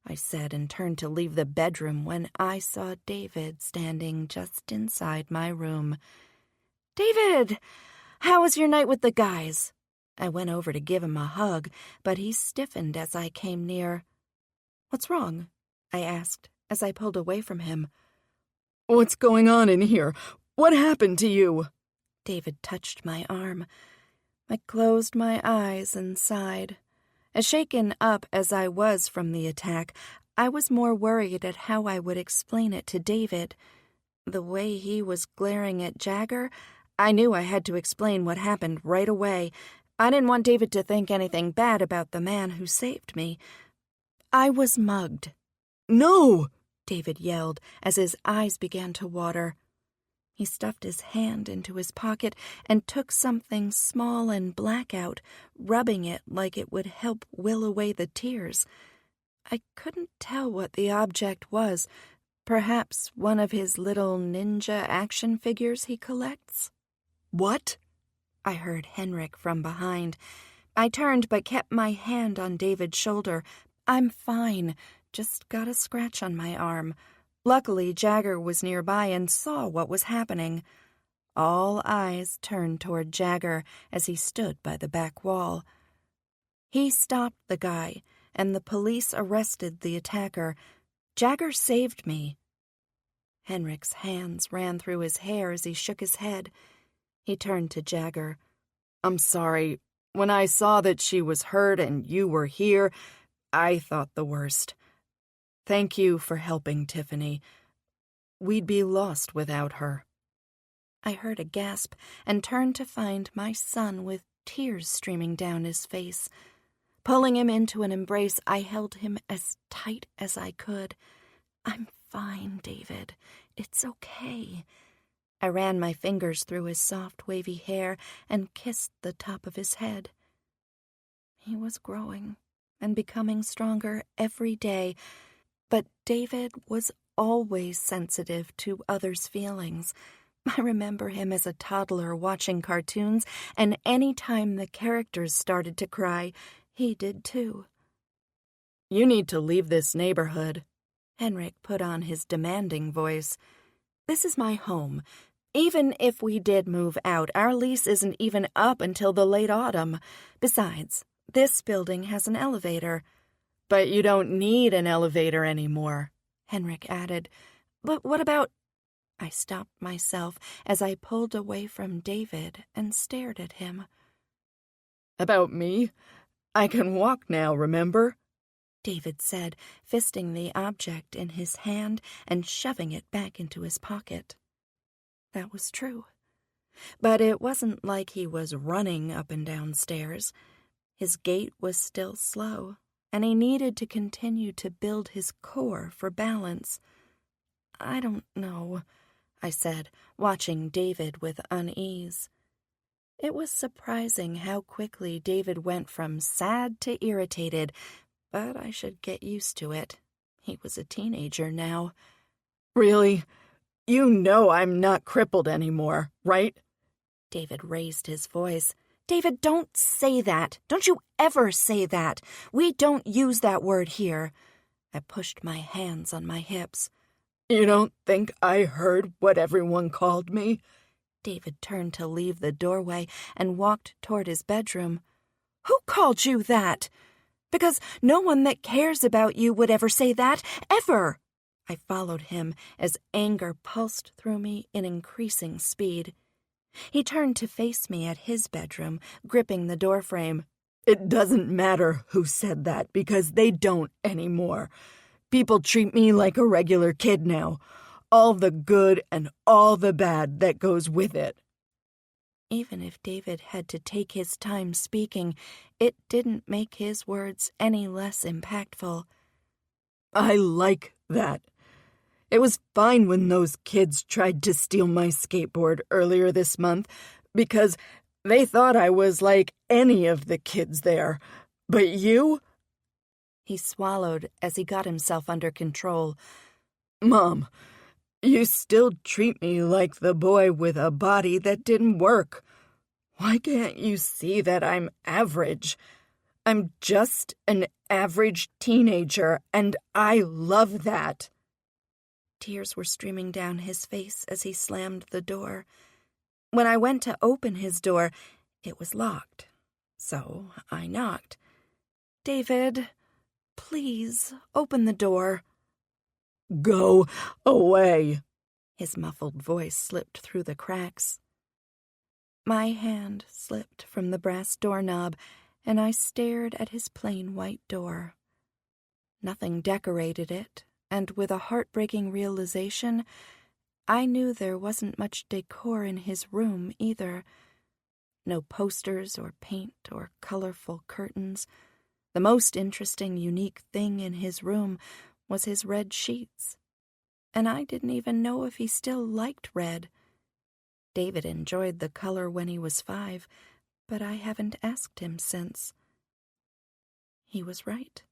I said, and turned to leave the bedroom when I saw David standing just inside my room. "David, how was your night with the guys?" I went over to give him a hug, but he stiffened as I came near. "What's wrong?" I asked as I pulled away from him. "What's going on in here? What happened to you?" David touched my arm. I closed my eyes and sighed. As shaken up as I was from the attack, I was more worried at how I would explain it to David. The way he was glaring at Jagger, I knew I had to explain what happened right away. I didn't want David to think anything bad about the man who saved me. "I was mugged." "No!" David yelled as his eyes began to water. He stuffed his hand into his pocket and took something small and black out, rubbing it like it would help will away the tears. I couldn't tell what the object was. Perhaps one of his little ninja action figures he collects? "What?" I heard Henrik from behind. I turned but kept my hand on David's shoulder. "I'm fine, just got a scratch on my arm." Luckily, Jagger was nearby and saw what was happening. All eyes turned toward Jagger as he stood by the back wall. He stopped the guy, and the police arrested the attacker. Jagger saved me. Henrik's hands ran through his hair as he shook his head. He turned to Jagger. "I'm sorry. When I saw that she was hurt and you were here, I thought the worst. Thank you for helping Tiffany. We'd be lost without her." I heard a gasp and turned to find my son with tears streaming down his face. Pulling him into an embrace, I held him as tight as I could. "I'm fine, David. It's okay." I ran my fingers through his soft, wavy hair and kissed the top of his head. He was growing and becoming stronger every day, but David was always sensitive to others' feelings. I remember him as a toddler watching cartoons, and any time the characters started to cry, he did too. "You need to leave this neighborhood." Henrik put on his demanding voice. "This is my home. Even if we did move out, our lease isn't even up until the late autumn. Besides, this building has an elevator." "But you don't need an elevator anymore," Henrik added. "But what about—" I stopped myself as I pulled away from David and stared at him. "About me? I can walk now, remember?" David said, fisting the object in his hand and shoving it back into his pocket. That was true. But it wasn't like he was running up and down stairs. His gait was still slow, and he needed to continue to build his core for balance. "I don't know," I said, watching David with unease. It was surprising how quickly David went from sad to irritated, but I should get used to it. He was a teenager now. "Really? You know I'm not crippled anymore, right?" David raised his voice. "David, don't say that. Don't you ever say that. We don't use that word here." I pushed my hands on my hips. "You don't think I heard what everyone called me?" David turned to leave the doorway and walked toward his bedroom. "Who called you that? Because no one that cares about you would ever say that, ever." I followed him as anger pulsed through me in increasing speed. He turned to face me at his bedroom, gripping the doorframe. "It doesn't matter who said that, because they don't anymore. People treat me like a regular kid now. All the good and all the bad that goes with it." Even if David had to take his time speaking, it didn't make his words any less impactful. "I like that. It was fine when those kids tried to steal my skateboard earlier this month because they thought I was like any of the kids there. But you?" He swallowed as he got himself under control. "Mom, you still treat me like the boy with a body that didn't work. Why can't you see that I'm average? I'm just an average teenager, and I love that." Tears were streaming down his face as he slammed the door. When I went to open his door, it was locked. So I knocked. "David, please open the door." "Go away." His muffled voice slipped through the cracks. My hand slipped from the brass doorknob, and I stared at his plain white door. Nothing decorated it, and with a heartbreaking realization, I knew there wasn't much decor in his room either. No posters or paint or colorful curtains. The most interesting, unique thing in his room was his red sheets. And I didn't even know if he still liked red. David enjoyed the color when he was 5, but I haven't asked him since. He was right.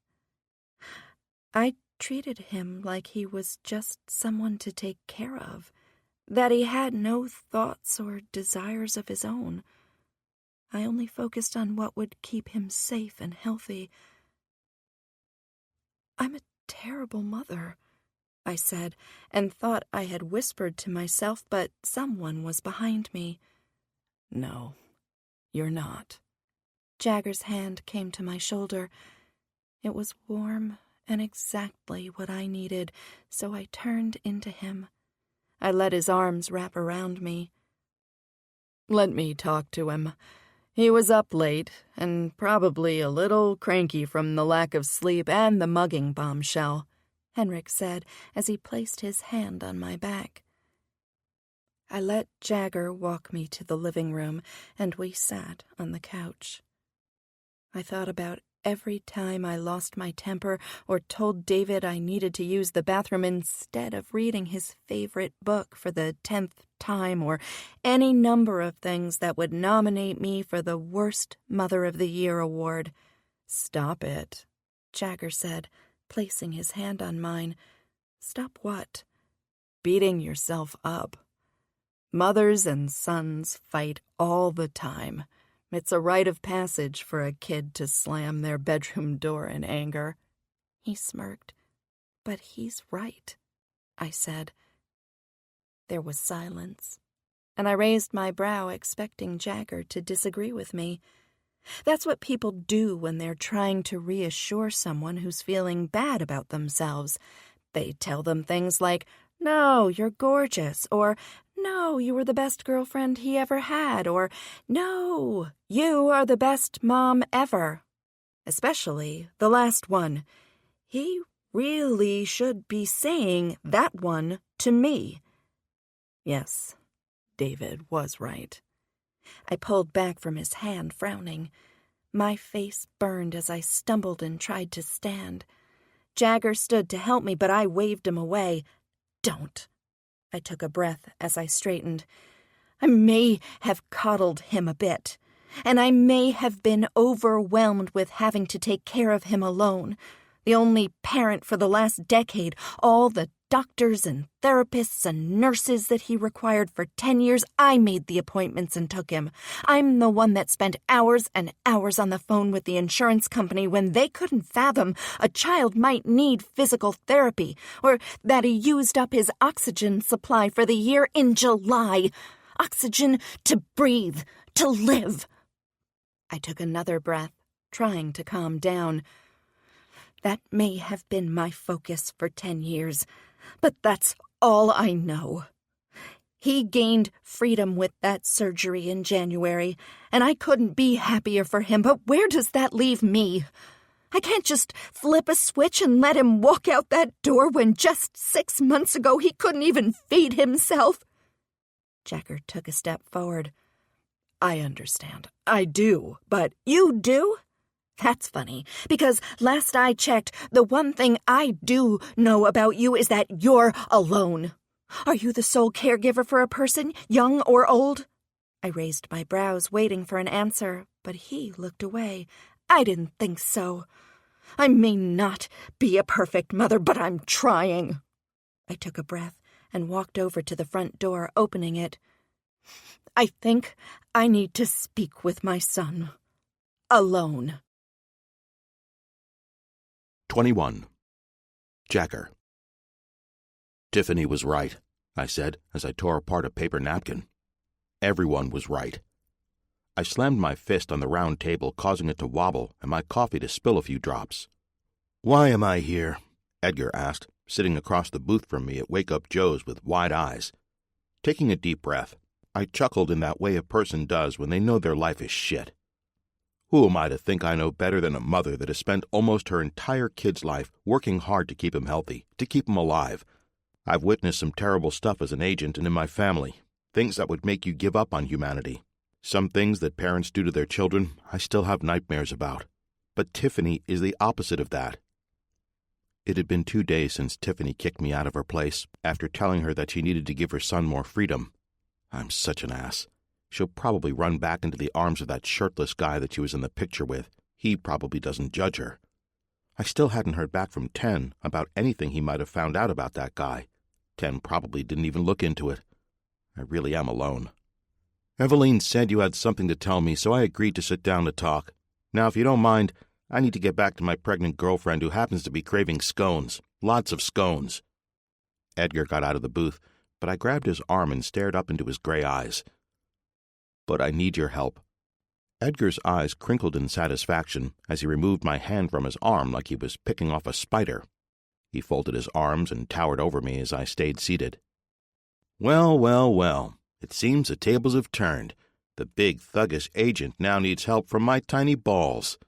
I treated him like he was just someone to take care of, that he had no thoughts or desires of his own. I only focused on what would keep him safe and healthy. "I'm a terrible mother," I said, and thought I had whispered to myself, but someone was behind me. "No, you're not." Jagger's hand came to my shoulder. It was warm and exactly what I needed, so I turned into him. I let his arms wrap around me. "Let me talk to him. He was up late and probably a little cranky from the lack of sleep and the mugging bombshell," Henrik said as he placed his hand on my back. I let Jagger walk me to the living room, and we sat on the couch. I thought about every time I lost my temper or told David I needed to use the bathroom instead of reading his favorite book for the 10th time, or any number of things that would nominate me for the Worst Mother of the Year award. "Stop it," Jagger said, placing his hand on mine. "Stop what?" "Beating yourself up. Mothers and sons fight all the time. It's a rite of passage for a kid to slam their bedroom door in anger." He smirked. "But he's right," I said. There was silence, and I raised my brow expecting Jagger to disagree with me. That's what people do when they're trying to reassure someone who's feeling bad about themselves. They tell them things like, "No, you're gorgeous," or "No, you were the best girlfriend he ever had," or "No, you are the best mom ever." Especially the last one. He really should be saying that one to me. Yes, David was right. I pulled back from his hand, frowning. My face burned as I stumbled and tried to stand. Jagger stood to help me, but I waved him away. "Don't." I took a breath as I straightened. I may have coddled him a bit, and I may have been overwhelmed with having to take care of him alone. The only parent for the last decade, all the doctors and therapists and nurses that he required for 10 years, I made the appointments and took him. I'm the one that spent hours and hours on the phone with the insurance company when they couldn't fathom a child might need physical therapy, or that he used up his oxygen supply for the year in July. Oxygen to breathe, to live. I took another breath, trying to calm down. That may have been my focus for 10 years, but that's all I know. He gained freedom with that surgery in January, and I couldn't be happier for him, but where does that leave me? I can't just flip a switch and let him walk out that door when just 6 months ago he couldn't even feed himself. Jagger took a step forward. I understand. I do, but You do? That's funny, because last I checked, the one thing I do know about you is that you're alone. Are you the sole caregiver for a person, young or old? I raised my brows, waiting for an answer, but he looked away. I didn't think so. I may not be a perfect mother, but I'm trying. I took a breath and walked over to the front door, opening it. I think I need to speak with my son. Alone. 21. Jagger. Tiffany was right, I said as I tore apart a paper napkin. Everyone was right. I slammed my fist on the round table, causing it to wobble and my coffee to spill a few drops. "Why am I here?" Edgar asked, sitting across the booth from me at Wake Up Joe's with wide eyes. Taking a deep breath, I chuckled in that way a person does when they know their life is shit. Who am I to think I know better than a mother that has spent almost her entire kid's life working hard to keep him healthy, to keep him alive? I've witnessed some terrible stuff as an agent and in my family, things that would make you give up on humanity. Some things that parents do to their children I still have nightmares about. But Tiffany is the opposite of that. It had been 2 days since Tiffany kicked me out of her place after telling her that she needed to give her son more freedom. I'm such an ass. She'll probably run back into the arms of that shirtless guy that she was in the picture with. He probably doesn't judge her. I still hadn't heard back from Ten about anything he might have found out about that guy. Ten probably didn't even look into it. I really am alone. Eveline said you had something to tell me, so I agreed to sit down to talk. Now, if you don't mind, I need to get back to my pregnant girlfriend who happens to be craving scones. Lots of scones. Edgar got out of the booth, but I grabbed his arm and stared up into his gray eyes. But I need your help. Edgar's eyes crinkled in satisfaction as he removed my hand from his arm like he was picking off a spider. He folded his arms and towered over me as I stayed seated. Well, well, well. It seems the tables have turned. The big, thuggish agent now needs help from my tiny balls.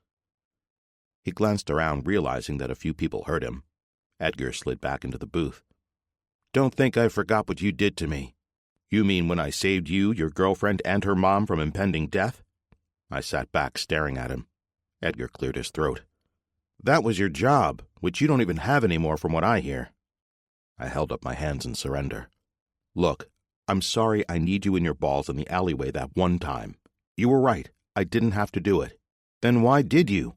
He glanced around, realizing that a few people heard him. Edgar slid back into the booth. Don't think I forgot what you did to me. You mean when I saved you, your girlfriend, and her mom from impending death? I sat back, staring at him. Edgar cleared his throat. That was your job, which you don't even have anymore from what I hear. I held up my hands in surrender. Look, I'm sorry I need you in your balls in the alleyway that one time. You were right. I didn't have to do it. Then why did you?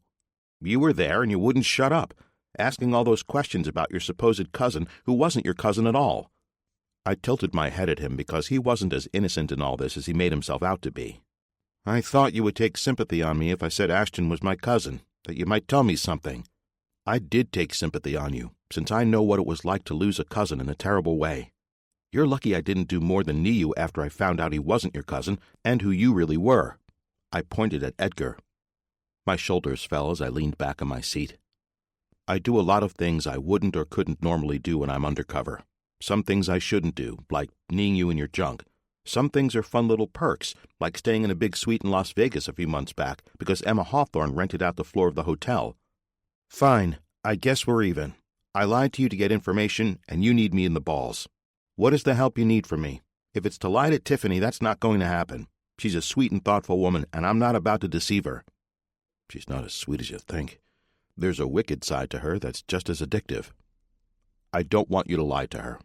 You were there and you wouldn't shut up, asking all those questions about your supposed cousin who wasn't your cousin at all. I tilted my head at him because he wasn't as innocent in all this as he made himself out to be. I thought you would take sympathy on me if I said Ashton was my cousin, that you might tell me something. I did take sympathy on you, since I know what it was like to lose a cousin in a terrible way. You're lucky I didn't do more than knee you after I found out he wasn't your cousin and who you really were. I pointed at Edgar. My shoulders fell as I leaned back in my seat. I do a lot of things I wouldn't or couldn't normally do when I'm undercover. Some things I shouldn't do, like kneeing you in your junk. Some things are fun little perks, like staying in a big suite in Las Vegas a few months back because Emma Hawthorne rented out the floor of the hotel. Fine, I guess we're even. I lied to you to get information, and you need me in the balls. What is the help you need from me? If it's to lie to Tiffany, that's not going to happen. She's a sweet and thoughtful woman, and I'm not about to deceive her. She's not as sweet as you think. There's a wicked side to her that's just as addictive. I don't want you to lie to her.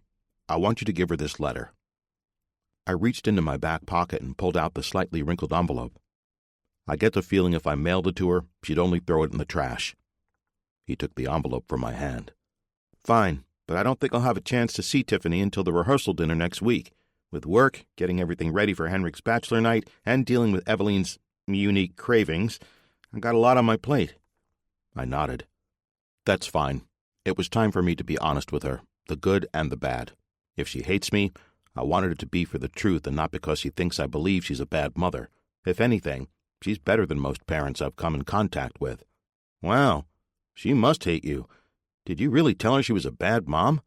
I want you to give her this letter. I reached into my back pocket and pulled out the slightly wrinkled envelope. I get the feeling if I mailed it to her, she'd only throw it in the trash. He took the envelope from my hand. Fine, but I don't think I'll have a chance to see Tiffany until the rehearsal dinner next week. With work, getting everything ready for Henrik's bachelor night, and dealing with Eveline's unique cravings, I've got a lot on my plate. I nodded. That's fine. It was time for me to be honest with her, the good and the bad. If she hates me, I wanted it to be for the truth and not because she thinks I believe she's a bad mother. If anything, she's better than most parents I've come in contact with. Wow, she must hate you. Did you really tell her she was a bad mom?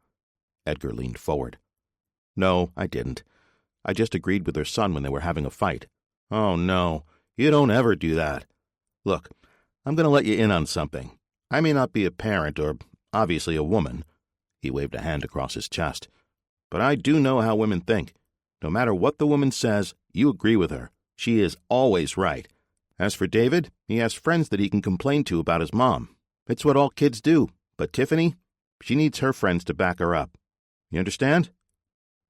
Edgar leaned forward. No, I didn't. I just agreed with her son when they were having a fight. Oh, no, you don't ever do that. Look, I'm going to let you in on something. I may not be a parent or, obviously, a woman. He waved a hand across his chest. But I do know how women think. No matter what the woman says, you agree with her. She is always right. As for David, he has friends that he can complain to about his mom. It's what all kids do. But Tiffany, she needs her friends to back her up. You understand?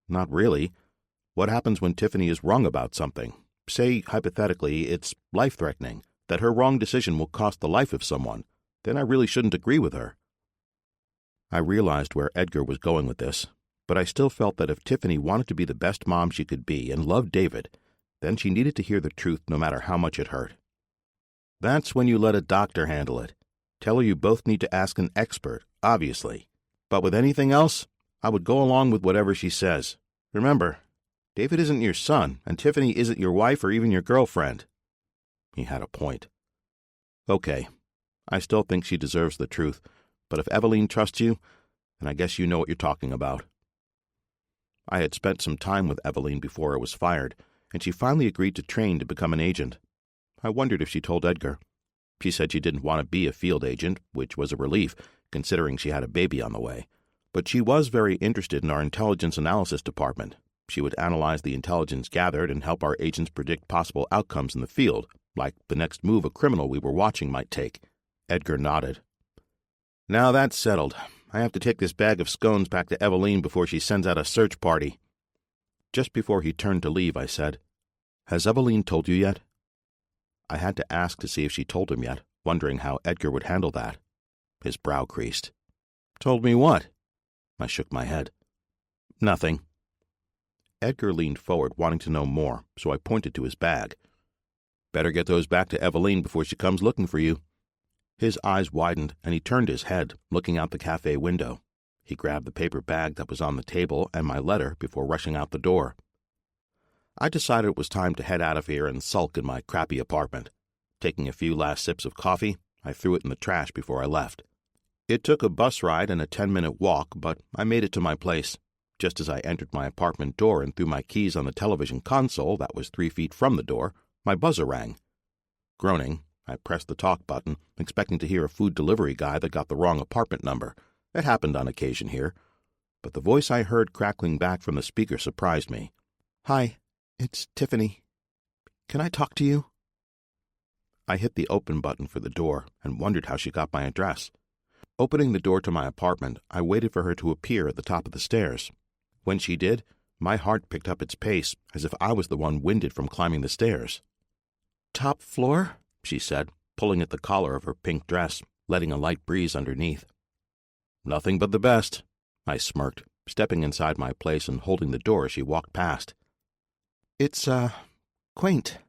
Not really. What happens when Tiffany is wrong about something? Say, hypothetically, it's life-threatening, that her wrong decision will cost the life of someone. Then I really shouldn't agree with her. I realized where Edgar was going with this, but I still felt that if Tiffany wanted to be the best mom she could be and loved David, then she needed to hear the truth no matter how much it hurt. That's when you let a doctor handle it. Tell her you both need to ask an expert, obviously. But with anything else, I would go along with whatever she says. Remember, David isn't your son, and Tiffany isn't your wife or even your girlfriend. He had a point. Okay, I still think she deserves the truth, but if Eveline trusts you, then I guess you know what you're talking about. I had spent some time with Eveline before I was fired, and she finally agreed to train to become an agent. I wondered if she told Edgar. She said she didn't want to be a field agent, which was a relief, considering she had a baby on the way. But she was very interested in our intelligence analysis department. She would analyze the intelligence gathered and help our agents predict possible outcomes in the field, like the next move a criminal we were watching might take. Edgar nodded. Now that's settled. I have to take this bag of scones back to Eveline before she sends out a search party. Just before he turned to leave, I said, Has Eveline told you yet? I had to ask to see if she told him yet, wondering how Edgar would handle that. His brow creased. Told me what? I shook my head. Nothing. Edgar leaned forward, wanting to know more, so I pointed to his bag. Better get those back to Eveline before she comes looking for you. His eyes widened, and he turned his head, looking out the cafe window. He grabbed the paper bag that was on the table and my letter before rushing out the door. I decided it was time to head out of here and sulk in my crappy apartment. Taking a few last sips of coffee, I threw it in the trash before I left. It took a bus ride and a 10-minute walk, but I made it to my place. Just as I entered my apartment door and threw my keys on the television console that was 3 feet from the door, my buzzer rang. Groaning, I pressed the talk button, expecting to hear a food delivery guy that got the wrong apartment number. It happened on occasion here. But the voice I heard crackling back from the speaker surprised me. Hi, it's Tiffany. Can I talk to you? I hit the open button for the door and wondered how she got my address. Opening the door to my apartment, I waited for her to appear at the top of the stairs. When she did, my heart picked up its pace, as if I was the one winded from climbing the stairs. Top floor? She said, pulling at the collar of her pink dress, letting a light breeze underneath. Nothing but the best, I smirked, stepping inside my place and holding the door as she walked past. It's, quaint.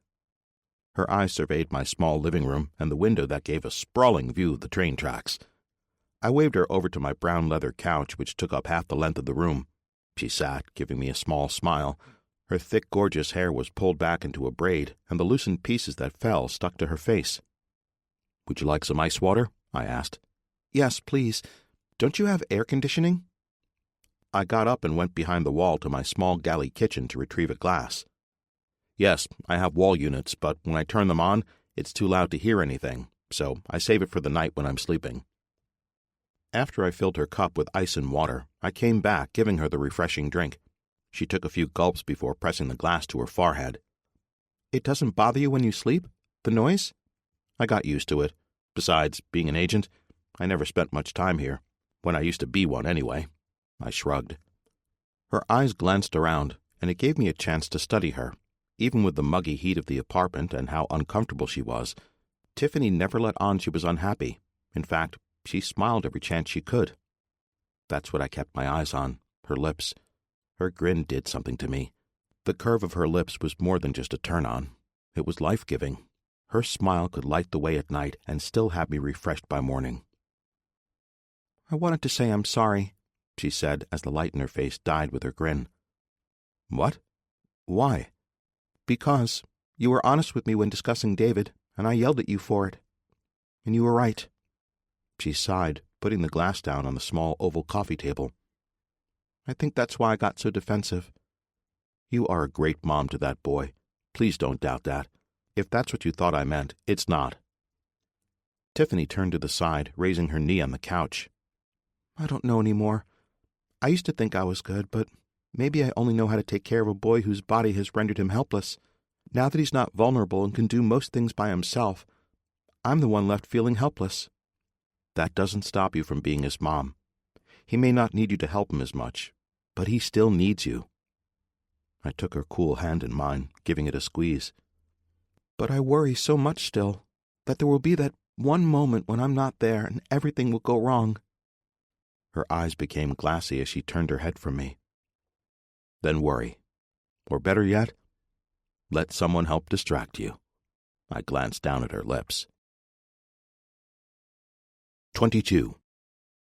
Her eyes surveyed my small living room and the window that gave a sprawling view of the train tracks. I waved her over to my brown leather couch, which took up half the length of the room. She sat, giving me a small smile. Her thick, gorgeous hair was pulled back into a braid, and the loosened pieces that fell stuck to her face. Would you like some ice water? I asked. Yes, please. Don't you have air conditioning? I got up and went behind the wall to my small galley kitchen to retrieve a glass. Yes, I have wall units, but when I turn them on, it's too loud to hear anything, so I save it for the night when I'm sleeping. After I filled her cup with ice and water, I came back, giving her the refreshing drink. She took a few gulps before pressing the glass to her forehead. It doesn't bother you when you sleep? The noise? I got used to it. Besides, being an agent, I never spent much time here. When I used to be one, anyway. I shrugged. Her eyes glanced around, and it gave me a chance to study her. Even with the muggy heat of the apartment and how uncomfortable she was, Tiffany never let on she was unhappy. In fact, she smiled every chance she could. That's what I kept my eyes on, her lips. Her grin did something to me. The curve of her lips was more than just a turn-on. It was life-giving. Her smile could light the way at night and still have me refreshed by morning. I wanted to say I'm sorry, she said as the light in her face died with her grin. What? Why? Because you were honest with me when discussing David, and I yelled at you for it. And you were right. She sighed, putting the glass down on the small oval coffee table. I think that's why I got so defensive. You are a great mom to that boy. Please don't doubt that. If that's what you thought I meant, it's not. Tiffany turned to the side, raising her knee on the couch. I don't know anymore. I used to think I was good, but maybe I only know how to take care of a boy whose body has rendered him helpless. Now that he's not vulnerable and can do most things by himself, I'm the one left feeling helpless. That doesn't stop you from being his mom. He may not need you to help him as much, but he still needs you. I took her cool hand in mine, giving it a squeeze. But I worry so much still that there will be that one moment when I'm not there and everything will go wrong. Her eyes became glassy as she turned her head from me. Then worry. Or better yet, let someone help distract you. I glanced down at her lips. 22.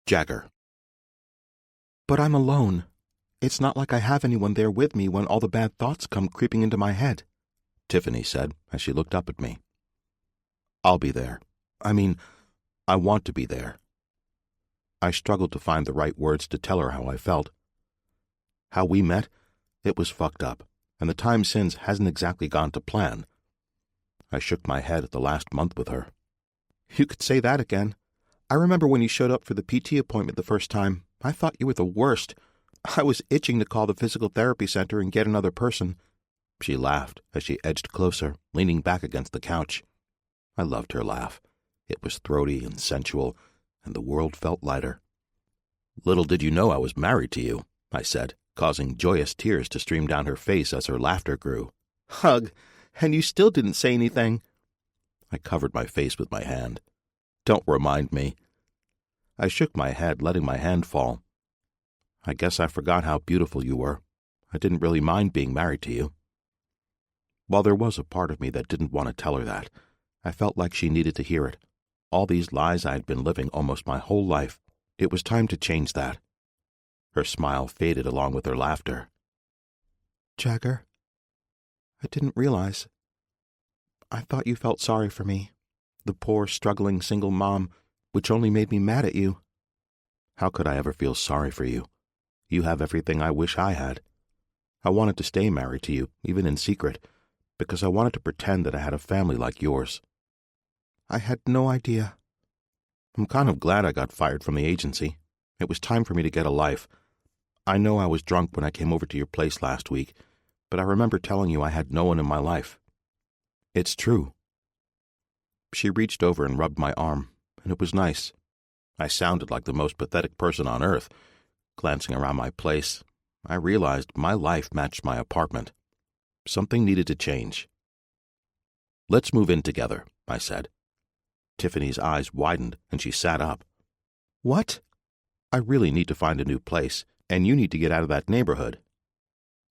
Jagger. But I'm alone. It's not like I have anyone there with me when all the bad thoughts come creeping into my head, Tiffany said as she looked up at me. I'll be there. I want to be there. I struggled to find the right words to tell her how I felt. How we met, it was fucked up, and the time since hasn't exactly gone to plan. I shook my head at the last month with her. You could say that again. I remember when you showed up for the PT appointment the first time. I thought you were the worst. I was itching to call the physical therapy center and get another person. She laughed as she edged closer, leaning back against the couch. I loved her laugh. It was throaty and sensual, and the world felt lighter. Little did you know I was married to you, I said, causing joyous tears to stream down her face as her laughter grew. Hug, and you still didn't say anything. I covered my face with my hand. Don't remind me. I shook my head, letting my hand fall. I guess I forgot how beautiful you were. I didn't really mind being married to you. While there was a part of me that didn't want to tell her that, I felt like she needed to hear it. All these lies I had been living almost my whole life. It was time to change that. Her smile faded along with her laughter. Jagger, I didn't realize. I thought you felt sorry for me, the poor, struggling single mom, which only made me mad at you. How could I ever feel sorry for you? You have everything I wish I had. I wanted to stay married to you, even in secret, because I wanted to pretend that I had a family like yours. I had no idea. I'm kind of glad I got fired from the agency. It was time for me to get a life. I know I was drunk when I came over to your place last week, but I remember telling you I had no one in my life. It's true. She reached over and rubbed my arm, and it was nice. I sounded like the most pathetic person on earth. Glancing around my place, I realized my life matched my apartment. Something needed to change. Let's move in together, I said. Tiffany's eyes widened, and she sat up. What? I really need to find a new place, and you need to get out of that neighborhood.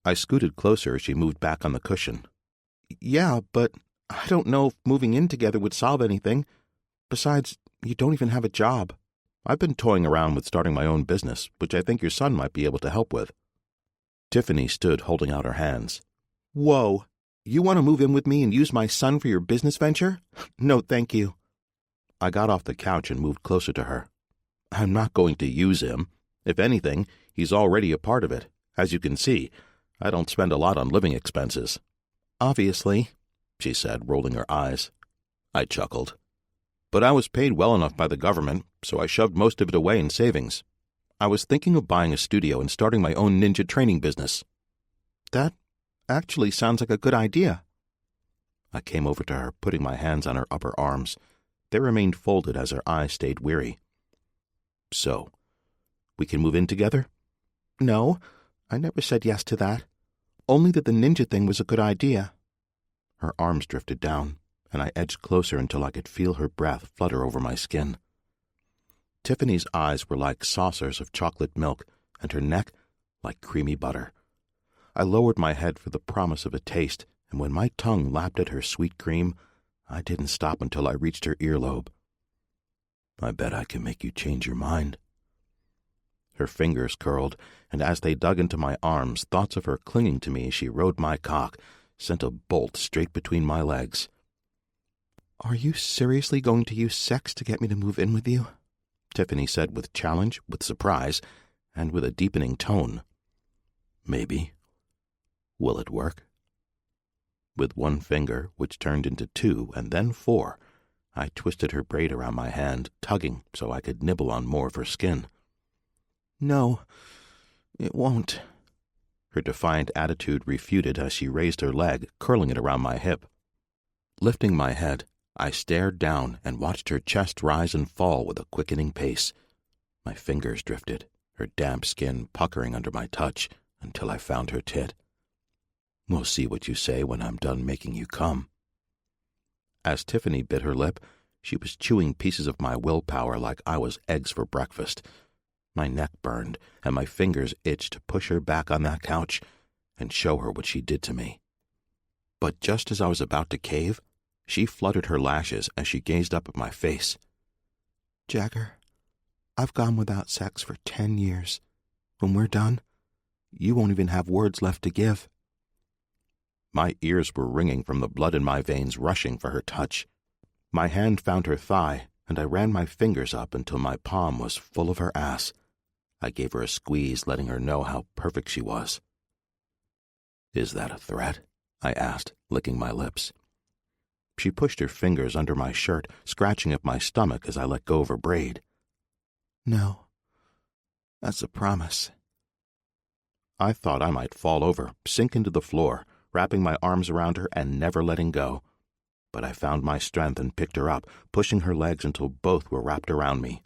I scooted closer as she moved back on the cushion. Yeah, but I don't know if moving in together would solve anything. Besides, you don't even have a job. I've been toying around with starting my own business, which I think your son might be able to help with. Tiffany stood holding out her hands. Whoa, you want to move in with me and use my son for your business venture? No, thank you. I got off the couch and moved closer to her. I'm not going to use him. If anything, he's already a part of it. As you can see, I don't spend a lot on living expenses. Obviously, she said, rolling her eyes. I chuckled. But I was paid well enough by the government, so I shoved most of it away in savings. I was thinking of buying a studio and starting my own ninja training business. That actually sounds like a good idea. I came over to her, putting my hands on her upper arms. They remained folded as her eyes stayed weary. So, we can move in together? No, I never said yes to that. Only that the ninja thing was a good idea. Her arms drifted down, and I edged closer until I could feel her breath flutter over my skin. Tiffany's eyes were like saucers of chocolate milk, and her neck like creamy butter. I lowered my head for the promise of a taste, and when my tongue lapped at her sweet cream, I didn't stop until I reached her earlobe. I bet I can make you change your mind. Her fingers curled, and as they dug into my arms, thoughts of her clinging to me as she rode my cock sent a bolt straight between my legs. Are you seriously going to use sex to get me to move in with you? Tiffany said with challenge, with surprise, and with a deepening tone. Maybe. Will it work? With one finger, which turned into 2 and then 4, I twisted her braid around my hand, tugging so I could nibble on more of her skin. No, it won't. Her defiant attitude refuted as she raised her leg, curling it around my hip. Lifting my head, I stared down and watched her chest rise and fall with a quickening pace. My fingers drifted, her damp skin puckering under my touch, until I found her tit. We'll see what you say when I'm done making you come. As Tiffany bit her lip, she was chewing pieces of my willpower like I was eggs for breakfast. My neck burned, and my fingers itched to push her back on that couch and show her what she did to me. But just as I was about to cave, she fluttered her lashes as she gazed up at my face. Jagger, I've gone without sex for 10 years. When we're done, you won't even have words left to give. My ears were ringing from the blood in my veins rushing for her touch. My hand found her thigh, and I ran my fingers up until my palm was full of her ass. I gave her a squeeze, letting her know how perfect she was. Is that a threat? I asked, licking my lips. She pushed her fingers under my shirt, scratching at my stomach as I let go of her braid. No, that's a promise. I thought I might fall over, sink into the floor, wrapping my arms around her and never letting go. But I found my strength and picked her up, pushing her legs until both were wrapped around me.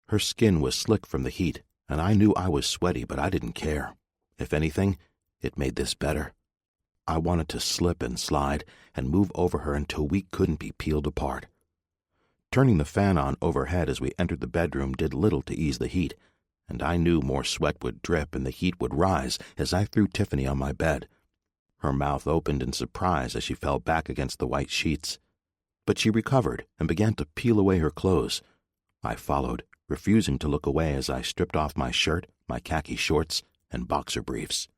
Her skin was slick from the heat, and I knew I was sweaty, but I didn't care. If anything, it made this better. I wanted to slip and slide and move over her until we couldn't be peeled apart. Turning the fan on overhead as we entered the bedroom did little to ease the heat, and I knew more sweat would drip and the heat would rise as I threw Tiffany on my bed. Her mouth opened in surprise as she fell back against the white sheets. But she recovered and began to peel away her clothes. I followed, refusing to look away as I stripped off my shirt, my khaki shorts, and boxer briefs.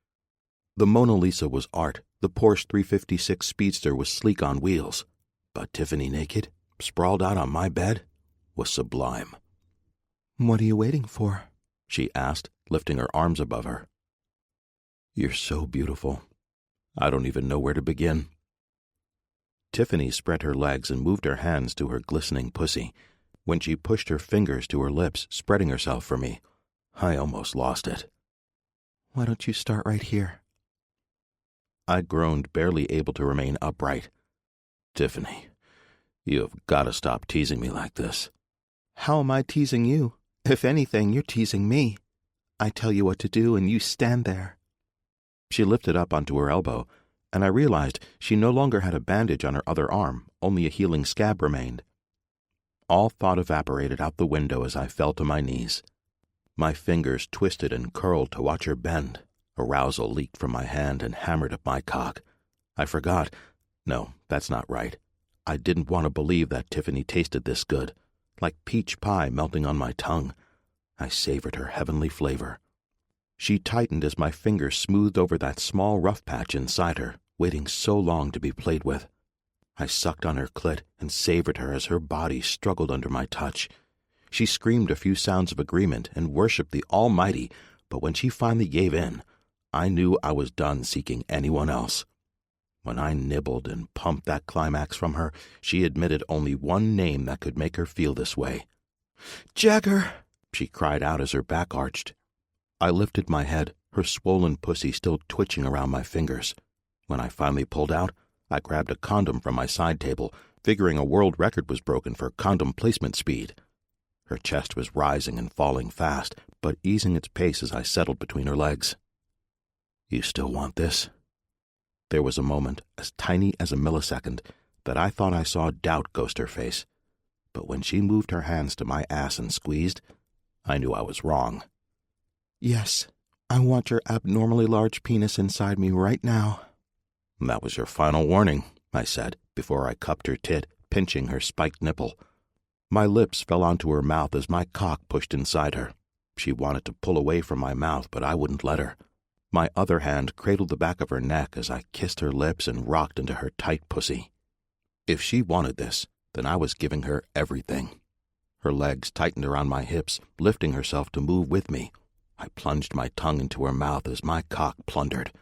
The Mona Lisa was art, the Porsche 356 Speedster was sleek on wheels, but Tiffany naked, sprawled out on my bed, was sublime. What are you waiting for? She asked, lifting her arms above her. You're so beautiful. I don't even know where to begin. Tiffany spread her legs and moved her hands to her glistening pussy. When she pushed her fingers to her lips, spreading herself for me, I almost lost it. Why don't you start right here? I groaned, barely able to remain upright. Tiffany, you have got to stop teasing me like this. How am I teasing you? If anything, you're teasing me. I tell you what to do, and you stand there. She lifted up onto her elbow, and I realized she no longer had a bandage on her other arm, only a healing scab remained. All thought evaporated out the window as I fell to my knees. My fingers twisted and curled to watch her bend. Arousal leaked from my hand and hammered at my cock. I forgot. No, that's not right. I didn't want to believe that Tiffany tasted this good, like peach pie melting on my tongue. I savored her heavenly flavor. She tightened as my fingers smoothed over that small rough patch inside her, waiting so long to be played with. I sucked on her clit and savored her as her body struggled under my touch. She screamed a few sounds of agreement and worshipped the Almighty, but when she finally gave in, I knew I was done seeking anyone else. When I nibbled and pumped that climax from her, she admitted only one name that could make her feel this way. Jagger! She cried out as her back arched. I lifted my head, her swollen pussy still twitching around my fingers. When I finally pulled out, I grabbed a condom from my side table, figuring a world record was broken for condom placement speed. Her chest was rising and falling fast, but easing its pace as I settled between her legs. You still want this? There was a moment, as tiny as a millisecond, that I thought I saw doubt ghost her face. But when she moved her hands to my ass and squeezed, I knew I was wrong. Yes, I want your abnormally large penis inside me right now. That was your final warning, I said, before I cupped her tit, pinching her spiked nipple. My lips fell onto her mouth as my cock pushed inside her. She wanted to pull away from my mouth, but I wouldn't let her. My other hand cradled the back of her neck as I kissed her lips and rocked into her tight pussy. If she wanted this, then I was giving her everything. Her legs tightened around my hips, lifting herself to move with me. I plunged my tongue into her mouth as my cock plundered.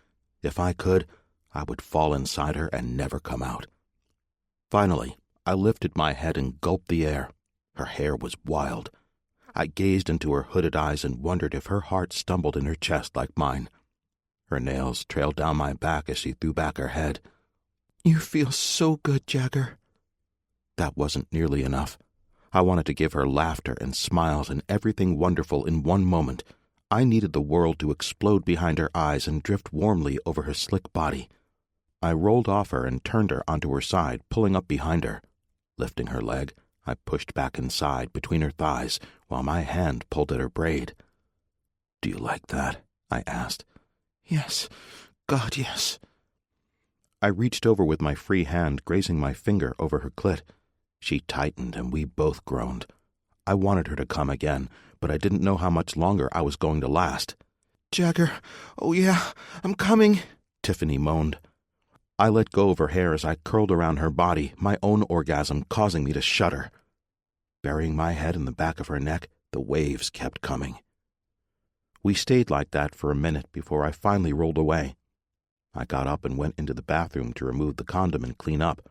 If I could, I would fall inside her and never come out. Finally, I lifted my head and gulped the air. Her hair was wild. I gazed into her hooded eyes and wondered if her heart stumbled in her chest like mine. Her nails trailed down my back as she threw back her head. "You feel so good, Jagger." That wasn't nearly enough. I wanted to give her laughter and smiles and everything wonderful in one moment. I needed the world to explode behind her eyes and drift warmly over her slick body. I rolled off her and turned her onto her side, pulling up behind her. Lifting her leg, I pushed back inside between her thighs while my hand pulled at her braid. "Do you like that?" I asked. "Yes. God, yes." I reached over with my free hand, grazing my finger over her clit. She tightened and we both groaned. I wanted her to come again, but I didn't know how much longer I was going to last. "Jagger, oh yeah, I'm coming," Tiffany moaned. I let go of her hair as I curled around her body, my own orgasm causing me to shudder. Burying my head in the back of her neck, the waves kept coming. We stayed like that for a minute before I finally rolled away. I got up and went into the bathroom to remove the condom and clean up.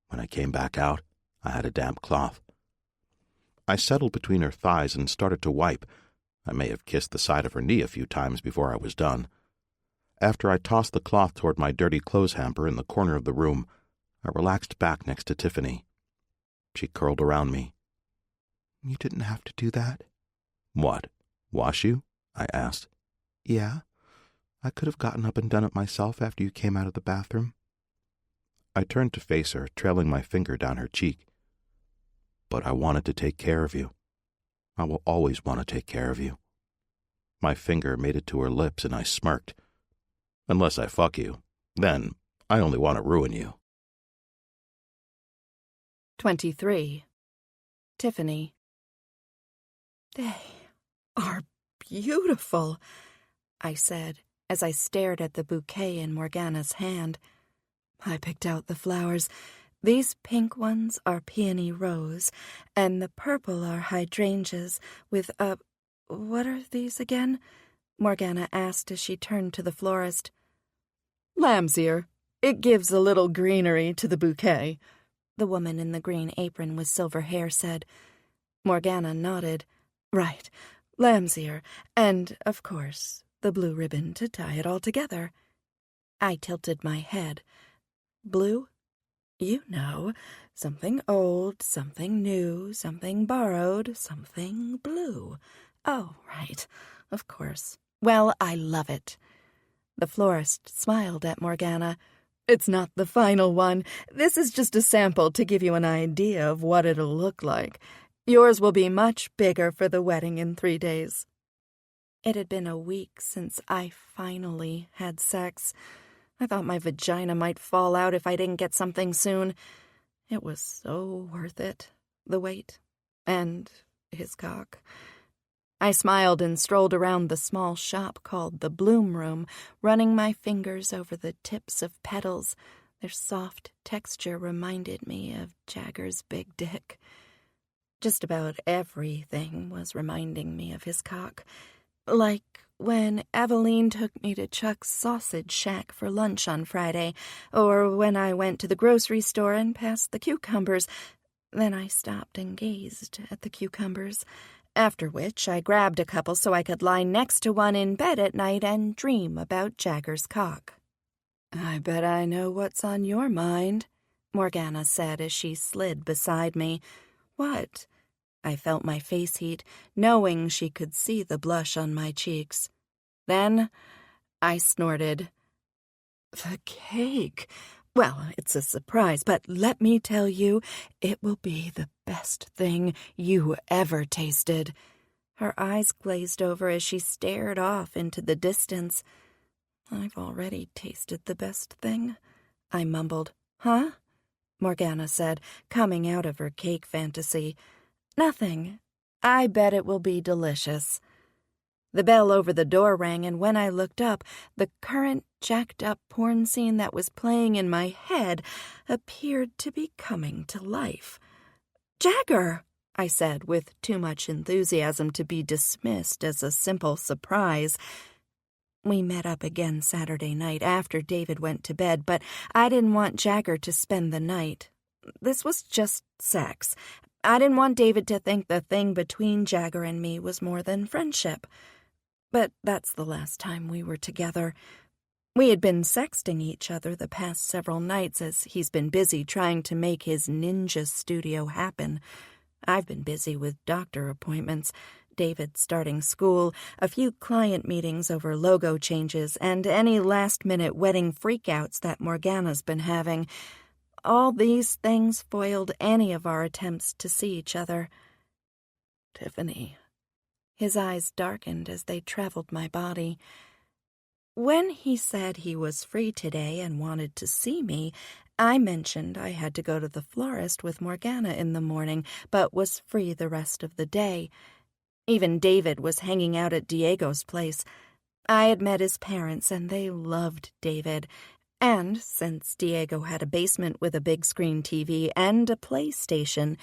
When I came back out, I had a damp cloth. I settled between her thighs and started to wipe. I may have kissed the side of her knee a few times before I was done. After I tossed the cloth toward my dirty clothes hamper in the corner of the room, I relaxed back next to Tiffany. She curled around me. "You didn't have to do that." "What, wash you?" I asked. "Yeah. I could have gotten up and done it myself after you came out of the bathroom." I turned to face her, trailing my finger down her cheek. "But I wanted to take care of you. I will always want to take care of you." My finger made it to her lips and I smirked. "Unless I fuck you, then I only want to ruin you." 23. Tiffany. "They are beautiful," I said as I stared at the bouquet in Morgana's hand. I picked out the flowers. These pink ones are peony rose, and the purple are hydrangeas with what are these again? Morgana asked as she turned to the florist. "Lamb's ear. It gives a little greenery to the bouquet," the woman in the green apron with silver hair said. Morgana nodded. "Right, lamb's ear, and, of course, the blue ribbon to tie it all together." I tilted my head. "Blue? You know, something old, something new, something borrowed, something blue. Oh, right, of course. Well, I love it." The florist smiled at Morgana. "It's not the final one. This is just a sample to give you an idea of what it'll look like. Yours will be much bigger for the wedding in 3 days." It had been a week since I finally had sex. I thought my vagina might fall out if I didn't get something soon. It was so worth it, the wait, and his cock. I smiled and strolled around the small shop called the Bloom Room, running my fingers over the tips of petals. Their soft texture reminded me of Jagger's big dick. Just about everything was reminding me of his cock. Like when Eveline took me to Chuck's Sausage Shack for lunch on Friday, or when I went to the grocery store and passed the cucumbers. Then I stopped and gazed at the cucumbers, after which I grabbed a couple so I could lie next to one in bed at night and dream about Jagger's cock. "I bet I know what's on your mind," Morgana said as she slid beside me. "What?" I felt my face heat, knowing she could see the blush on my cheeks. Then I snorted. "The cake. Well, it's a surprise, but let me tell you, it will be the best thing you ever tasted." Her eyes glazed over as she stared off into the distance. "I've already tasted the best thing," I mumbled. "Huh?" Morgana said, coming out of her cake fantasy. "Nothing. I bet it will be delicious." The bell over the door rang, and when I looked up, the current jacked-up porn scene that was playing in my head appeared to be coming to life. "Jagger!" I said, with too much enthusiasm to be dismissed as a simple surprise. We met up again Saturday night after David went to bed, but I didn't want Jagger to spend the night. this was just sex. I didn't want David to think the thing between Jagger and me was more than friendship. But that's the last time we were together. We had been sexting each other the past several nights as he's been busy trying to make his ninja studio happen. I've been busy with doctor appointments, David starting school, a few client meetings over logo changes, and any last-minute wedding freakouts that Morgana's been having. All these things foiled any of our attempts to see each other. Tiffany. His eyes darkened as they traveled my body. When he said he was free today and wanted to see me, I mentioned I had to go to the florist with Morgana in the morning, but was free the rest of the day. Even David was hanging out at Diego's place. I had met his parents, and they loved David. And since Diego had a basement with a big screen TV and a PlayStation,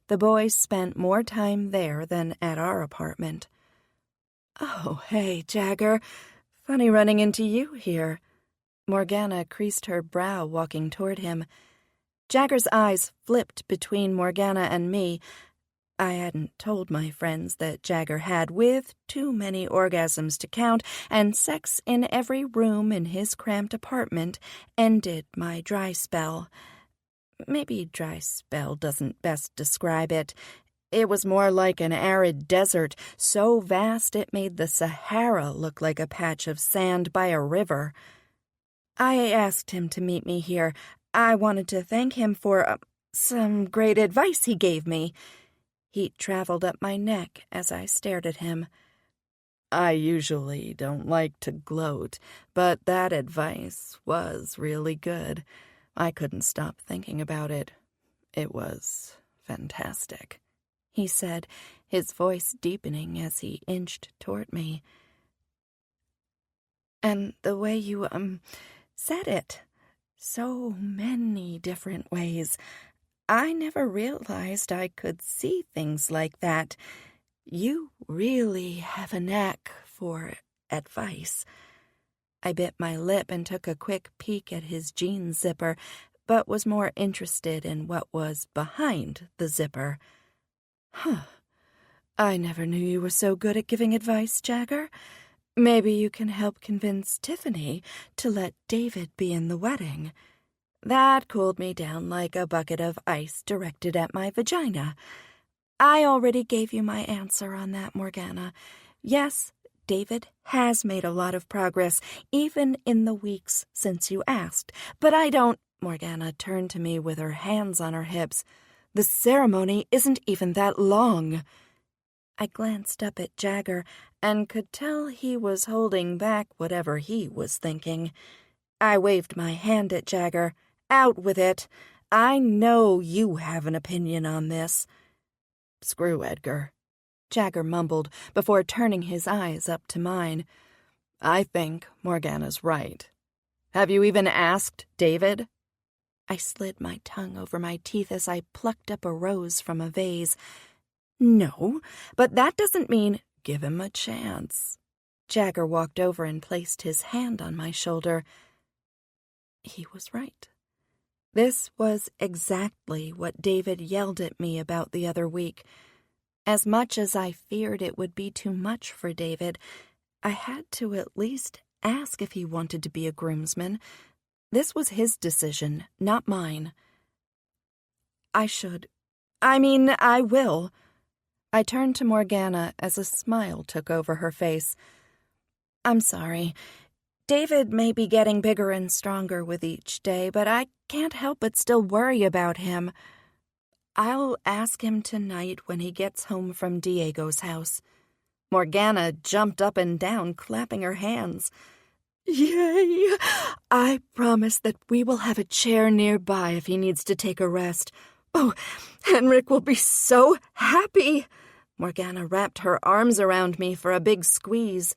the boys spent more time there than at our apartment. "Oh, hey, Jagger. Funny running into you here." Morgana creased her brow walking toward him. Jagger's eyes flipped between Morgana and me. I hadn't told my friends that Jagger had, with too many orgasms to count, and sex in every room in his cramped apartment, ended my dry spell. Maybe dry spell doesn't best describe it. It was more like an arid desert, so vast it made the Sahara look like a patch of sand by a river. I asked him to meet me here. I wanted to thank him for some great advice he gave me. Heat traveled up my neck as I stared at him. "I usually don't like to gloat, but that advice was really good. I couldn't stop thinking about it. It was fantastic," he said, his voice deepening as he inched toward me. "And the way you, said it. So many different ways. I never realized I could see things like that. You really have a knack for advice." I bit my lip and took a quick peek at his jeans zipper, but was more interested in what was behind the zipper. "Huh. I never knew you were so good at giving advice, Jagger. Maybe you can help convince Tiffany to let David be in the wedding." That cooled me down like a bucket of ice directed at my vagina. "I already gave you my answer on that, Morgana. Yes, David has made a lot of progress, even in the weeks since you asked. But I don't—" Morgana turned to me with her hands on her hips. "The ceremony isn't even that long." I glanced up at Jagger and could tell he was holding back whatever he was thinking. I waved my hand at Jagger. "Out with it. I know you have an opinion on this." "Screw Edgar," Jagger mumbled before turning his eyes up to mine. "I think Morgana's right. Have you even asked David?" I slid my tongue over my teeth as I plucked up a rose from a vase. "No, but that doesn't mean—" "Give him a chance." Jagger walked over and placed his hand on my shoulder. He was right. This was exactly what David yelled at me about the other week. As much as I feared it would be too much for David, I had to at least ask if he wanted to be a groomsman. This was his decision, not mine. I will. I turned to Morgana as a smile took over her face. "I'm sorry. David may be getting bigger and stronger with each day, but I can't help but still worry about him. I'll ask him tonight when he gets home from Diego's house." Morgana jumped up and down, clapping her hands. "Yay! I promise that we will have a chair nearby if he needs to take a rest. Oh, Henrik will be so happy." Morgana wrapped her arms around me for a big squeeze.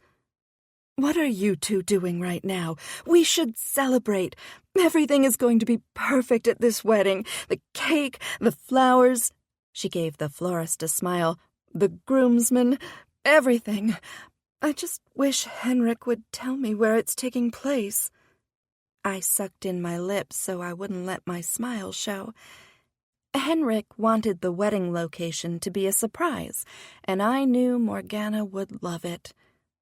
"What are you two doing right now? We should celebrate. Everything is going to be perfect at this wedding. The cake, the flowers." She gave the florist a smile. "The groomsmen, everything. I just wish Henrik would tell me where it's taking place." I sucked in my lips so I wouldn't let my smile show. Henrik wanted the wedding location to be a surprise, and I knew Morgana would love it.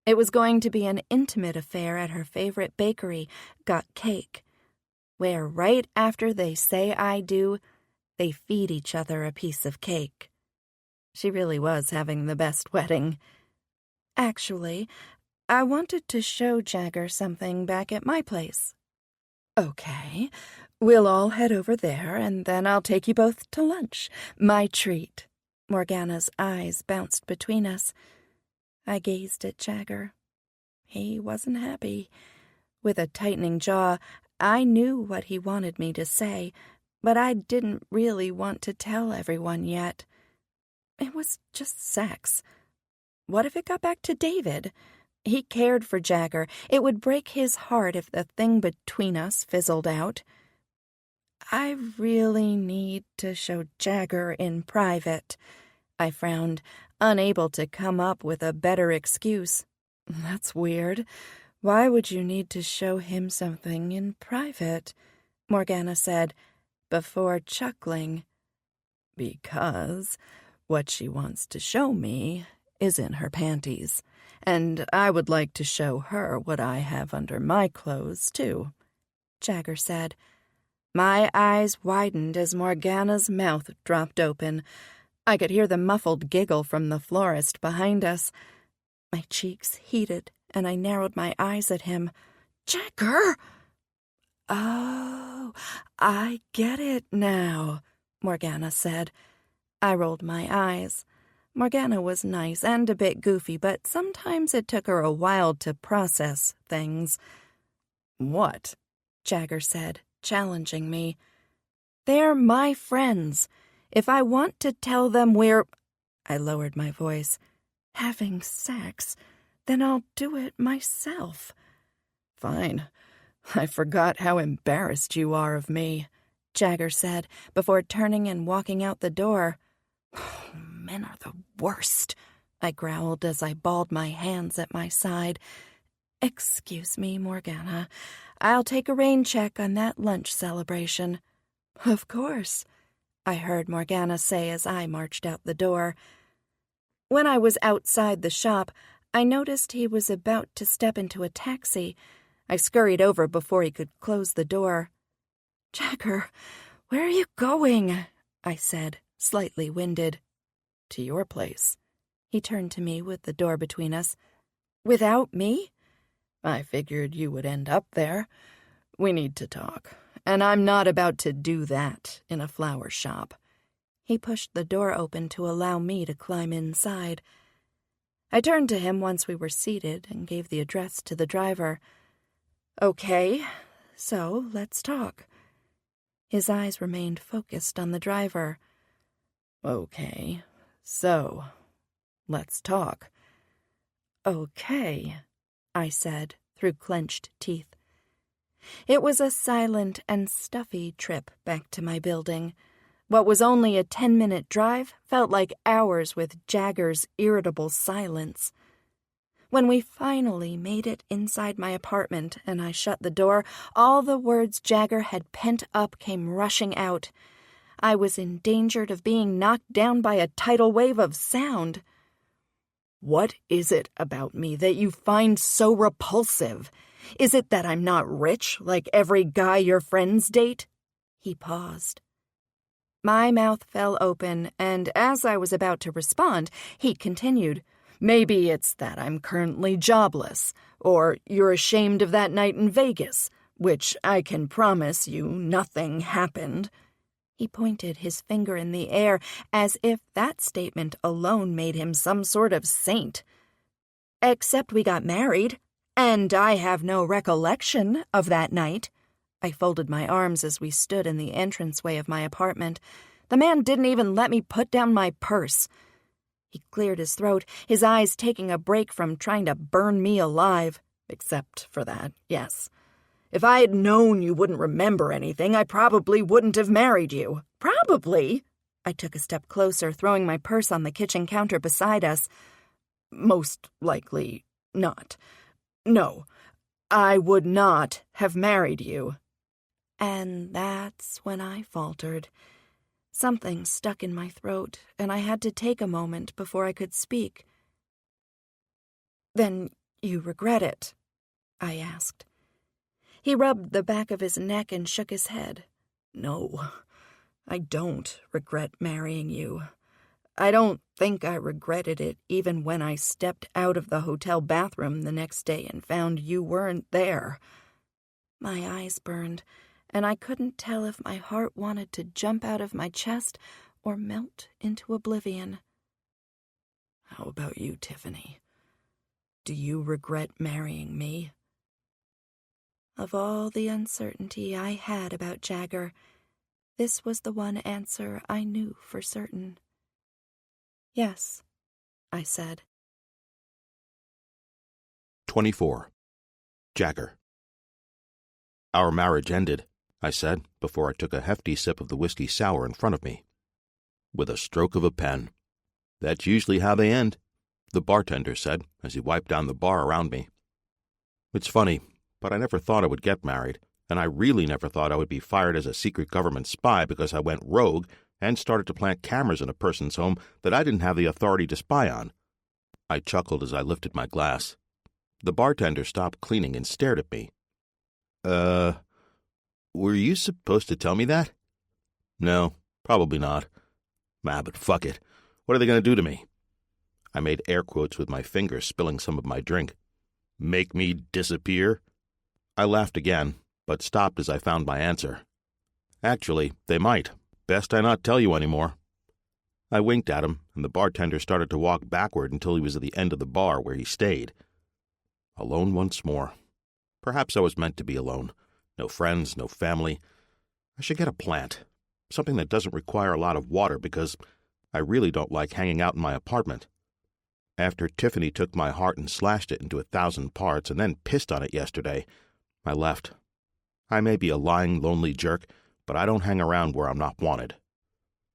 It was going to be an intimate affair at her favorite bakery, Got Cake, where right after they say I do, they feed each other a piece of cake. She really was having the best wedding. Actually, I wanted to show Jagger something back at my place. Okay, we'll all head over there, and then I'll take you both to lunch. My treat. Morgana's eyes bounced between us. I gazed at Jagger. He wasn't happy. With a tightening jaw, I knew what he wanted me to say, but I didn't really want to tell everyone yet. It was just sex. What if it got back to David? He cared for Jagger. It would break his heart if the thing between us fizzled out. I really need to show Jagger in private. I frowned, unable to come up with a better excuse. That's weird. Why would you need to show him something in private? Morgana said, before chuckling. Because what she wants to show me is in her panties, and I would like to show her what I have under my clothes, too, Jagger said. My eyes widened as Morgana's mouth dropped open. I could hear the muffled giggle from the florist behind us. My cheeks heated, and I narrowed my eyes at him. Jagger! Oh, I get it now, Morgana said. I rolled my eyes. Morgana was nice and a bit goofy, but sometimes it took her a while to process things. What? Jagger said, challenging me. They're my friends. If I want to tell them we're... I lowered my voice. Having sex, then I'll do it myself. Fine. I forgot how embarrassed you are of me, Jagger said, before turning and walking out the door. Men are the worst, I growled as I balled my hands at my side. Excuse me, Morgana. I'll take a rain check on that lunch celebration. Of course, I heard Morgana say as I marched out the door. When I was outside the shop, I noticed he was about to step into a taxi. I scurried over before he could close the door. Jagger, where are you going? I said, slightly winded. To your place. He turned to me with the door between us. Without me? I figured you would end up there. We need to talk, and I'm not about to do that in a flower shop. He pushed the door open to allow me to climb inside. I turned to him once we were seated and gave the address to the driver. Okay, so let's talk. His eyes remained focused on the driver. Okay, so let's talk. Okay, I said through clenched teeth. It was a silent and stuffy trip back to my building. What was only a 10-minute drive felt like hours with Jagger's irritable silence. When we finally made it inside my apartment and I shut the door, all the words Jagger had pent up came rushing out. I was endangered of being knocked down by a tidal wave of sound. What is it about me that you find so repulsive? Is it that I'm not rich like every guy your friends date? He paused. My mouth fell open, and as I was about to respond, he continued, Maybe it's that I'm currently jobless, or you're ashamed of that night in Vegas, which I can promise you nothing happened. He pointed his finger in the air as if that statement alone made him some sort of saint. Except we got married, and I have no recollection of that night. I folded my arms as we stood in the entranceway of my apartment. The man didn't even let me put down my purse. He cleared his throat, his eyes taking a break from trying to burn me alive. Except for that, yes. If I had known you wouldn't remember anything, I probably wouldn't have married you. Probably. I took a step closer, throwing my purse on the kitchen counter beside us. Most likely not. No, I would not have married you. And that's when I faltered. Something stuck in my throat, and I had to take a moment before I could speak. "Then you regret it?" I asked. He rubbed the back of his neck and shook his head. "No, I don't regret marrying you. I don't think I regretted it even when I stepped out of the hotel bathroom the next day and found you weren't there." My eyes burned, and I couldn't tell if my heart wanted to jump out of my chest or melt into oblivion. "How about you, Tiffany? Do you regret marrying me?" Of all the uncertainty I had about Jagger, this was the one answer I knew for certain. "Yes," I said. 24. Jagger. Our marriage ended, I said, before I took a hefty sip of the whiskey sour in front of me. "With a stroke of a pen. That's usually how they end," the bartender said as he wiped down the bar around me. "It's funny, but I never thought I would get married, and I really never thought I would be fired as a secret government spy because I went rogue and started to plant cameras in a person's home that I didn't have the authority to spy on." I chuckled as I lifted my glass. The bartender stopped cleaning and stared at me. Were you supposed to tell me that?" "No, probably not." But fuck it. What are they going to do to me?" I made air quotes with my fingers, spilling some of my drink. "Make me disappear?" I laughed again, but stopped as I found my answer. "Actually, they might. Best I not tell you anymore." I winked at him, and the bartender started to walk backward until he was at the end of the bar where he stayed. Alone once more. Perhaps I was meant to be alone. No friends, no family. I should get a plant. Something that doesn't require a lot of water because I really don't like hanging out in my apartment. After Tiffany took my heart and slashed it into 1,000 parts and then pissed on it yesterday, I left. I may be a lying, lonely jerk, but I don't hang around where I'm not wanted.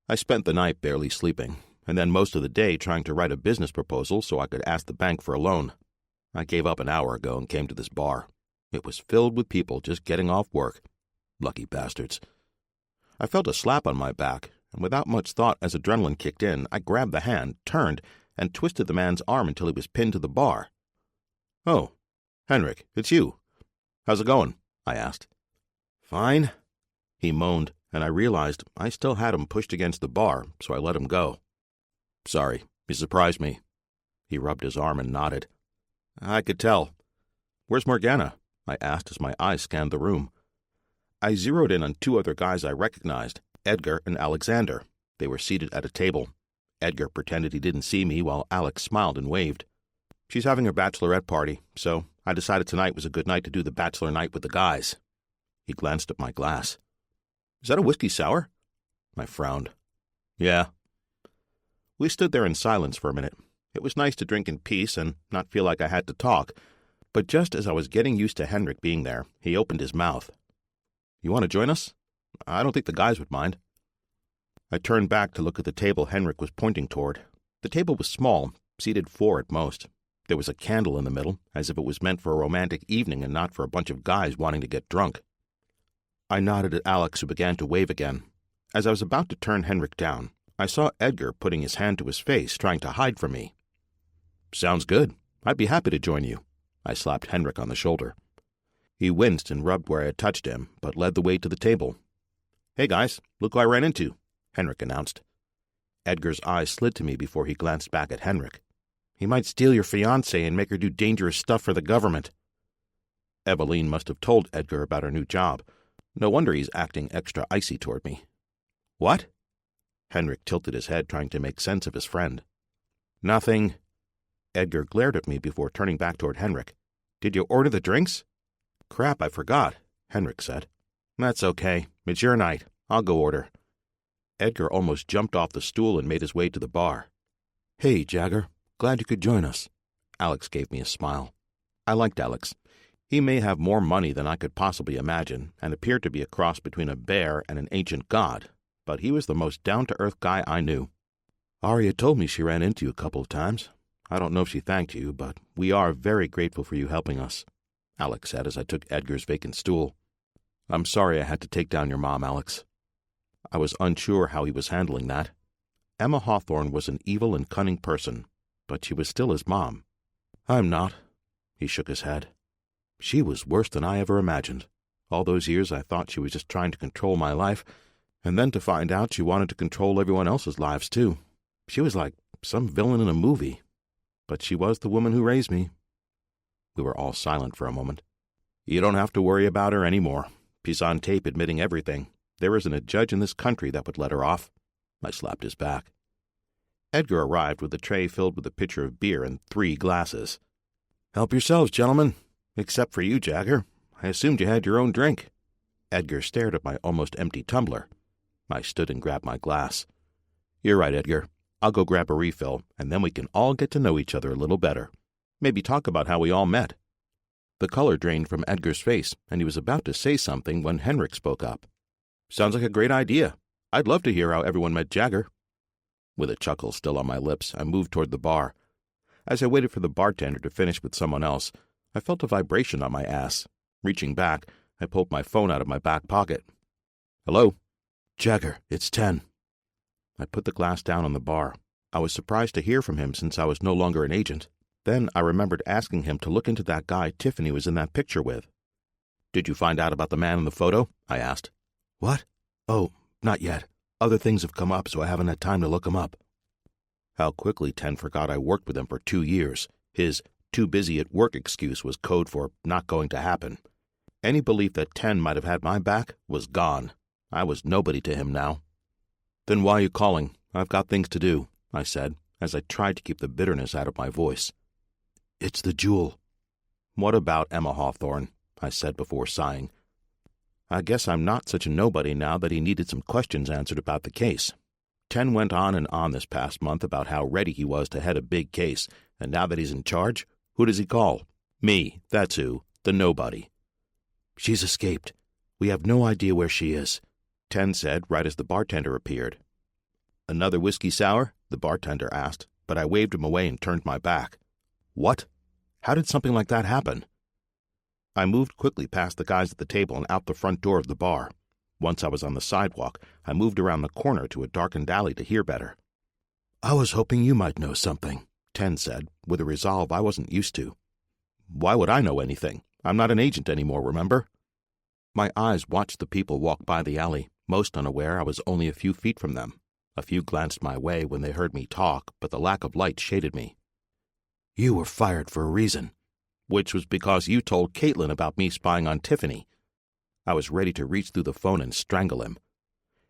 I spent the night barely sleeping, and then most of the day trying to write a business proposal so I could ask the bank for a loan. I gave up an hour ago and came to this bar. It was filled with people just getting off work. Lucky bastards. I felt a slap on my back, and without much thought as adrenaline kicked in, I grabbed the hand, turned, and twisted the man's arm until he was pinned to the bar. "Oh, Henrik, it's you. How's it going?" I asked. "Fine," he moaned, and I realized I still had him pushed against the bar, so I let him go. "Sorry, you surprised me." He rubbed his arm and nodded. "I could tell. Where's Morgana?" I asked as my eyes scanned the room. I zeroed in on 2 other guys I recognized, Edgar and Alexander. They were seated at a table. Edgar pretended he didn't see me while Alex smiled and waved. "She's having her bachelorette party, so I decided tonight was a good night to do the bachelor night with the guys." He glanced at my glass. "Is that a whiskey sour?" I frowned. "Yeah." We stood there in silence for a minute. It was nice to drink in peace and not feel like I had to talk, but just as I was getting used to Henrik being there, he opened his mouth. "You want to join us? I don't think the guys would mind." I turned back to look at the table Henrik was pointing toward. The table was small, seated 4 at most. There was a candle in the middle, as if it was meant for a romantic evening and not for a bunch of guys wanting to get drunk. I nodded at Alex, who began to wave again. As I was about to turn Henrik down, I saw Edgar putting his hand to his face, trying to hide from me. "Sounds good. I'd be happy to join you." I slapped Henrik on the shoulder. He winced and rubbed where I had touched him, but led the way to the table. "Hey guys, look who I ran into," Henrik announced. Edgar's eyes slid to me before he glanced back at Henrik. "He might steal your fiancée and make her do dangerous stuff for the government." Eveline must have told Edgar about her new job. No wonder he's acting extra icy toward me. "What?" Henrik tilted his head, trying to make sense of his friend. "Nothing." Edgar glared at me before turning back toward Henrik. "Did you order the drinks?" "Crap, I forgot," Henrik said. "That's okay. It's your night. I'll go order." Edgar almost jumped off the stool and made his way to the bar. "Hey, Jagger. Glad you could join us." Alex gave me a smile. I liked Alex. He may have more money than I could possibly imagine, and appeared to be a cross between a bear and an ancient god, but he was the most down-to-earth guy I knew. "Arya told me she ran into you a couple of times. I don't know if she thanked you, but we are very grateful for you helping us," Alex said as I took Edgar's vacant stool. "I'm sorry I had to take down your mom, Alex." I was unsure how he was handling that. Emma Hawthorne was an evil and cunning person, but she was still his mom. I'm not. He shook his head. She was worse than I ever imagined. All those years I thought she was just trying to control my life, and then to find out she wanted to control everyone else's lives, too. She was like some villain in a movie. But she was the woman who raised me. We were all silent for a moment. You don't have to worry about her anymore. She's on tape admitting everything. There isn't a judge in this country that would let her off. I slapped his back. Edgar arrived with a tray filled with a pitcher of beer and 3 glasses. Help yourselves, gentlemen. Except for you, Jagger. I assumed you had your own drink. Edgar stared at my almost empty tumbler. I stood and grabbed my glass. You're right, Edgar. I'll go grab a refill, and then we can all get to know each other a little better. Maybe talk about how we all met. The color drained from Edgar's face, and he was about to say something when Henrik spoke up. Sounds like a great idea. I'd love to hear how everyone met Jagger. With a chuckle still on my lips, I moved toward the bar. As I waited for the bartender to finish with someone else, I felt a vibration on my ass. Reaching back, I pulled my phone out of my back pocket. Hello? Jagger, it's 10. I put the glass down on the bar. I was surprised to hear from him since I was no longer an agent. Then I remembered asking him to look into that guy Tiffany was in that picture with. Did you find out about the man in the photo? I asked. What? Oh, not yet. Other things have come up, so I haven't had time to look him up. How quickly Ten forgot I worked with him for 2 years. His too busy at work excuse was code for not going to happen. Any belief that Ten might have had my back was gone. I was nobody to him now. Then why are you calling? I've got things to do, I said, as I tried to keep the bitterness out of my voice. It's the jewel. What about Emma Hawthorne? I said before sighing. I guess I'm not such a nobody now that he needed some questions answered about the case. Ten went on and on this past month about how ready he was to head a big case, and now that he's in charge, who does he call? Me, that's who, the nobody. She's escaped. We have no idea where she is, Ten said right as the bartender appeared. Another whiskey sour? The bartender asked, but I waved him away and turned my back. What? How did something like that happen? I moved quickly past the guys at the table and out the front door of the bar. Once I was on the sidewalk, I moved around the corner to a darkened alley to hear better. I was hoping you might know something, Ten said, with a resolve I wasn't used to. Why would I know anything? I'm not an agent anymore, remember? My eyes watched the people walk by the alley, most unaware I was only a few feet from them. A few glanced my way when they heard me talk, but the lack of light shaded me. You were fired for a reason. Which was because you told Caitlin about me spying on Tiffany. I was ready to reach through the phone and strangle him.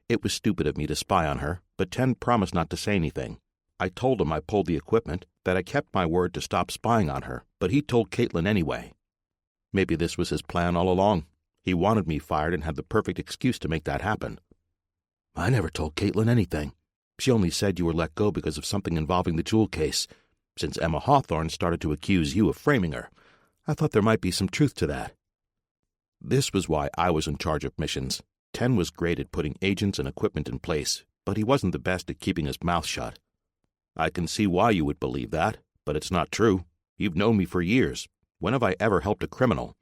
It was stupid of me to spy on her, but Ten promised not to say anything. I told him I pulled the equipment, that I kept my word to stop spying on her, but he told Caitlin anyway. Maybe this was his plan all along. He wanted me fired and had the perfect excuse to make that happen. I never told Caitlin anything. She only said you were let go because of something involving the jewel case. Since Emma Hawthorne started to accuse you of framing her, I thought there might be some truth to that. This was why I was in charge of missions. Ten was great at putting agents and equipment in place, but he wasn't the best at keeping his mouth shut. I can see why you would believe that, but it's not true. You've known me for years. When have I ever helped a criminal?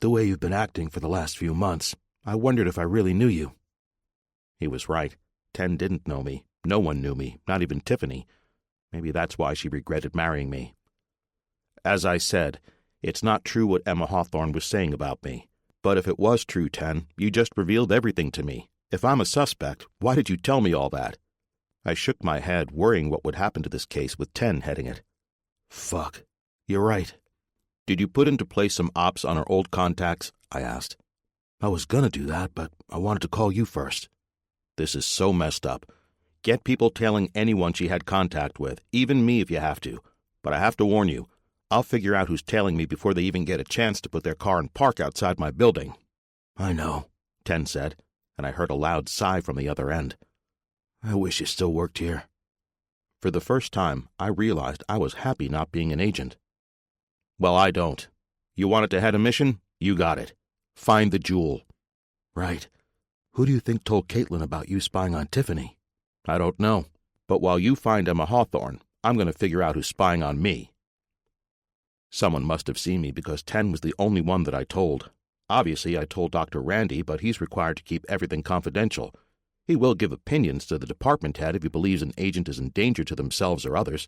The way you've been acting for the last few months, I wondered if I really knew you. He was right. Ten didn't know me. No one knew me, not even Tiffany. Maybe that's why she regretted marrying me. As I said, it's not true what Emma Hawthorne was saying about me. But if it was true, Ten, you just revealed everything to me. If I'm a suspect, why did you tell me all that? I shook my head, worrying what would happen to this case with Ten heading it. Fuck. You're right. Did you put into place some ops on our old contacts? I asked. I was gonna do that, but I wanted to call you first. This is so messed up. Get people tailing anyone she had contact with, even me if you have to. But I have to warn you, I'll figure out who's tailing me before they even get a chance to put their car in park outside my building. I know, Ten said, and I heard a loud sigh from the other end. I wish you still worked here. For the first time, I realized I was happy not being an agent. Well, I don't. You wanted to head a mission? You got it. Find the jewel. Right. Who do you think told Caitlin about you spying on Tiffany? I don't know. But while you find Emma Hawthorne, I'm going to figure out who's spying on me. Someone must have seen me because Ten was the only one that I told. Obviously, I told Dr. Randy, but he's required to keep everything confidential. He will give opinions to the department head if he believes an agent is in danger to themselves or others.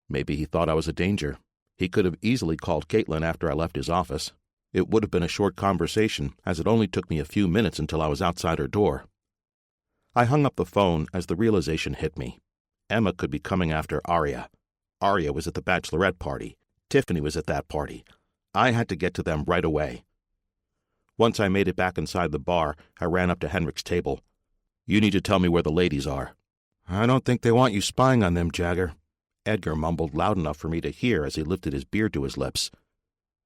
Maybe he thought I was a danger. He could have easily called Caitlin after I left his office. It would have been a short conversation, as it only took me a few minutes until I was outside her door. I hung up the phone as the realization hit me. Emma could be coming after Arya. Arya was at the bachelorette party. Tiffany was at that party. I had to get to them right away. Once I made it back inside the bar, I ran up to Henrik's table. "You need to tell me where the ladies are." "I don't think they want you spying on them, Jagger," Edgar mumbled loud enough for me to hear as he lifted his beard to his lips.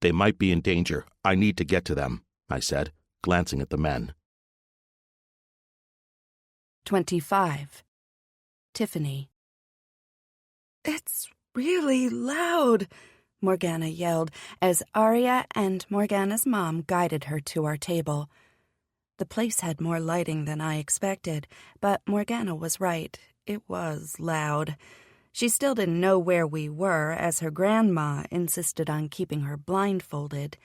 "They might be in danger. I need to get to them," I said, glancing at the men. 25. Tiffany. "It's really loud," Morgana yelled as Arya and Morgana's mom guided her to our table. The place had more lighting than I expected, but Morgana was right. It was loud. She still didn't know where we were, as her grandma insisted on keeping her blindfolded.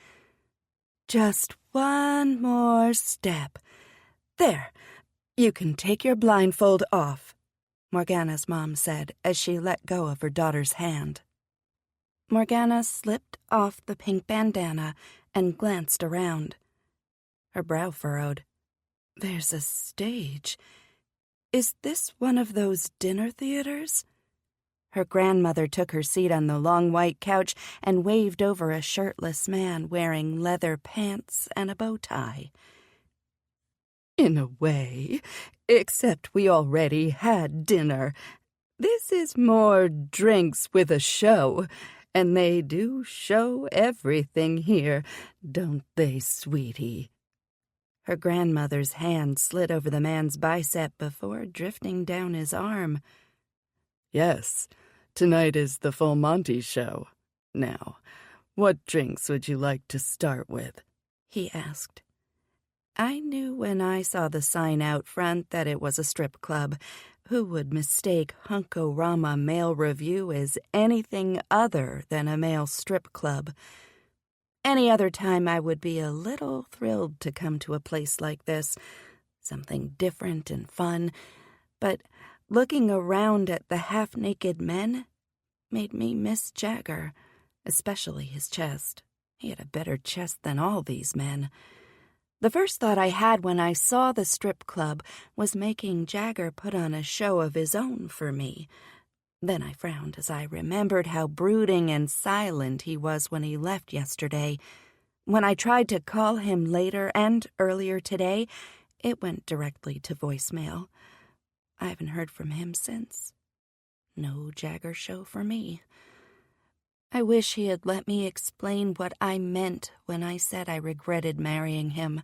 "Just one more step. There, you can take your blindfold off," Morgana's mom said as she let go of her daughter's hand. Morgana slipped off the pink bandana and glanced around. Her brow furrowed. "There's a stage. Is this one of those dinner theaters?" Her grandmother took her seat on the long white couch and waved over a shirtless man wearing leather pants and a bow tie. "In a way, except we already had dinner. This is more drinks with a show, and they do show everything here, don't they, sweetie?" Her grandmother's hand slid over the man's bicep before drifting down his arm. "Yes, tonight is the Full Monty show. Now, what drinks would you like to start with?" he asked. I knew when I saw the sign out front that it was a strip club. Who would mistake Hunkorama Male Review as anything other than a male strip club? Any other time I would be a little thrilled to come to a place like this, something different and fun, but looking around at the half-naked men made me miss Jagger, especially his chest. He had a better chest than all these men. The first thought I had when I saw the strip club was making Jagger put on a show of his own for me. Then I frowned as I remembered how brooding and silent he was when he left yesterday. When I tried to call him later and earlier today, it went directly to voicemail. I haven't heard from him since. No Jagger show for me. I wish he had let me explain what I meant when I said I regretted marrying him.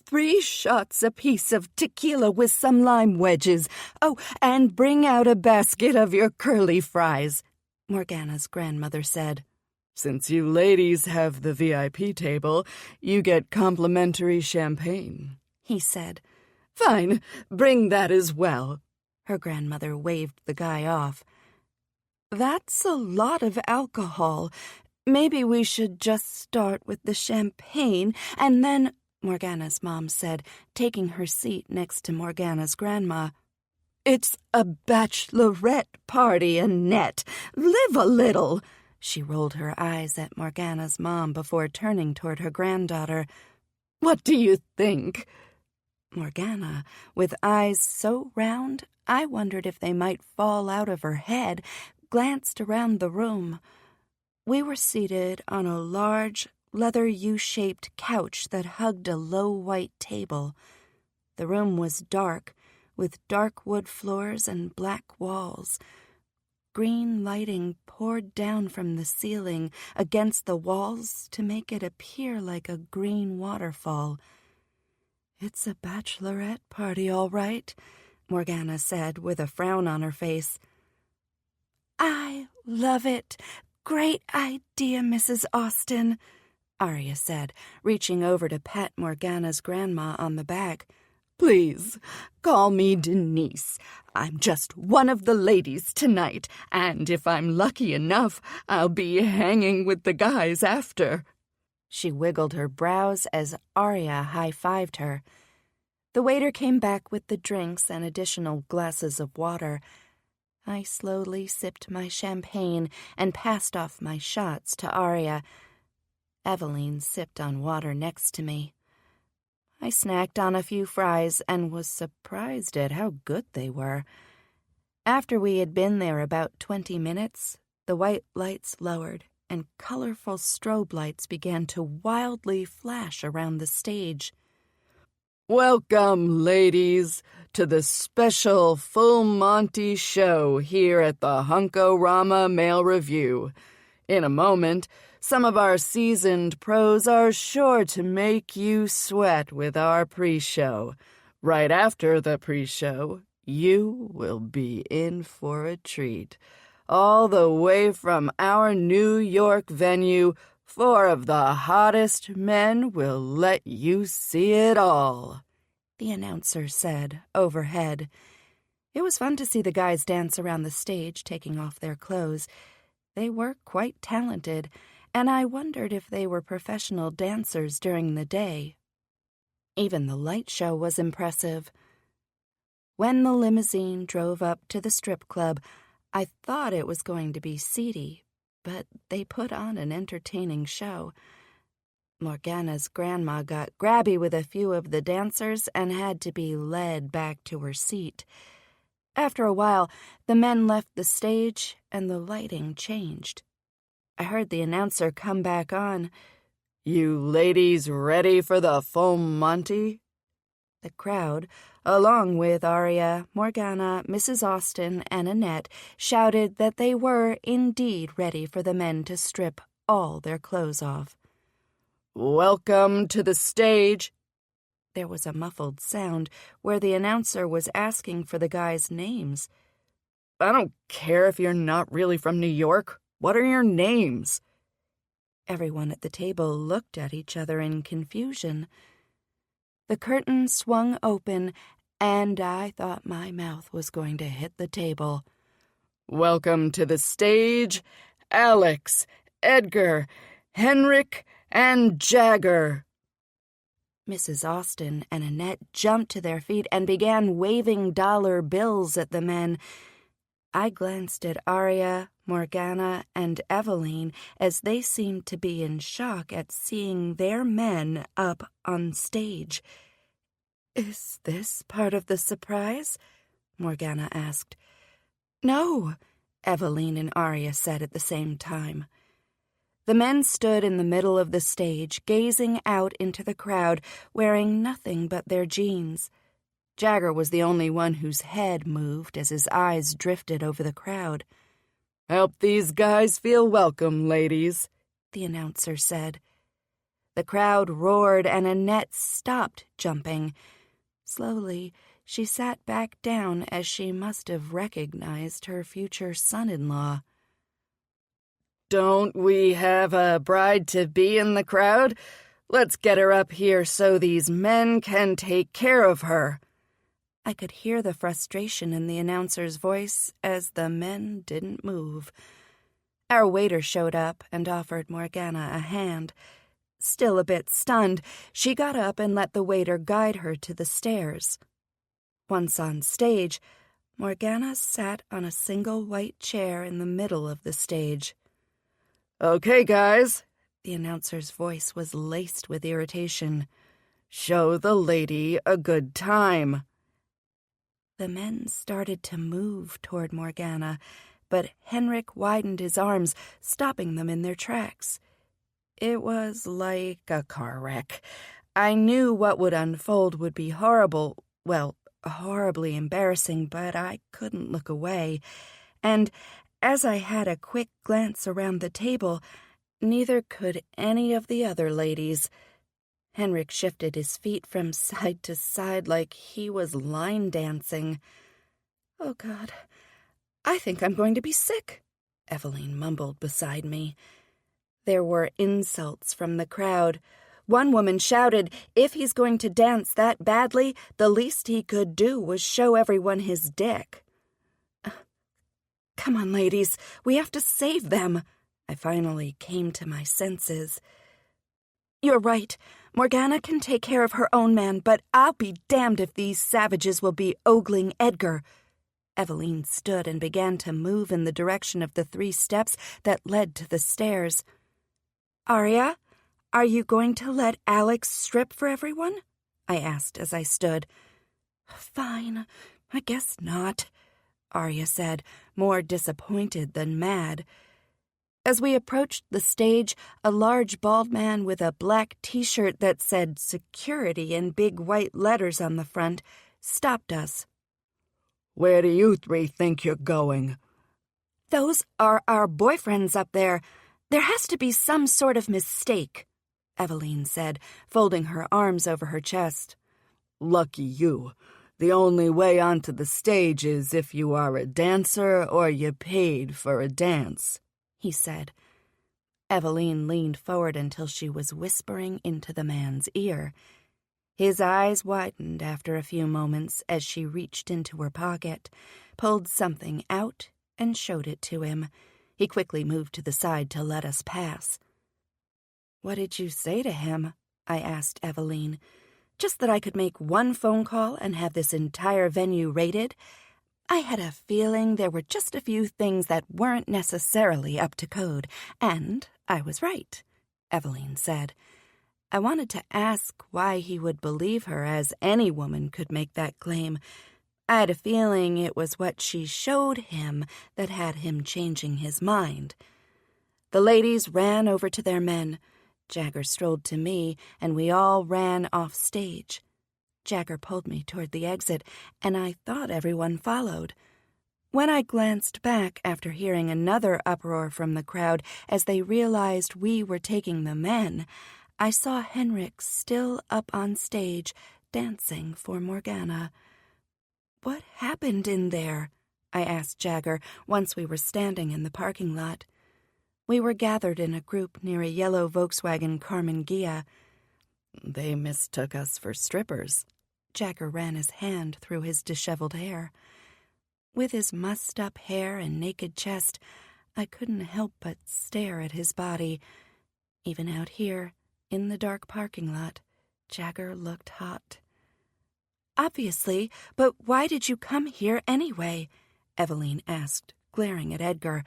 3 shots apiece of tequila with some lime wedges. Oh, and bring out a basket of your curly fries, Morgana's grandmother said. Since you ladies have the VIP table, you get complimentary champagne, he said. Fine, bring that as well. Her grandmother waved the guy off. That's a lot of alcohol. Maybe we should just start with the champagne and then, Morgana's mom said, taking her seat next to Morgana's grandma. It's a bachelorette party, Annette. Live a little. She rolled her eyes at Morgana's mom before turning toward her granddaughter. What do you think? Morgana, with eyes so round I wondered if they might fall out of her head, glanced around the room. We were seated on a large, leather U-shaped couch that hugged a low white table. The room was dark, with dark wood floors and black walls. Green lighting poured down from the ceiling against the walls to make it appear like a green waterfall. It's a bachelorette party, all right, Morgana said with a frown on her face. I love it. Great idea, Mrs. Austen, Arya said, reaching over to pat Morgana's grandma on the back. Please, call me Denise. I'm just one of the ladies tonight, and if I'm lucky enough, I'll be hanging with the guys after. She wiggled her brows as Arya high-fived her. The waiter came back with the drinks and additional glasses of water. I slowly sipped my champagne and passed off my shots to Arya. Eveline sipped on water next to me. I snacked on a few fries and was surprised at how good they were. After we had been there about 20 minutes, the white lights lowered and colorful strobe lights began to wildly flash around the stage. Welcome, ladies, to the special Full Monty show here at the Hunko-Rama Mail Review. In a moment, some of our seasoned pros are sure to make you sweat with our pre-show. Right after the pre-show, you will be in for a treat. All the way from our New York venue, 4 of the hottest men will let you see it all, the announcer said overhead. It was fun to see the guys dance around the stage, taking off their clothes. They were quite talented, and I wondered if they were professional dancers during the day. Even the light show was impressive. When the limousine drove up to the strip club, I thought it was going to be seedy, but they put on an entertaining show. Morgana's grandma got grabby with a few of the dancers and had to be led back to her seat. After a while, the men left the stage and the lighting changed. I heard the announcer come back on. You ladies ready for the Full Monty? The crowd, along with Arya, Morgana, Mrs. Austen, and Annette, shouted that they were indeed ready for the men to strip all their clothes off. Welcome to the stage. There was a muffled sound where the announcer was asking for the guys' names. I don't care if you're not really from New York. What are your names? Everyone at the table looked at each other in confusion. The curtain swung open, and I thought my mouth was going to hit the table. Welcome to the stage, Alex, Edgar, Henrik, and Jagger. Mrs. Austen and Annette jumped to their feet and began waving dollar bills at the men. I glanced at Arya, Morgana, and Eveline as they seemed to be in shock at seeing their men up on stage. Is this part of the surprise? Morgana asked. No, Eveline and Arya said at the same time. The men stood in the middle of the stage, gazing out into the crowd, wearing nothing but their jeans. Jagger was the only one whose head moved as his eyes drifted over the crowd. Help these guys feel welcome, ladies, the announcer said. The crowd roared and Annette stopped jumping. Slowly, she sat back down as she must have recognized her future son-in-law. Don't we have a bride-to-be in the crowd? Let's get her up here so these men can take care of her. I could hear the frustration in the announcer's voice as the men didn't move. Our waiter showed up and offered Morgana a hand. Still a bit stunned, she got up and let the waiter guide her to the stairs. Once on stage, Morgana sat on a single white chair in the middle of the stage. Okay, guys, the announcer's voice was laced with irritation. Show the lady a good time. The men started to move toward Morgana, but Henrik widened his arms, stopping them in their tracks. It was like a car wreck. I knew what would unfold would be horrible, well, horribly embarrassing, but I couldn't look away. And as I had a quick glance around the table, neither could any of the other ladies. Henrik shifted his feet from side to side like he was line dancing. Oh, God, I think I'm going to be sick, Eveline mumbled beside me. There were insults from the crowd. One woman shouted, if he's going to dance that badly, the least he could do was show everyone his dick. Come on, ladies, we have to save them. I finally came to my senses. You're right. Morgana can take care of her own man, but I'll be damned if these savages will be ogling Edgar." Eveline stood and began to move in the direction of the 3 steps that led to the stairs. "Arya, are you going to let Alex strip for everyone?" I asked as I stood. "Fine, I guess not," Arya said, more disappointed than mad. As we approached the stage, a large bald man with a black T-shirt that said security in big white letters on the front stopped us. "Where do you 3 think you're going?" "Those are our boyfriends up there. There has to be some sort of mistake," Eveline said, folding her arms over her chest. "Lucky you. The only way onto the stage is if you are a dancer or you paid for a dance," he said. Eveline leaned forward until she was whispering into the man's ear. His eyes widened after a few moments as she reached into her pocket, pulled something out, and showed it to him. He quickly moved to the side to let us pass. "What did you say to him?" I asked Eveline. "Just that I could make one phone call and have this entire venue raided? I had a feeling there were just a few things that weren't necessarily up to code, and I was right," Eveline said. I wanted to ask why he would believe her, as any woman could make that claim. I had a feeling it was what she showed him that had him changing his mind. The ladies ran over to their men. Jagger strolled to me, and we all ran off stage. Jagger pulled me toward the exit, and I thought everyone followed. When I glanced back after hearing another uproar from the crowd as they realized we were taking the men, I saw Henrik still up on stage, dancing for Morgana. "What happened in there?" I asked Jagger once we were standing in the parking lot. We were gathered in a group near a yellow Volkswagen Carmen Ghia. "They mistook us for strippers." Jagger ran his hand through his disheveled hair. With his mussed-up hair and naked chest, I couldn't help but stare at his body. Even out here, in the dark parking lot, Jagger looked hot. "Obviously, but why did you come here anyway?" Eveline asked, glaring at Edgar.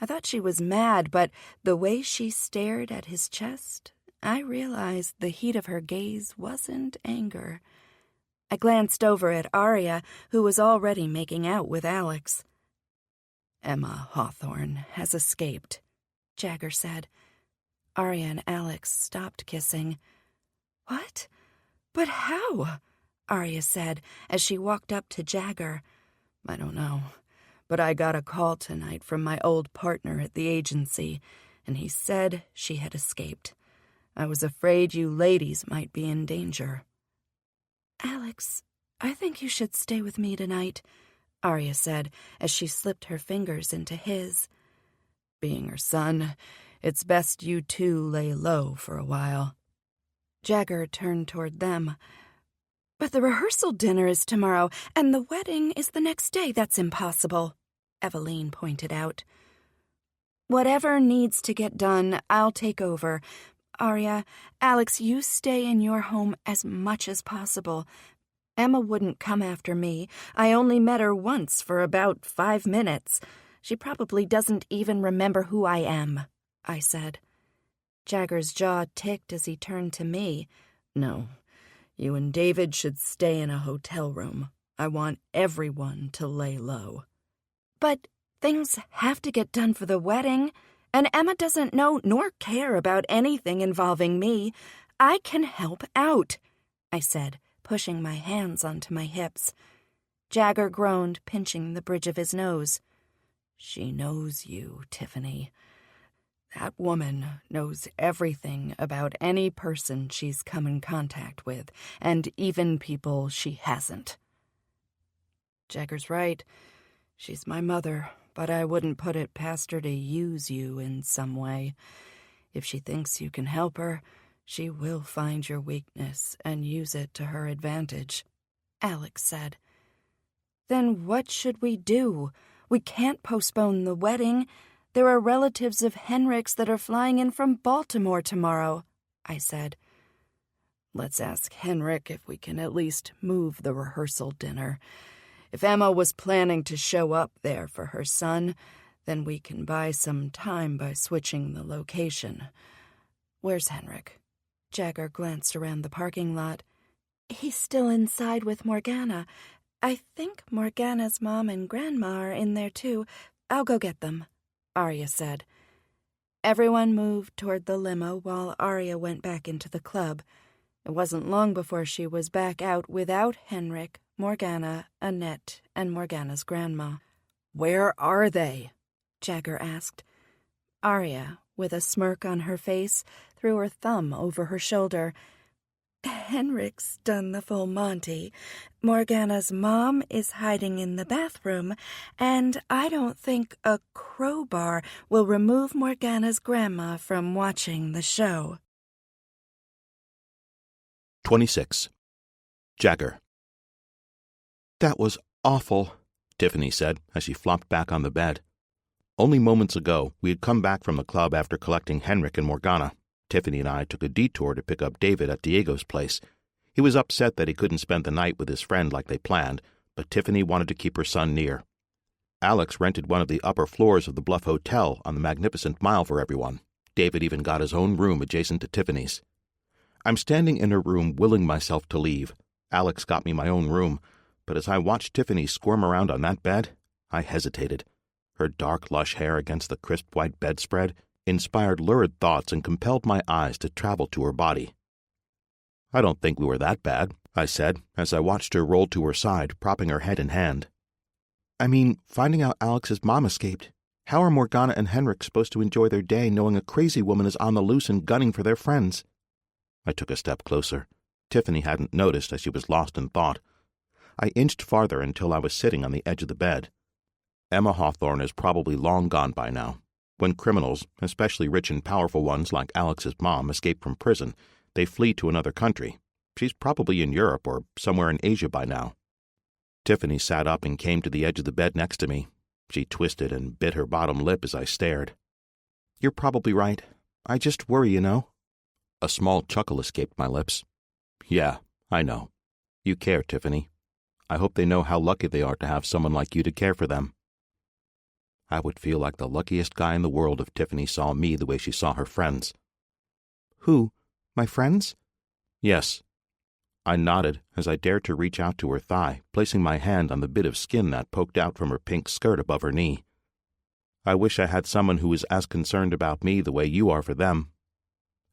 I thought she was mad, but the way she stared at his chest, I realized the heat of her gaze wasn't anger. I glanced over at Arya, who was already making out with Alex. "Emma Hawthorne has escaped," Jagger said. Arya and Alex stopped kissing. "What? But how?" Arya said as she walked up to Jagger. "I don't know, but I got a call tonight from my old partner at the agency, and he said she had escaped. I was afraid you ladies might be in danger." "Alex, I think you should stay with me tonight," Arya said as she slipped her fingers into his. "Being her son, it's best you 2 lay low for a while." Jagger turned toward them. "But the rehearsal dinner is tomorrow, and the wedding is the next day. That's impossible," Eveline pointed out. "Whatever needs to get done, I'll take over. Arya, Alex, you stay in your home as much as possible. Emma wouldn't come after me. I only met her once for about 5 minutes. She probably doesn't even remember who I am," I said. Jagger's jaw ticked as he turned to me. "No, you and David should stay in a hotel room. I want everyone to lay low." "But things have to get done for the wedding, and Emma doesn't know nor care about anything involving me. I can help out," I said, pushing my hands onto my hips. Jagger groaned, pinching the bridge of his nose. "She knows you, Tiffany. That woman knows everything about any person she's come in contact with, and even people she hasn't." "Jagger's right. She's my mother, but I wouldn't put it past her to use you in some way. If she thinks you can help her, she will find your weakness and use it to her advantage," Alex said. "Then what should we do? We can't postpone the wedding. There are relatives of Henrik's that are flying in from Baltimore tomorrow," I said. Let's ask Henrik if we can at least move the rehearsal dinner. If Emma was planning to show up there for her son, then we can buy some time by switching the location. Where's Henrik? Jagger glanced around the parking lot. He's still inside with Morgana. I think Morgana's mom and grandma are in there too. I'll go get them, Arya said. Everyone moved toward the limo while Arya went back into the club. It wasn't long before she was back out without Henrik, Morgana, Annette, and Morgana's grandma. Where are they? Jagger asked. Arya, with a smirk on her face, threw her thumb over her shoulder. Henrik's done the full Monty. Morgana's mom is hiding in the bathroom, and I don't think a crowbar will remove Morgana's grandma from watching the show. 26. Jagger. That was awful, Tiffany said as she flopped back on the bed. Only moments ago, we had come back from the club after collecting Henrik and Morgana. Tiffany and I took a detour to pick up David at Diego's place. He was upset that he couldn't spend the night with his friend like they planned, but Tiffany wanted to keep her son near. Alex rented one of the upper floors of the Bluff Hotel on the Magnificent Mile for everyone. David even got his own room adjacent to Tiffany's. I'm standing in her room willing myself to leave. Alex got me my own room, but as I watched Tiffany squirm around on that bed, I hesitated. Her dark, lush hair against the crisp white bedspread inspired lurid thoughts and compelled my eyes to travel to her body. I don't think we were that bad, I said, as I watched her roll to her side, propping her head in hand. I mean, finding out Alex's mom escaped. How are Morgana and Henrik supposed to enjoy their day knowing a crazy woman is on the loose and gunning for their friends? I took a step closer. Tiffany hadn't noticed as she was lost in thought. I inched farther until I was sitting on the edge of the bed. Emma Hawthorne is probably long gone by now. When criminals, especially rich and powerful ones like Alex's mom, escape from prison, they flee to another country. She's probably in Europe or somewhere in Asia by now. Tiffany sat up and came to the edge of the bed next to me. She twisted and bit her bottom lip as I stared. You're probably right. I just worry, you know. A small chuckle escaped my lips. Yeah, I know. You care, Tiffany. I hope they know how lucky they are to have someone like you to care for them. I would feel like the luckiest guy in the world if Tiffany saw me the way she saw her friends. Who? My friends? Yes. I nodded as I dared to reach out to her thigh, placing my hand on the bit of skin that poked out from her pink skirt above her knee. I wish I had someone who was as concerned about me the way you are for them.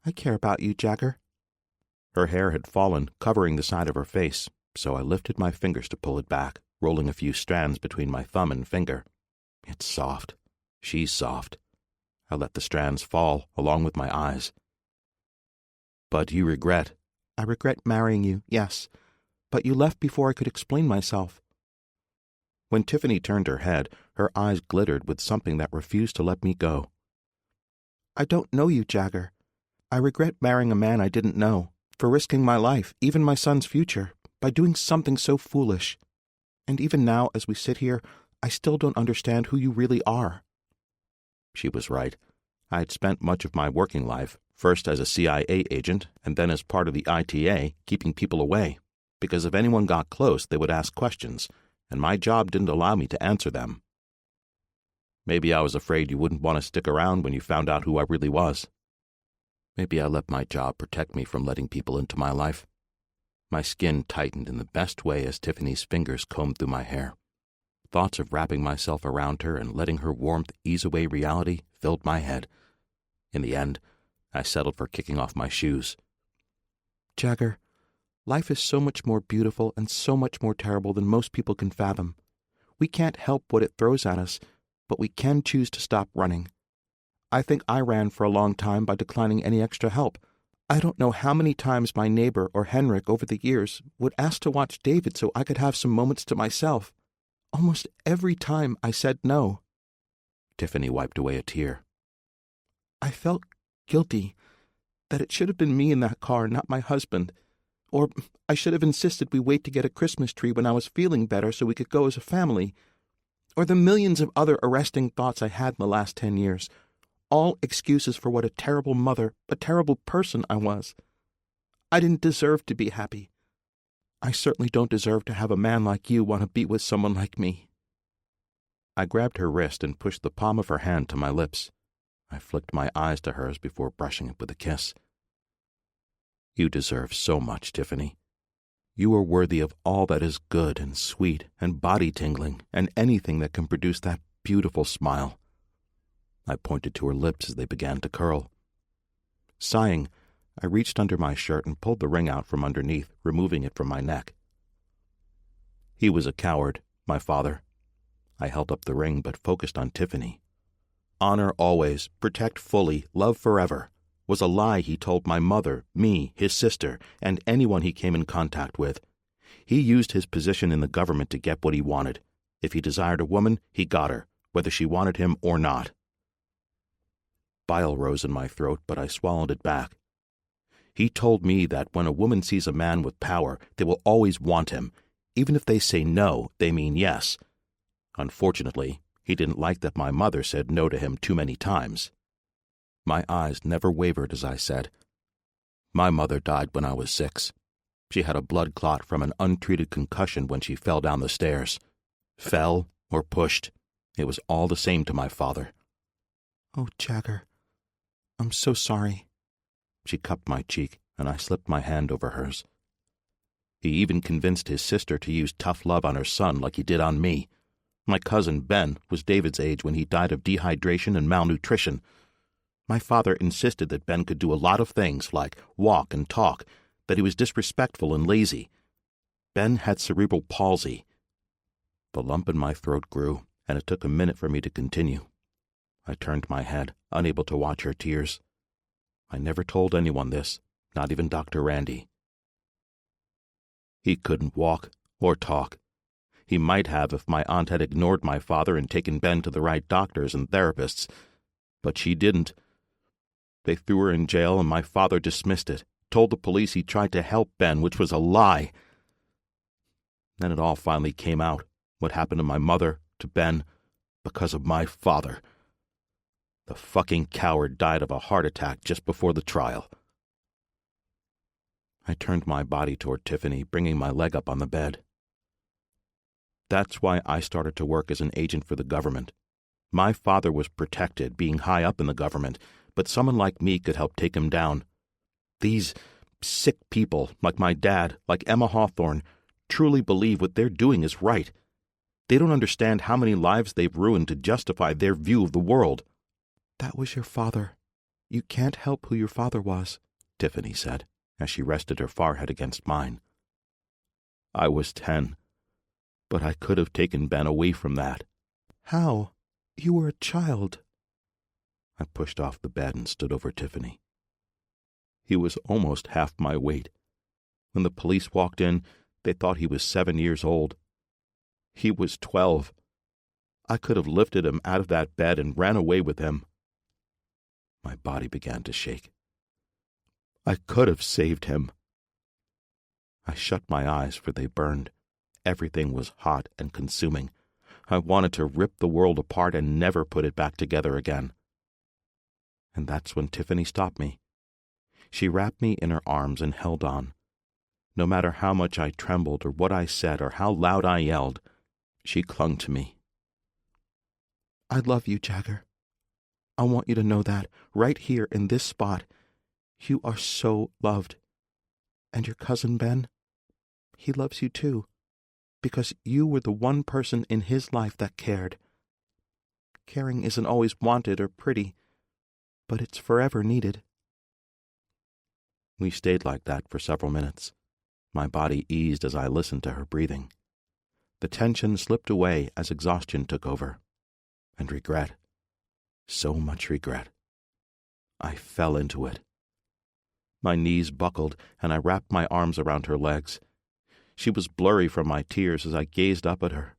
I care about you, Jagger. Her hair had fallen, covering the side of her face, so I lifted my fingers to pull it back, rolling a few strands between my thumb and finger. It's soft. She's soft. I let the strands fall, along with my eyes. But you regret. I regret marrying you, yes. But you left before I could explain myself. When Tiffany turned her head, her eyes glittered with something that refused to let me go. I don't know you, Jagger. I regret marrying a man I didn't know, for risking my life, even my son's future, by doing something so foolish. And even now, as we sit here, I still don't understand who you really are. She was right. I had spent much of my working life, first as a CIA agent and then as part of the ITA, keeping people away, because if anyone got close, they would ask questions, and my job didn't allow me to answer them. Maybe I was afraid you wouldn't want to stick around when you found out who I really was. Maybe I let my job protect me from letting people into my life. My skin tightened in the best way as Tiffany's fingers combed through my hair. Thoughts of wrapping myself around her and letting her warmth ease away reality filled my head. In the end, I settled for kicking off my shoes. Jagger, life is so much more beautiful and so much more terrible than most people can fathom. We can't help what it throws at us, but we can choose to stop running. I think I ran for a long time by declining any extra help. I don't know how many times my neighbor or Henrik over the years would ask to watch David so I could have some moments to myself. Almost every time I said no. Tiffany wiped away a tear. I felt guilty, that it should have been me in that car, not my husband. Or I should have insisted we wait to get a Christmas tree when I was feeling better so we could go as a family. Or the millions of other arresting thoughts I had in the last 10 years. All excuses for what a terrible mother, a terrible person I was. I didn't deserve to be happy. I certainly don't deserve to have a man like you want to be with someone like me." I grabbed her wrist and pushed the palm of her hand to my lips. I flicked my eyes to hers before brushing it with a kiss. "You deserve so much, Tiffany. You are worthy of all that is good and sweet and body-tingling and anything that can produce that beautiful smile." I pointed to her lips as they began to curl. Sighing, I reached under my shirt and pulled the ring out from underneath, removing it from my neck. "He was a coward, my father." I held up the ring but focused on Tiffany. "Honor always, protect fully, love forever," was a lie he told my mother, me, his sister, and anyone he came in contact with. He used his position in the government to get what he wanted. If he desired a woman, he got her, whether she wanted him or not. Bile rose in my throat, but I swallowed it back. He told me that when a woman sees a man with power, they will always want him. Even if they say no, they mean yes. Unfortunately, he didn't like that my mother said no to him too many times. My eyes never wavered as I said, "My mother died when I was 6. She had a blood clot from an untreated concussion when she fell down the stairs. Fell or pushed, it was all the same to my father." "Oh, Jagger, I'm so sorry." She cupped my cheek, and I slipped my hand over hers. "He even convinced his sister to use tough love on her son like he did on me. My cousin, Ben, was David's age when he died of dehydration and malnutrition. My father insisted that Ben could do a lot of things, like walk and talk, that he was disrespectful and lazy. Ben had cerebral palsy." The lump in my throat grew, and it took a minute for me to continue. I turned my head, unable to watch her tears. I never told anyone this, not even Dr. Randy. "He couldn't walk or talk. He might have if my aunt had ignored my father and taken Ben to the right doctors and therapists. But she didn't. They threw her in jail and my father dismissed it, told the police he tried to help Ben, which was a lie. Then it all finally came out, what happened to my mother, to Ben, because of my father. The fucking coward died of a heart attack just before the trial." I turned my body toward Tiffany, bringing my leg up on the bed. "That's why I started to work as an agent for the government. My father was protected, being high up in the government, but someone like me could help take him down. These sick people, like my dad, like Emma Hawthorne, truly believe what they're doing is right. They don't understand how many lives they've ruined to justify their view of the world." "That was your father. You can't help who your father was," Tiffany said, as she rested her forehead against mine. "I was 10, but I could have taken Ben away from that." "How? You were a child." I pushed off the bed and stood over Tiffany. "He was almost half my weight. When the police walked in, they thought he was 7 years old. He was 12. I could have lifted him out of that bed and ran away with him." My body began to shake. "I could have saved him." I shut my eyes, for they burned. Everything was hot and consuming. I wanted to rip the world apart and never put it back together again. And that's when Tiffany stopped me. She wrapped me in her arms and held on. No matter how much I trembled or what I said or how loud I yelled, she clung to me. "I love you, Jagger. I want you to know that, right here in this spot. You are so loved. And your cousin Ben, he loves you too, because you were the one person in his life that cared. Caring isn't always wanted or pretty, but it's forever needed." We stayed like that for several minutes. My body eased as I listened to her breathing. The tension slipped away as exhaustion took over. And regret. So much regret. I fell into it. My knees buckled, and I wrapped my arms around her legs. She was blurry from my tears as I gazed up at her.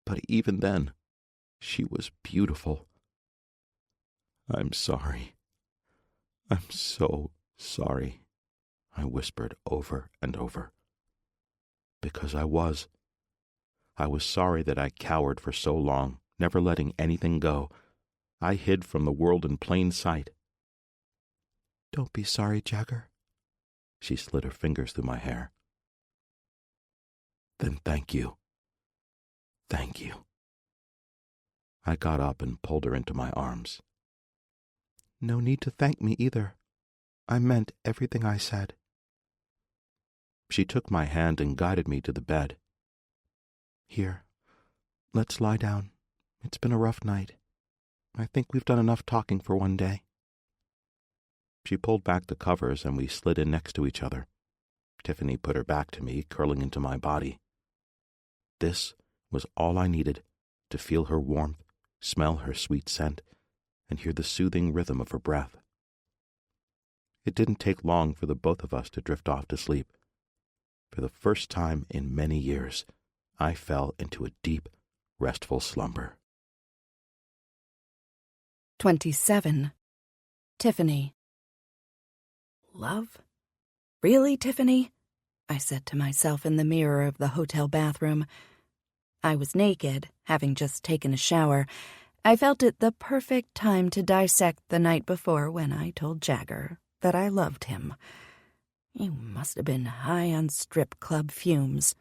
But even then, she was beautiful. "I'm sorry. I'm so sorry," I whispered over and over. Because I was. I was sorry that I cowered for so long, never letting anything go. I hid from the world in plain sight. "Don't be sorry, Jagger. She slid her fingers through my hair. Then thank you. Thank you. I got up and pulled her into my arms. No need to thank me either. I meant everything I said. She took my hand and guided me to the bed. Here, let's lie down. It's been a rough night. I think we've done enough talking for one day. She pulled back the covers and we slid in next to each other. Tiffany put her back to me, curling into my body. This was all I needed, to feel her warmth, smell her sweet scent, and hear the soothing rhythm of her breath. It didn't take long for the both of us to drift off to sleep. For the first time in many years, I fell into a deep, restful slumber. 27. Tiffany. Love? Really, Tiffany? I said to myself in the mirror of the hotel bathroom. I was naked, having just taken a shower. I felt it the perfect time to dissect the night before when I told Jagger that I loved him. You must have been high on strip club fumes,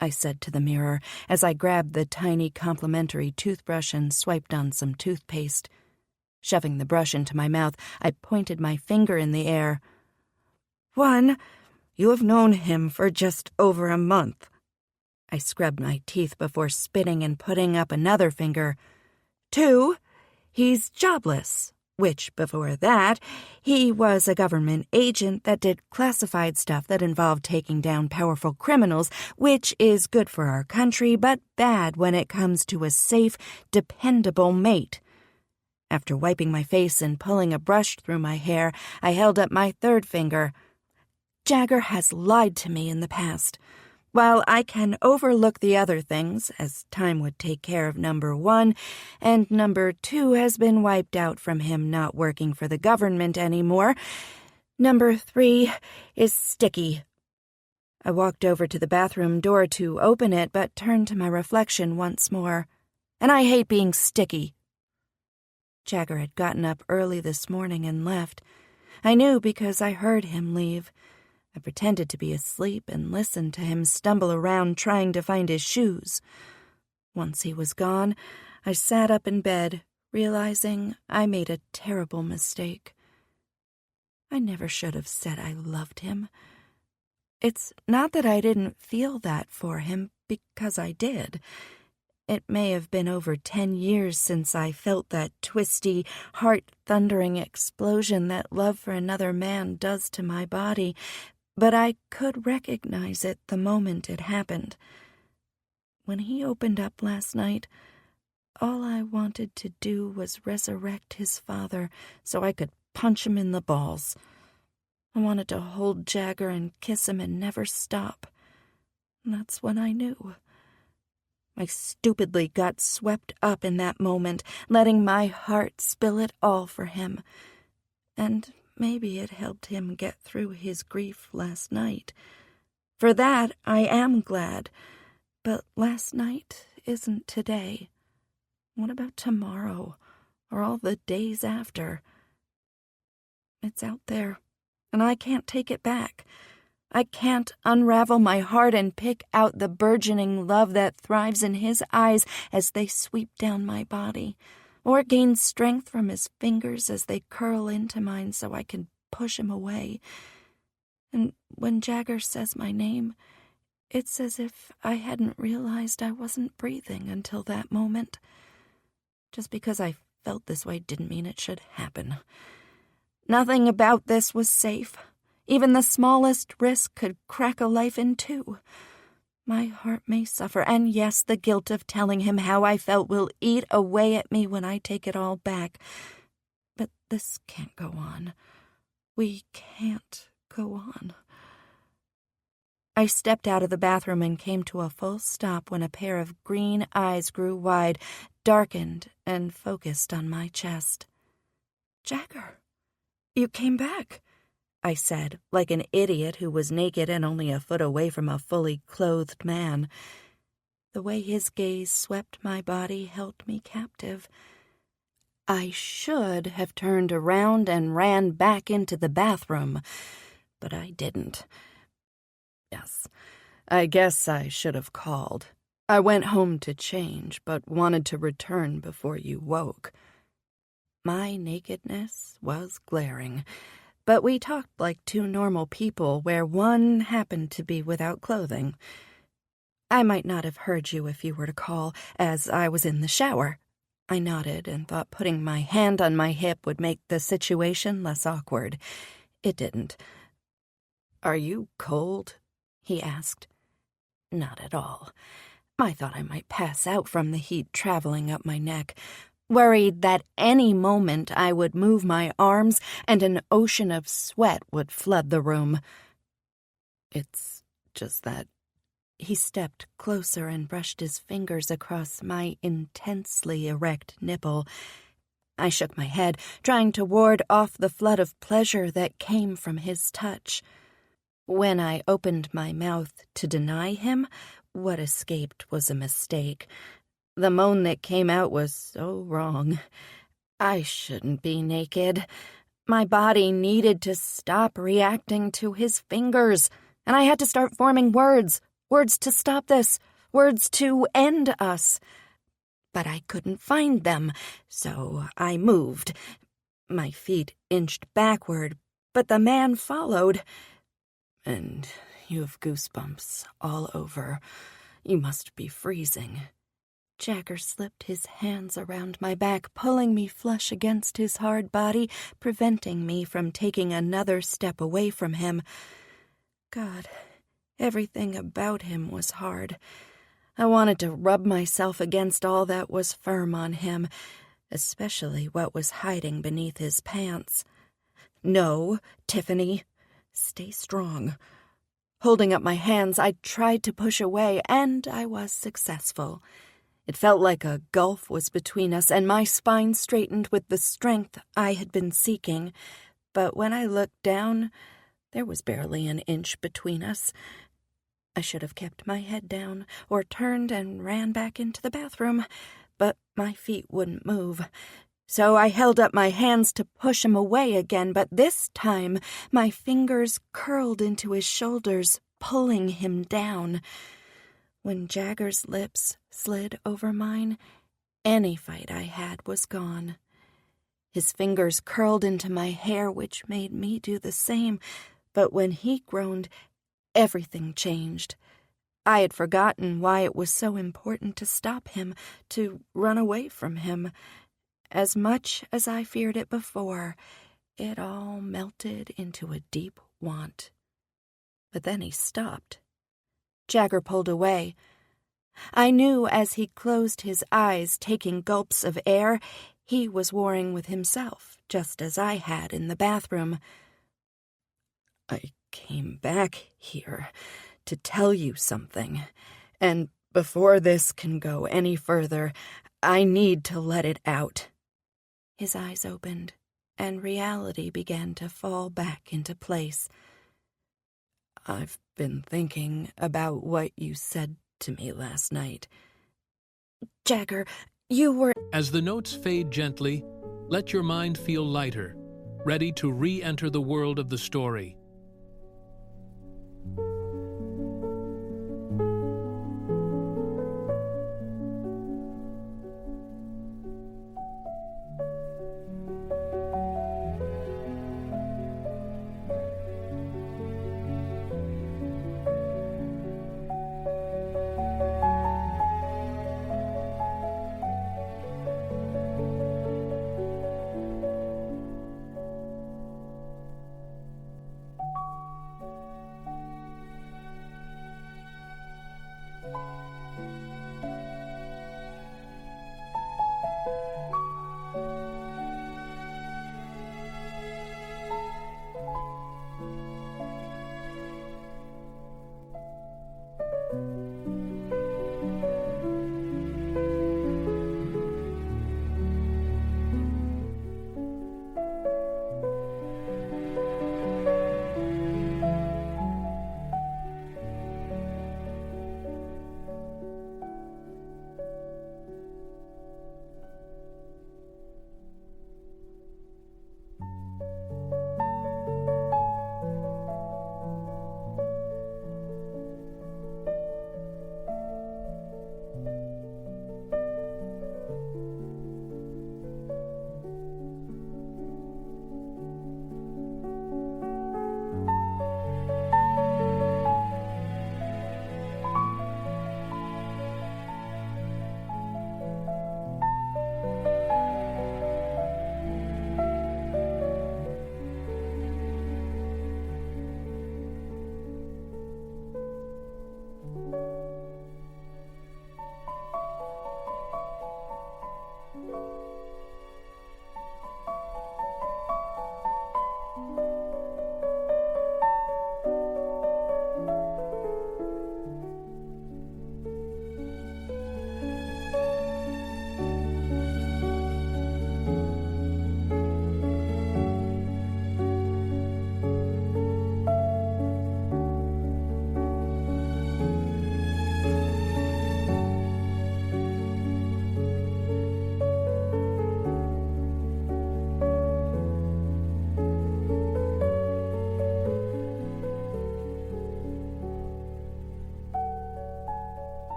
I said to the mirror as I grabbed the tiny complimentary toothbrush and swiped on some toothpaste. Shoving the brush into my mouth, I pointed my finger in the air. 1, you have known him for just over a month. I scrubbed my teeth before spitting and putting up another finger. 2, he's jobless, which before that, he was a government agent that did classified stuff that involved taking down powerful criminals, which is good for our country but bad when it comes to a safe, dependable mate. After wiping my face and pulling a brush through my hair, I held up my third finger. Jagger has lied to me in the past. While I can overlook the other things, as time would take care of number 1, and number 2 has been wiped out from him not working for the government anymore, number 3 is sticky. I walked over to the bathroom door to open it, but turned to my reflection once more. And I hate being sticky. Jagger had gotten up early this morning and left. I knew because I heard him leave. I pretended to be asleep and listened to him stumble around trying to find his shoes. Once he was gone, I sat up in bed, realizing I made a terrible mistake. I never should have said I loved him. It's not that I didn't feel that for him, because I did. It may have been over 10 years since I felt that twisty, heart-thundering explosion that love for another man does to my body, but I could recognize it the moment it happened. When he opened up last night, all I wanted to do was resurrect his father so I could punch him in the balls. I wanted to hold Jagger and kiss him and never stop. And that's when I knew. I stupidly got swept up in that moment, letting my heart spill it all for him. And maybe it helped him get through his grief last night. For that, I am glad. But last night isn't today. What about tomorrow, or all the days after? It's out there, and I can't take it back. I can't unravel my heart and pick out the burgeoning love that thrives in his eyes as they sweep down my body, or gain strength from his fingers as they curl into mine so I can push him away. And when Jagger says my name, it's as if I hadn't realized I wasn't breathing until that moment. Just because I felt this way didn't mean it should happen. Nothing about this was safe. Even the smallest risk could crack a life in two. My heart may suffer, and yes, the guilt of telling him how I felt will eat away at me when I take it all back. But this can't go on. We can't go on. I stepped out of the bathroom and came to a full stop when a pair of green eyes grew wide, darkened, and focused on my chest. "Jagger, you came back," I said, like an idiot who was naked and only a foot away from a fully clothed man. The way his gaze swept my body held me captive. I should have turned around and ran back into the bathroom, but I didn't. Yes, I guess I should have called. I went home to change, but wanted to return before you woke. My nakedness was glaring, but we talked like two normal people where one happened to be without clothing. I might not have heard you if you were to call, as I was in the shower. I nodded and thought putting my hand on my hip would make the situation less awkward. It didn't. "Are you cold?" he asked. Not at all. I thought I might pass out from the heat traveling up my neck, worried that any moment I would move my arms and an ocean of sweat would flood the room. It's just that. He stepped closer and brushed his fingers across my intensely erect nipple. I shook my head, trying to ward off the flood of pleasure that came from his touch. When I opened my mouth to deny him, what escaped was a mistake. The moan that came out was so wrong. I shouldn't be naked. My body needed to stop reacting to his fingers, and I had to start forming words to stop this, words to end us. But I couldn't find them, so I moved. My feet inched backward, but the man followed. And you have goosebumps all over. You must be freezing. Jagger slipped his hands around my back, pulling me flush against his hard body, preventing me from taking another step away from him. God, everything about him was hard. I wanted to rub myself against all that was firm on him, especially what was hiding beneath his pants. No, Tiffany, stay strong. Holding up my hands, I tried to push away, and I was successful. It felt like a gulf was between us, and my spine straightened with the strength I had been seeking. But when I looked down, there was barely an inch between us. I should have kept my head down, or turned and ran back into the bathroom, but my feet wouldn't move. So I held up my hands to push him away again, but this time my fingers curled into his shoulders, pulling him down. When Jagger's lips slid over mine, any fight I had was gone. His fingers curled into my hair, which made me do the same, but when he groaned, everything changed. I had forgotten why it was so important to stop him, to run away from him. As much as I feared it before, it all melted into a deep want. But then he stopped. Jagger pulled away. I knew as he closed his eyes, taking gulps of air, he was warring with himself, just as I had in the bathroom. "I came back here to tell you something, and before this can go any further, I need to let it out." His eyes opened, and reality began to fall back into place. "I've been thinking about what you said to me last night." "Jagger, you were—" As the notes fade gently, let your mind feel lighter, ready to re-enter the world of the story.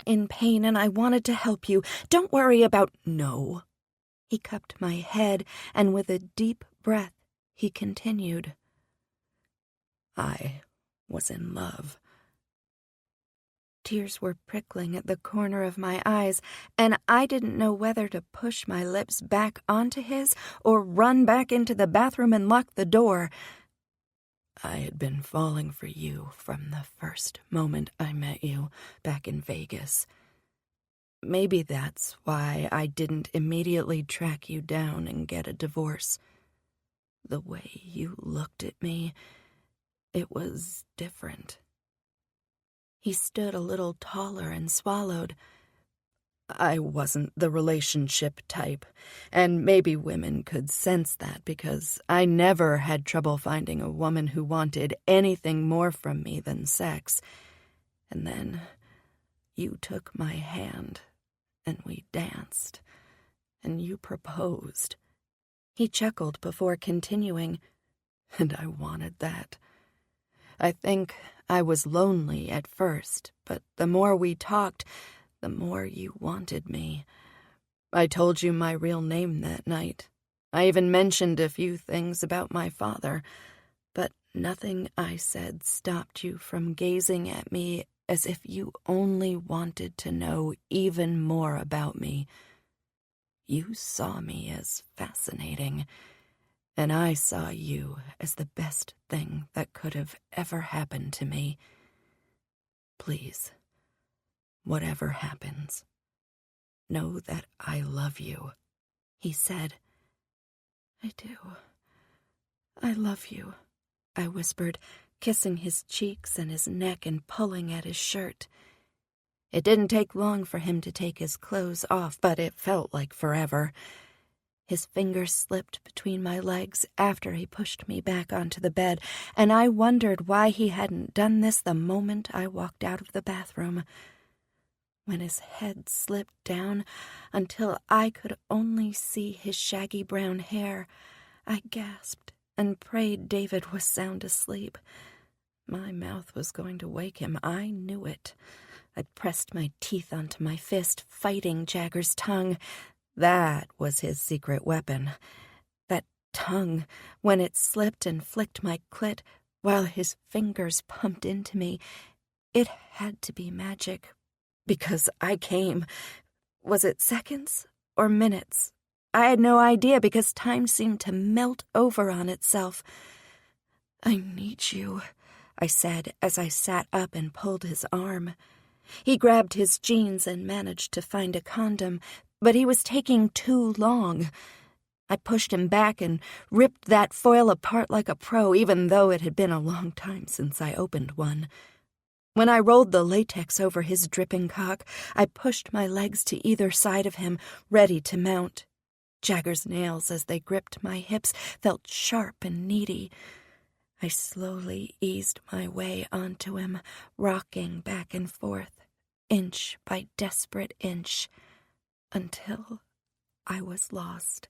in pain and I wanted to help you. Don't worry about— No. He cupped my head, and with a deep breath, he continued. I was in love. Tears were prickling at the corner of my eyes, and I didn't know whether to push my lips back onto his or run back into the bathroom and lock the door. I had been falling for you from the first moment I met you back in Vegas. Maybe that's why I didn't immediately track you down and get a divorce. The way you looked at me, it was different. He stood a little taller and swallowed. I wasn't the relationship type, and maybe women could sense that because I never had trouble finding a woman who wanted anything more from me than sex. And then you took my hand, and we danced, and you proposed. He chuckled before continuing, and I wanted that. I think I was lonely at first, but the more we talked, the more you wanted me. I told you my real name that night. I even mentioned a few things about my father, but nothing I said stopped you from gazing at me as if you only wanted to know even more about me. You saw me as fascinating, and I saw you as the best thing that could have ever happened to me. Please, whatever happens, know that I love you, he said. I do. I love you, I whispered, kissing his cheeks and his neck and pulling at his shirt. It didn't take long for him to take his clothes off, but it felt like forever. His fingers slipped between my legs after he pushed me back onto the bed, and I wondered why he hadn't done this the moment I walked out of the bathroom. When his head slipped down until I could only see his shaggy brown hair, I gasped and prayed David was sound asleep. My mouth was going to wake him. I knew it. I pressed my teeth onto my fist, fighting Jagger's tongue. That was his secret weapon. That tongue, when it slipped and flicked my clit while his fingers pumped into me, it had to be magic. Because I came. Was it seconds or minutes? I had no idea because time seemed to melt over on itself. I need you, I said as I sat up and pulled his arm. He grabbed his jeans and managed to find a condom, but he was taking too long. I pushed him back and ripped that foil apart like a pro, even though it had been a long time since I opened one. When I rolled the latex over his dripping cock, I pushed my legs to either side of him, ready to mount. Jagger's nails, as they gripped my hips, felt sharp and needy. I slowly eased my way onto him, rocking back and forth, inch by desperate inch, until I was lost.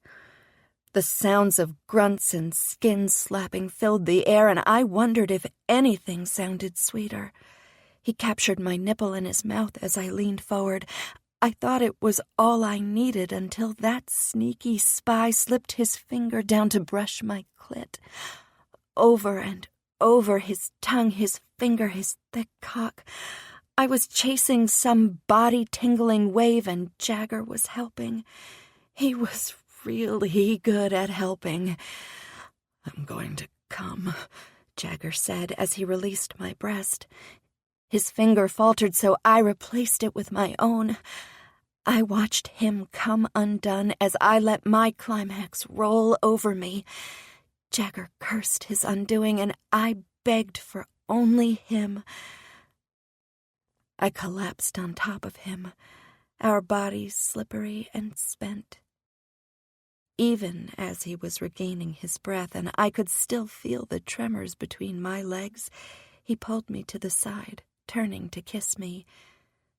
The sounds of grunts and skin slapping filled the air, and I wondered if anything sounded sweeter. He captured my nipple in his mouth as I leaned forward. I thought it was all I needed until that sneaky spy slipped his finger down to brush my clit. Over and over, his tongue, his finger, his thick cock. I was chasing some body-tingling wave, and Jagger was helping. He was really good at helping. I'm going to come, Jagger said as he released my breast. His finger faltered, so I replaced it with my own. I watched him come undone as I let my climax roll over me. Jagger cursed his undoing, and I begged for only him. I collapsed on top of him, our bodies slippery and spent. Even as he was regaining his breath, and I could still feel the tremors between my legs, he pulled me to the side, turning to kiss me.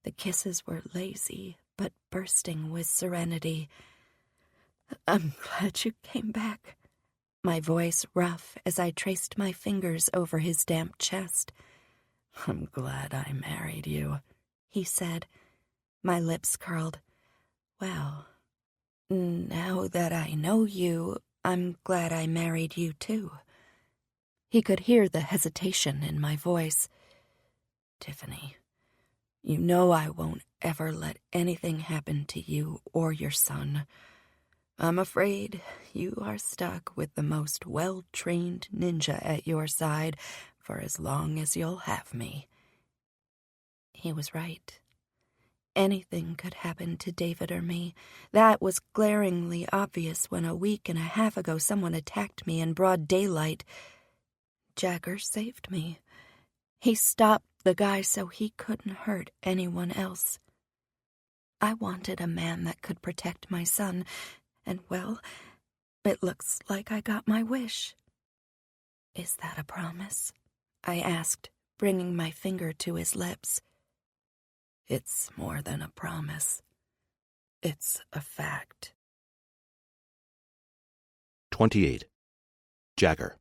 The kisses were lazy, but bursting with serenity. I'm glad you came back, my voice rough as I traced my fingers over his damp chest. I'm glad I married you, he said, My lips curled. Well, now that I know you, I'm glad I married you too. He could hear the hesitation in my voice. Tiffany, you know I won't ever let anything happen to you or your son. I'm afraid you are stuck with the most well-trained ninja at your side for as long as you'll have me. He was right. Anything could happen to David or me. That was glaringly obvious when a week and a half ago someone attacked me in broad daylight. Jagger saved me. He stopped the guy so he couldn't hurt anyone else. I wanted a man that could protect my son, and well, it looks like I got my wish. Is that a promise? I asked, bringing my finger to his lips. It's more than a promise. It's a fact. 28. Jagger.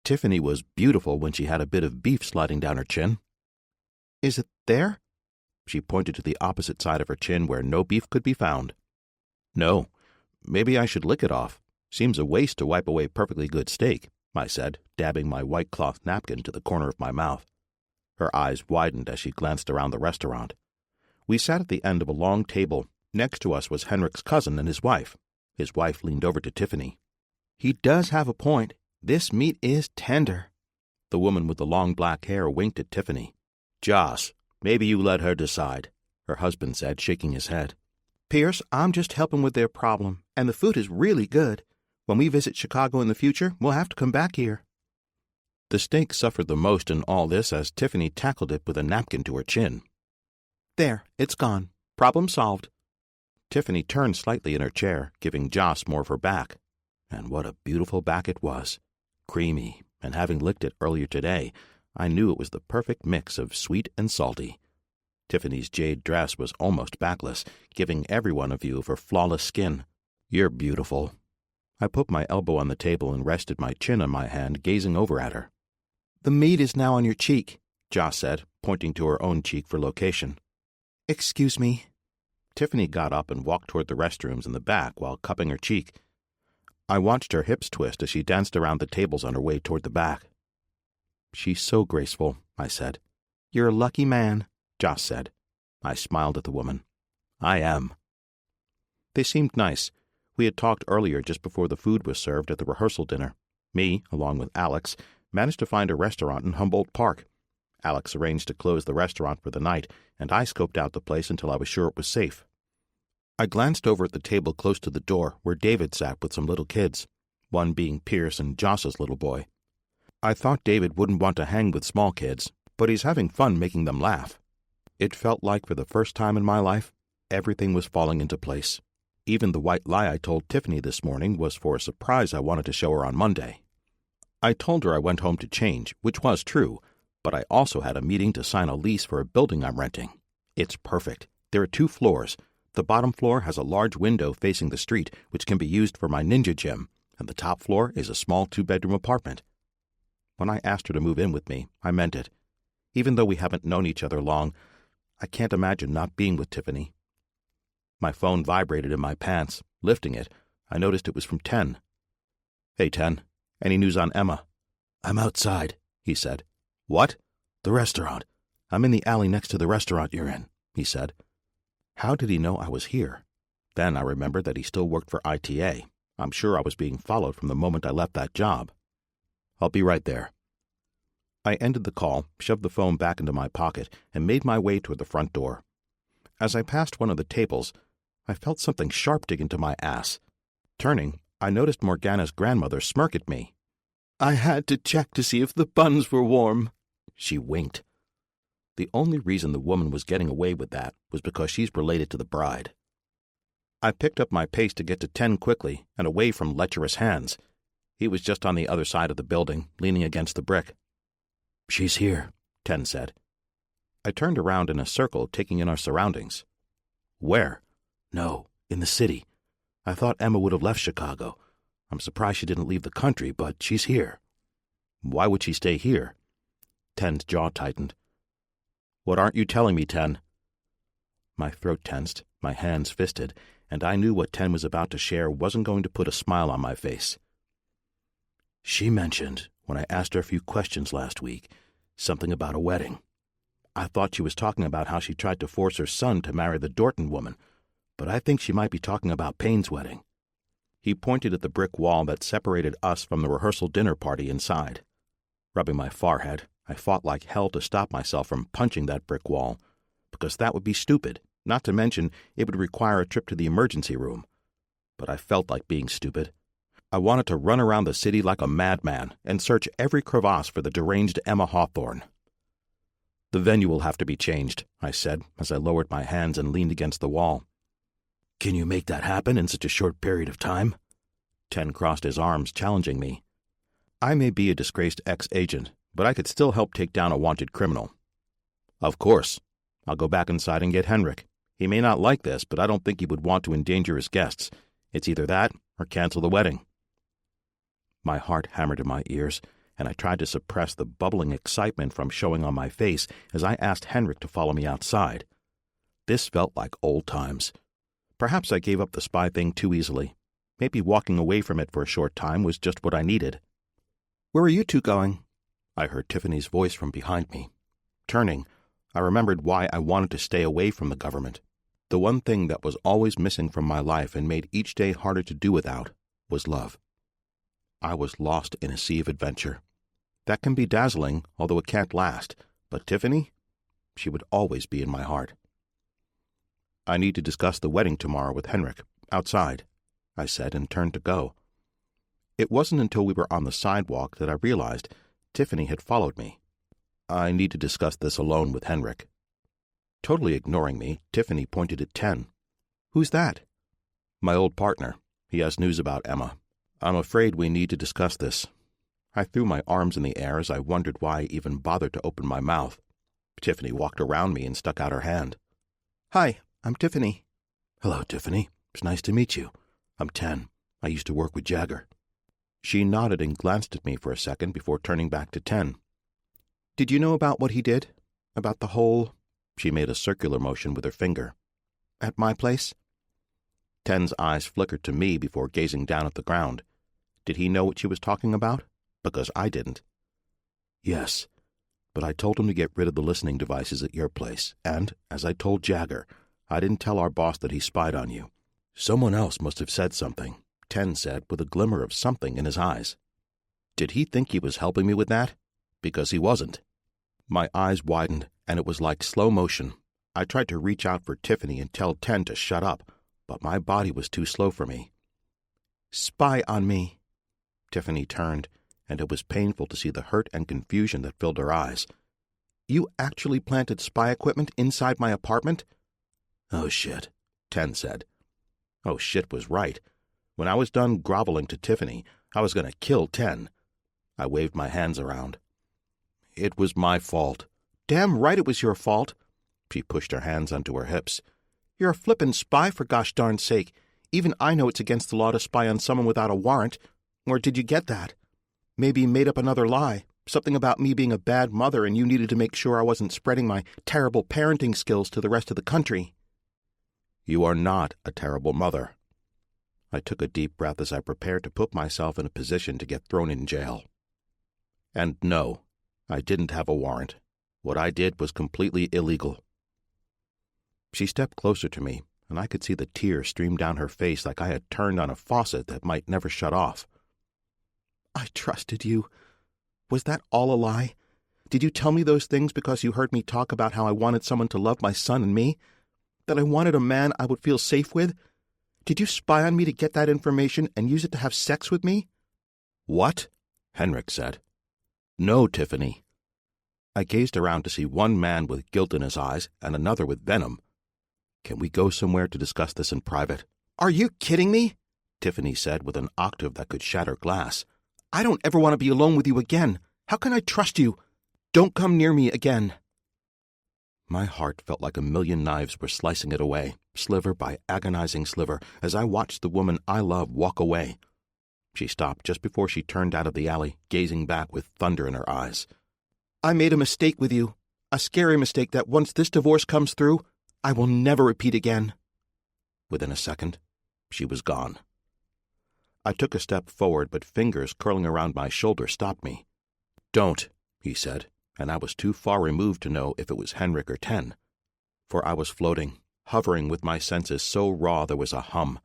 Tiffany was beautiful when she had a bit of beef sliding down her chin. Is it there? She pointed to the opposite side of her chin where no beef could be found. No, maybe I should lick it off. Seems a waste to wipe away perfectly good steak, I said, dabbing my white cloth napkin to the corner of my mouth. Her eyes widened as she glanced around the restaurant. We sat at the end of a long table. Next to us was Henrik's cousin and his wife. His wife leaned over to Tiffany. He does have a point. This meat is tender. The woman with the long black hair winked at Tiffany. Joss, maybe you let her decide, her husband said, shaking his head. Pierce, I'm just helping with their problem, and the food is really good. When we visit Chicago in the future, we'll have to come back here. The steak suffered the most in all this as Tiffany tackled it with a napkin to her chin. There, it's gone. Problem solved. Tiffany turned slightly in her chair, giving Joss more of her back. And what a beautiful back it was. Creamy, and having licked it earlier today, I knew it was the perfect mix of sweet and salty. Tiffany's jade dress was almost backless, giving everyone a view of her flawless skin. You're beautiful. I put my elbow on the table and rested my chin on my hand, gazing over at her. The meat is now on your cheek, Joss said, pointing to her own cheek for location. Excuse me. Tiffany got up and walked toward the restrooms in the back while cupping her cheek. I watched her hips twist as she danced around the tables on her way toward the back. She's so graceful, I said. You're a lucky man, Joss said. I smiled at the woman. I am. They seemed nice. We had talked earlier just before the food was served at the rehearsal dinner. Me, along with Alex, managed to find a restaurant in Humboldt Park. Alex arranged to close the restaurant for the night, and I scoped out the place until I was sure it was safe. I glanced over at the table close to the door where David sat with some little kids, one being Pierce and Joss's little boy. I thought David wouldn't want to hang with small kids, but he's having fun making them laugh. It felt like for the first time in my life, everything was falling into place. Even the white lie I told Tiffany this morning was for a surprise I wanted to show her on Monday. I told her I went home to change, which was true, but I also had a meeting to sign a lease for a building I'm renting. It's perfect. There are 2 floors. The bottom floor has a large window facing the street, which can be used for my ninja gym, and the top floor is a small 2-bedroom apartment. When I asked her to move in with me, I meant it. Even though we haven't known each other long, I can't imagine not being with Tiffany. My phone vibrated in my pants. Lifting it, I noticed it was from Ten. Hey, Ten. Any news on Emma? I'm outside, he said. What? The restaurant. I'm in the alley next to the restaurant you're in, he said. How did he know I was here? Then I remembered that he still worked for ITA. I'm sure I was being followed from the moment I left that job. I'll be right there. I ended the call, shoved the phone back into my pocket, and made my way toward the front door. As I passed one of the tables, I felt something sharp dig into my ass. Turning, I noticed Morgana's grandmother smirk at me. I had to check to see if the buns were warm. She winked. The only reason the woman was getting away with that was because she's related to the bride. I picked up my pace to get to 10 quickly and away from lecherous hands. He was just on the other side of the building, leaning against the brick. She's here, 10 said. I turned around in a circle, taking in our surroundings. Where? No, in the city. I thought Emma would have left Chicago. I'm surprised she didn't leave the country, but she's here. Why would she stay here? 10's jaw tightened. What aren't you telling me, 10? My throat tensed, my hands fisted, and I knew what Ten was about to share wasn't going to put a smile on my face. She mentioned, when I asked her a few questions last week, something about a wedding. I thought she was talking about how she tried to force her son to marry the Dorton woman, but I think she might be talking about Payne's wedding. He pointed at the brick wall that separated us from the rehearsal dinner party inside. Rubbing my forehead, I fought like hell to stop myself from punching that brick wall, because that would be stupid, not to mention it would require a trip to the emergency room. But I felt like being stupid. I wanted to run around the city like a madman and search every crevasse for the deranged Emma Hawthorne. The venue will have to be changed, I said as I lowered my hands and leaned against the wall. Can you make that happen in such a short period of time? Ten crossed his arms, challenging me. I may be a disgraced ex-agent, but I could still help take down a wanted criminal. Of course. I'll go back inside and get Henrik. He may not like this, but I don't think he would want to endanger his guests. It's either that or cancel the wedding. My heart hammered in my ears, and I tried to suppress the bubbling excitement from showing on my face as I asked Henrik to follow me outside. This felt like old times. Perhaps I gave up the spy thing too easily. Maybe walking away from it for a short time was just what I needed. "Where are you two going?" I heard Tiffany's voice from behind me. Turning, I remembered why I wanted to stay away from the government. The one thing that was always missing from my life and made each day harder to do without was love. I was lost in a sea of adventure. That can be dazzling, although it can't last. But Tiffany? She would always be in my heart. I need to discuss the wedding tomorrow with Henrik, outside, I said, and turned to go. It wasn't until we were on the sidewalk that I realized Tiffany had followed me. I need to discuss this alone with Henrik. Totally ignoring me, Tiffany pointed at Ten. "Who's that?" "My old partner. He has news about Emma. I'm afraid we need to discuss this." I threw my arms in the air as I wondered why I even bothered to open my mouth. Tiffany walked around me and stuck out her hand. "Hi, I'm Tiffany." "Hello, Tiffany. It's nice to meet you. I'm Ten. I used to work with Jagger." She nodded and glanced at me for a second before turning back to Ten. "Did you know about what he did? About the whole—" She made a circular motion with her finger. "At my place?" Ten's eyes flickered to me before gazing down at the ground. Did he know what she was talking about? Because I didn't. "Yes, but I told him to get rid of the listening devices at your place, and, as I told Jagger, I didn't tell our boss that he spied on you. Someone else must have said something," Ten said with a glimmer of something in his eyes. Did he think he was helping me with that? Because he wasn't. My eyes widened, and it was like slow motion. I tried to reach out for Tiffany and tell Ten to shut up, but my body was too slow for me. "Spy on me." Tiffany turned, and it was painful to see the hurt and confusion that filled her eyes. "You actually planted spy equipment inside my apartment?" "Oh, shit," Ten said. Oh, shit was right. When I was done groveling to Tiffany, I was going to kill Ten. I waved my hands around. "It was my fault." "Damn right it was your fault." She pushed her hands onto her hips. "You're a flippin' spy, for gosh darn sake. Even I know it's against the law to spy on someone without a warrant. Or did you get that? Maybe made up another lie. Something about me being a bad mother and you needed to make sure I wasn't spreading my terrible parenting skills to the rest of the country." "You are not a terrible mother." I took a deep breath as I prepared to put myself in a position to get thrown in jail. And no, I didn't have a warrant. What I did was completely illegal. She stepped closer to me, and I could see the tears stream down her face like I had turned on a faucet that might never shut off. "I trusted you. Was that all a lie? Did you tell me those things because you heard me talk about how I wanted someone to love my son and me? That I wanted a man I would feel safe with? Did you spy on me to get that information and use it to have sex with me?" "What?" Henrik said. "No, Tiffany." I gazed around to see one man with guilt in his eyes and another with venom. "Can we go somewhere to discuss this in private?" "Are you kidding me?" Tiffany said with an octave that could shatter glass. "I don't ever want to be alone with you again. How can I trust you? Don't come near me again." My heart felt like a million knives were slicing it away, sliver by agonizing sliver, as I watched the woman I love walk away. She stopped just before she turned out of the alley, gazing back with thunder in her eyes. "I made a mistake with you. A scary mistake that once this divorce comes through, I will never repeat again." Within a second, she was gone. I took a step forward, but fingers curling around my shoulder stopped me. "Don't," he said, and I was too far removed to know if it was Henrik or Ten. For I was floating, hovering with my senses so raw there was a hum.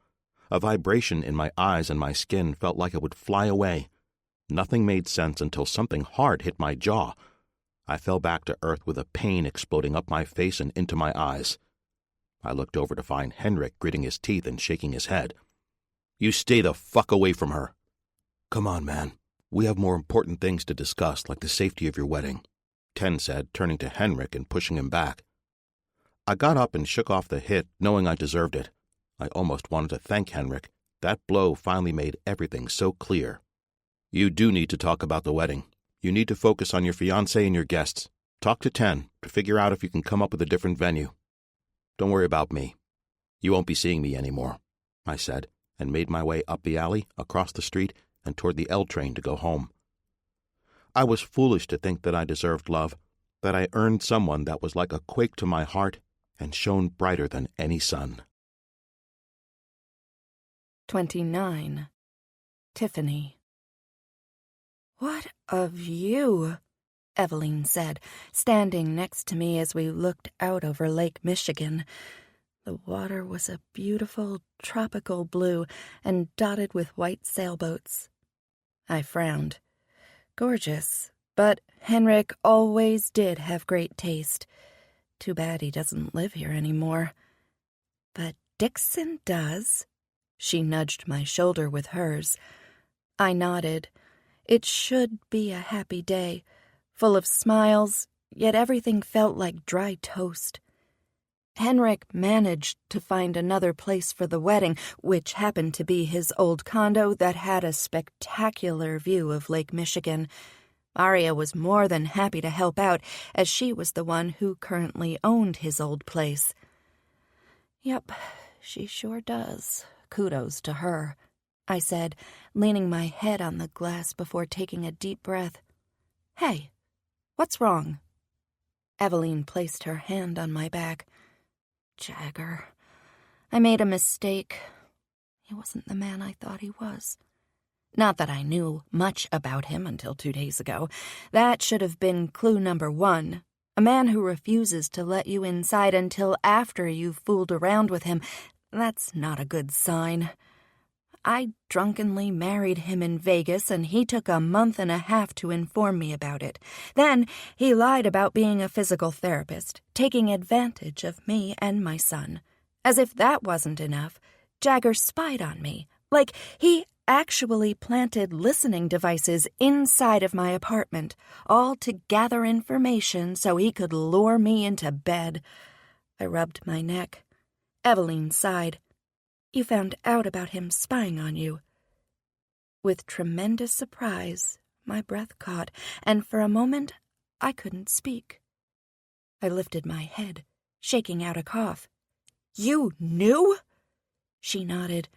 A vibration in my eyes and my skin felt like it would fly away. Nothing made sense until something hard hit my jaw. I fell back to earth with a pain exploding up my face and into my eyes. I looked over to find Henrik gritting his teeth and shaking his head. "You stay the fuck away from her." "Come on, man. We have more important things to discuss, like the safety of your wedding," Ten said, turning to Henrik and pushing him back. I got up and shook off the hit, knowing I deserved it. I almost wanted to thank Henrik. That blow finally made everything so clear. "You do need to talk about the wedding. You need to focus on your fiancé and your guests. Talk to Ten to figure out if you can come up with a different venue. Don't worry about me. You won't be seeing me anymore," I said, and made my way up the alley, across the street, and toward the L train to go home. I was foolish to think that I deserved love, that I earned someone that was like a quake to my heart and shone brighter than any sun. 29. Tiffany. "What a view," Eveline said, standing next to me as we looked out over Lake Michigan. The water was a beautiful tropical blue and dotted with white sailboats. I frowned. Gorgeous, but Henrik always did have great taste. Too bad he doesn't live here anymore. But Dixon does. She nudged my shoulder with hers. I nodded. It should be a happy day, full of smiles, yet everything felt like dry toast. Henrik managed to find another place for the wedding, which happened to be his old condo that had a spectacular view of Lake Michigan. Aria was more than happy to help out, as she was the one who currently owned his old place. "Yep, she sure does. Kudos to her," I said, leaning my head on the glass before taking a deep breath. "Hey, what's wrong?" Eveline placed her hand on my back. "Jagger, I made a mistake. He wasn't the man I thought he was. Not that I knew much about him until 2 days ago. That should have been clue number 1. A man who refuses to let you inside until after you've fooled around with him. That's not a good sign. I drunkenly married him in Vegas, and he took a month and a half to inform me about it. Then he lied about being a physical therapist, taking advantage of me and my son. As if that wasn't enough, Jagger spied on me. Like, he actually planted listening devices inside of my apartment, all to gather information so he could lure me into bed. I rubbed my neck. Eveline sighed. "You found out about him spying on you." With tremendous surprise, my breath caught, and for a moment I couldn't speak. I lifted my head, shaking out a cough. "You knew?" She nodded.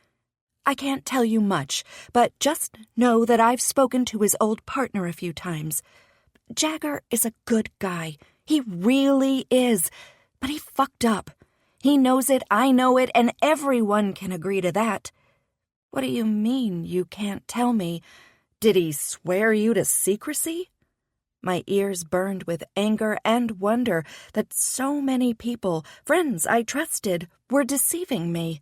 "I can't tell you much, but just know that I've spoken to his old partner a few times. Jagger is a good guy. He really is. But he fucked up. He knows it, I know it, and everyone can agree to that." "What do you mean you can't tell me? Did he swear you to secrecy?" My ears burned with anger and wonder that so many people, friends I trusted, were deceiving me.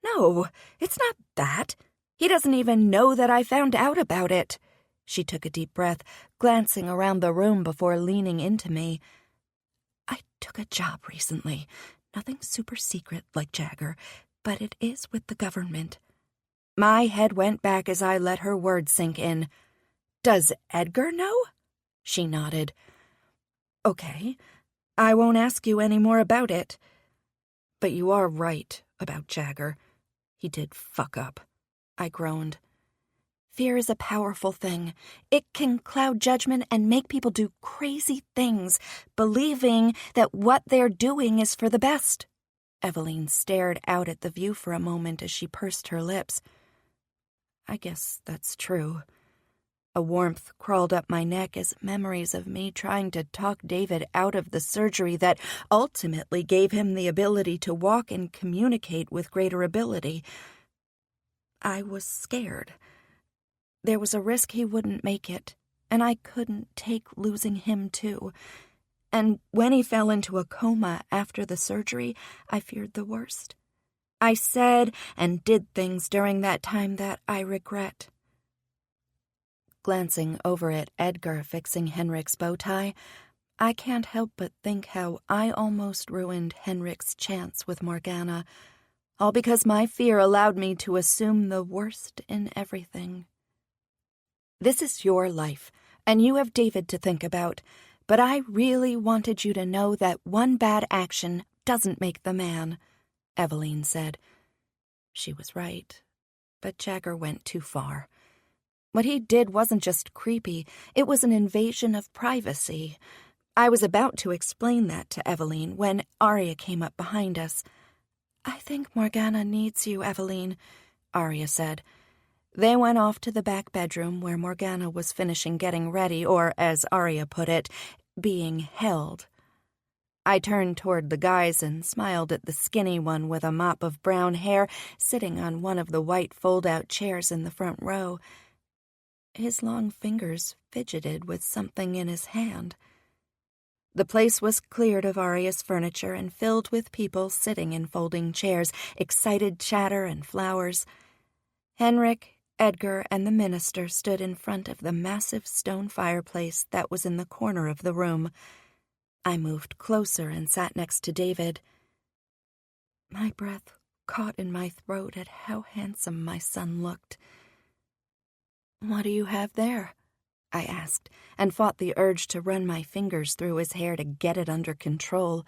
"No, it's not that. He doesn't even know that I found out about it." She took a deep breath, glancing around the room before leaning into me. "I took a job recently. Nothing super secret like Jagger, but it is with the government." My head went back as I let her words sink in. "Does Edgar know?" She nodded. "Okay, I won't ask you any more about it. But you are right about Jagger. He did fuck up." I groaned. Fear is a powerful thing. It can cloud judgment and make people do crazy things, believing that what they're doing is for the best. Eveline stared out at the view for a moment as she pursed her lips. "I guess that's true. A warmth crawled up my neck as memories of me trying to talk David out of the surgery that ultimately gave him the ability to walk and communicate with greater ability. I was scared. There was a risk he wouldn't make it, and I couldn't take losing him too. And when he fell into a coma after the surgery, I feared the worst. I said and did things during that time that I regret. Glancing over at Edgar fixing Henrik's bow tie, I can't help but think how I almost ruined Henrik's chance with Morgana, all because my fear allowed me to assume the worst in everything. This is your life, and you have David to think about, but I really wanted you to know that one bad action doesn't make the man, Eveline said. She was right, but Jagger went too far. What he did wasn't just creepy, it was an invasion of privacy. I was about to explain that to Eveline when Arya came up behind us. "I think Morgana needs you, Eveline," Arya said. They went off to the back bedroom where Morgana was finishing getting ready, or, as Arya put it, being held. I turned toward the guys and smiled at the skinny one with a mop of brown hair sitting on one of the white fold-out chairs in the front row. His long fingers fidgeted with something in his hand. The place was cleared of Arya's furniture and filled with people sitting in folding chairs, excited chatter and flowers. Henrik, Edgar, and the minister stood in front of the massive stone fireplace that was in the corner of the room. I moved closer and sat next to David. My breath caught in my throat at how handsome my son looked. "What do you have there?" I asked, and fought the urge to run my fingers through his hair to get it under control.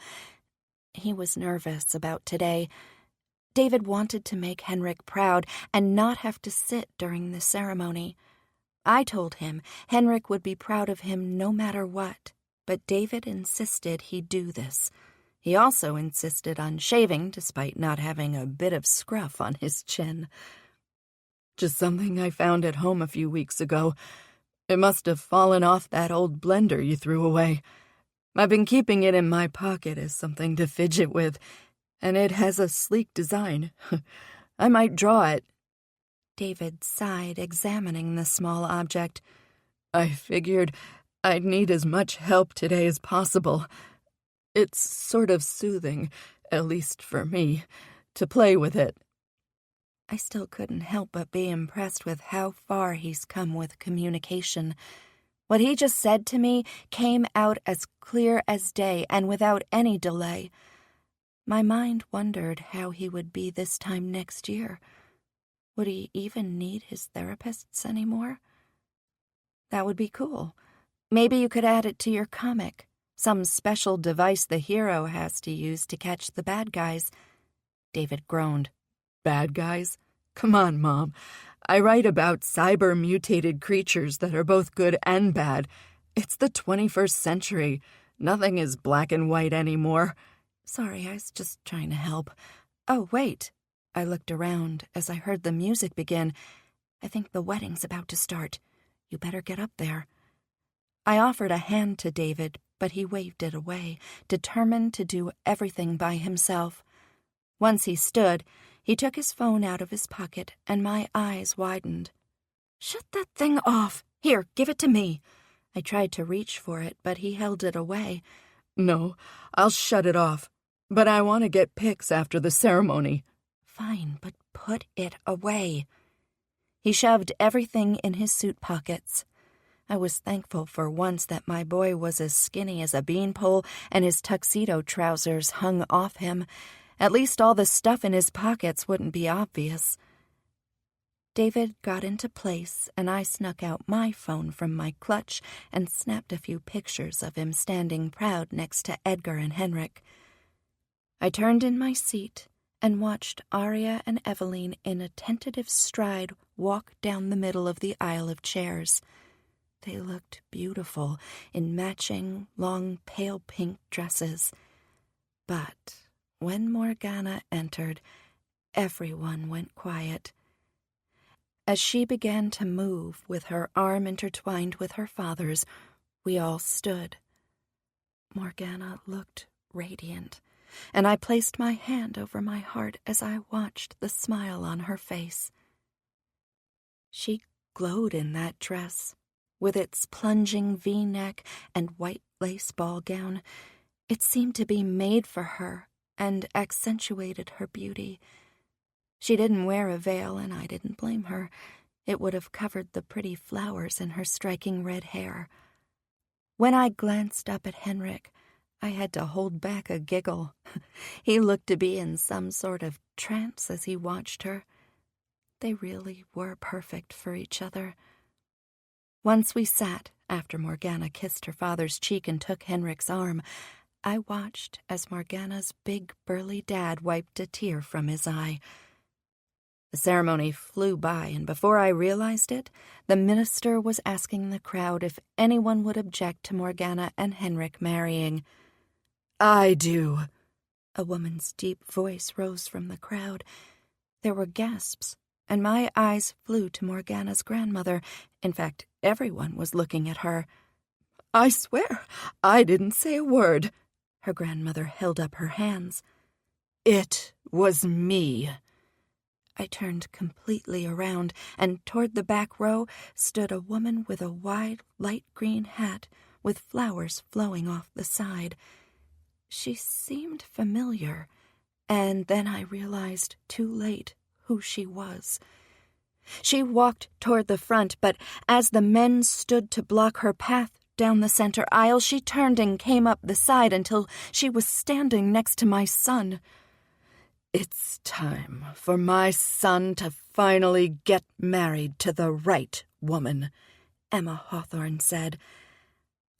He was nervous about today. David wanted to make Henrik proud and not have to sit during the ceremony. I told him Henrik would be proud of him no matter what, but David insisted he do this. He also insisted on shaving despite not having a bit of scruff on his chin. "Just something I found at home a few weeks ago. It must have fallen off that old blender you threw away. I've been keeping it in my pocket as something to fidget with, and it has a sleek design. I might draw it." David sighed, examining the small object. "I figured I'd need as much help today as possible. It's sort of soothing, at least for me, to play with it." I still couldn't help but be impressed with how far he's come with communication. What he just said to me came out as clear as day and without any delay. My mind wondered how he would be this time next year. Would he even need his therapists anymore? That would be cool. Maybe you could add it to your comic. Some special device the hero has to use to catch the bad guys. David groaned. "Bad guys? Come on, Mom. I write about cyber-mutated creatures that are both good and bad. It's the 21st century. Nothing is black and white anymore." "Sorry, I was just trying to help. Oh, wait." I looked around as I heard the music begin. "I think the wedding's about to start. You better get up there." I offered a hand to David, but he waved it away, determined to do everything by himself. Once he stood, he took his phone out of his pocket, and my eyes widened. "Shut that thing off! Here, give it to me." I tried to reach for it, but he held it away. "No, I'll shut it off. But I want to get pics after the ceremony." "Fine, but put it away." He shoved everything in his suit pockets. I was thankful for once that my boy was as skinny as a beanpole and his tuxedo trousers hung off him. At least all the stuff in his pockets wouldn't be obvious. David got into place, and I snuck out my phone from my clutch and snapped a few pictures of him standing proud next to Edgar and Henrik. I turned in my seat and watched Arya and Eveline in a tentative stride walk down the middle of the aisle of chairs. They looked beautiful in matching, long, pale pink dresses. But when Morgana entered, everyone went quiet. As she began to move with her arm intertwined with her father's, we all stood. Morgana looked radiant, and I placed my hand over my heart as I watched the smile on her face. She glowed in that dress, with its plunging V-neck and white lace ball gown. It seemed to be made for her and accentuated her beauty. She didn't wear a veil, and I didn't blame her. It would have covered the pretty flowers in her striking red hair. When I glanced up at Henrik, I had to hold back a giggle. He looked to be in some sort of trance as he watched her. They really were perfect for each other. Once we sat, after Morgana kissed her father's cheek and took Henrik's arm, I watched as Morgana's big, burly dad wiped a tear from his eye. The ceremony flew by, and before I realized it, the minister was asking the crowd if anyone would object to Morgana and Henrik marrying. "I do." A woman's deep voice rose from the crowd. There were gasps, and my eyes flew to Morgana's grandmother. In fact, everyone was looking at her. "I swear, I didn't say a word." Her grandmother held up her hands. "It was me." I turned completely around, and toward the back row stood a woman with a wide, light green hat with flowers flowing off the side. She seemed familiar, and then I realized too late who she was. She walked toward the front, but as the men stood to block her path down the center aisle, she turned and came up the side until she was standing next to my son. "It's time for my son to finally get married to the right woman," Emma Hawthorne said.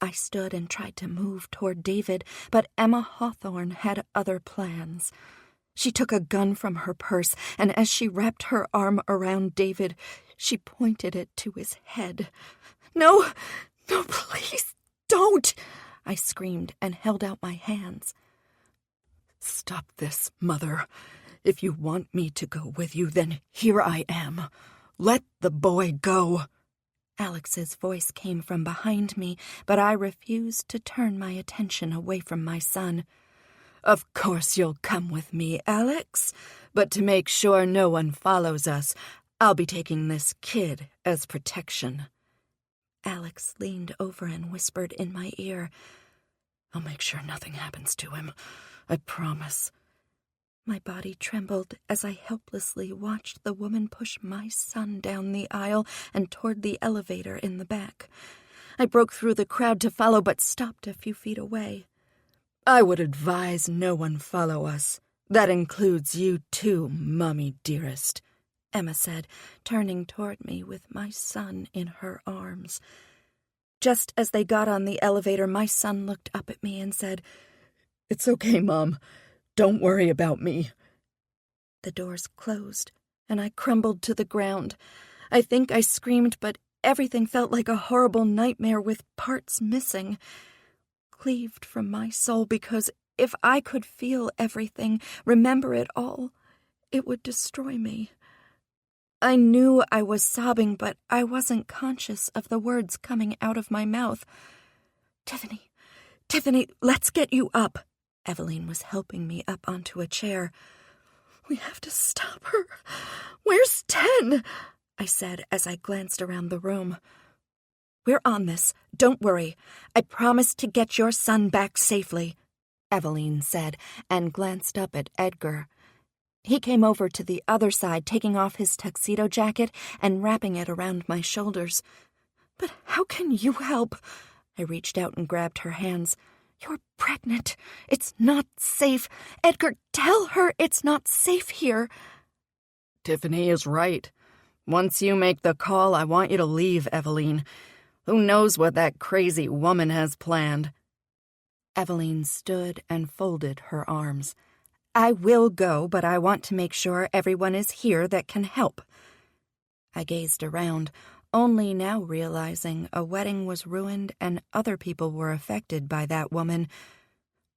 I stood and tried to move toward David, but Emma Hawthorne had other plans. She took a gun from her purse, and as she wrapped her arm around David, she pointed it to his head. No, please, don't!" I screamed and held out my hands. "Stop this, Mother. If you want me to go with you, then here I am. Let the boy go." Alex's voice came from behind me, but I refused to turn my attention away from my son. "Of course you'll come with me, Alex. But to make sure no one follows us, I'll be taking this kid as protection." Alex leaned over and whispered in my ear, "I'll make sure nothing happens to him. I promise." My body trembled as I helplessly watched the woman push my son down the aisle and toward the elevator in the back. I broke through the crowd to follow, but stopped a few feet away. "I would advise no one follow us. That includes you too, Mommy dearest," Emma said, turning toward me with my son in her arms. Just as they got on the elevator, my son looked up at me and said, "It's okay, Mom. Don't worry about me." The doors closed, and I crumbled to the ground. I think I screamed, but everything felt like a horrible nightmare with parts missing, cleaved from my soul, because if I could feel everything, remember it all, it would destroy me. I knew I was sobbing, but I wasn't conscious of the words coming out of my mouth. Tiffany, let's get you up." Eveline was helping me up onto a chair. "We have to stop her. Where's 10?" I said as I glanced around the room. "We're on this. Don't worry. I promise to get your son back safely," Eveline said, and glanced up at Edgar. He came over to the other side, taking off his tuxedo jacket and wrapping it around my shoulders. "But how can you help?" I reached out and grabbed her hands. "You're pregnant. It's not safe. Edgar, tell her it's not safe here." "Tiffany is right. Once you make the call, I want you to leave, Eveline. Who knows what that crazy woman has planned?" Eveline stood and folded her arms. "I will go, but I want to make sure everyone is here that can help." I gazed around, only now realizing a wedding was ruined and other people were affected by that woman.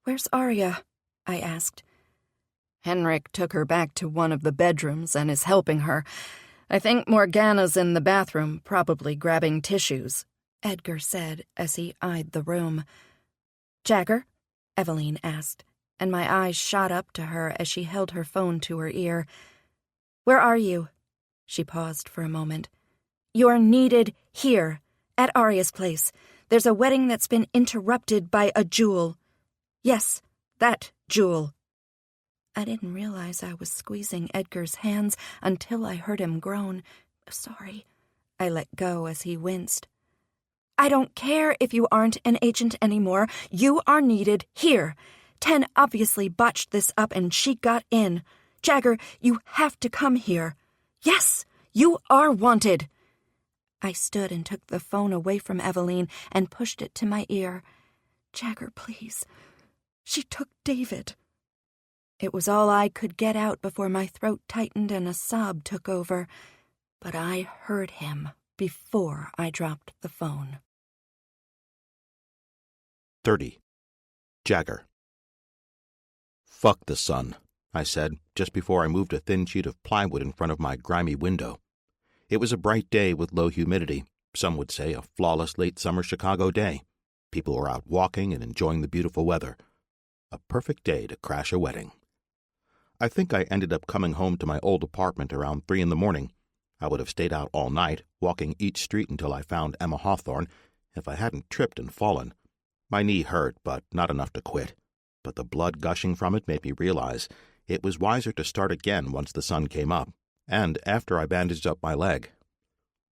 "Where's Arya?" I asked. "Henrik took her back to one of the bedrooms and is helping her. I think Morgana's in the bathroom, probably grabbing tissues, Edgar said as he eyed the room. Jagger? Eveline asked, and my eyes shot up to her as she held her phone to her ear. Where are you? She paused for a moment. You're needed here, at Arya's place. There's a wedding that's been interrupted by a jewel. Yes, that jewel. I didn't realize I was squeezing Edgar's hands until I heard him groan. Sorry. I let go as he winced. I don't care if you aren't an agent anymore. You are needed here. Ten obviously botched this up and she got in. Jagger, you have to come here. Yes, you are wanted. I stood and took the phone away from Eveline and pushed it to my ear. Jagger, please. She took David. It was all I could get out before my throat tightened and a sob took over. But I heard him before I dropped the phone. 30. Jagger. Fuck the sun, I said, just before I moved a thin sheet of plywood in front of my grimy window. It was a bright day with low humidity, some would say a flawless late summer Chicago day. People were out walking and enjoying the beautiful weather. A perfect day to crash a wedding. I think I ended up coming home to my old apartment around 3 a.m. I would have stayed out all night, walking each street until I found Emma Hawthorne, if I hadn't tripped and fallen. My knee hurt, but not enough to quit. But the blood gushing from it made me realize it was wiser to start again once the sun came up, and after I bandaged up my leg.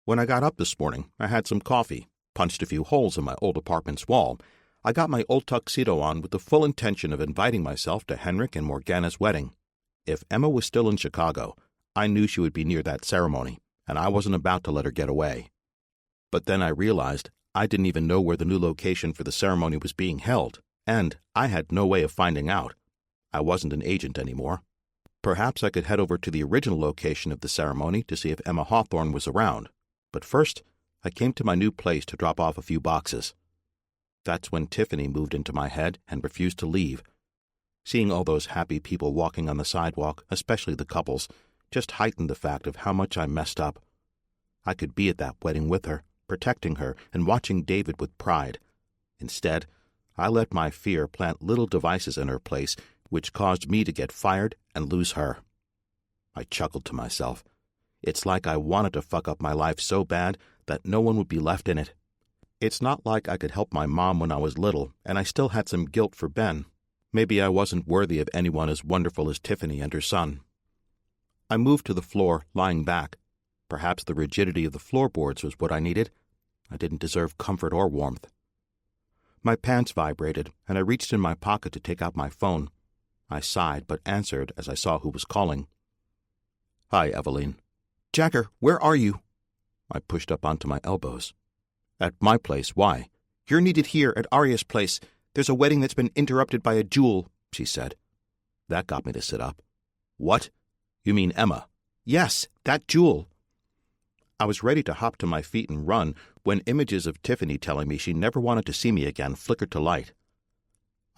When I got up this morning, I had some coffee, punched a few holes in my old apartment's wall. I got my old tuxedo on with the full intention of inviting myself to Henrik and Morgana's wedding. If Emma was still in Chicago, I knew she would be near that ceremony, and I wasn't about to let her get away. But then I realized I didn't even know where the new location for the ceremony was being held, and I had no way of finding out. I wasn't an agent anymore. Perhaps I could head over to the original location of the ceremony to see if Emma Hawthorne was around. But first, I came to my new place to drop off a few boxes. That's when Tiffany moved into my head and refused to leave. Seeing all those happy people walking on the sidewalk, especially the couples, just heightened the fact of how much I messed up. I could be at that wedding with her, protecting her and watching David with pride. Instead, I let my fear plant little devices in her place which caused me to get fired and lose her. I chuckled to myself. It's like I wanted to fuck up my life so bad that no one would be left in it. It's not like I could help my mom when I was little, and I still had some guilt for Ben. Maybe I wasn't worthy of anyone as wonderful as Tiffany and her son. I moved to the floor, lying back. Perhaps the rigidity of the floorboards was what I needed. I didn't deserve comfort or warmth. My pants vibrated, and I reached in my pocket to take out my phone. I sighed, but answered as I saw who was calling. Hi, Eveline. Jagger, where are you? I pushed up onto my elbows. At my place, why? You're needed here at Arya's place. There's a wedding that's been interrupted by a jewel, she said. That got me to sit up. What? You mean Emma? Yes, that jewel. I was ready to hop to my feet and run when images of Tiffany telling me she never wanted to see me again flickered to light.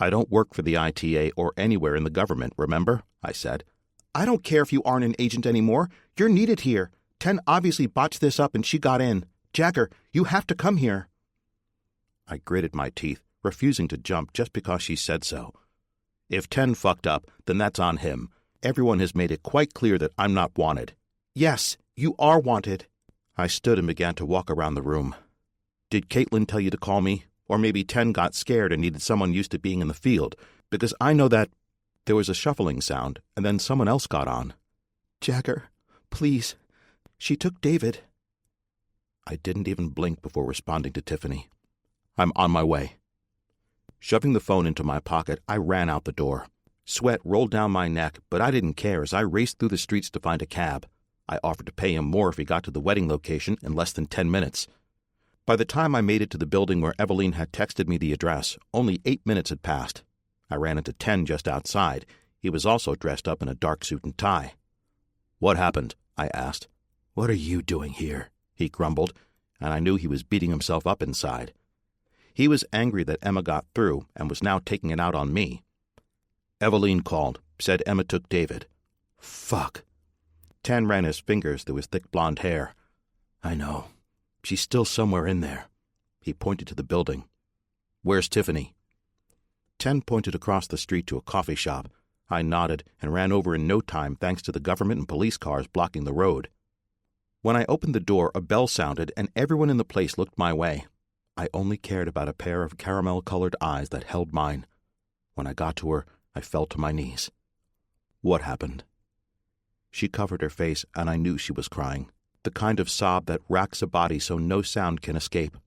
I don't work for the ITA or anywhere in the government, remember? I said. I don't care if you aren't an agent anymore. You're needed here. Ten obviously botched this up and she got in. Jagger, you have to come here. I gritted my teeth, refusing to jump just because she said so. If Ten fucked up, then that's on him. Everyone has made it quite clear that I'm not wanted. Yes, you are wanted. I stood and began to walk around the room. Did Caitlin tell you to call me? Or maybe Ten got scared and needed someone used to being in the field, because I know that... There was a shuffling sound, and then someone else got on. Jagger, please. She took David. I didn't even blink before responding to Tiffany. I'm on my way. Shoving the phone into my pocket, I ran out the door. Sweat rolled down my neck, but I didn't care as I raced through the streets to find a cab. I offered to pay him more if he got to the wedding location in less than 10 minutes. By the time I made it to the building where Eveline had texted me the address, only 8 minutes had passed. I ran into Ten just outside. He was also dressed up in a dark suit and tie. What happened? I asked. What are you doing here? He grumbled, and I knew he was beating himself up inside. He was angry that Emma got through and was now taking it out on me. Eveline called, said Emma took David. Fuck. Ten ran his fingers through his thick blonde hair. I know. She's still somewhere in there. He pointed to the building. Where's Tiffany? Ten pointed across the street to a coffee shop. I nodded and ran over in no time thanks to the government and police cars blocking the road. When I opened the door, a bell sounded and everyone in the place looked my way. I only cared about a pair of caramel-colored eyes that held mine. When I got to her, I fell to my knees. What happened? She covered her face, and I knew she was crying, the kind of sob that racks a body so no sound can escape.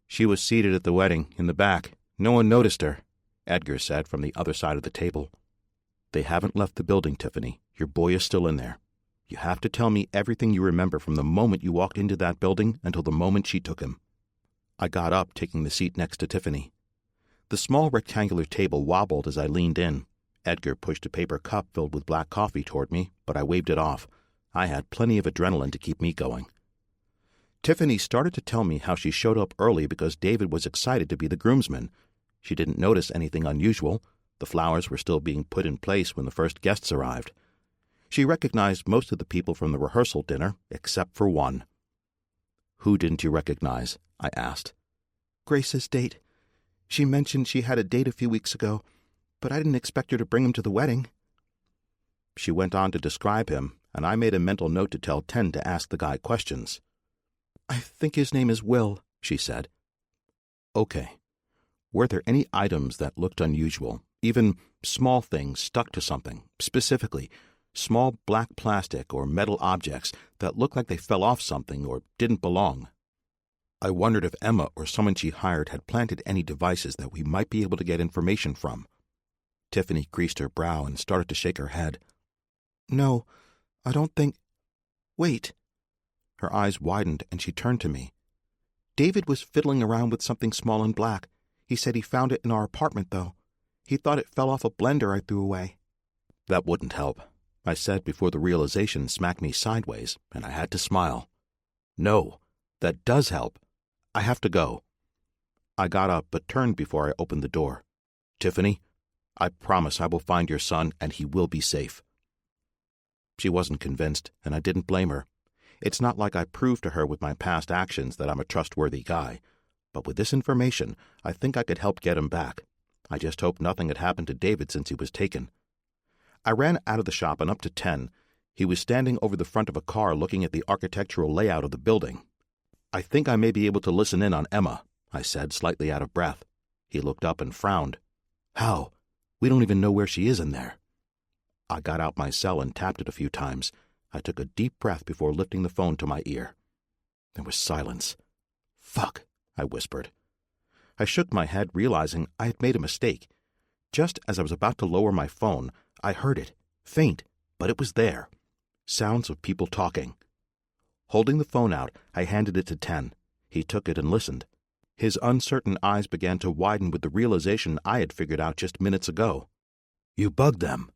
She was seated at the wedding, in the back. No one noticed her, Edgar said from the other side of the table. They haven't left the building, Tiffany. Your boy is still in there. You have to tell me everything you remember from the moment you walked into that building until the moment she took him. I got up, taking the seat next to Tiffany. The small rectangular table wobbled as I leaned in. Edgar pushed a paper cup filled with black coffee toward me, but I waved it off. I had plenty of adrenaline to keep me going. Tiffany started to tell me how she showed up early because David was excited to be the groomsman. She didn't notice anything unusual. The flowers were still being put in place when the first guests arrived. She recognized most of the people from the rehearsal dinner, except for one. Who didn't you recognize? I asked. Grace's date. She mentioned she had a date a few weeks ago, but I didn't expect her to bring him to the wedding. She went on to describe him, and I made a mental note to tell Ten to ask the guy questions. I think his name is Will, she said. Okay. Were there any items that looked unusual, even small things stuck to something, specifically small black plastic or metal objects that looked like they fell off something or didn't belong? I wondered if Emma or someone she hired had planted any devices that we might be able to get information from. Tiffany creased her brow and started to shake her head. No, I don't think... Wait. Her eyes widened and she turned to me. David was fiddling around with something small and black. He said he found it in our apartment, though. He thought it fell off a blender I threw away. That wouldn't help, I said before the realization smacked me sideways, and I had to smile. No, that does help. I have to go. I got up but turned before I opened the door. Tiffany, I promise I will find your son and he will be safe. She wasn't convinced, and I didn't blame her. It's not like I proved to her with my past actions that I'm a trustworthy guy. But with this information, I think I could help get him back. I just hope nothing had happened to David since he was taken. I ran out of the shop and up to 10. He was standing over the front of a car looking at the architectural layout of the building. I think I may be able to listen in on Emma, I said, slightly out of breath. He looked up and frowned. How? We don't even know where she is in there. I got out my cell and tapped it a few times. I took a deep breath before lifting the phone to my ear. There was silence. Fuck, I whispered. I shook my head, realizing I had made a mistake. Just as I was about to lower my phone, I heard it, faint, but it was there. Sounds of people talking. Holding the phone out, I handed it to 10. He took it and listened. His uncertain eyes began to widen with the realization I had figured out just minutes ago. You bugged them.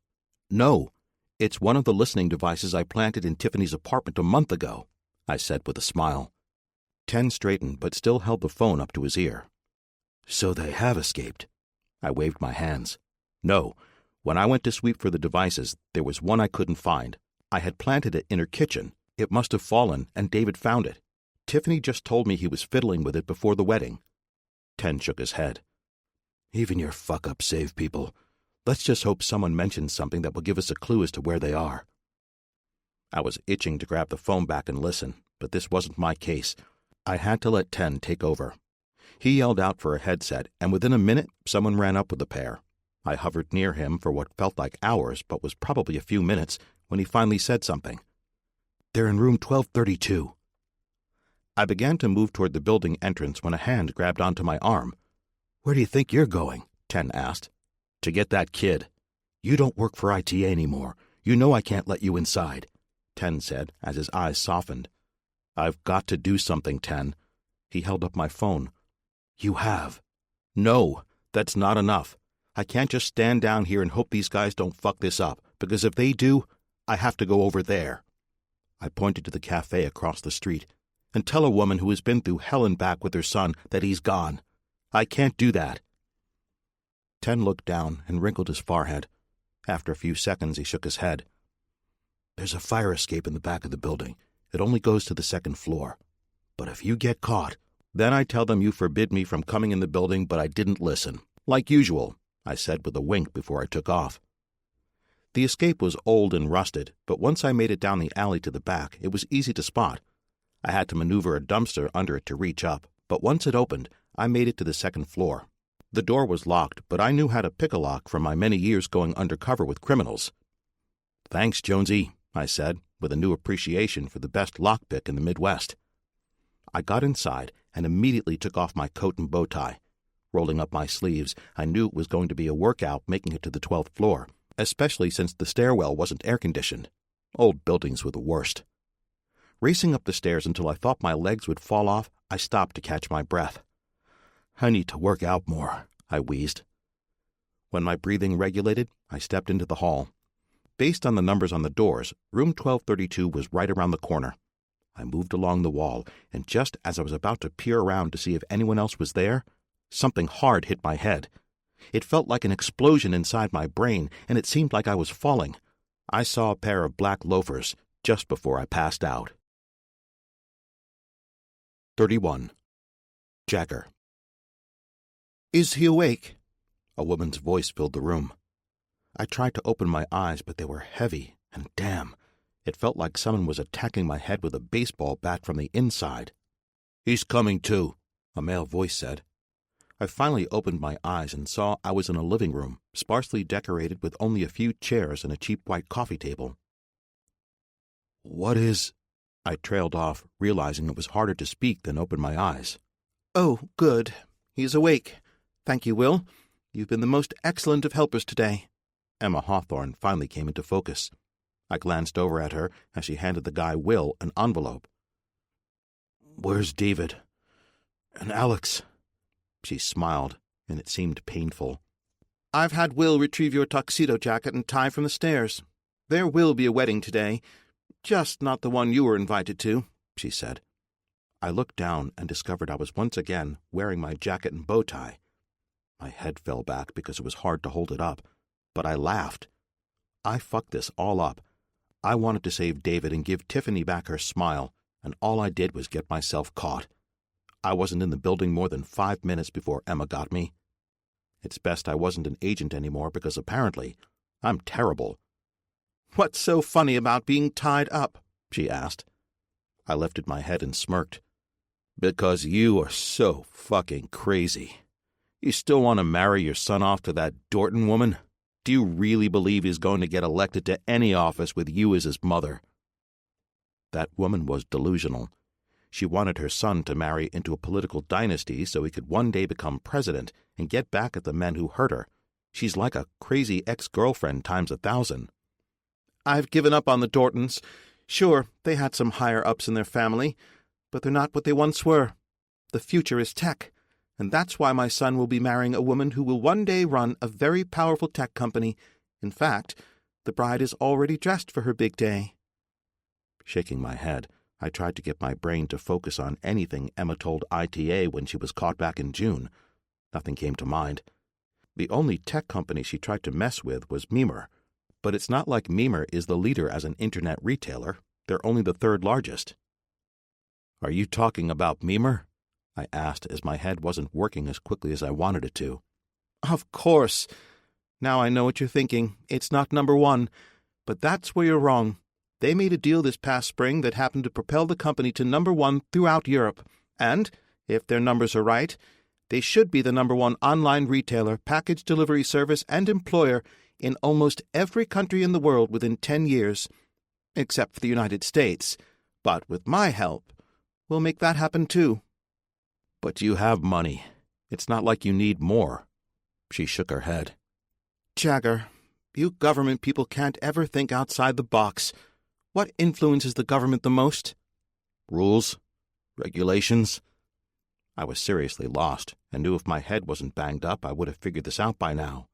No, it's one of the listening devices I planted in Tiffany's apartment a month ago, I said with a smile. 10 straightened but still held the phone up to his ear. So they have escaped. I waved my hands. No, when I went to sweep for the devices, there was one I couldn't find. I had planted it in her kitchen. It must have fallen, and David found it. Tiffany just told me he was fiddling with it before the wedding. 10 shook his head. Even your fuck-ups save people. Let's just hope someone mentions something that will give us a clue as to where they are. I was itching to grab the phone back and listen, but this wasn't my case. I had to let 10 take over. He yelled out for a headset, and within a minute, someone ran up with the pair. I hovered near him for what felt like hours, but was probably a few minutes, when he finally said something. They're in room 1232. I began to move toward the building entrance when a hand grabbed onto my arm. Where do you think you're going? 10 asked. To get that kid. You don't work for ITA anymore. You know I can't let you inside, 10 said as his eyes softened. I've got to do something, 10. He held up my phone. You have. No, that's not enough. I can't just stand down here and hope these guys don't fuck this up, because if they do, I have to go over there. I pointed to the cafe across the street. And tell a woman who has been through hell and back with her son that he's gone. I can't do that. 10 looked down and wrinkled his forehead. After a few seconds, he shook his head. There's a fire escape in the back of the building. It only goes to the second floor. But if you get caught, then I tell them you forbid me from coming in the building, but I didn't listen. Like usual, I said with a wink before I took off. The escape was old and rusted, but once I made it down the alley to the back, it was easy to spot. I had to maneuver a dumpster under it to reach up, but once it opened, I made it to the second floor. The door was locked, but I knew how to pick a lock from my many years going undercover with criminals. "Thanks, Jonesy," I said, with a new appreciation for the best lockpick in the Midwest. I got inside and immediately took off my coat and bow tie. Rolling up my sleeves, I knew it was going to be a workout making it to the 12th floor, especially since the stairwell wasn't air-conditioned. Old buildings were the worst. Racing up the stairs until I thought my legs would fall off, I stopped to catch my breath. "I need to work out more," I wheezed. When my breathing regulated, I stepped into the hall. Based on the numbers on the doors, room 1232 was right around the corner. I moved along the wall, and just as I was about to peer around to see if anyone else was there, something hard hit my head. It felt like an explosion inside my brain, and it seemed like I was falling. I saw a pair of black loafers just before I passed out. 31. Jagger. "Is he awake?" A woman's voice filled the room. I tried to open my eyes, but they were heavy, and damn, it felt like someone was attacking my head with a baseball bat from the inside. "He's coming to," a male voice said. I finally opened my eyes and saw I was in a living room, sparsely decorated with only a few chairs and a cheap white coffee table. "What is—" I trailed off, realizing it was harder to speak than open my eyes. "Oh, good. He's awake. Thank you, Will. You've been the most excellent of helpers today." Emma Hawthorne finally came into focus. I glanced over at her as she handed the guy Will an envelope. "Where's David? And Alex?" She smiled, and it seemed painful. "I've had Will retrieve your tuxedo jacket and tie from the stairs. There will be a wedding today, just not the one you were invited to," she said. I looked down and discovered I was once again wearing my jacket and bow tie. My head fell back because it was hard to hold it up, but I laughed. I fucked this all up. I wanted to save David and give Tiffany back her smile, and all I did was get myself caught. I wasn't in the building more than 5 minutes before Emma got me. It's best I wasn't an agent anymore because apparently I'm terrible. "What's so funny about being tied up?" she asked. I lifted my head and smirked. "Because you are so fucking crazy. You still want to marry your son off to that Dorton woman? Do you really believe he's going to get elected to any office with you as his mother?" That woman was delusional. She wanted her son to marry into a political dynasty so he could one day become president and get back at the men who hurt her. She's like a crazy ex-girlfriend times 1,000. "I've given up on the Dortons. Sure, they had some higher-ups in their family, but they're not what they once were. The future is tech, and that's why my son will be marrying a woman who will one day run a very powerful tech company. In fact, the bride is already dressed for her big day." Shaking my head, I tried to get my brain to focus on anything Emma told ITA when she was caught back in June. Nothing came to mind. The only tech company she tried to mess with was Memer. But it's not like Memer is the leader as an internet retailer. They're only the third largest. "Are you talking about Memer?" I asked as my head wasn't working as quickly as I wanted it to. "Of course. Now I know what you're thinking. It's not number one. But that's where you're wrong. They made a deal this past spring that happened to propel the company to number one throughout Europe. And, if their numbers are right, they should be the number one online retailer, package delivery service, and employer in almost every country in the world within 10 years. Except for the United States. But with my help, we'll make that happen too." "But you have money. It's not like you need more." She shook her head. "Jagger, you government people can't ever think outside the box. What influences the government the most?" "Rules? Regulations?" I was seriously lost, and knew if my head wasn't banged up I would have figured this out by now.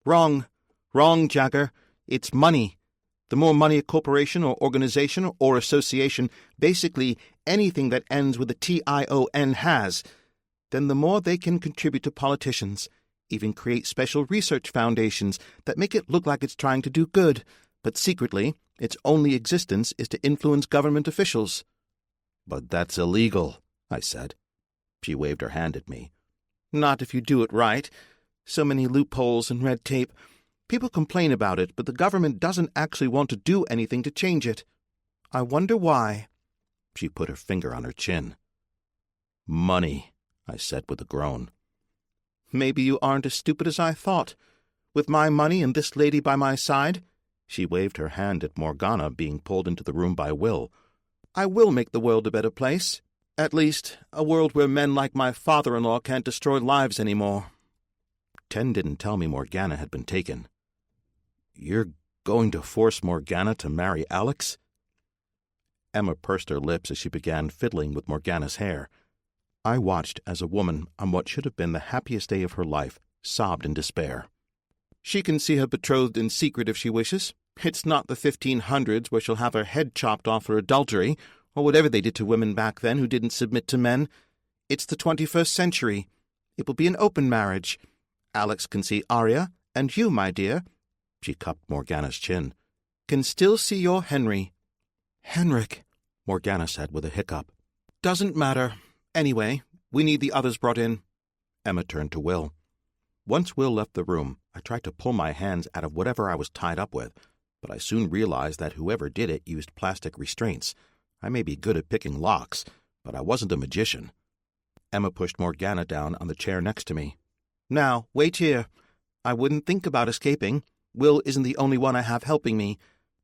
"Wrong. Wrong, Jagger. It's money. The more money a corporation or organization or association, basically anything that ends with a TION has, then the more they can contribute to politicians, even create special research foundations that make it look like it's trying to do good, but secretly Its only existence is to influence government officials. But that's illegal, I said. She waved her hand at me. Not if you do it right. So many loopholes and red tape. People complain about it, but the government doesn't actually want to do anything to change it. I wonder why. She put her finger on her chin. Money, I said with a groan. Maybe you aren't as stupid as I thought. With my money and this lady by my side, she waved her hand at Morgana being pulled into the room by Will, I will make the world a better place. At least, a world where men like my father-in-law can't destroy lives anymore. Ten didn't tell me Morgana had been taken. You're going to force Morgana to marry Alex? Emma pursed her lips as she began fiddling with Morgana's hair. I watched as a woman, on what should have been the happiest day of her life, sobbed in despair. She can see her betrothed in secret if she wishes. It's not the 1500s where she'll have her head chopped off for adultery, or whatever they did to women back then who didn't submit to men. It's the 21st century. It will be an open marriage. Alex can see Arya, and you, my dear, she cupped Morgana's chin, can still see your Henry. Henrik, Morgana said with a hiccup. Doesn't matter. Anyway, we need the others brought in. Emma turned to Will. Once Will left the room, I tried to pull my hands out of whatever I was tied up with, but I soon realized that whoever did it used plastic restraints. I may be good at picking locks, but I wasn't a magician. Emma pushed Morgana down on the chair next to me. Now, wait here. I wouldn't think about escaping. Will isn't the only one I have helping me.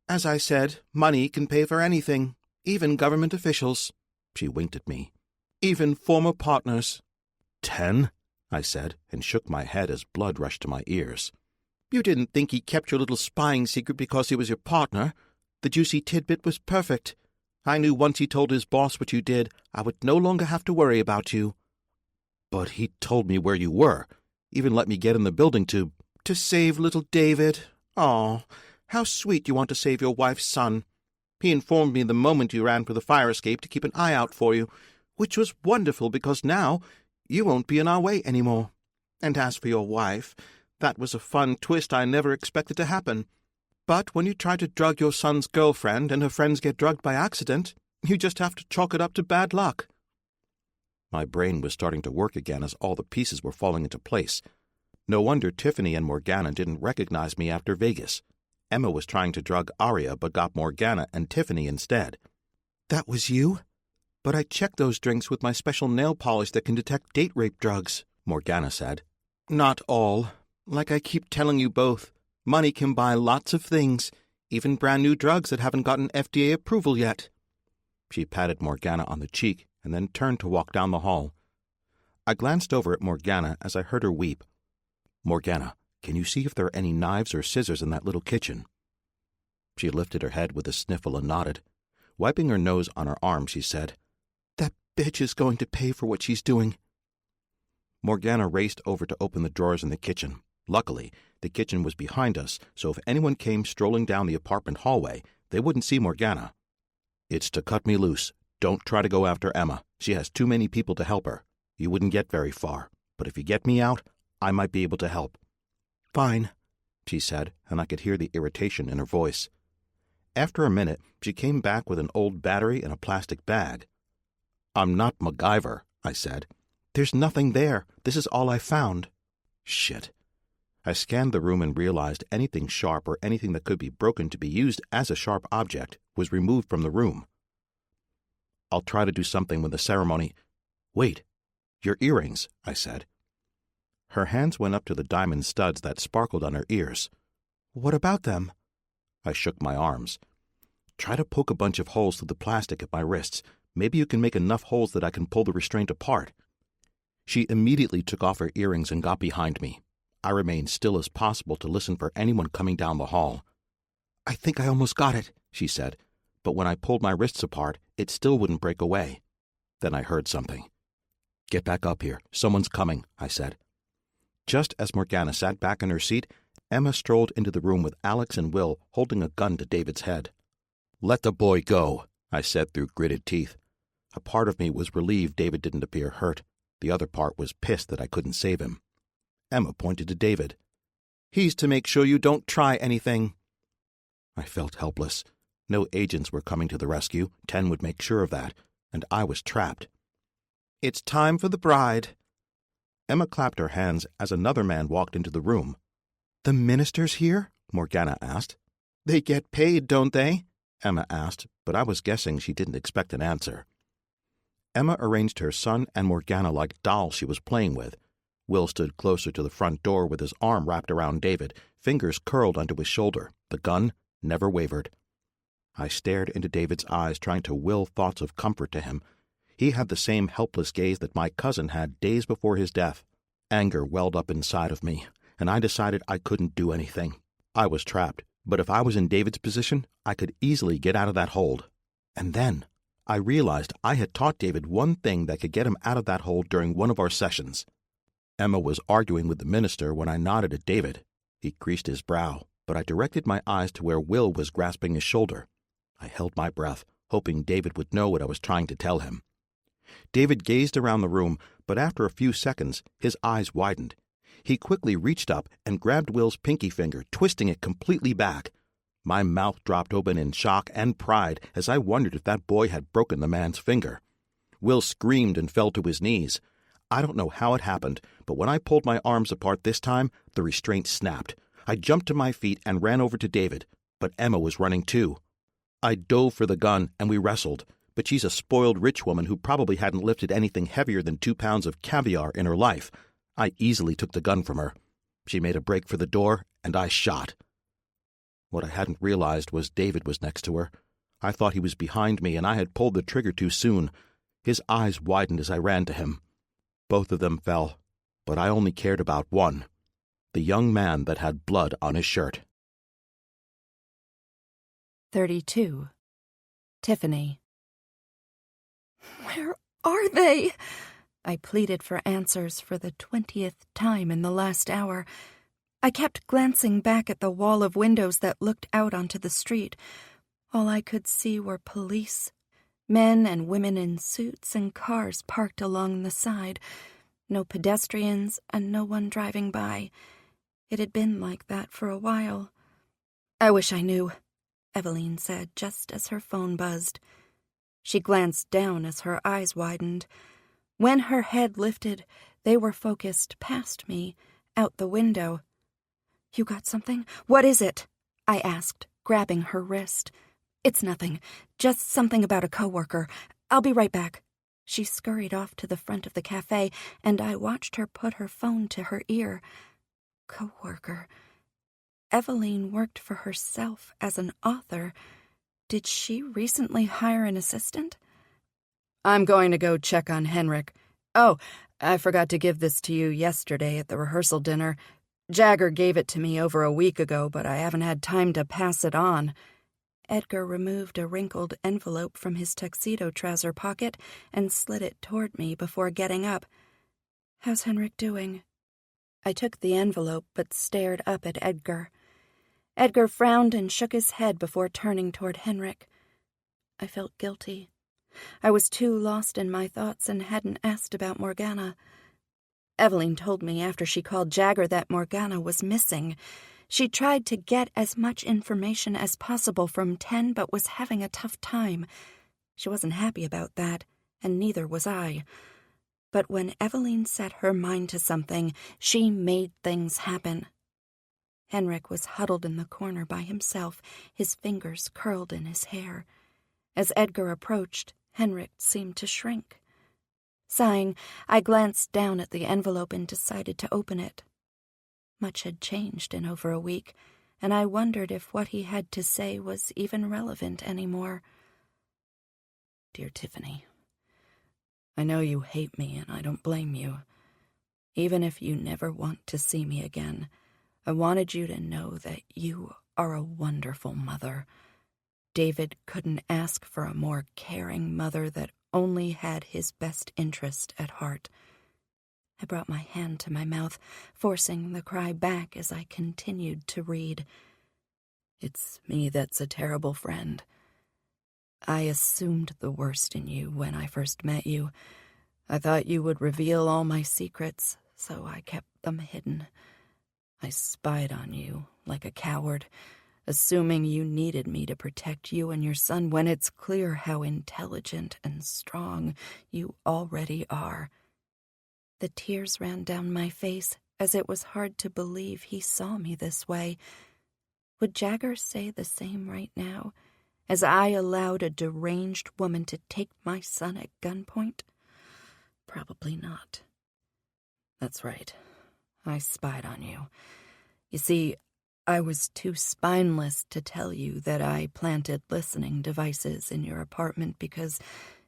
As I said, money can pay for anything, even government officials. She winked at me. Even former partners. 10? I said, and shook my head as blood rushed to my ears. You didn't think he kept your little spying secret because he was your partner. The juicy tidbit was perfect. I knew once he told his boss what you did, I would no longer have to worry about you. But he told me where you were, even let me get in the building to save little David. Oh, how sweet you want to save your wife's son. He informed me the moment you ran for the fire escape to keep an eye out for you, which was wonderful because now you won't be in our way anymore. And as for your wife, that was a fun twist I never expected to happen. But when you try to drug your son's girlfriend and her friends get drugged by accident, you just have to chalk it up to bad luck. My brain was starting to work again as all the pieces were falling into place. No wonder Tiffany and Morgana didn't recognize me after Vegas. Emma was trying to drug Arya but got Morgana and Tiffany instead. That was you? But I checked those drinks with my special nail polish that can detect date rape drugs, Morgana said. Not all. Like I keep telling you both, money can buy lots of things, even brand new drugs that haven't gotten FDA approval yet. She patted Morgana on the cheek and then turned to walk down the hall. I glanced over at Morgana as I heard her weep. Morgana, can you see if there are any knives or scissors in that little kitchen? She lifted her head with a sniffle and nodded. Wiping her nose on her arm, she said, That bitch is going to pay for what she's doing. Morgana raced over to open the drawers in the kitchen. Luckily, the kitchen was behind us, so if anyone came strolling down the apartment hallway, they wouldn't see Morgana. It's to cut me loose. Don't try to go after Emma. She has too many people to help her. You wouldn't get very far. But if you get me out, I might be able to help. Fine, she said, and I could hear the irritation in her voice. After a minute, she came back with an old battery and a plastic bag. I'm not MacGyver, I said. There's nothing there. This is all I found. Shit. I scanned the room and realized anything sharp or anything that could be broken to be used as a sharp object was removed from the room. I'll try to do something with the ceremony. Wait, your earrings, I said. Her hands went up to the diamond studs that sparkled on her ears. What about them? I shook my arms. Try to poke a bunch of holes through the plastic at my wrists. Maybe you can make enough holes that I can pull the restraint apart. She immediately took off her earrings and got behind me. I remained still as possible to listen for anyone coming down the hall. I think I almost got it, she said, but when I pulled my wrists apart, it still wouldn't break away. Then I heard something. Get back up here. Someone's coming, I said. Just as Morgana sat back in her seat, Emma strolled into the room with Alex and Will holding a gun to David's head. Let the boy go, I said through gritted teeth. A part of me was relieved David didn't appear hurt. The other part was pissed that I couldn't save him. Emma pointed to David. He's to make sure you don't try anything. I felt helpless. No agents were coming to the rescue. Ten would make sure of that, and I was trapped. It's time for the bride. Emma clapped her hands as another man walked into the room. The minister's here? Morgana asked. They get paid, don't they? Emma asked, but I was guessing she didn't expect an answer. Emma arranged her son and Morgana like dolls she was playing with. Will stood closer to the front door with his arm wrapped around David, fingers curled onto his shoulder. The gun never wavered. I stared into David's eyes, trying to will thoughts of comfort to him. He had the same helpless gaze that my cousin had days before his death. Anger welled up inside of me, and I decided I couldn't do anything. I was trapped, but if I was in David's position, I could easily get out of that hold. And then I realized I had taught David one thing that could get him out of that hole during one of our sessions. Emma was arguing with the minister when I nodded at David. He creased his brow, but I directed my eyes to where Will was grasping his shoulder. I held my breath, hoping David would know what I was trying to tell him. David gazed around the room, but after a few seconds, his eyes widened. He quickly reached up and grabbed Will's pinky finger, twisting it completely back. My mouth dropped open in shock and pride as I wondered if that boy had broken the man's finger. Will screamed and fell to his knees. I don't know how it happened, but when I pulled my arms apart this time, the restraint snapped. I jumped to my feet and ran over to David, but Emma was running too. I dove for the gun and we wrestled, but she's a spoiled rich woman who probably hadn't lifted anything heavier than 2 pounds of caviar in her life. I easily took the gun from her. She made a break for the door, and I shot. What I hadn't realized was David was next to her. I thought he was behind me, and I had pulled the trigger too soon. His eyes widened as I ran to him. Both of them fell, but I only cared about one, the young man that had blood on his shirt. 32. Tiffany. Where are they? I pleaded for answers for the 20th time in the last hour. I kept glancing back at the wall of windows that looked out onto the street. All I could see were police. Men and women in suits and cars parked along the side. No pedestrians and no one driving by. It had been like that for a while. "I wish I knew," Eveline said just as her phone buzzed. She glanced down as her eyes widened. When her head lifted, they were focused past me, out the window. "You got something? What is it?" I asked, grabbing her wrist. "It's nothing. Just something about a coworker. I'll be right back." She scurried off to the front of the cafe, and I watched her put her phone to her ear. Coworker. Eveline worked for herself as an author. Did she recently hire an assistant? I'm going to go check on Henrik. Oh, I forgot to give this to you yesterday at the rehearsal dinner. Jagger gave it to me over a week ago, but I haven't had time to pass it on. Edgar removed a wrinkled envelope from his tuxedo trouser pocket and slid it toward me before getting up. "How's Henrik doing?" I took the envelope but stared up at Edgar. Edgar frowned and shook his head before turning toward Henrik. I felt guilty. I was too lost in my thoughts and hadn't asked about Morgana. Eveline told me after she called Jagger that Morgana was missing. She tried to get as much information as possible from Ten, but was having a tough time. She wasn't happy about that, and neither was I. But when Eveline set her mind to something, she made things happen. Henrik was huddled in the corner by himself, his fingers curled in his hair. As Edgar approached, Henrik seemed to shrink. Sighing, I glanced down at the envelope and decided to open it. Much had changed in over a week, and I wondered if what he had to say was even relevant anymore. Dear Tiffany, I know you hate me and I don't blame you. Even if you never want to see me again, I wanted you to know that you are a wonderful mother. David couldn't ask for a more caring mother that only had his best interest at heart. I brought my hand to my mouth, forcing the cry back as I continued to read. It's me that's a terrible friend. I assumed the worst in you when I first met you. I thought you would reveal all my secrets, so I kept them hidden. I spied on you like a coward. assuming you needed me to protect you and your son when it's clear how intelligent and strong you already are." The tears ran down my face as it was hard to believe he saw me this way. Would Jagger say the same right now, as I allowed a deranged woman to take my son at gunpoint? Probably not. "That's right. I spied on you. You see, I was too spineless to tell you that I planted listening devices in your apartment because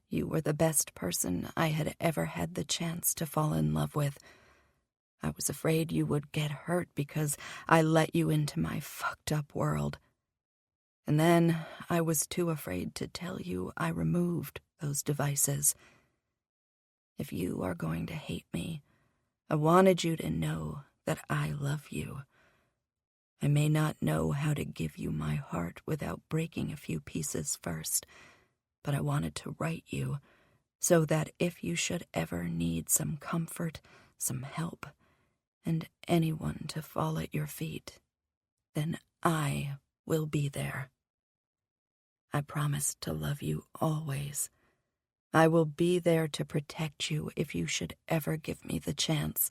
you were the best person I had ever had the chance to fall in love with. I was afraid you would get hurt because I let you into my fucked up world. And then I was too afraid to tell you I removed those devices. If you are going to hate me, I wanted you to know that I love you. I may not know how to give you my heart without breaking a few pieces first, but I wanted to write you so that if you should ever need some comfort, some help, and anyone to fall at your feet, then I will be there. I promise to love you always. I will be there to protect you if you should ever give me the chance,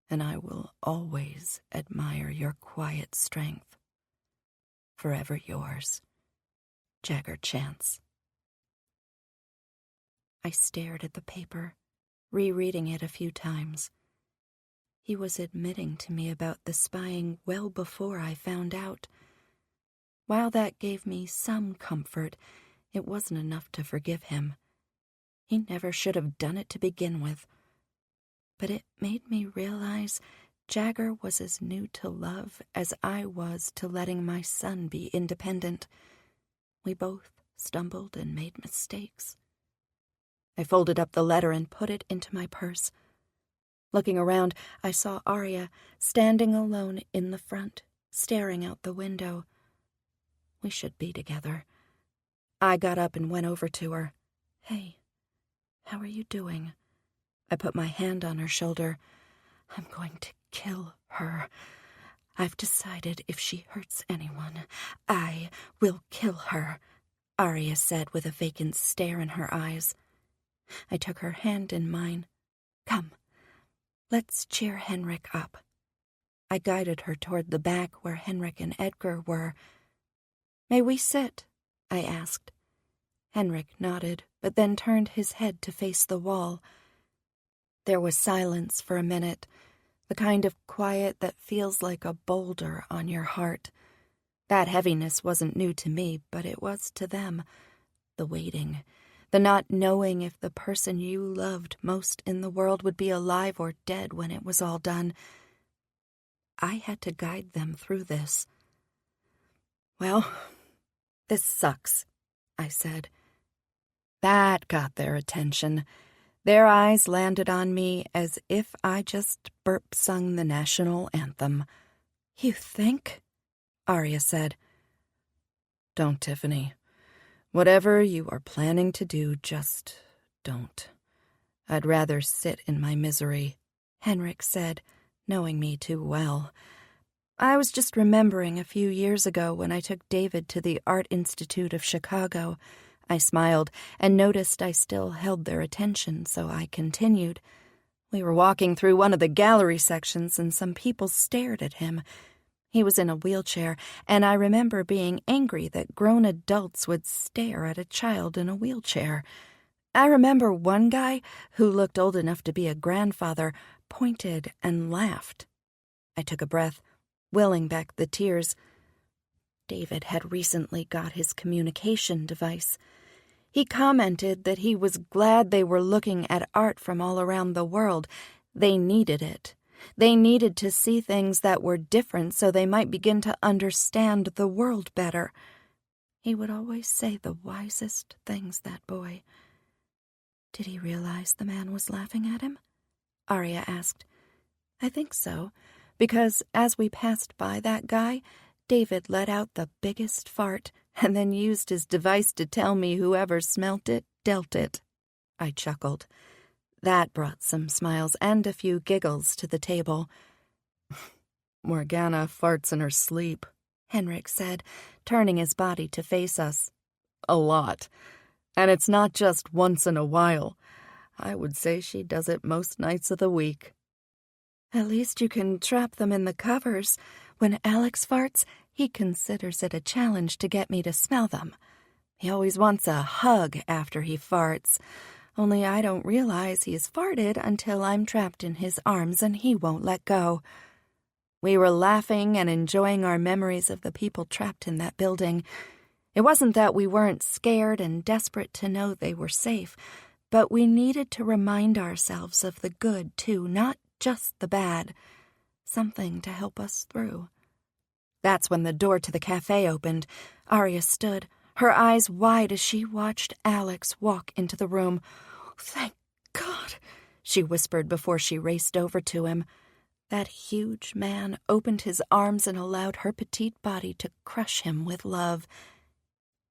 and I will always admire your quiet strength. Forever yours, Jagger Chance." I stared at the paper, rereading it a few times. He was admitting to me about the spying well before I found out. While that gave me some comfort, it wasn't enough to forgive him. He never should have done it to begin with. But it made me realize Jagger was as new to love as I was to letting my son be independent. We both stumbled and made mistakes. I folded up the letter and put it into my purse. Looking around, I saw Arya standing alone in the front, staring out the window. We should be together. I got up and went over to her. "Hey, how are you doing?" I put my hand on her shoulder. "I'm going to kill her. I've decided if she hurts anyone, I will kill her," Arya said with a vacant stare in her eyes. I took her hand in mine. "Come, let's cheer Henrik up." I guided her toward the back where Henrik and Edgar were. "May we sit?" I asked. Henrik nodded, but then turned his head to face the wall. There was silence for a minute, the kind of quiet that feels like a boulder on your heart. That heaviness wasn't new to me, but it was to them. The waiting, the not knowing if the person you loved most in the world would be alive or dead when it was all done. I had to guide them through this. "Well, this sucks," I said. That got their attention. Their eyes landed on me as if I just burp-sung the national anthem. "You think?" Arya said. "Don't, Tiffany. Whatever you are planning to do, just don't. I'd rather sit in my misery," Henrik said, knowing me too well. I was just remembering a few years ago when I took David to the Art Institute of Chicago. I smiled and noticed I still held their attention, so I continued. We were walking through one of the gallery sections and some people stared at him. He was in a wheelchair, and I remember being angry that grown adults would stare at a child in a wheelchair. I remember one guy, who looked old enough to be a grandfather, pointed and laughed. I took a breath, willing back the tears. David had recently got his communication device. He commented that he was glad they were looking at art from all around the world. They needed it. They needed to see things that were different so they might begin to understand the world better. He would always say the wisest things, that boy. Did he realize the man was laughing at him? Arya asked. I think so, because as we passed by that guy, David let out the biggest fart and then used his device to tell me whoever smelt it dealt it. I chuckled. That brought some smiles and a few giggles to the table. Morgana farts in her sleep, Henrik said, turning his body to face us. A lot. And it's not just once in a while. I would say she does it most nights of the week. At least you can trap them in the covers. When Alex farts, he considers it a challenge to get me to smell them. He always wants a hug after he farts. Only I don't realize he's farted until I'm trapped in his arms and he won't let go. We were laughing and enjoying our memories of the people trapped in that building. It wasn't that we weren't scared and desperate to know they were safe, but we needed to remind ourselves of the good, too, not just the bad. Something to help us through. That's when the door to the cafe opened. Arya stood, her eyes wide as she watched Alex walk into the room. "Thank God," she whispered before she raced over to him. That huge man opened his arms and allowed her petite body to crush him with love.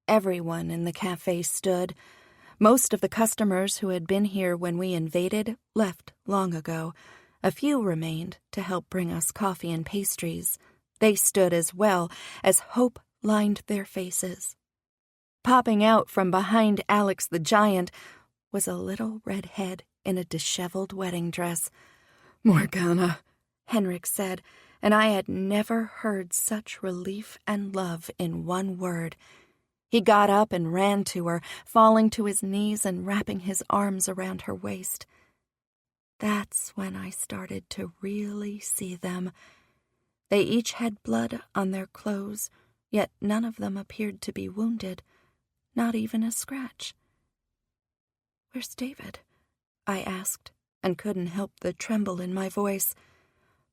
Everyone in the cafe stood. Most of the customers who had been here when we invaded left long ago. A few remained to help bring us coffee and pastries. They stood as well as hope lined their faces. Popping out from behind Alex the giant was a little red head in a disheveled wedding dress. "Morgana," Henrik said, and I had never heard such relief and love in one word. He got up and ran to her, falling to his knees and wrapping his arms around her waist. That's when I started to really see them. They each had blood on their clothes, yet none of them appeared to be wounded, not even a scratch. "Where's David?" I asked, and couldn't help the tremble in my voice.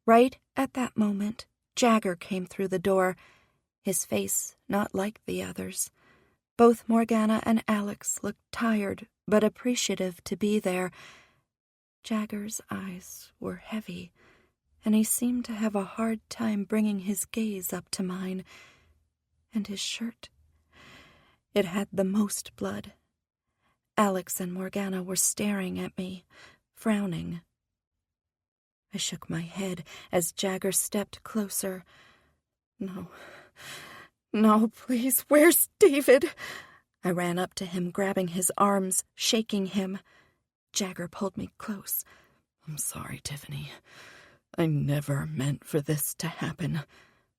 Right at that moment, Jagger came through the door, his face not like the others. Both Morgana and Alex looked tired, but appreciative to be there. Jagger's eyes were heavy, and he seemed to have a hard time bringing his gaze up to mine. And his shirt. It had the most blood. Alex and Morgana were staring at me, frowning. I shook my head as Jagger stepped closer. No, please, where's David?" I ran up to him, grabbing his arms, shaking him. Jagger pulled me close. "I'm sorry, Tiffany. I never meant for this to happen."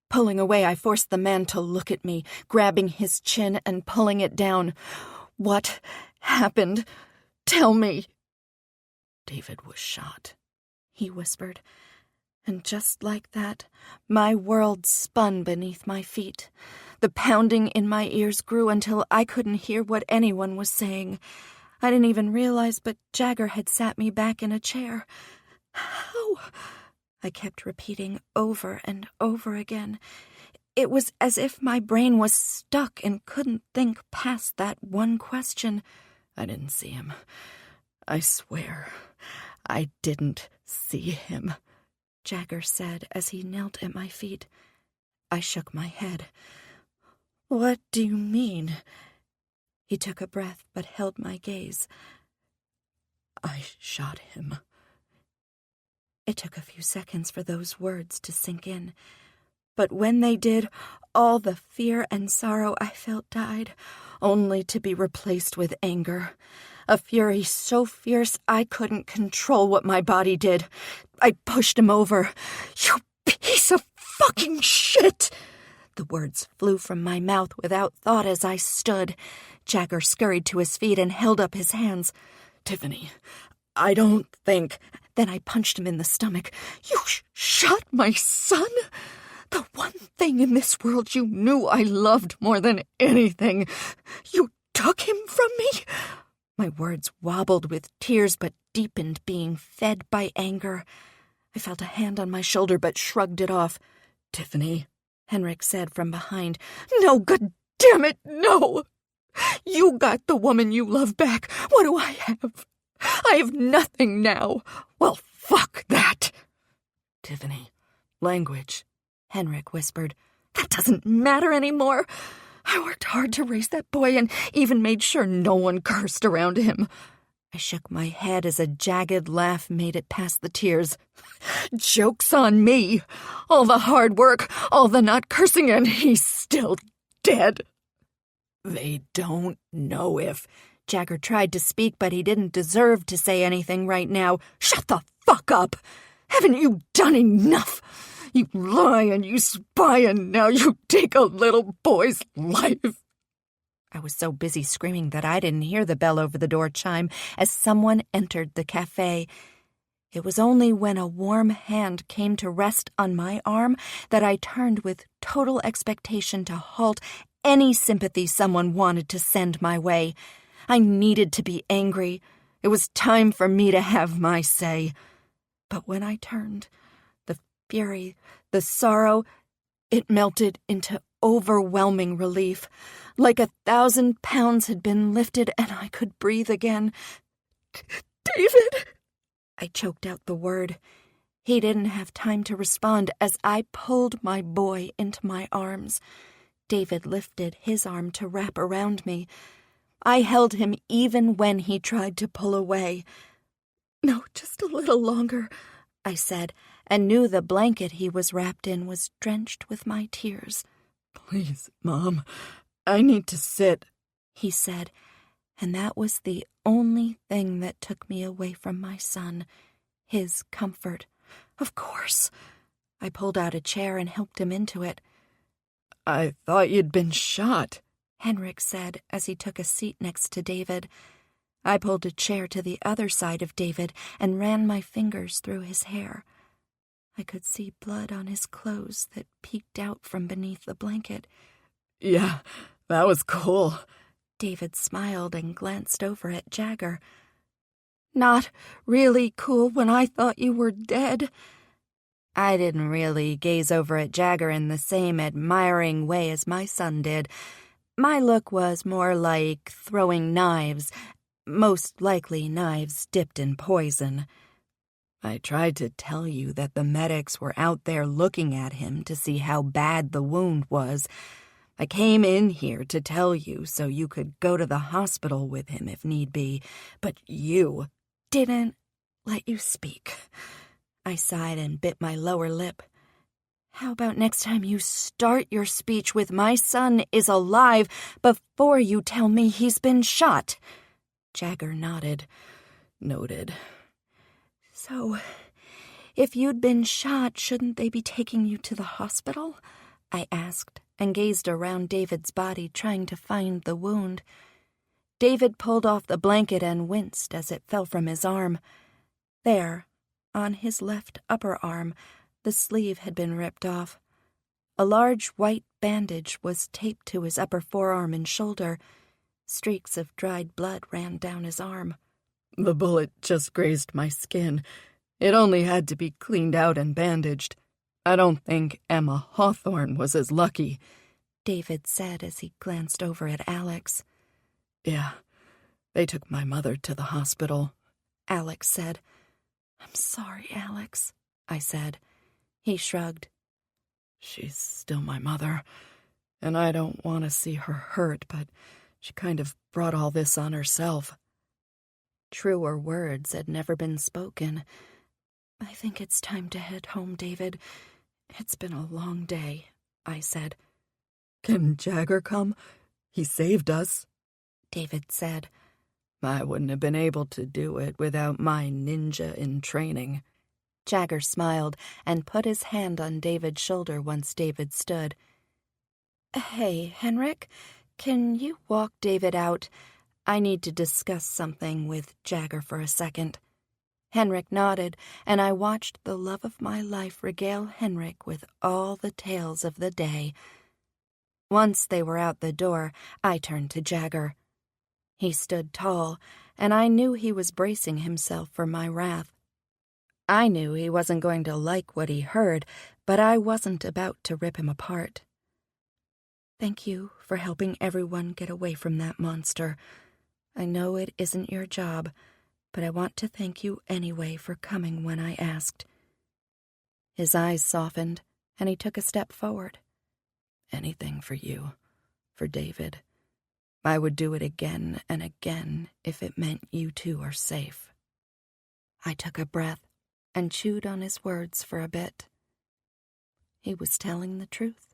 Pulling away, I forced the man to look at me, grabbing his chin and pulling it down. "What happened? Tell me." "David was shot," he whispered. And just like that, my world spun beneath my feet. The pounding in my ears grew until I couldn't hear what anyone was saying. I didn't even realize, but Jagger had sat me back in a chair. "How?" I kept repeating over and over again. It was as if my brain was stuck and couldn't think past that one question. "I didn't see him. I swear, I didn't see him," Jagger said as he knelt at my feet. I shook my head. "What do you mean?" He took a breath but held my gaze. "I shot him." It took a few seconds for those words to sink in. But when they did, all the fear and sorrow I felt died, only to be replaced with anger. A fury so fierce I couldn't control what my body did. I pushed him over. "You piece of fucking shit!" The words flew from my mouth without thought as I stood. Jagger scurried to his feet and held up his hands. "Tiffany, I don't think..." Then I punched him in the stomach. "You shot my son? The one thing in this world you knew I loved more than anything. You took him from me?" My words wobbled with tears but deepened, being fed by anger. I felt a hand on my shoulder but shrugged it off. "Tiffany," Henrik said from behind. "No, God damn it, no! You got the woman you love back. What do I have? I have nothing now." "Well, fuck that." "Tiffany, language," Henrik whispered. "That doesn't matter anymore. I worked hard to raise that boy and even made sure no one cursed around him." I shook my head as a jagged laugh made it past the tears. Joke's on me! All the hard work, all the not cursing, and he's still dead. They don't know if... Jagger tried to speak, but he didn't deserve to say anything right now. Shut the fuck up! Haven't you done enough? You lie and you spy, and now you take a little boy's life. I was so busy screaming that I didn't hear the bell over the door chime as someone entered the cafe. It was only when a warm hand came to rest on my arm that I turned with total expectation to halt any sympathy someone wanted to send my way. I needed to be angry. It was time for me to have my say. But when I turned, the fury, the sorrow, it melted into overwhelming relief. Like 1,000 pounds had been lifted and I could breathe again. David! I choked out the word. He didn't have time to respond as I pulled my boy into my arms. David lifted his arm to wrap around me. I held him even when he tried to pull away. No, just a little longer, I said, and knew the blanket he was wrapped in was drenched with my tears. Please, Mom, I need to sit, he said, and that was the only thing that took me away from my son, his comfort. Of course. I pulled out a chair and helped him into it. I thought you'd been shot, Henrik said as he took a seat next to David. I pulled a chair to the other side of David and ran my fingers through his hair. I could see blood on his clothes that peeked out from beneath the blanket. Yeah, that was cool. David smiled and glanced over at Jagger. Not really cool when I thought you were dead. I didn't really gaze over at Jagger in the same admiring way as my son did. My look was more like throwing knives, most likely knives dipped in poison. I tried to tell you that the medics were out there looking at him to see how bad the wound was. I came in here to tell you so you could go to the hospital with him if need be, but you didn't let you speak. I sighed and bit my lower lip. How about next time you start your speech with my son is alive before you tell me he's been shot? Jagger nodded. Noted. So, if you'd been shot, shouldn't they be taking you to the hospital? I asked and gazed around David's body, trying to find the wound. David pulled off the blanket and winced as it fell from his arm. There, on his left upper arm, the sleeve had been ripped off. A large white bandage was taped to his upper forearm and shoulder. Streaks of dried blood ran down his arm. The bullet just grazed my skin. It only had to be cleaned out and bandaged. I don't think Emma Hawthorne was as lucky, David said as he glanced over at Alex. Yeah, they took my mother to the hospital, Alex said. I'm sorry, Alex, I said. He shrugged. She's still my mother, and I don't want to see her hurt, but she kind of brought all this on herself. Truer words had never been spoken. I think it's time to head home, David. It's been a long day, I said. Can Jagger come? He saved us, David said. I wouldn't have been able to do it without my ninja in training. Jagger smiled and put his hand on David's shoulder once David stood. Hey, Henrik, can you walk David out? I need to discuss something with Jagger for a second. Henrik nodded, and I watched the love of my life regale Henrik with all the tales of the day. Once they were out the door, I turned to Jagger. He stood tall, and I knew he was bracing himself for my wrath. I knew he wasn't going to like what he heard, but I wasn't about to rip him apart. Thank you for helping everyone get away from that monster. I know it isn't your job, but I want to thank you anyway for coming when I asked. His eyes softened, and he took a step forward. Anything for you, for David. I would do it again and again if it meant you two are safe." I took a breath and chewed on his words for a bit. He was telling the truth.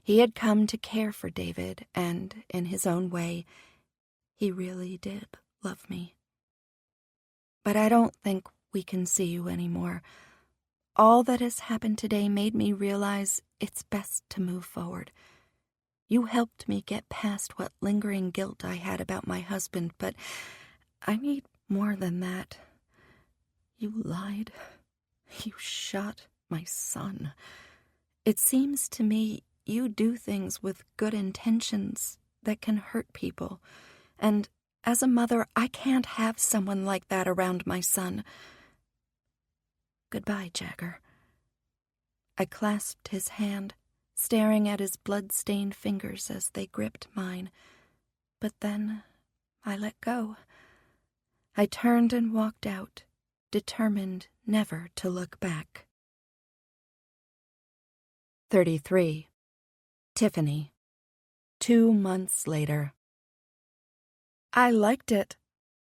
He had come to care for David, and, in his own way, he really did love me. "But I don't think we can see you anymore. All that has happened today made me realize it's best to move forward. You helped me get past what lingering guilt I had about my husband, but I need more than that. You lied. You shot my son. It seems to me you do things with good intentions that can hurt people, and as a mother, I can't have someone like that around my son. Goodbye, Jagger." I clasped his hand, staring at his blood-stained fingers as they gripped mine. But then I let go. I turned and walked out, determined never to look back. 33. Tiffany. 2 months later. "I liked it,"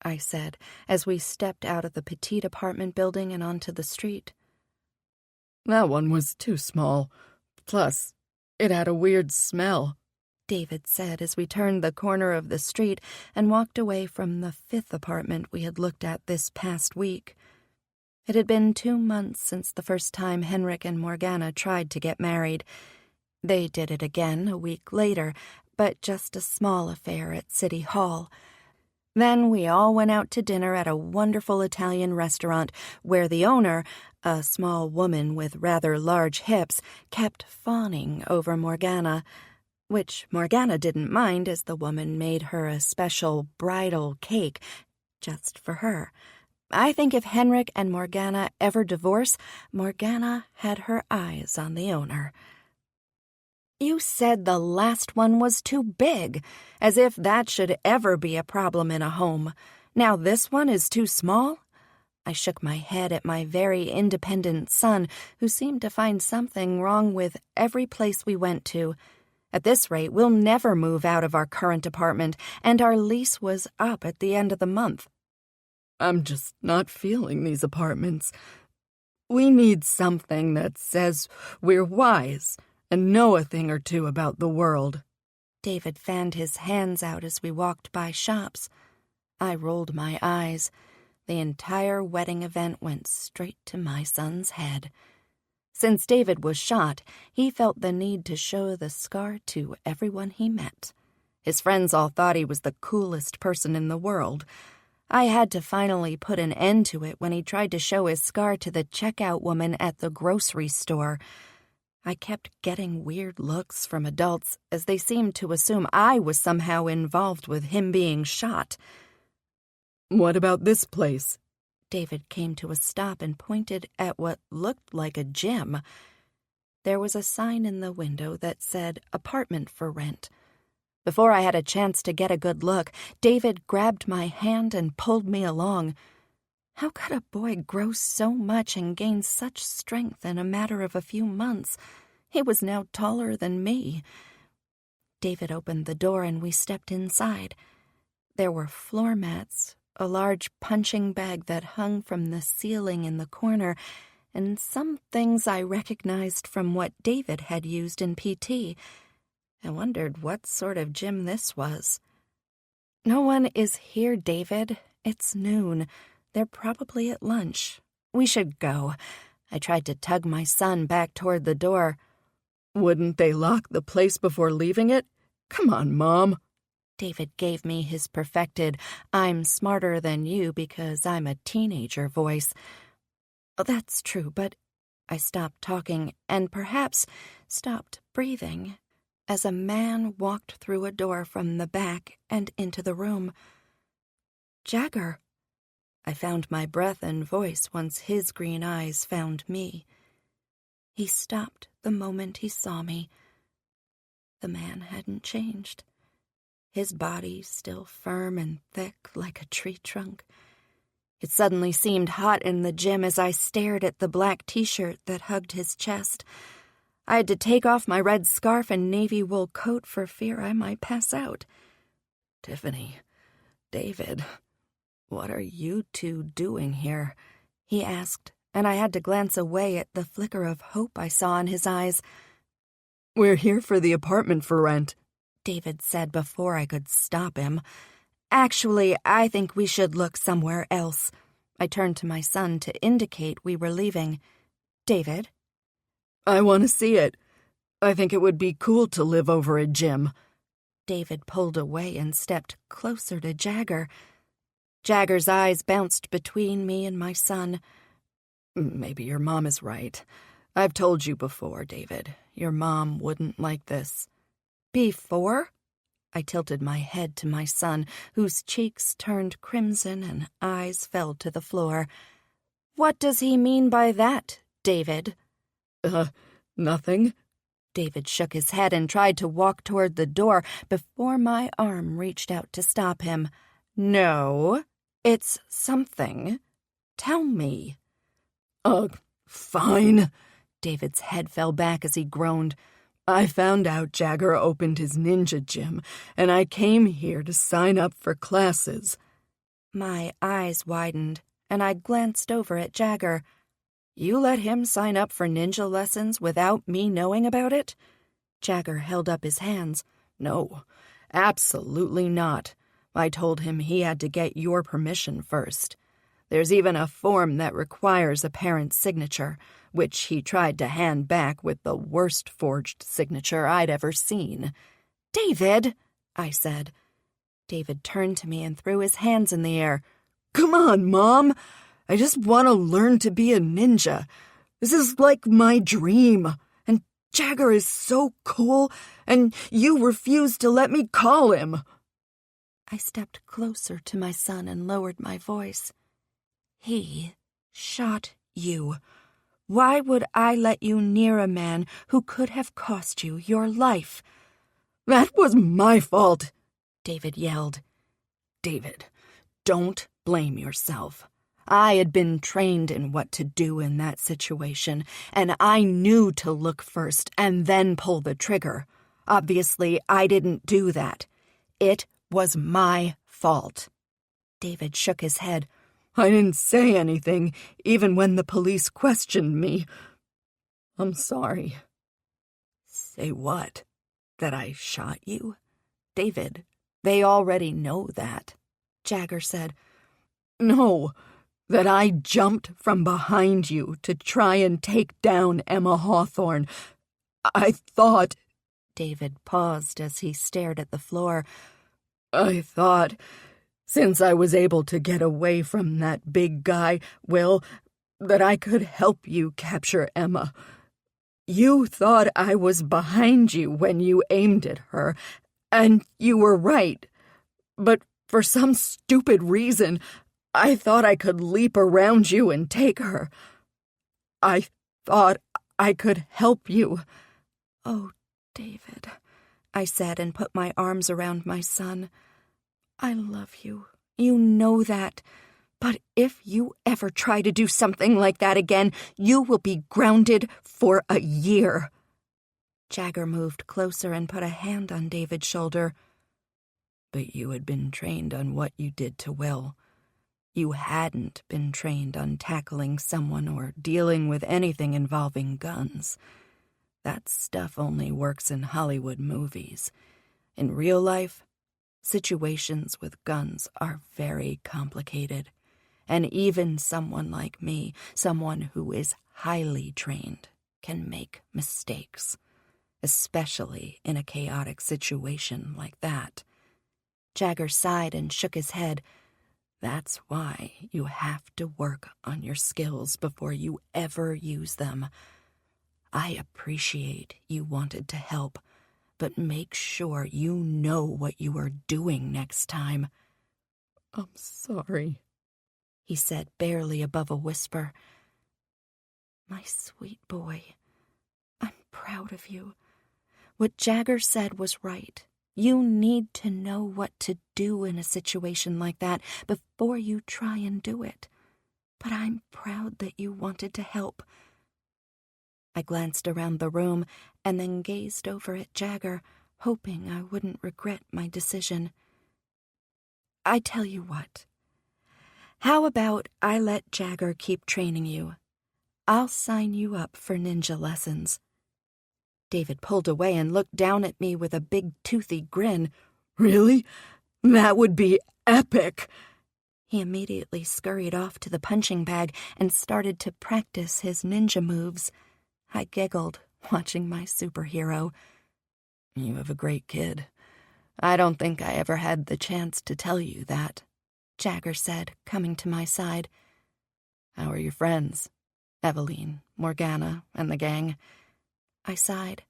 I said, as we stepped out of the petite apartment building and onto the street. "That one was too small. Plus, it had a weird smell," David said as we turned the corner of the street and walked away from the 5th apartment we had looked at this past week. It had been 2 months since the first time Henrik and Morgana tried to get married. They did it again a week later, but just a small affair at City Hall. Then we all went out to dinner at a wonderful Italian restaurant where the owner, a small woman with rather large hips, kept fawning over Morgana, which Morgana didn't mind as the woman made her a special bridal cake just for her. I think if Henrik and Morgana ever divorce, Morgana had her eyes on the owner. "You said the last one was too big, as if that should ever be a problem in a home. Now this one is too small?" I shook my head at my very independent son, who seemed to find something wrong with every place we went to. At this rate, we'll never move out of our current apartment, and our lease was up at the end of the month. "I'm just not feeling these apartments. We need something that says we're wise and know a thing or two about the world." David fanned his hands out as we walked by shops. I rolled my eyes. The entire wedding event went straight to my son's head. Since David was shot, he felt the need to show the scar to everyone he met. His friends all thought he was the coolest person in the world. I had to finally put an end to it when he tried to show his scar to the checkout woman at the grocery store. I kept getting weird looks from adults as they seemed to assume I was somehow involved with him being shot. "What about this place?" David came to a stop and pointed at what looked like a gym. There was a sign in the window that said apartment for rent. Before I had a chance to get a good look, David grabbed my hand and pulled me along. How could a boy grow so much and gain such strength in a matter of a few months? He was now taller than me. David opened the door and we stepped inside. There were floor mats, a large punching bag that hung from the ceiling in the corner, and some things I recognized from what David had used in PT. I wondered what sort of gym this was. "No one is here, David. It's noon. They're probably at lunch. We should go." I tried to tug my son back toward the door. "Wouldn't they lock the place before leaving it? Come on, Mom." David gave me his perfected, "I'm smarter than you because I'm a teenager" voice. That's true, but I stopped talking and perhaps stopped breathing as a man walked through a door from the back and into the room. "Jagger." I found my breath and voice once his green eyes found me. He stopped the moment he saw me. The man hadn't changed. His body still firm and thick like a tree trunk. It suddenly seemed hot in the gym as I stared at the black t-shirt that hugged his chest. I had to take off my red scarf and navy wool coat for fear I might pass out. Tiffany, David, what are you two doing here? He asked, and I had to glance away at the flicker of hope I saw in his eyes. We're here for the apartment for rent, David said before I could stop him. Actually, I think we should look somewhere else. I turned to my son to indicate we were leaving. David? I want to see it. I think it would be cool to live over a gym. David pulled away and stepped closer to Jagger. Jagger's eyes bounced between me and my son. Maybe your mom is right. I've told you before, David. Your mom wouldn't like this. Before? I tilted my head to my son, whose cheeks turned crimson and eyes fell to the floor. What does he mean by that, David? Nothing. David shook his head and tried to walk toward the door before my arm reached out to stop him. No, it's something. Tell me. Fine. David's head fell back as he groaned. I found out Jagger opened his ninja gym, and I came here to sign up for classes. My eyes widened, and I glanced over at Jagger. You let him sign up for ninja lessons without me knowing about it? Jagger held up his hands. No, absolutely not. I told him he had to get your permission first. There's even a form that requires a parent's signature, which he tried to hand back with the worst forged signature I'd ever seen. David, I said. David turned to me and threw his hands in the air. Come on, Mom. I just want to learn to be a ninja. This is like my dream. And Jagger is so cool, and you refuse to let me call him. I stepped closer to my son and lowered my voice. He shot you. Why would I let you near a man who could have cost you your life? That was my fault, David yelled. David, don't blame yourself. I had been trained in what to do in that situation, and I knew to look first and then pull the trigger. Obviously, I didn't do that. It was my fault. David shook his head. I didn't say anything, even when the police questioned me. I'm sorry. Say what? That I shot you? David, they already know that. Jagger said. No, that I jumped from behind you to try and take down Emma Hawthorne. I thought... David paused as he stared at the floor. I thought... Since I was able to get away from that big guy, Will, that I could help you capture Emma. You thought I was behind you when you aimed at her, and you were right. But for some stupid reason, I thought I could leap around you and take her. I thought I could help you. Oh, David, I said and put my arms around my son. I love you. You know that. But if you ever try to do something like that again, you will be grounded for a year. Jagger moved closer and put a hand on David's shoulder. But you had been trained on what you did to Will. You hadn't been trained on tackling someone or dealing with anything involving guns. That stuff only works in Hollywood movies. In real life, situations with guns are very complicated, and even someone like me, someone who is highly trained, can make mistakes, especially in a chaotic situation like that. Jagger sighed and shook his head. That's why you have to work on your skills before you ever use them. I appreciate you wanted to help, but make sure you know what you are doing next time. I'm sorry, he said barely above a whisper. My sweet boy, I'm proud of you. What Jagger said was right. You need to know what to do in a situation like that before you try and do it. But I'm proud that you wanted to help. I glanced around the room and then gazed over at Jagger, hoping I wouldn't regret my decision. I tell you what. How about I let Jagger keep training you? I'll sign you up for ninja lessons." David pulled away and looked down at me with a big toothy grin. "Really? That would be epic!" He immediately scurried off to the punching bag and started to practice his ninja moves. I giggled, watching my superhero. "You have a great kid. I don't think I ever had the chance to tell you that," Jagger said, coming to my side. "How are your friends? Eveline, Morgana, and the gang?" I sighed.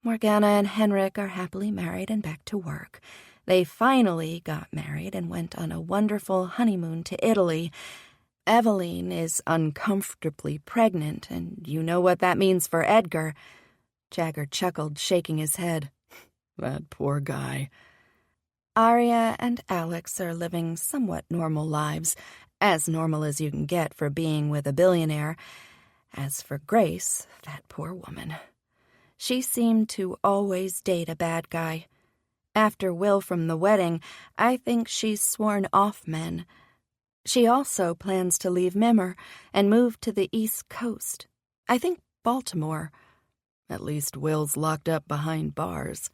Morgana and Henrik are happily married and back to work. They finally got married and went on a wonderful honeymoon to Italy. Eveline is uncomfortably pregnant, and you know what that means for Edgar. Jagger chuckled, shaking his head. "That poor guy." Arya and Alex are living somewhat normal lives, as normal as you can get for being with a billionaire. As for Grace, that poor woman, she seemed to always date a bad guy. After Will from the wedding, I think she's sworn off men. She also plans to leave Mimmer and move to the East Coast. I think Baltimore. At least Will's locked up behind bars.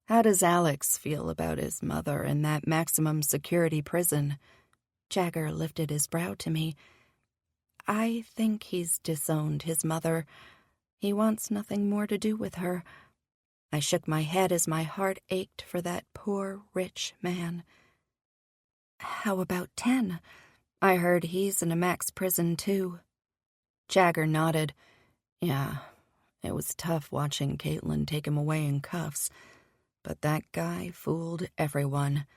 How does Alex feel about his mother in that maximum security prison? Jagger lifted his brow to me. I think he's disowned his mother. He wants nothing more to do with her. I shook my head as my heart ached for that poor, rich man. How about 10? I heard he's in a max prison, too. Jagger nodded. "Yeah, it was tough watching Caitlin take him away in cuffs. But that guy fooled everyone."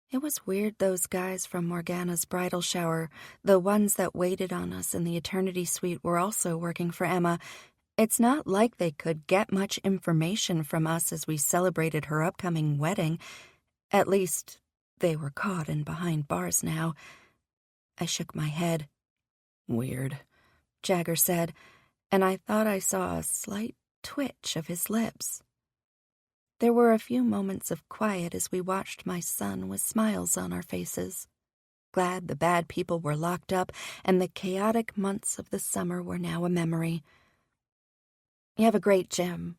It was weird those guys from Morgana's bridal shower, the ones that waited on us in the Eternity Suite, were also working for Emma. It's not like they could get much information from us as we celebrated her upcoming wedding. At least, they were caught and behind bars now. I shook my head. "Weird," Jagger said, and I thought I saw a slight twitch of his lips. There were a few moments of quiet as we watched my son with smiles on our faces. Glad the bad people were locked up and the chaotic months of the summer were now a memory. You have a great gym.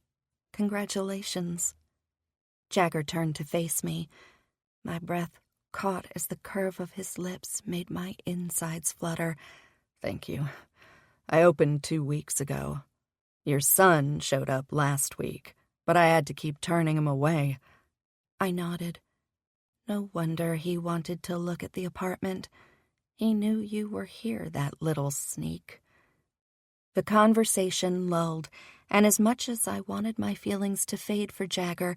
Congratulations. Jagger turned to face me. My breath caught as the curve of his lips made my insides flutter. "Thank you. I opened 2 weeks ago. Your son showed up last week, but I had to keep turning him away." I nodded. No wonder he wanted to look at the apartment. He knew you were here, that little sneak. The conversation lulled, and as much as I wanted my feelings to fade for Jagger,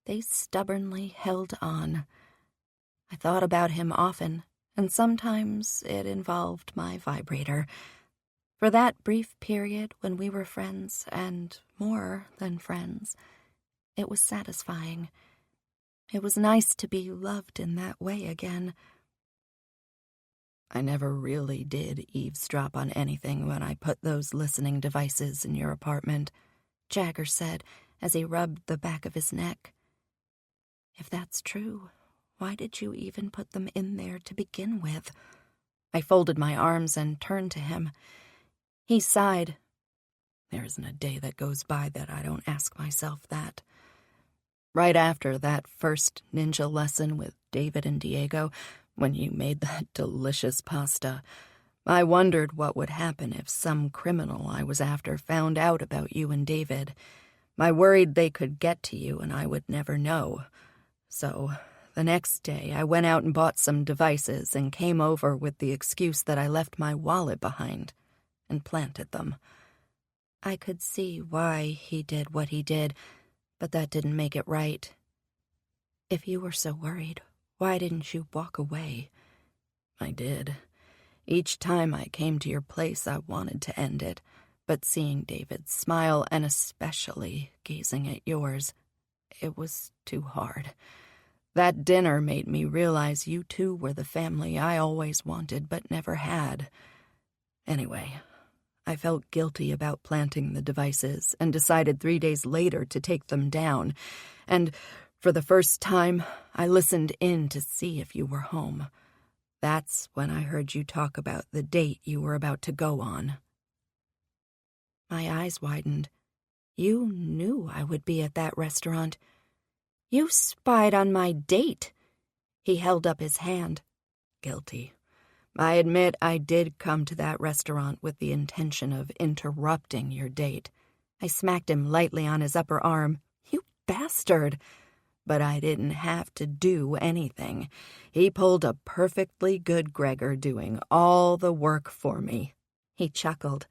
they stubbornly held on. I thought about him often, and sometimes it involved my vibrator. For that brief period when we were friends, and more than friends, it was satisfying. It was nice to be loved in that way again. "I never really did eavesdrop on anything when I put those listening devices in your apartment," Jagger said as he rubbed the back of his neck. If that's true, why did you even put them in there to begin with? I folded my arms and turned to him. He sighed. "There isn't a day that goes by that I don't ask myself that. Right after that first ninja lesson with David and Diego, when you made that delicious pasta, I wondered what would happen if some criminal I was after found out about you and David. I worried they could get to you and I would never know. So the next day I went out and bought some devices and came over with the excuse that I left my wallet behind and planted them." I could see why he did what he did, but that didn't make it right. If you were so worried, why didn't you walk away? "I did. Each time I came to your place, I wanted to end it, but seeing David smile and especially gazing at yours, it was too hard. That dinner made me realize you two were the family I always wanted but never had. Anyway, I felt guilty about planting the devices and decided 3 days later to take them down. And For the first time, I listened in to see if you were home. That's when I heard you talk about the date you were about to go on." My eyes widened. "You knew I would be at that restaurant. You spied on my date." He held up his hand. "Guilty. I admit I did come to that restaurant with the intention of interrupting your date." I smacked him lightly on his upper arm. "You bastard!" But I didn't have to do anything. He pulled a perfectly good Gregor doing all the work for me. He chuckled.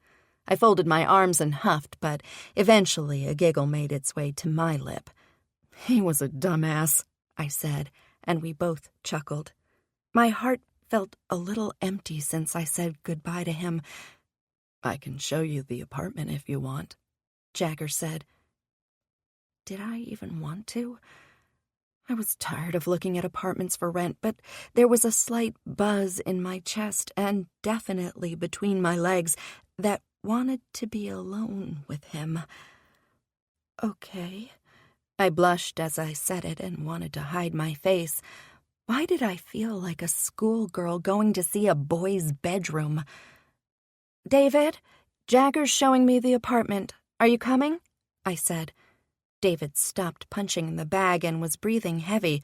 I folded my arms and huffed, but eventually a giggle made its way to my lip. "He was a dumbass," I said, and we both chuckled. My heart felt a little empty since I said goodbye to him. "I can show you the apartment if you want," Jagger said. Did I even want to? I was tired of looking at apartments for rent, but there was a slight buzz in my chest and definitely between my legs that wanted to be alone with him. "Okay." I blushed as I said it and wanted to hide my face. Why did I feel like a schoolgirl going to see a boy's bedroom? "David, Jagger's showing me the apartment. Are you coming?" I said. David stopped punching in the bag and was breathing heavy.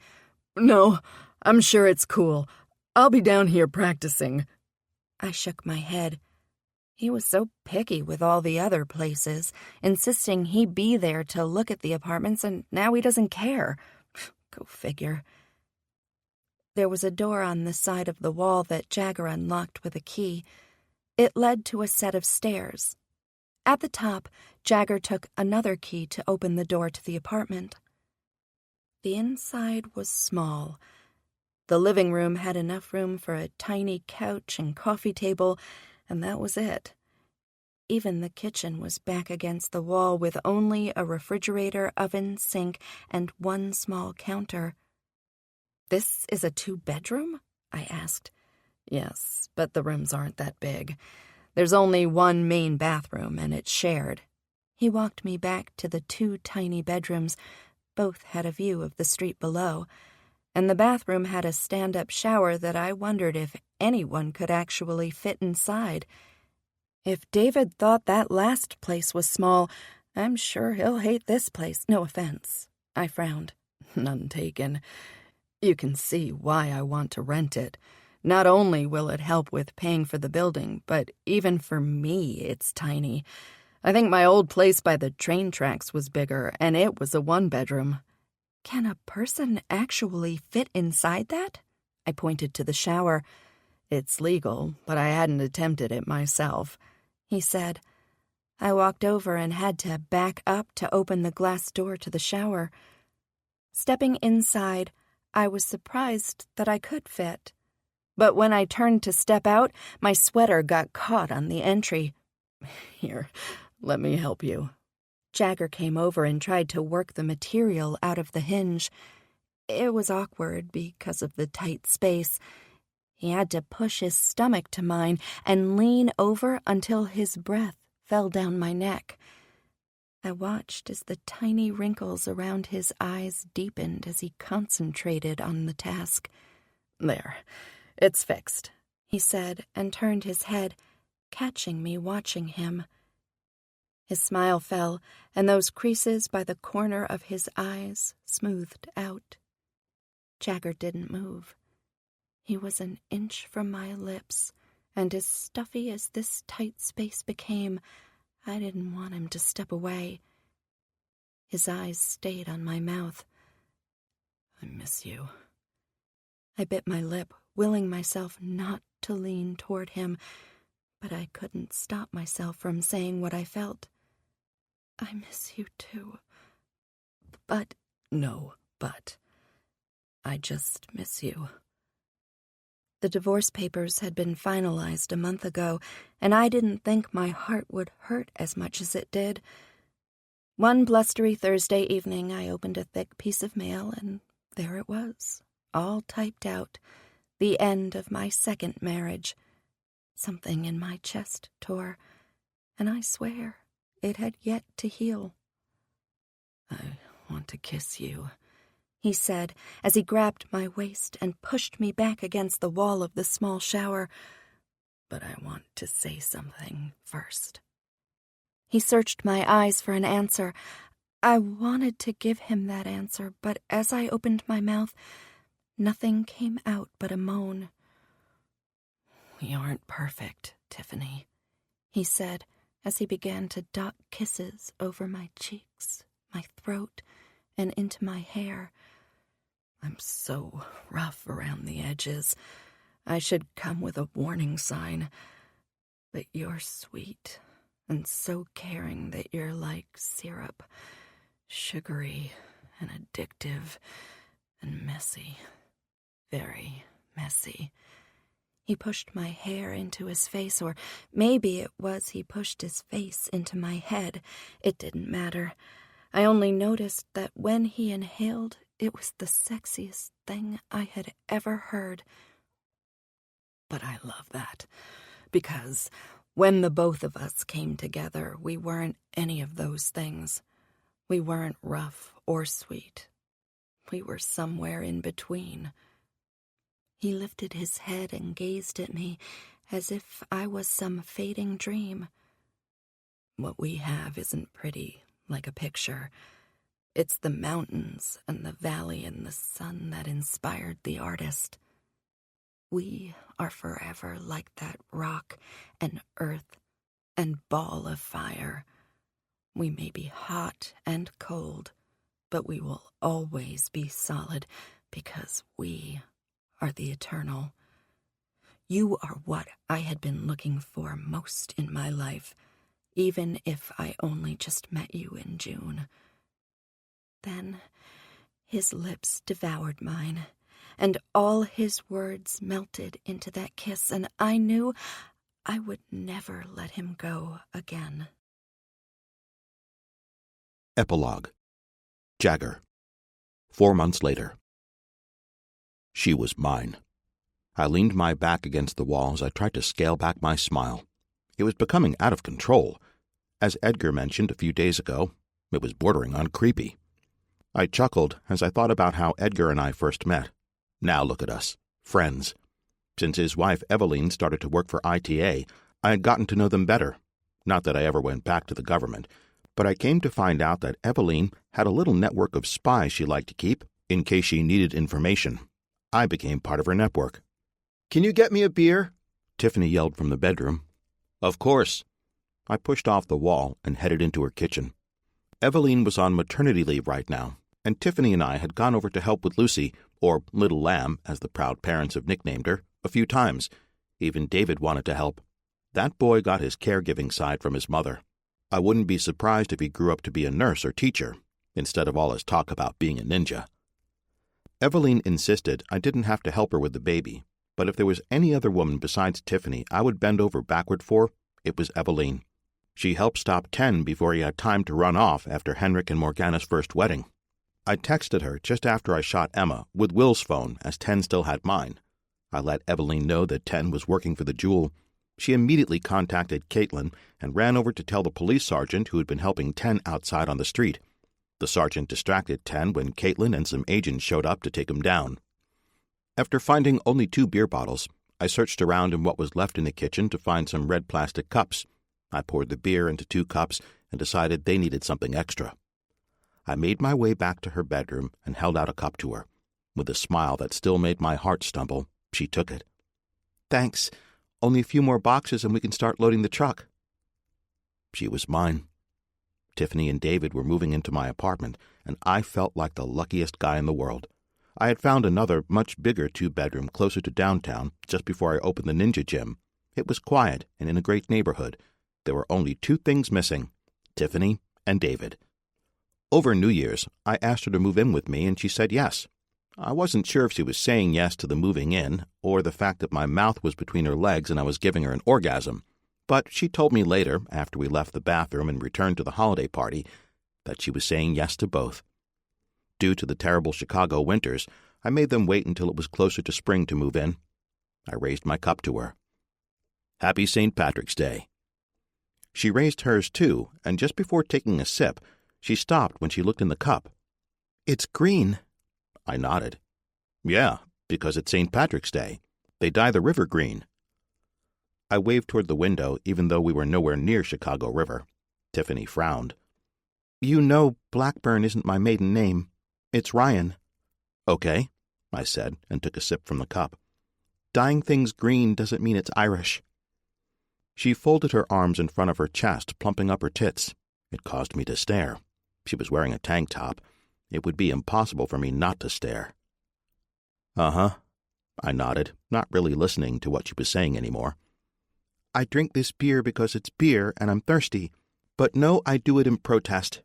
"No, I'm sure it's cool. I'll be down here practicing." I shook my head. He was so picky with all the other places, insisting he be there to look at the apartments, and now he doesn't care. Go figure. There was a door on the side of the wall that Jagger unlocked with a key. It led to a set of stairs. At the top, Jagger took another key to open the door to the apartment. The inside was small. The living room had enough room for a tiny couch and coffee table, and that was it. Even the kitchen was back against the wall with only a refrigerator, oven, sink, and one small counter. "This is a 2-bedroom?" I asked. "Yes, but the rooms aren't that big. There's only one main bathroom, and it's shared." He walked me back to the 2 tiny bedrooms. Both had a view of the street below, and the bathroom had a stand-up shower that I wondered if anyone could actually fit inside. If David thought that last place was small, I'm sure he'll hate this place. No offense. I frowned. "None taken. You can see why I want to rent it. Not only will it help with paying for the building, but even for me, it's tiny. I think my old place by the train tracks was bigger, and it was a 1-bedroom. Can a person actually fit inside that? I pointed to the shower. It's legal, but I hadn't attempted it myself, he said. I walked over and had to back up to open the glass door to the shower. Stepping inside, I was surprised that I could fit. But when I turned to step out, my sweater got caught on the entry. "Here, let me help you." Jagger came over and tried to work the material out of the hinge. It was awkward because of the tight space. He had to push his stomach to mine and lean over until his breath fell down my neck. I watched as the tiny wrinkles around his eyes deepened as he concentrated on the task. "There, it's fixed," he said, and turned his head, catching me watching him. His smile fell, and those creases by the corner of his eyes smoothed out. Jagger didn't move. He was an inch from my lips, and as stuffy as this tight space became, I didn't want him to step away. His eyes stayed on my mouth. "I miss you." I bit my lip, willing myself not to lean toward him, but I couldn't stop myself from saying what I felt. "I miss you too. But..." "No, but. I just miss you." The divorce papers had been finalized a month ago, and I didn't think my heart would hurt as much as it did. One blustery Thursday evening, I opened a thick piece of mail, and there it was, all typed out, the end of my second marriage. Something in my chest tore, and I swear it had yet to heal. "I want to kiss you," he said as he grabbed my waist and pushed me back against the wall of the small shower. "But I want to say something first." He searched my eyes for an answer. I wanted to give him that answer, but as I opened my mouth, nothing came out but a moan. "We aren't perfect, Tiffany," he said as he began to dot kisses over my cheeks, my throat, and into my hair. "I'm so rough around the edges. I should come with a warning sign. But you're sweet and so caring that you're like syrup, sugary and addictive and messy, very messy." He pushed my hair into his face, or maybe it was he pushed his face into my head. It didn't matter. I only noticed that when he inhaled, it was the sexiest thing I had ever heard. But I love that, because when the both of us came together, we weren't any of those things. We weren't rough or sweet. We were somewhere in between. He lifted his head and gazed at me as if I was some fading dream. What we have isn't pretty like a picture. It's the mountains and the valley and the sun that inspired the artist. We are forever like that rock and earth and ball of fire. We may be hot and cold, but we will always be solid because we are the eternal. You are what I had been looking for most in my life, even if I only just met you in June. Then his lips devoured mine, and all his words melted into that kiss, and I knew I would never let him go again. Epilogue. Jagger. 4 months later. She was mine. I leaned my back against the wall as I tried to scale back my smile. It was becoming out of control. As Edgar mentioned a few days ago, it was bordering on creepy. I chuckled as I thought about how Edgar and I first met. Now look at us, friends. Since his wife Eveline started to work for ITA, I had gotten to know them better. Not that I ever went back to the government, but I came to find out that Eveline had a little network of spies she liked to keep in case she needed information. I became part of her network. Can you get me a beer? Tiffany yelled from the bedroom. Of course. I pushed off the wall and headed into her kitchen. Eveline was on maternity leave right now, and Tiffany and I had gone over to help with Lucy, or Little Lamb, as the proud parents have nicknamed her, a few times. Even David wanted to help. That boy got his caregiving side from his mother. I wouldn't be surprised if he grew up to be a nurse or teacher, instead of all his talk about being a ninja. Eveline insisted I didn't have to help her with the baby, but if there was any other woman besides Tiffany I would bend over backward for, it was Eveline. She helped stop Ten before he had time to run off after Henrik and Morgana's first wedding. I texted her just after I shot Emma with Will's phone, as Ten still had mine. I let Eveline know that Ten was working for the Jewel. She immediately contacted Caitlin and ran over to tell the police sergeant who had been helping Ten outside on the street. The sergeant distracted Ten when Caitlin and some agents showed up to take him down. After finding only 2 beer bottles, I searched around in what was left in the kitchen to find some red plastic cups. I poured the beer into 2 cups and decided they needed something extra. I made my way back to her bedroom and held out a cup to her. With a smile that still made my heart stumble, she took it. Thanks. Only a few more boxes and we can start loading the truck. She was mine. Tiffany and David were moving into my apartment, and I felt like the luckiest guy in the world. I had found another, much bigger 2-bedroom closer to downtown just before I opened the ninja gym. It was quiet and in a great neighborhood. There were only 2 things missing, Tiffany and David. Over New Year's, I asked her to move in with me, and she said yes. I wasn't sure if she was saying yes to the moving in, or the fact that my mouth was between her legs and I was giving her an orgasm. But she told me later, after we left the bathroom and returned to the holiday party, that she was saying yes to both. Due to the terrible Chicago winters, I made them wait until it was closer to spring to move in. I raised my cup to her. Happy St. Patrick's Day. She raised hers too, and just before taking a sip, she stopped when she looked in the cup. It's green. I nodded. Yeah, because it's St. Patrick's Day. They dye the river green. I waved toward the window, even though we were nowhere near Chicago River. Tiffany frowned. You know Blackburn isn't my maiden name. It's Ryan. Okay, I said, and took a sip from the cup. Dyeing things green doesn't mean it's Irish. She folded her arms in front of her chest, plumping up her tits. It caused me to stare. She was wearing a tank top. It would be impossible for me not to stare. Uh-huh, I nodded, not really listening to what she was saying anymore. I drink this beer because it's beer and I'm thirsty, but no, I do it in protest.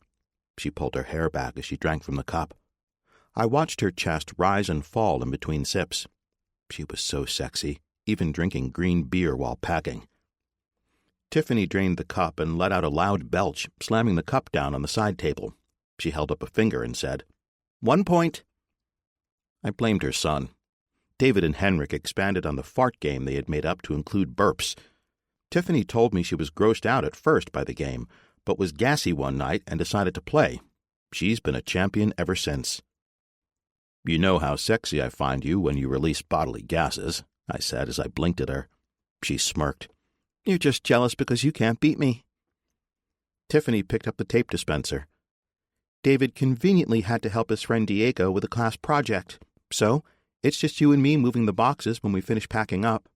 She pulled her hair back as she drank from the cup. I watched her chest rise and fall in between sips. She was so sexy, even drinking green beer while packing. Tiffany drained the cup and let out a loud belch, slamming the cup down on the side table. She held up a finger and said, 1 point. I blamed her son. David and Henrik expanded on the fart game they had made up to include burps. Tiffany told me she was grossed out at first by the game, but was gassy one night and decided to play. She's been a champion ever since. You know how sexy I find you when you release bodily gases, I said as I blinked at her. She smirked. You're just jealous because you can't beat me. Tiffany picked up the tape dispenser. David conveniently had to help his friend Diego with a class project, so it's just you and me moving the boxes when we finish packing up.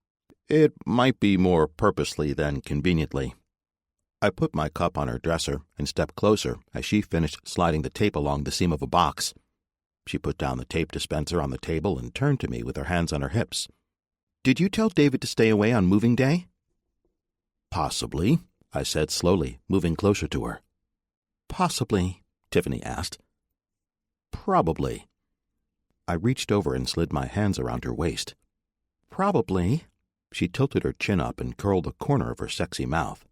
It might be more purposely than conveniently. I put my cup on her dresser and stepped closer as she finished sliding the tape along the seam of a box. She put down the tape dispenser on the table and turned to me with her hands on her hips. Did you tell David to stay away on moving day? Possibly, I said slowly, moving closer to her. Possibly, Tiffany asked. Probably. I reached over and slid my hands around her waist. Probably. She tilted her chin up and curled the corner of her sexy mouth.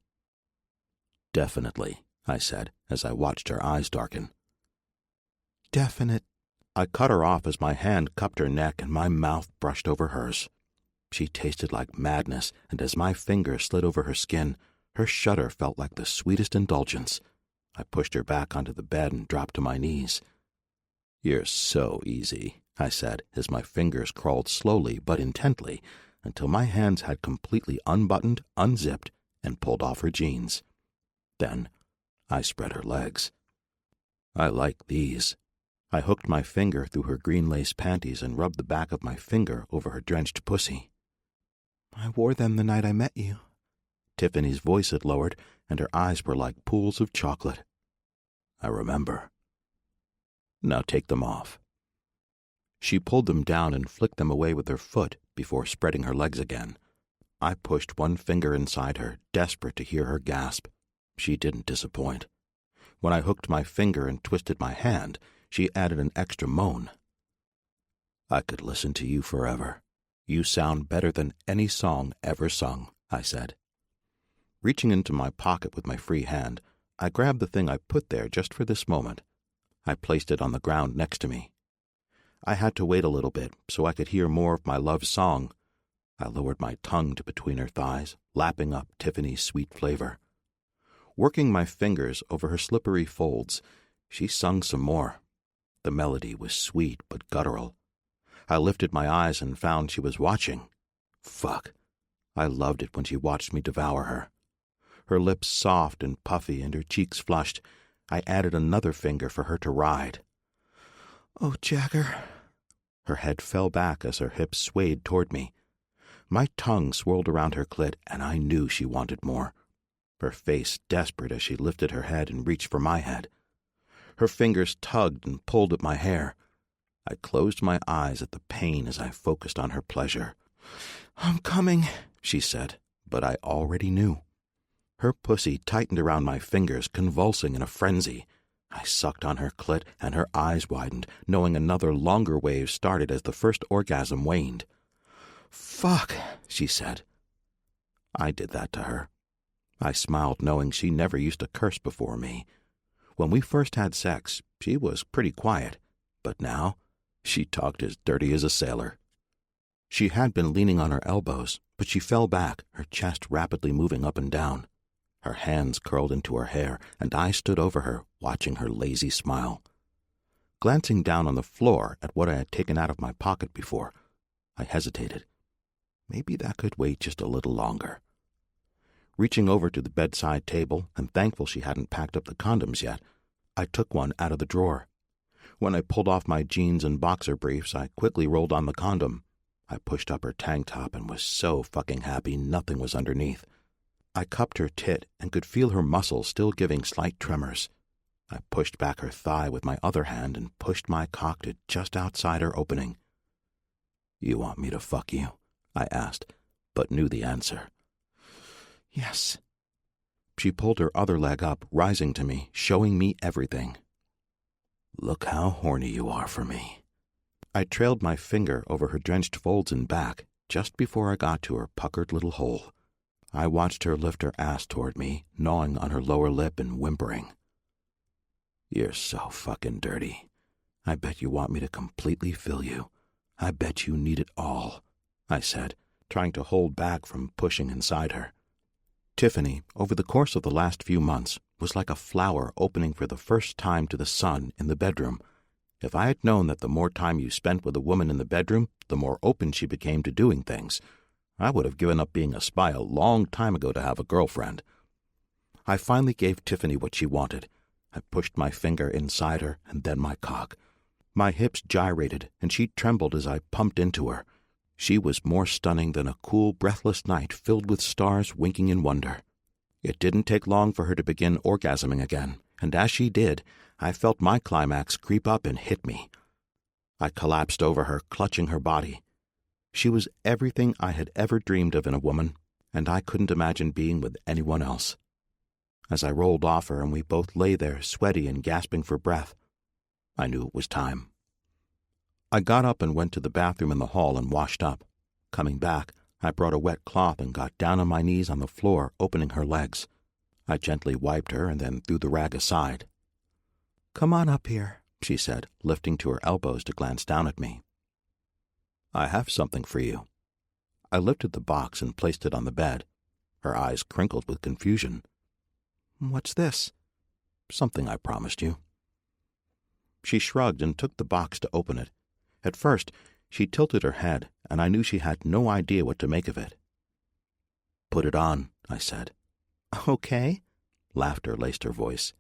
Definitely, I said, as I watched her eyes darken. Definite. I cut her off as my hand cupped her neck and my mouth brushed over hers. She tasted like madness, and as my fingers slid over her skin, her shudder felt like the sweetest indulgence. I pushed her back onto the bed and dropped to my knees. You're so easy, I said, as my fingers crawled slowly but intently until my hands had completely unbuttoned, unzipped, and pulled off her jeans. Then I spread her legs. I like these. I hooked my finger through her green lace panties and rubbed the back of my finger over her drenched pussy. I wore them the night I met you. Tiffany's voice had lowered, and her eyes were like pools of chocolate. I remember. Now take them off. She pulled them down and flicked them away with her foot before spreading her legs again. I pushed one finger inside her, desperate to hear her gasp. She didn't disappoint. When I hooked my finger and twisted my hand, she added an extra moan. I could listen to you forever. You sound better than any song ever sung, I said. Reaching into my pocket with my free hand, I grabbed the thing I put there just for this moment. I placed it on the ground next to me. I had to wait a little bit so I could hear more of my love song. I lowered my tongue to between her thighs, lapping up Tiffany's sweet flavor. Working my fingers over her slippery folds, she sung some more. The melody was sweet but guttural. I lifted my eyes and found she was watching. Fuck. I loved it when she watched me devour her. Her lips soft and puffy and her cheeks flushed. I added another finger for her to ride. Oh, Jagger. Her head fell back as her hips swayed toward me. My tongue swirled around her clit, and I knew she wanted more. Her face desperate as she lifted her head and reached for my head. Her fingers tugged and pulled at my hair. I closed my eyes at the pain as I focused on her pleasure. I'm coming, she said, but I already knew. Her pussy tightened around my fingers, convulsing in a frenzy. I sucked on her clit, and her eyes widened, knowing another longer wave started as the first orgasm waned. Fuck, she said. I did that to her. I smiled, knowing she never used to curse before me. When we first had sex, she was pretty quiet, but now she talked as dirty as a sailor. She had been leaning on her elbows, but she fell back, her chest rapidly moving up and down. Her hands curled into her hair, and I stood over her, watching her lazy smile. Glancing down on the floor at what I had taken out of my pocket before, I hesitated. Maybe that could wait just a little longer. Reaching over to the bedside table and thankful she hadn't packed up the condoms yet, I took one out of the drawer. When I pulled off my jeans and boxer briefs, I quickly rolled on the condom. I pushed up her tank top and was so fucking happy nothing was underneath. I cupped her tit and could feel her muscles still giving slight tremors. I pushed back her thigh with my other hand and pushed my cock to just outside her opening. "You want me to fuck you?" I asked, but knew the answer. "Yes." She pulled her other leg up, rising to me, showing me everything. "Look how horny you are for me." I trailed my finger over her drenched folds and back just before I got to her puckered little hole. I watched her lift her ass toward me, gnawing on her lower lip and whimpering. "You're so fucking dirty. I bet you want me to completely fill you. I bet you need it all," I said, trying to hold back from pushing inside her. Tiffany, over the course of the last few months, was like a flower opening for the first time to the sun in the bedroom. If I had known that the more time you spent with a woman in the bedroom, the more open she became to doing things, I would have given up being a spy a long time ago to have a girlfriend. I finally gave Tiffany what she wanted. I pushed my finger inside her and then my cock. My hips gyrated and she trembled as I pumped into her. She was more stunning than a cool, breathless night filled with stars winking in wonder. It didn't take long for her to begin orgasming again, and as she did, I felt my climax creep up and hit me. I collapsed over her, clutching her body. She was everything I had ever dreamed of in a woman, and I couldn't imagine being with anyone else. As I rolled off her and we both lay there, sweaty and gasping for breath, I knew it was time. I got up and went to the bathroom in the hall and washed up. Coming back, I brought a wet cloth and got down on my knees on the floor, opening her legs. I gently wiped her and then threw the rag aside. "Come on up here," she said, lifting to her elbows to glance down at me. "I have something for you." I lifted the box and placed it on the bed. Her eyes crinkled with confusion. "What's this?" "Something I promised you." She shrugged and took the box to open it. At first, she tilted her head, and I knew she had no idea what to make of it. "Put it on," I said. "Okay." Laughter laced her voice.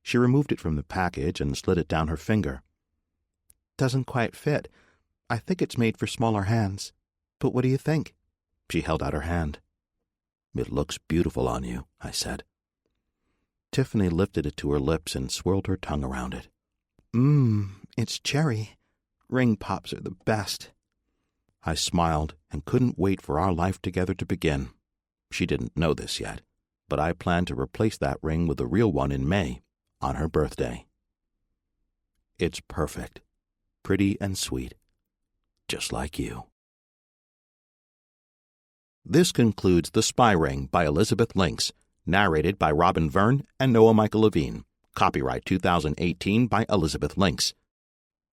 She removed it from the package and slid it down her finger. "Doesn't quite fit. I think it's made for smaller hands. But what do you think?" She held out her hand. "It looks beautiful on you," I said. Tiffany lifted it to her lips and swirled her tongue around it. It's cherry. Ring pops are the best." I smiled and couldn't wait for our life together to begin. She didn't know this yet, but I planned to replace that ring with a real one in May, on her birthday. It's perfect, pretty and sweet, just like you. This concludes The Spy Ring by Elizabeth Lynx, narrated by Robin Verne and Noah Michael Levine. Copyright 2018 by Elizabeth Lynx.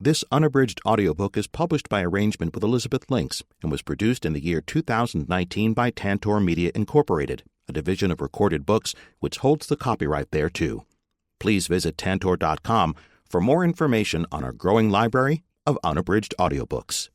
This unabridged audiobook is published by arrangement with Elizabeth Lynx and was produced in the year 2019 by Tantor Media Incorporated, a division of Recorded Books which holds the copyright thereto. Please visit tantor.com for more information on our growing library of unabridged audiobooks.